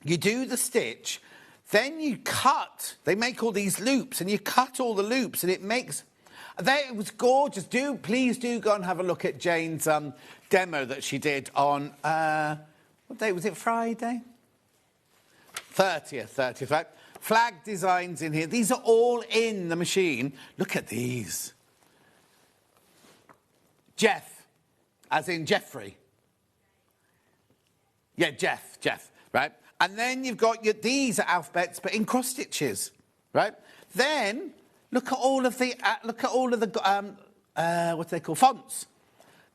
you do the stitch, then you cut. They make all these loops, and you cut all the loops, and it makes... It was gorgeous. Please do go and have a look at Jane's demo that she did on... what day was it? Friday? 30th, right? Flag designs in here. These are all in the machine. Look at these. Jeff, as in Jeffrey. Yeah, Jeff, right? And then you've got these are alphabets, but in cross stitches, right? Then look at all of the what do they call fonts?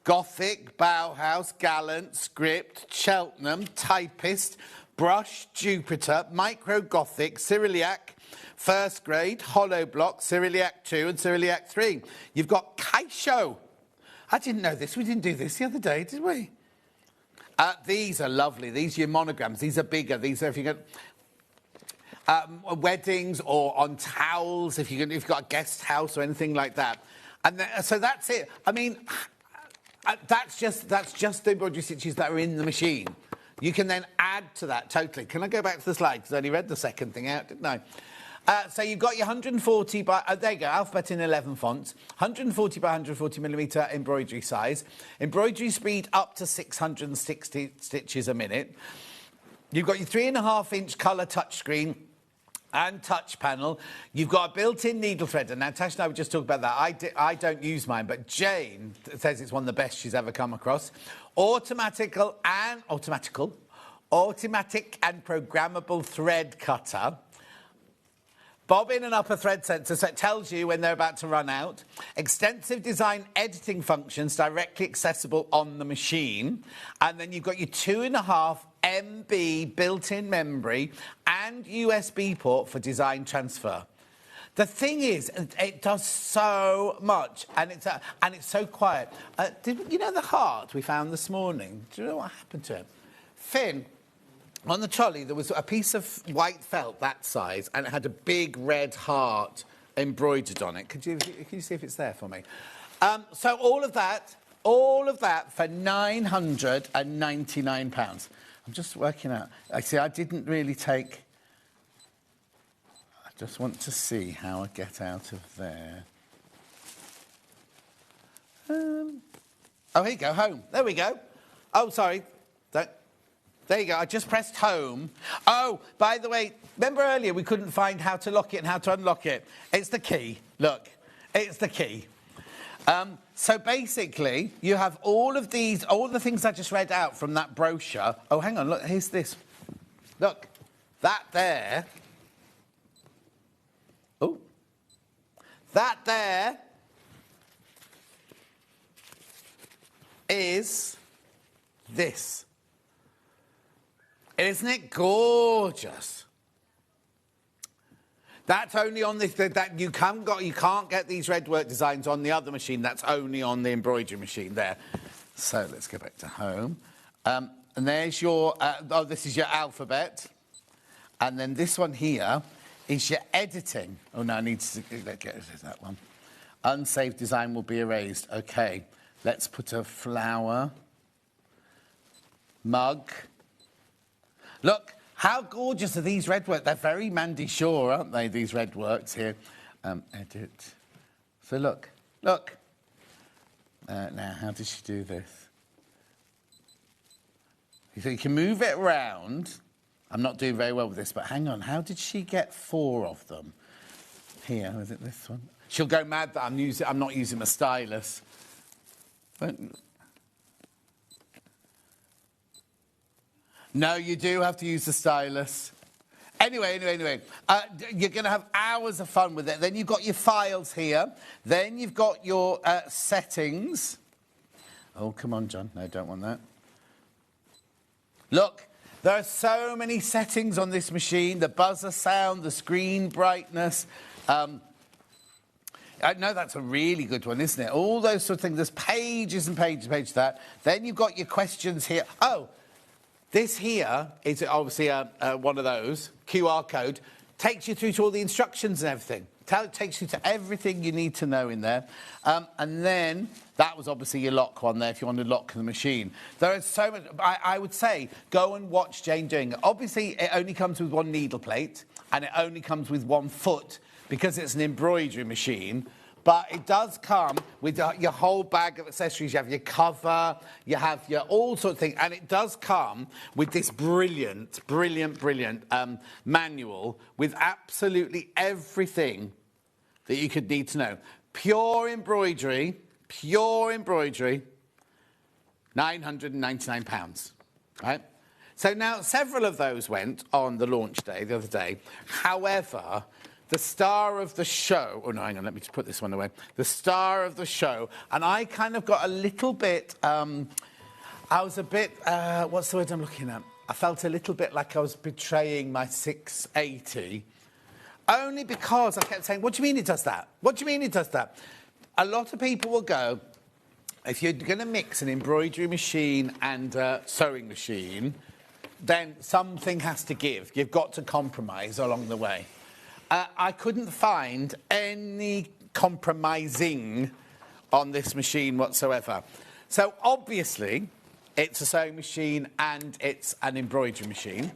Gothic, Bauhaus, Gallant, Script, Cheltenham, Typist, Brush, Jupiter, Micro Gothic, Cyrilliac, First Grade, Hollow Block, Cyrilliac 2 and Cyrilliac 3. You've got Kaisho. I didn't know this. We didn't do this the other day, did we? These are lovely. These are your monograms. These are bigger. These are if you get weddings or on towels, if you've got a guest house or anything like that. And so that's it. I mean, that's just the embroidery stitches that are in the machine. You can then add to that totally. Can I go back to the slide? Because I only read the second thing out, didn't I? So you've got your 140 by... there you go, alphabet in 11 fonts. 140 by 140 millimetre embroidery size. Embroidery speed up to 660 stitches a minute. You've got your 3.5-inch colour touchscreen and touch panel. You've got a built-in needle threader. Now, Tash and I were just talking about that. I don't use mine, but Jane says it's one of the best she's ever come across. Automatic and programmable thread cutter. Bobbin and upper thread sensor, so it tells you when they're about to run out. Extensive design editing functions directly accessible on the machine. And then you've got your 2.5 MB built-in memory and USB port for design transfer. The thing is, it does so much, and it's so quiet. You know the heart we found this morning? Do you know what happened to it? Finn, on the trolley, there was a piece of white felt that size, and it had a big red heart embroidered on it. Can you see if it's there for me? So all of that for £999. I'm just working out. I see, I didn't really take... I just want to see how I get out of there. Oh, here you go, home. There we go. Oh, sorry. There you go. I just pressed home. Oh, by the way, remember earlier we couldn't find how to lock it and how to unlock it? It's the key. Look, it's the key. So basically, you have all of these, all the things I just read out from that brochure. Oh, hang on, look, here's this. Look, that there. Oh. That there is this. Isn't it gorgeous? That's only on this. That you can't get these red work designs on the other machine. That's only on the embroidery machine there. So let's go back to home. And there's your. This is your alphabet, and then this one here is your editing. Oh no, I need to get rid of that one. Unsaved design will be erased. Okay, let's put a flower. Mug. Look, how gorgeous are these red work? They're very Mandy Shaw, aren't they, these red works here? Edit. So look. Now, how does she do this? So you can move it around. I'm not doing very well with this, but hang on. How did she get 4 of them? Here, is it this one? She'll go mad that I'm not using my stylus. But... No, you do have to use the stylus. Anyway. You're going to have hours of fun with it. Then you've got your files here. Then you've got your settings. Oh, come on, John. No, don't want that. Look, there are so many settings on this machine. The buzzer sound, the screen brightness. I know that's a really good one, isn't it? All those sort of things. There's pages and pages of that. Then you've got your questions here. Oh, this here is obviously one of those, QR code, takes you through to all the instructions and everything. Takes you to everything you need to know in there. And then that was obviously your lock one there if you want to lock the machine. There is so much. I would say go and watch Jane doing it. Obviously, it only comes with 1 needle plate and it only comes with 1 foot because it's an embroidery machine. But it does come with your whole bag of accessories. You have your cover, you have your all sorts of things. And it does come with this brilliant manual with absolutely everything that you could need to know. Pure embroidery, £999, right? So now several of those went on the launch day, the other day. However... the star of the show... Oh, no, hang on, let me just put this one away. The star of the show, and I kind of got a little bit... I was a bit... what's the word I'm looking at? I felt a little bit like I was betraying my 680, only because I kept saying, what do you mean it does that? What do you mean it does that? A lot of people will go, if you're going to mix an embroidery machine and a sewing machine, then something has to give. You've got to compromise along the way. I couldn't find any compromising on this machine whatsoever. So, obviously, it's a sewing machine and it's an embroidery machine.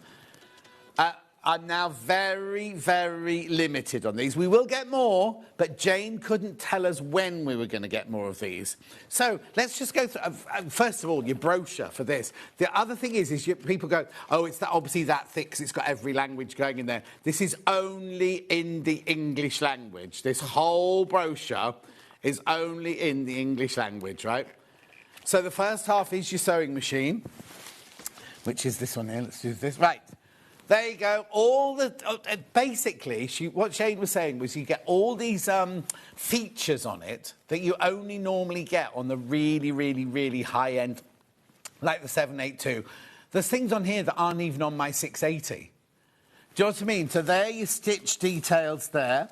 I'm now very, very limited on these. We will get more, but Jane couldn't tell us when we were going to get more of these. So let's just go through, first of all, your brochure for this. The other thing is people go, oh, it's obviously that thick because it's got every language going in there. This is only in the English language. This whole brochure is only in the English language, right? So the first half is your sewing machine, which is this one here. Let's do this. Right. There you go. All the basically, what Shane was saying was you get all these features on it that you only normally get on the really, really, really high end, like the 782. There's things on here that aren't even on my 680. Do you know what I mean? So there are your stitch details there.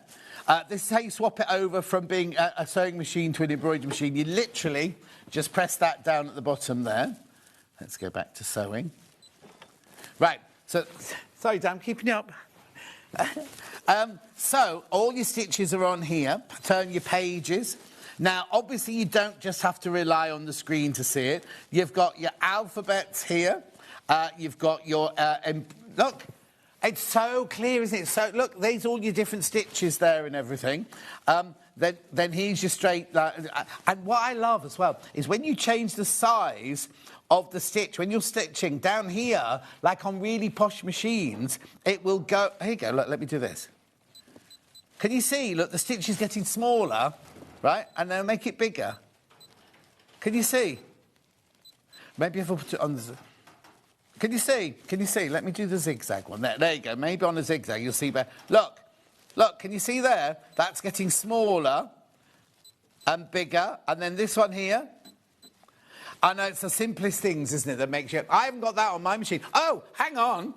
This is how you swap it over from being a sewing machine to an embroidery machine. You literally just press that down at the bottom there. Let's go back to sewing. Right. So, sorry, Dan, keeping you up. So, all your stitches are on here. Turn your pages. Now, obviously, you don't just have to rely on the screen to see it. You've got your alphabets here. You've got your... look, it's so clear, isn't it? So, look, there's all your different stitches there and everything. Then here's your straight... and what I love as well is when you change the size of the stitch, when you're stitching down here, like on really posh machines, it will go... Here you go, look, let me do this. Can you see? Look, the stitch is getting smaller, right? And then make it bigger. Can you see? Maybe if I put it on the... Can you see? Can you see? Let me do the zigzag one. There you go. Maybe on a zigzag you'll see better. Look, can you see there? That's getting smaller and bigger. And then this one here. I know it's the simplest things, isn't it, that makes you... I haven't got that on my machine. Oh, hang on.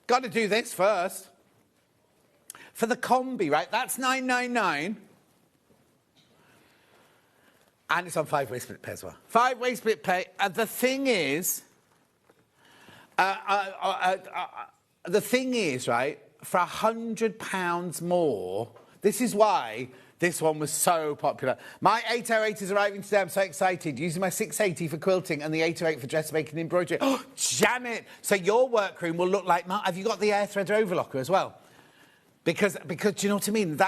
Got to do this first. For the combi, right? That's $9.99. And it's on 5-way split pay as well. 5-way split pay. The thing is... the thing is, right, for £100 more, this is why this one was so popular. My 808 is arriving today. I'm so excited. Using my 680 for quilting and the 808 for dressmaking and embroidery. Oh, jam it! So your workroom will look like... Have you got the air thread overlocker as well? Because do you know what I mean?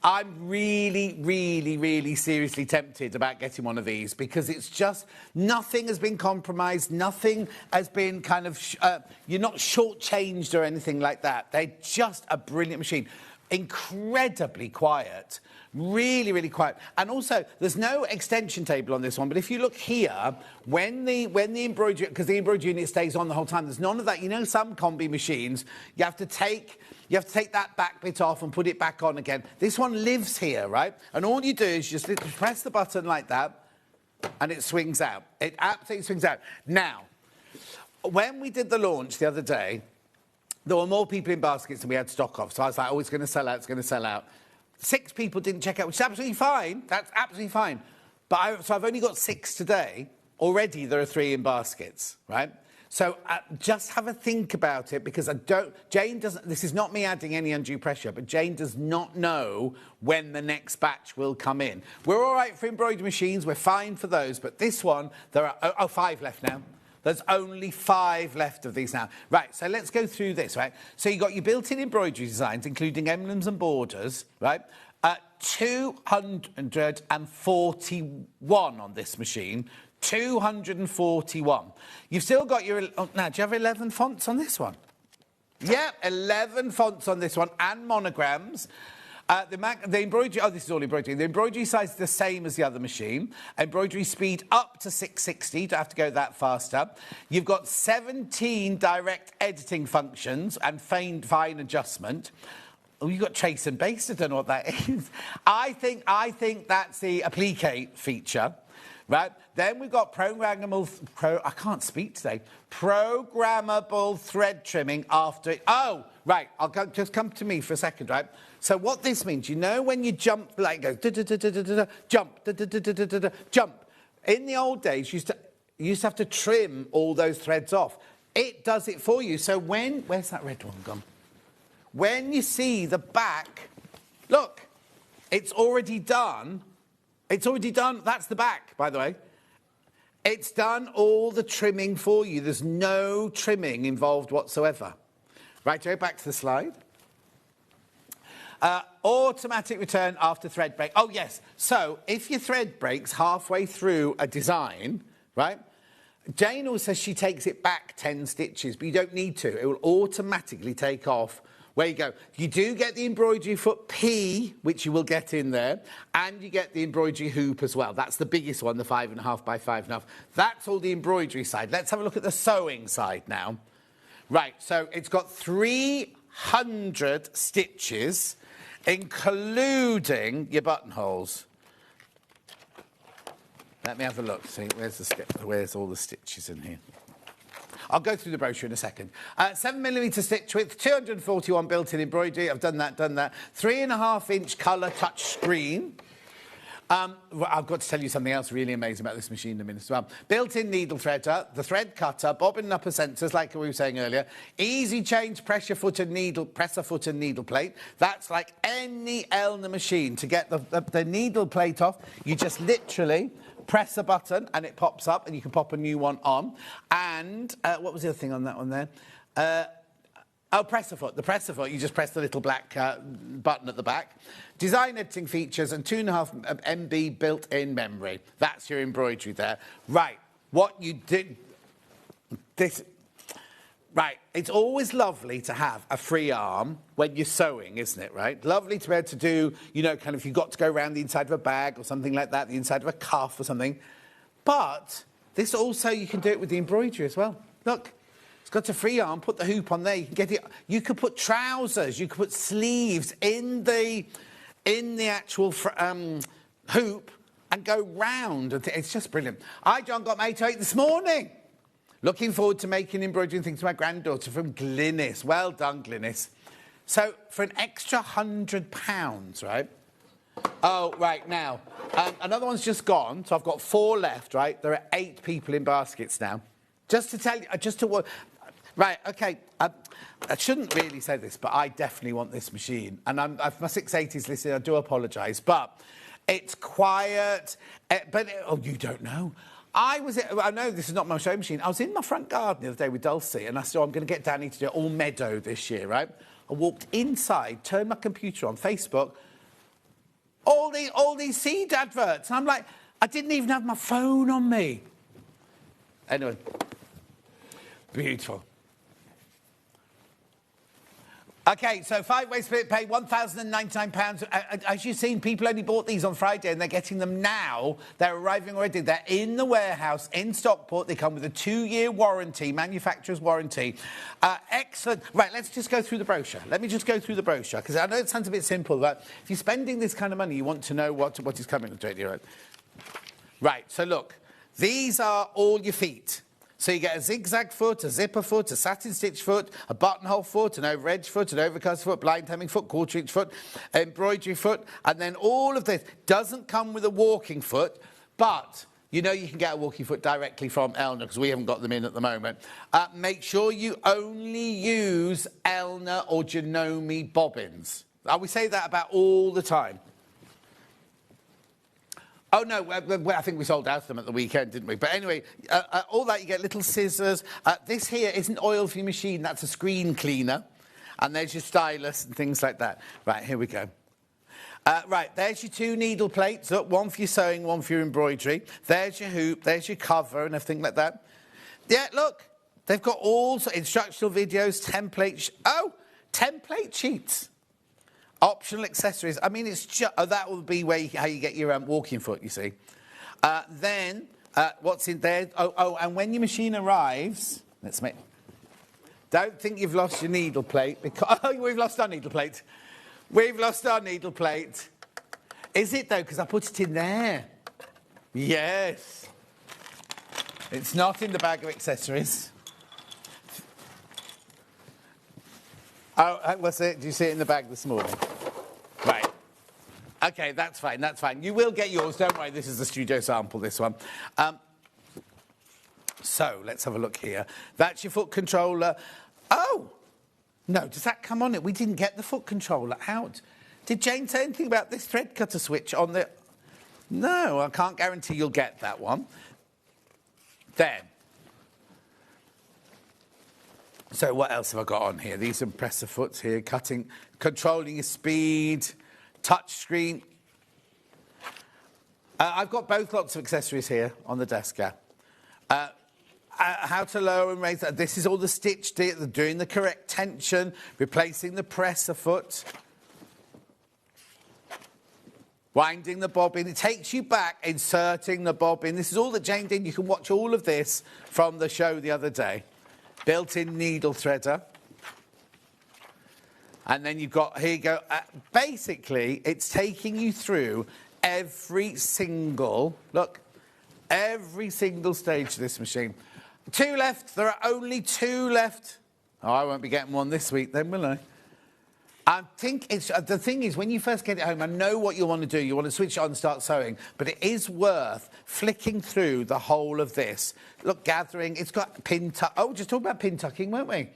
I'm really, really, really seriously tempted about getting one of these because it's just... Nothing has been compromised. Nothing has been kind of... you're not shortchanged or anything like that. They're just a brilliant machine. Incredibly quiet. Really, really quiet. And also, there's no extension table on this one, but if you look here, when the embroidery... Because the embroidery unit stays on the whole time, there's none of that. You know, some combi machines, you have to take that back bit off and put it back on again. This one lives here, right? And all you do is just press the button like that, and it swings out. It absolutely swings out. Now, when we did the launch the other day, there were more people in baskets than we had stock of. So I was like, oh, it's going to sell out, it's going to sell out. 6 people didn't check out, which is absolutely fine. That's absolutely fine. But so I've only got 6 today. Already there are 3 in baskets, right? So just have a think about it because Jane doesn't... This is not me adding any undue pressure, but Jane does not know when the next batch will come in. We're all right for embroidery machines. We're fine for those. But this one, there are 5 left now. There's only 5 left of these now. Right, so let's go through this, right? So you've got your built-in embroidery designs, including emblems and borders, right? 241 on this machine. 241. You've still got your... Oh, now, do you have 11 fonts on this one? Yeah, 11 fonts on this one and monograms. The embroidery... Oh, this is all embroidery. The embroidery size is the same as the other machine. Embroidery speed up to 660. You don't have to go that faster. You've got 17 direct editing functions and fine adjustment. Oh, you've got trace and baste. I don't know what that is. I think that's the applique feature. Right, then we've got I can't speak today. Programmable thread trimming after... Oh, right, just come to me for a second, right? So what this means, you know when you jump, like it goes, jump, jump. In the old days, you used to have to trim all those threads off. It does it for you. So where's that red one gone? When you see the back, look, it's already done. It's already done. That's the back, by the way. It's done all the trimming for you. There's no trimming involved whatsoever. Right, Joe, back to the slide. Automatic return after thread break. Oh, yes. So if your thread breaks halfway through a design, right, Jane always says she takes it back 10 stitches, but you don't need to. It will automatically take off. Where you go. You do get the embroidery foot P, which you will get in there, and you get the embroidery hoop as well. That's the biggest one, the 5.5 by 5.5. That's all the embroidery side. Let's have a look at the sewing side now. Right, so it's got 300 stitches, including your buttonholes. Let me have a look. See, where's all the stitches in here? I'll go through the brochure in a second. 7mm stitch width, 241 built-in embroidery. I've done that. 3.5-inch colour touch screen. I've got to tell you something else really amazing about this machine in a minute as well. Built-in needle threader, the thread cutter, bobbin and upper sensors, like we were saying earlier. Easy change presser foot and needle plate. That's like any Elna machine. To get the needle plate off, you just literally press a button and it pops up and you can pop a new one on. And what was the other thing on that one there? Presser foot. The presser foot, you just press the little black button at the back. Design editing features and 2.5 MB built-in memory. That's your embroidery there. Right, what you did... Right, it's always lovely to have a free arm when you're sewing, isn't it, right? Lovely to be able to do, you know, kind of if you've got to go around the inside of a bag or something like that, the inside of a cuff or something. But this also, you can do it with the embroidery as well. Look, it's got a free arm, put the hoop on there, you can get it. You could put trousers, you could put sleeves in the actual hoop and go round. It's just brilliant. John, got my 8 to 8 this morning. Looking forward to making embroidery things for my granddaughter from Glynis. Well done, Glynis. So, for an extra £100, right? Oh, right, now, another one's just gone, so I've got 4 left, right? There are 8 people in baskets now. Just to tell you, right, OK, I shouldn't really say this, but I definitely want this machine. And my 680s listening, I do apologise, but it's quiet, oh, you don't know. I know this is not my sewing machine. I was in my front garden the other day with Dulcie, and I said, I'm going to get Danny to do it all meadow this year, right? I walked inside, turned my computer on, Facebook, all these seed adverts. And I'm like, I didn't even have my phone on me. Anyway, beautiful. OK, so 5-way split pay, £1,099. As you've seen, people only bought these on Friday and they're getting them now. They're arriving already. They're in the warehouse in Stockport. They come with a 2-year warranty, manufacturer's warranty. Excellent. Right, let's just go through the brochure. Let me just go through the brochure, because I know it sounds a bit simple, but if you're spending this kind of money, you want to know what is coming to you. Right, so look, these are all your feet. So you get a zigzag foot, a zipper foot, a satin stitch foot, a buttonhole foot, an over edge foot, an overcast foot, blind hemming foot, quarter inch foot, embroidery foot, and then all of this doesn't come with a walking foot, but you know you can get a walking foot directly from Elna because we haven't got them in at the moment. Make sure you only use Elna or Janome bobbins. We say that about all the time. Oh, no, I think we sold out of them at the weekend, didn't we? But anyway, all that, you get little scissors. This here isn't oil for your machine. That's a screen cleaner. And there's your stylus and things like that. Right, here we go. Right, there's your 2 needle plates. Look, one for your sewing, one for your embroidery. There's your hoop. There's your cover and everything like that. Yeah, look, they've got all instructional videos, template sheets. Optional accessories. I mean, it's just... that will be how you get your walking foot, you see. Then, what's in there? And when your machine arrives... Let's make... Don't think you've lost your needle plate, because... Oh, we've lost our needle plate. We've lost our needle plate. Is it, though? Because I put it in there. Yes. It's not in the bag of accessories. Oh, what's it? Do you see it in the bag this morning? Right. OK, that's fine, that's fine. You will get yours, don't worry. This is the studio sample, this one. So, let's have a look here. That's your foot controller. Oh! No, does that come on it? We didn't get the foot controller out. Did Jane say anything about this thread cutter switch on the... No, I can't guarantee you'll get that one. Then... So what else have I got on here? These are presser foots here, controlling your speed, touch screen. I've got both lots of accessories here on the desk. How to lower and raise that. This is all the stitch, doing the correct tension, replacing the presser foot, winding the bobbin. It takes you back, inserting the bobbin. This is all that Jane did. You can watch all of this from the show the other day. built-in needle threader. And then you've got, here you go, basically it's taking you through every single, look, every single stage of this machine. 2 left, there are only 2 left. Oh, I won't be getting one this week then, will I? I think it's, the thing is, when you first get it home, I know what you want to do. You want to switch it on and start sewing, but it is worth flicking through the whole of this. Look, gathering, it's got pin tuck. Oh, just talk about pin tucking, weren't we?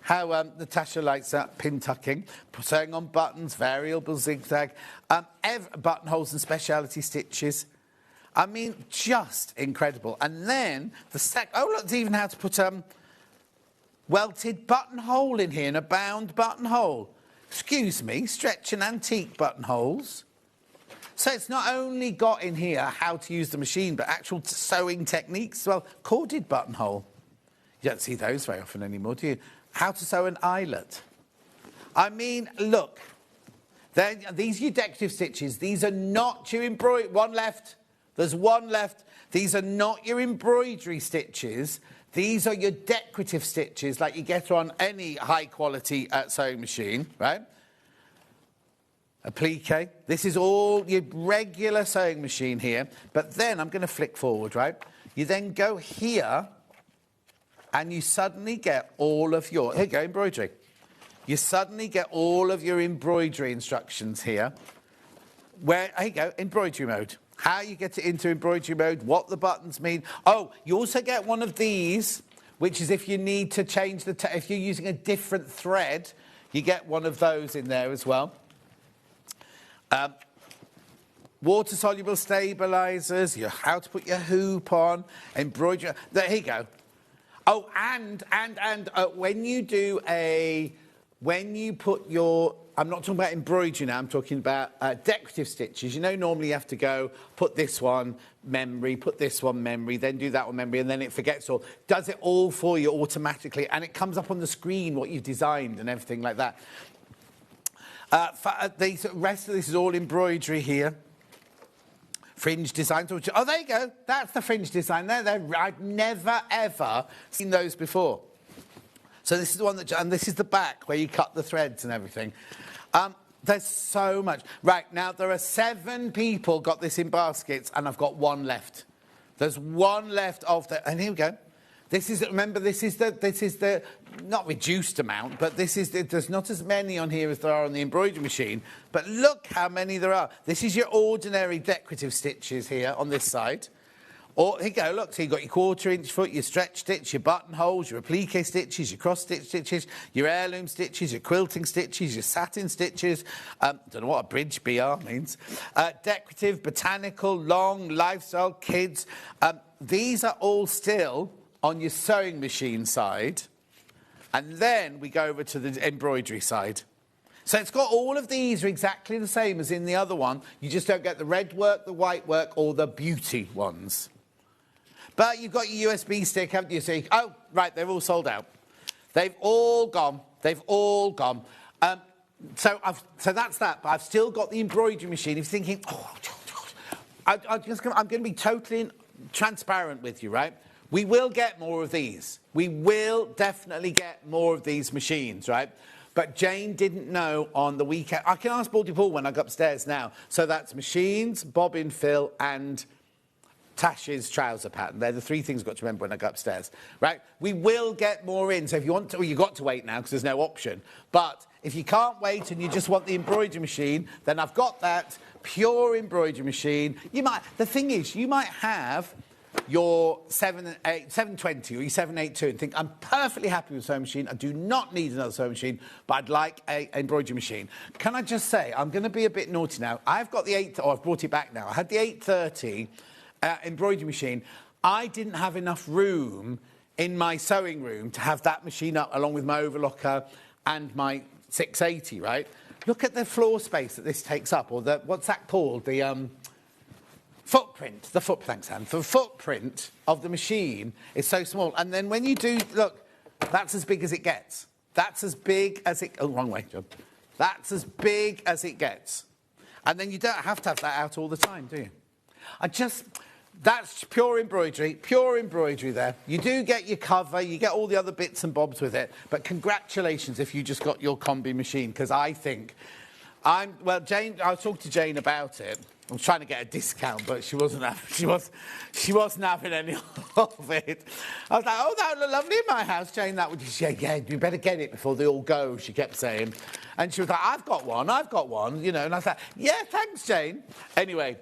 How Natasha likes that, pin tucking, sewing on buttons, variable zigzag, buttonholes and speciality stitches. I mean, just incredible. And then the oh, look, there's even how to put welted buttonhole in here and a bound buttonhole. Excuse me, stretch and antique buttonholes. So it's not only got in here how to use the machine, but actual sewing techniques as well. Corded buttonhole. You don't see those very often anymore, do you? How to sew an eyelet. I mean, look, these are your decorative stitches. These are not your embroidery. One left. There's one left. These are not your embroidery stitches. These are your decorative stitches like you get on any high-quality sewing machine, right? Applique. This is all your regular sewing machine here. But then I'm going to flick forward, right? You then go here, and you suddenly get all of your... Here you go, embroidery. You suddenly get all of your embroidery instructions here. Here you go, embroidery mode. How you get it into embroidery mode, what the buttons mean. Oh, you also get one of these, which is if you need to change the... if you're using a different thread, you get one of those in there as well. Water-soluble stabilisers, how to put your hoop on, embroidery... There you go. Oh, and when you do when you put your, I'm not talking about embroidery now, I'm talking about decorative stitches. You know, normally you have to go, put this one, memory, put this one, memory, then do that one, memory, and then it forgets all. Does it all for you automatically, and it comes up on the screen what you've designed and everything like that. The rest of this is all embroidery here. Fringe designs. Oh, there you go. That's the fringe design. I've never, ever seen those before. So this is the one that... And this is the back where you cut the threads and everything. There's so much. Right, now there are 7 people got this in baskets, and I've got 1 left. There's 1 left of the... And here we go. This is... Remember, this is the not reduced amount, but there's not as many on here as there are on the embroidery machine. But look how many there are. This is your ordinary decorative stitches here on this side. Or, here you go, look, so you've got your 1/4 inch foot, your stretch stitch, your buttonholes, your applique stitches, your cross-stitch stitches, your heirloom stitches, your quilting stitches, your satin stitches, don't know what a bridge BR means, decorative, botanical, long, lifestyle, kids. These are all still on your sewing machine side. And then we go over to the embroidery side. So it's got all of these are exactly the same as in the other one. You just don't get the red work, the white work, or the beauty ones. But you've got your USB stick, haven't you? So oh, right, they're all sold out. They've all gone. They've all gone. So that's that. But I've still got the embroidery machine. If you're thinking, oh, I'm going to be totally transparent with you, right? We will get more of these. We will definitely get more of these machines, right? But Jane didn't know on the weekend. I can ask Baldy Paul when I go upstairs now. So that's machines, bobbin fill, and Tash's trouser pattern. They're the 3 things I've got to remember when I go upstairs, right? We will get more in. So if you want to, well, you've got to wait now because there's no option. But if you can't wait and you just want the embroidery machine, then I've got that pure embroidery machine. The thing is, you might have your 720 or your 782 and think, I'm perfectly happy with a sewing machine. I do not need another sewing machine, but I'd like an embroidery machine. Can I just say, I'm going to be a bit naughty now. I've got the I've brought it back now. I had the 830 embroidery machine. I didn't have enough room in my sewing room to have that machine up along with my overlocker and my 680, right? Look at the floor space that this takes up, or the, what's that called? The footprint. Thanks, Anne. The footprint of the machine is so small. And then when you do, look, that's as big as it gets. That's as big as it... Oh, wrong way, John. That's as big as it gets. And then you don't have to have that out all the time, do you? That's pure embroidery there. You do get your cover, you get all the other bits and bobs with it, but congratulations if you just got your combi machine, because I think Jane, I was talking to Jane about it. I was trying to get a discount, but she wasn't having any of it. I was like, oh, that would look lovely in my house, Jane. That would, yeah, you better get it before they all go, she kept saying. And she was like, I've got one, you know. And I was like, yeah, thanks, Jane. Anyway,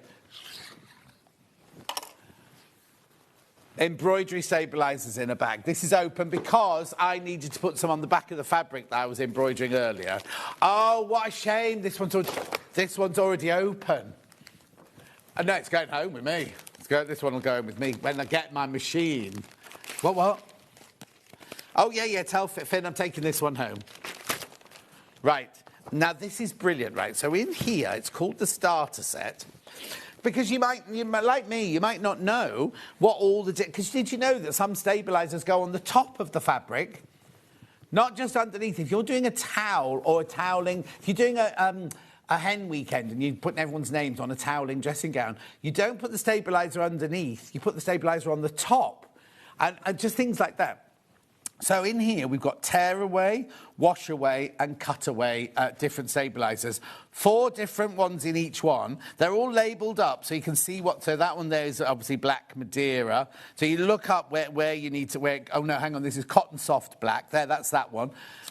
embroidery stabilisers in a bag. This is open because I needed to put some on the back of the fabric that I was embroidering earlier. Oh, what a shame. This one's already open. No, it's going home with me. This one will go home with me when I get my machine. What? Oh, yeah, tell Finn I'm taking this one home. Right. Now, this is brilliant, right? So in here, it's called the starter set. Because you might, like me, you might not know what all the... Because did you know that some stabilisers go on the top of the fabric? Not just underneath. If you're doing a towel or a toweling... If you're doing a hen weekend and you're putting everyone's names on a toweling dressing gown, you don't put the stabiliser underneath. You put the stabiliser on the top. And just things like that. So in here, we've got tear away, wash away and cut away different stabilisers. 4 different ones in each one. They're all labelled up so you can see what... So that one there is obviously black Madeira. So you look up where you need to... Oh, no, hang on. This is cotton soft black. There, that's that one.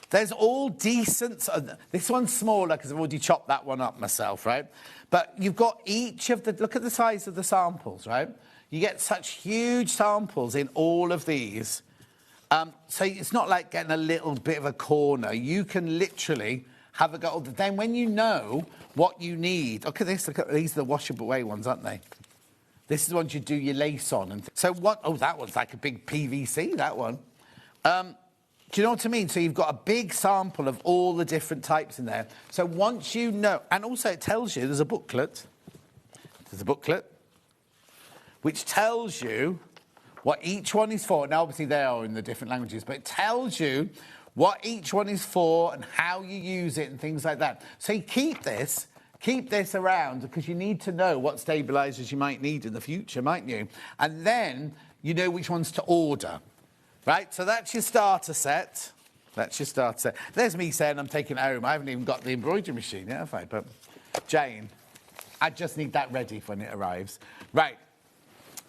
There's all decent... This one's smaller because I've already chopped that one up myself, right? But you've got each of the... Look at the size of the samples, right? You get such huge samples in all of these. So it's not like getting a little bit of a corner. You can literally have a go. Then when you know what you need... Look at this. Look at these are the washable away ones, aren't they? This is the ones you do your lace on. And so what... Oh, that one's like a big PVC, that one. Do you know what I mean? So you've got a big sample of all the different types in there. So once you know... And also it tells you... There's a booklet. Which tells you... what each one is for. Now, obviously, they are in the different languages, but it tells you what each one is for and how you use it and things like that. So you keep this around because you need to know what stabilisers you might need in the future, mightn't you? And then you know which ones to order, right? So that's your starter set. There's me saying I'm taking it home. I haven't even got the embroidery machine yet, have I? But, Jane, I just need that ready when it arrives. Right.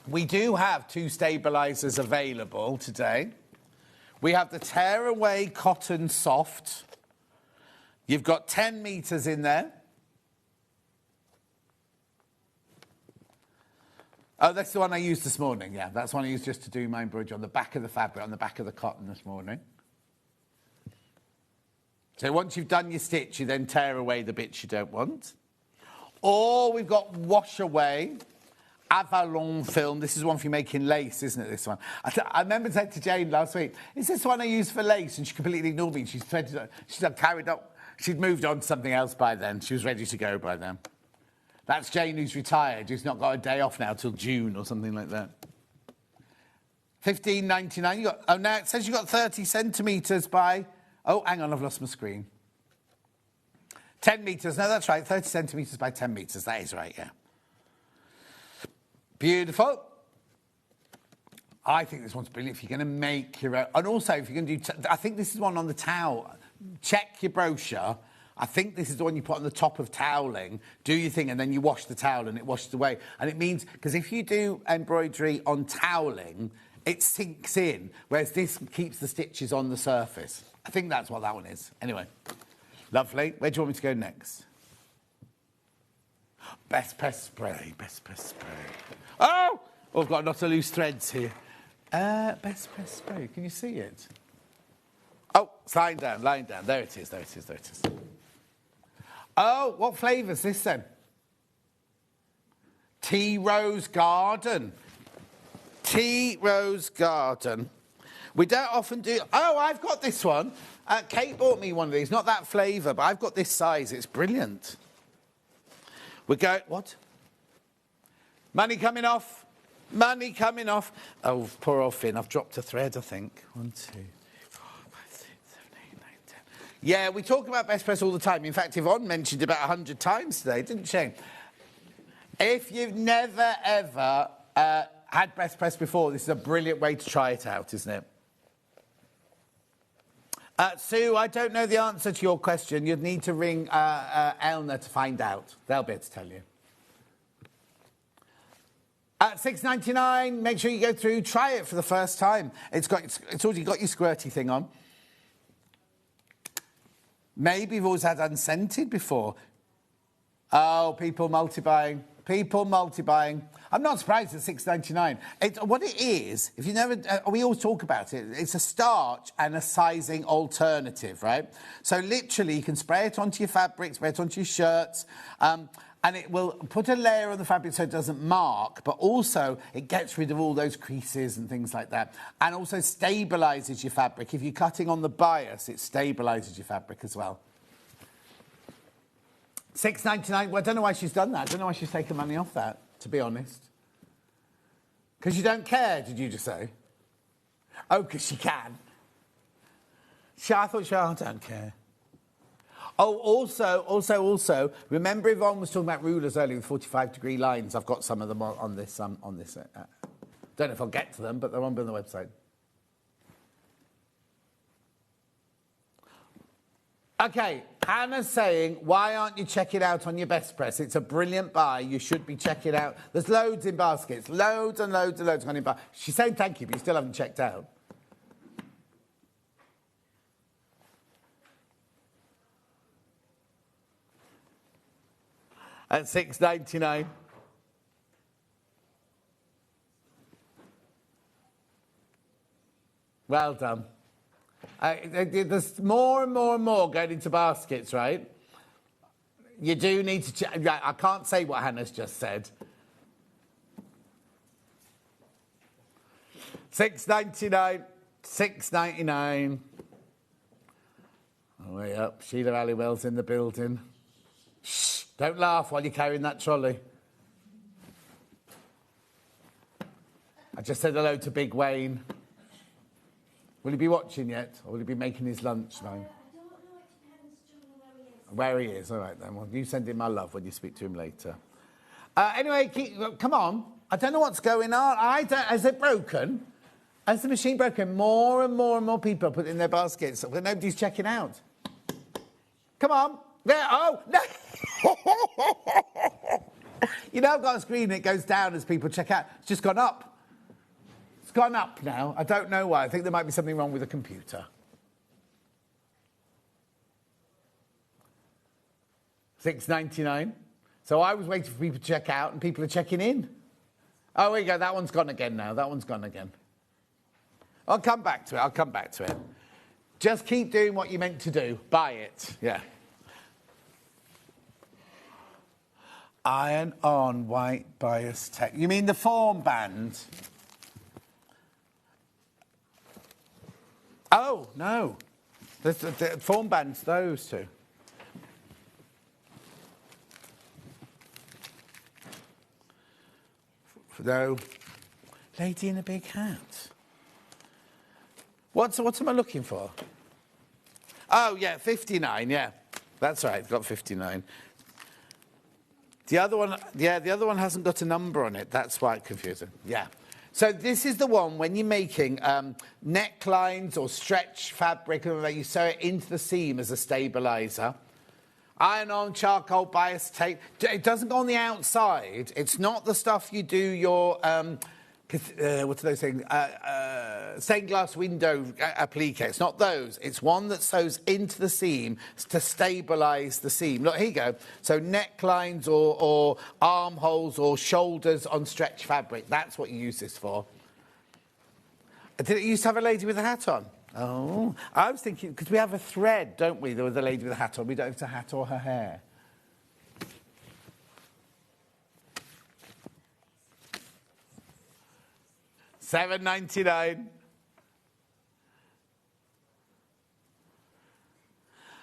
We do have 2 stabilisers available today. We have the Tear Away Cotton Soft. You've got 10 metres in there. Oh, that's the one I used this morning, yeah. That's the one I used just to do my embroidery on the back of the fabric, on the back of the cotton this morning. So once you've done your stitch, you then tear away the bits you don't want. Or we've got Wash Away. Avalon film. This is one for you making lace, isn't it, this one? I remember saying to Jane last week, is this one I use for lace? And she completely ignored me. She's carried up. She'd moved on to something else by then. She was ready to go by then. That's Jane who's retired, who's not got a day off now till June or something like that. $15.99. You got... Oh, now it says you got 30 centimetres by... Oh, hang on, I've lost my screen. 10 metres. No, that's right. 30 centimetres by 10 metres. That is right, yeah. Beautiful. I think this one's brilliant if you're going to make your own. And also, if you're going to do... I think this is one on the towel. Check your brochure. I think this is the one you put on the top of toweling. Do your thing, and then you wash the towel, and it washes away. And it means... Because if you do embroidery on toweling, it sinks in, whereas this keeps the stitches on the surface. I think that's what that one is. Anyway, lovely. Where do you want me to go next? Best press spray. Oh! I've got a lot of loose threads here. Best press spray. Can you see it? Oh, it's lying down. There it is. Oh, what flavour's this then? Tea Rose Garden. We don't often do... Oh, I've got this one. Kate bought me one of these. Not that flavour, but I've got this size. It's brilliant. We're going... What? Money coming off. Oh, poor old Finn. I've dropped a thread, I think. 1, 2, 3, 4, 5, 6, 7, 8, 9, 10. Yeah, we talk about best press all the time. In fact, Yvonne mentioned it about 100 times today, didn't she? If you've never, ever had breast press before, this is a brilliant way to try it out, isn't it? Sue, I don't know the answer to your question. You'd need to ring Elna to find out. They'll be able to tell you. At $6.99, make sure you go through, try it for the first time. It's already got your squirty thing on. Maybe you've always had unscented before. Oh, people multi-buying. People multi-buying. I'm not surprised at $6.99. What it is, if you never, we always talk about it, it's a starch and a sizing alternative, right? So literally you can spray it onto your fabric, spray it onto your shirts, and it will put a layer on the fabric so it doesn't mark, but also it gets rid of all those creases and things like that. And also stabilises your fabric. If you're cutting on the bias, it stabilises your fabric as well. $6.99, well, I don't know why she's done that. I don't know why she's taken money off that, to be honest. Because you don't care, did you just say? Oh, because she can. I thought I don't care. Oh, also, remember Yvonne was talking about rulers earlier with 45-degree lines. I've got some of them on this. Don't know if I'll get to them, but they're on the website. Okay, Hannah's saying, why aren't you checking it out on your best press? It's a brilliant buy. You should be checking it out. There's loads in baskets. Loads and loads and loads gone in baskets. She's saying thank you, but you still haven't checked out. At $6.99. Well done. There's more and more and more going into baskets, right? You do need to check. I can't say what Hannah's just said. $6.99. $6.99. Oh, way up. Sheila Halliwell's in the building. Shh. Don't laugh while you're carrying that trolley. I just said hello to Big Wayne. Will he be watching yet? Or will he be making his lunch now? Where he is. All right, then. Well, you send him my love when you speak to him later. Anyway, come on. I don't know what's going on. Has it broken? Has the machine broken? More and more and more people put in their baskets, but nobody's checking out. Come on. There. Oh, no. You know, I've got a screen and it goes down as people check out. It's just gone up. It's gone up now. I don't know why. I think there might be something wrong with the computer. $6.99. So I was waiting for people to check out and people are checking in. Oh, here you go. That one's gone again now. That one's gone again. I'll come back to it. I'll come back to it. Just keep doing what you meant to do. Buy it. Yeah. Iron on white bias tech. You mean the form band? Oh, no. The form band's those two. No. Lady in a big hat. What am I looking for? Oh, yeah, 59, yeah. That's right, got 59. The other one, yeah, the other one hasn't got a number on it. That's why it's confusing. Yeah. So this is the one when you're making necklines or stretch fabric, you sew it into the seam as a stabiliser. Iron-on charcoal bias tape. It doesn't go on the outside. It's not the stuff you do your, what's those things? Stained glass window applique. It's not those. It's one that sews into the seam to stabilise the seam. Look, here you go. So necklines or armholes or shoulders on stretch fabric. That's what you use this for. Did it used to have a lady with a hat on? Oh, I was thinking, because we have a thread, don't we? There was a lady with a hat on. We don't have a hat or her hair. $7.99.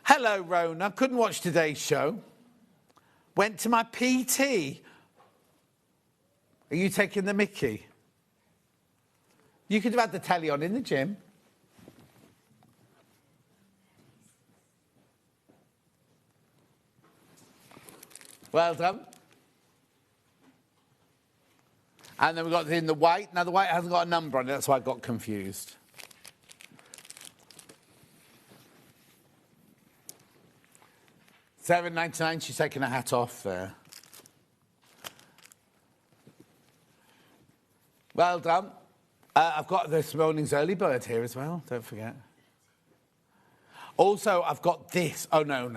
Hello, Rona. Couldn't watch today's show. Went to my PT. Are you taking the mickey? You could have had the telly on in the gym. Well done. And then we've got in the white. Now, the white hasn't got a number on it. That's why I got confused. £7.99. She's taking her hat off there. Well done. I've got this morning's early bird here as well. Don't forget. Also, I've got this. Oh, no.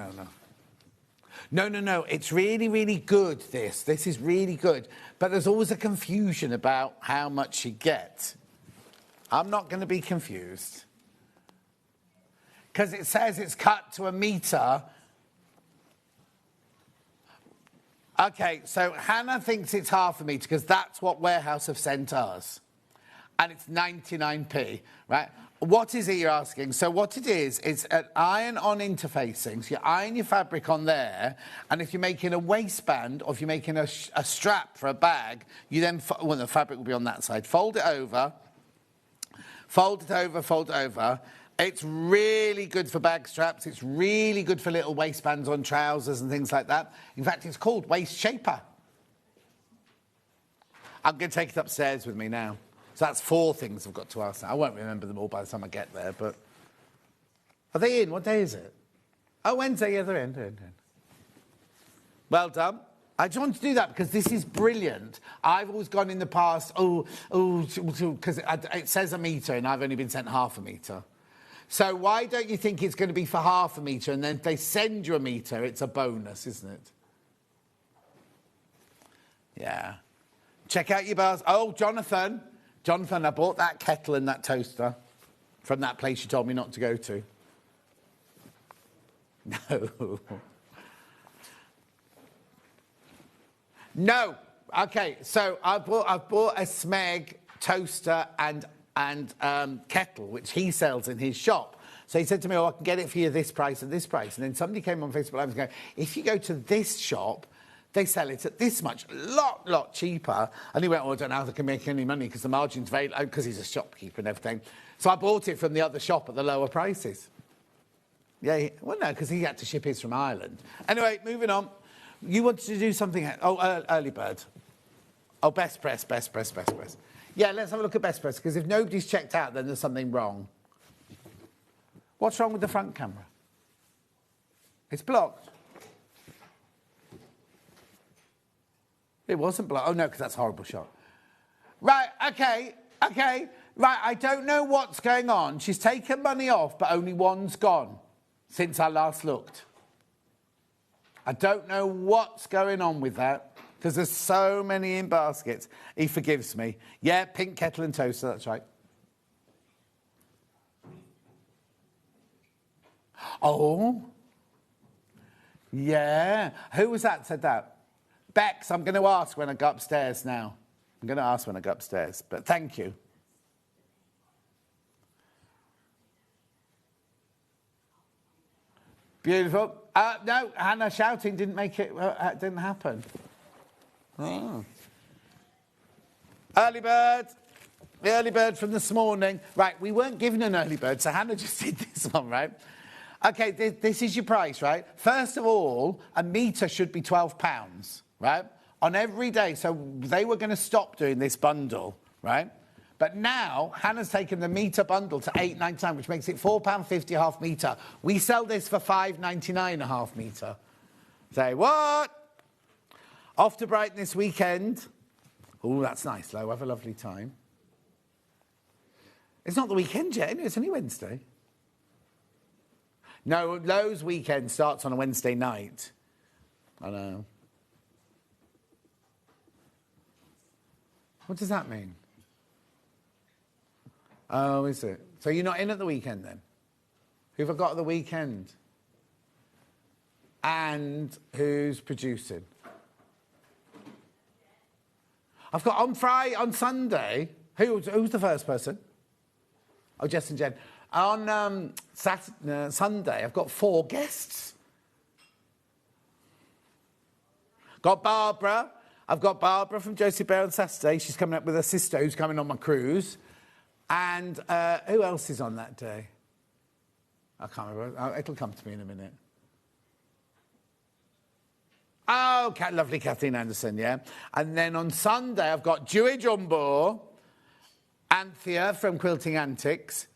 No. It's really, really good, this. This is really good. But there's always a confusion about how much you get. I'm not going to be confused. Because it says it's cut to 1 metre. OK, so Hannah thinks it's half a metre because that's what Warehouse have sent us. And it's 99p, right? What is it you're asking? So what it is, it's an iron-on interfacing. So you iron your fabric on there, and if you're making a waistband or if you're making a strap for a bag, you then, well, the fabric will be on that side. Fold it over, fold it over, fold it over. It's really good for bag straps. It's really good for little waistbands on trousers and things like that. In fact, it's called Waist Shaper. I'm going to take it upstairs with me now. So that's 4 things I've got to ask now. I won't remember them all by the time I get there, but... Are they in? What day is it? Oh, Wednesday. Yeah, they're in. Well done. I just want to do that because this is brilliant. I've always gone in the past, because it says 1 metre and I've only been sent half a metre. So why don't you think it's going to be for half a metre, and then if they send you 1 metre, it's a bonus, isn't it? Yeah. Check out your bars. Oh, Jonathan, I bought that kettle and that toaster from that place you told me not to go to. No. No. OK, so I've bought a Smeg toaster and kettle, which he sells in his shop. So he said to me, I can get it for you this price and this price. And then somebody came on Facebook Live and going, if you go to this shop, they sell it at this much, lot cheaper. And he went, I don't know how they can make any money because the margin's very low, because he's a shopkeeper and everything. So I bought it from the other shop at the lower prices. Yeah, well, no, because he had to ship his from Ireland. Anyway, moving on. You wanted to do something... Oh, early bird. Oh, best press. Yeah, let's have a look at best press, because if nobody's checked out, then there's something wrong. What's wrong with the front camera? It's blocked. It wasn't blocked. Oh, no, because that's a horrible shot. Right, OK. Right, I don't know what's going on. She's taken money off, but only one's gone since I last looked. I don't know what's going on with that, because there's so many in baskets. He forgives me. Yeah, pink kettle and toaster, that's right. Oh. Yeah. Who was that said that? Bex, I'm going to ask when I go upstairs now. I'm going to ask when I go upstairs, but thank you. Beautiful. No, Hannah shouting didn't make it, didn't happen. Oh. Early bird. The early bird from this morning. Right, we weren't given an early bird, so Hannah just did this one, right? OK, this is your price, right? First of all, a metre should be £12, right? On every day. So they were going to stop doing this bundle, right? But now, Hannah's taken the metre bundle to £8.99, which makes it £4.50 a half metre. We sell this for £5.99 a half metre. Say, what? Off to Brighton this weekend. Oh, that's nice, Lo. Have a lovely time. It's not the weekend yet, it's only Wednesday. No, Lo's weekend starts on a Wednesday night. I know. What does that mean? Oh, is it? So you're not in at the weekend then? Who've I got at the weekend? And who's producing? I've got on Sunday. Who's the first person? Oh, Jess and Jen. On Sunday, I've got 4 guests. Got Barbara. I've got Barbara from Josie Bear on Saturday. She's coming up with her sister who's coming on my cruise. And who else is on that day? I can't remember. It'll come to me in a minute. Oh, lovely Kathleen Anderson, yeah. And then on Sunday, I've got Dewey Jumbo, Anthea from Quilting Antics,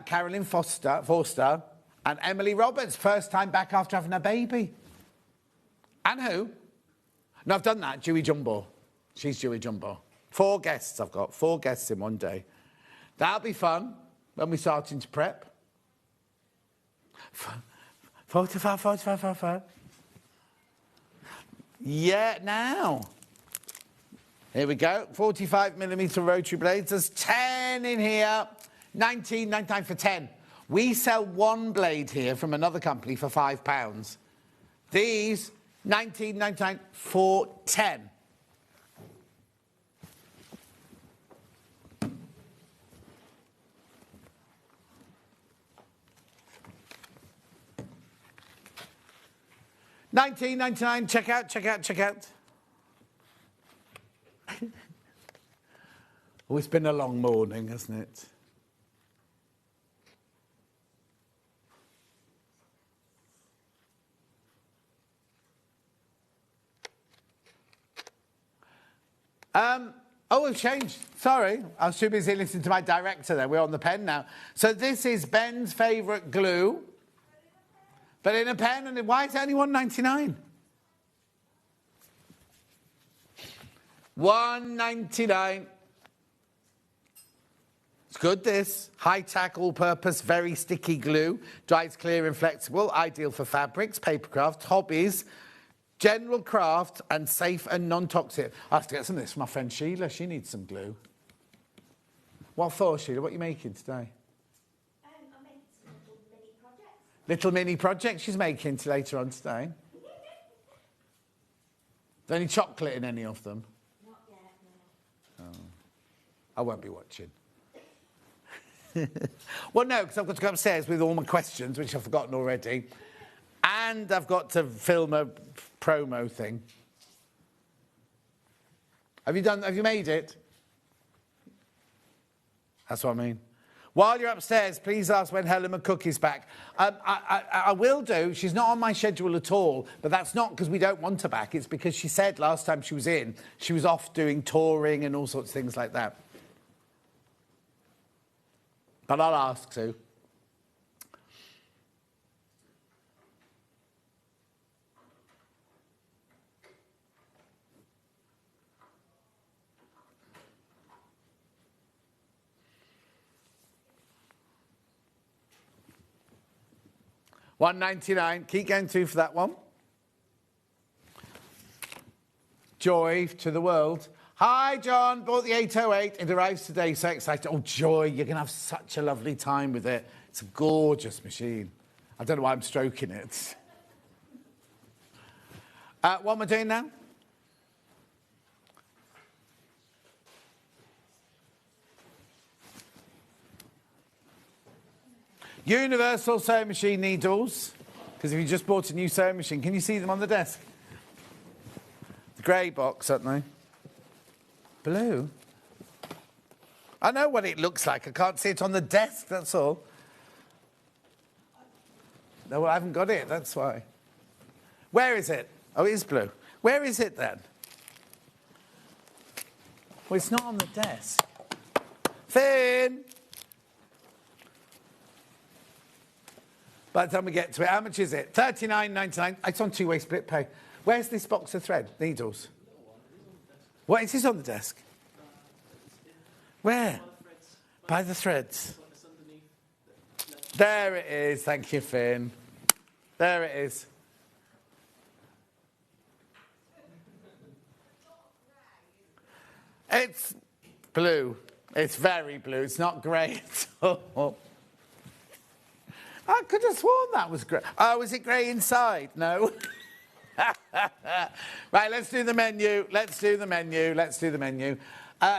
Carolyn Forster, and Emily Roberts, first time back after having a baby. And who? No, I've done that, Dewey Jumbo. She's Dewey Jumbo. 4 guests I've got, 4 guests in one day. That'll be fun when we start into prep. 45. Yeah, now. Here we go. 45mm rotary blades. There's 10 in here. 19.99 for 10. We sell 1 blade here from another company for £5. These, 19.99 for 10. £19.99. Check out. Oh, it's been a long morning, hasn't it? Oh, we've changed. Sorry, I was too busy listening to my director there. We're on the pen now. So this is Ben's favourite glue. But in a pen, and why is it only £1.99? £1.99. It's good, this. High-tack, all-purpose, very sticky glue. Dries clear and flexible. Ideal for fabrics, paper crafts, hobbies, general craft, and safe and non-toxic. I have to get some of this from my friend Sheila. She needs some glue. What for, Sheila? What are you making today? Little mini project she's making later on today. Is there any chocolate in any of them? Not yet, no. Oh. I won't be watching. Well, no, because I've got to go upstairs with all my questions, which I've forgotten already. And I've got to film a promo thing. Have you made it? That's what I mean. While you're upstairs, please ask when Helen McCook is back. I will do. She's not on my schedule at all, but that's not because we don't want her back. It's because she said last time she was in, she was off doing touring and all sorts of things like that. But I'll ask to. £1.99. Keep going through for that one. Joy to the world. Hi, John. Bought the 808. It arrives today. So excited. Oh, Joy, you're going to have such a lovely time with it. It's a gorgeous machine. I don't know why I'm stroking it. What am I doing now? Universal sewing machine needles, because if you just bought a new sewing machine, can you see them on the desk? The grey box, aren't they? Blue? I know what it looks like. I can't see it on the desk, that's all. No, well, I haven't got it, that's why. Where is it? Oh, it is blue. Where is it, then? Well, it's not on the desk. Finn! By the time we get to it, how much is it? $39.99. It's on two-way split pay. Where's this box of thread? Needles. What is this on the desk? Where? By the threads. There it is. Thank you, Finn. There it is. It's blue. It's very blue. It's not grey at all. I could have sworn that was grey. Oh, is it grey inside? No. Right, let's do the menu.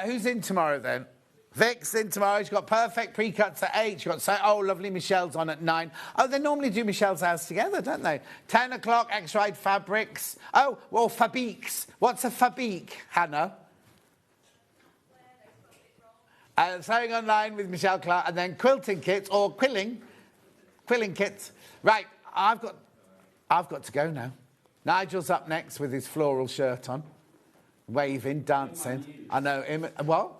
Who's in tomorrow, then? Vic's in tomorrow. She's got perfect pre-cuts at 8. She's got, oh, lovely, Michelle's on at 9. Oh, they normally do Michelle's house together, don't they? 10 o'clock, X-Ride Fabrics. Oh, well, Fabriques. What's a Fabrique, Hannah? Sewing online with Michelle Clark, and then quilting kits, or quilling kits. Right, I've got to go now. Nigel's up next with his floral shirt on, waving, dancing. I know him. What?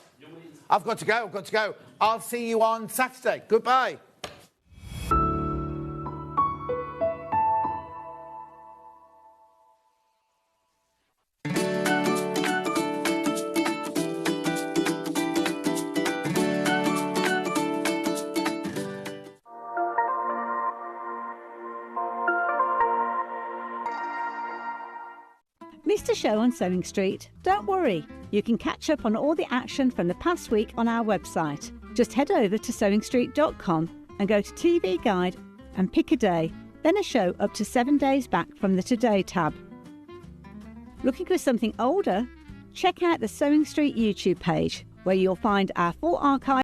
I've got to go. I'll see you on Saturday. Goodbye. Missed a show on Sewing Street? Don't worry, you can catch up on all the action from the past week on our website. Just head over to sewingstreet.com and go to TV Guide and pick a day, then a show up to 7 days back from the Today tab. Looking for something older? Check out the Sewing Street YouTube page, where you'll find our full archive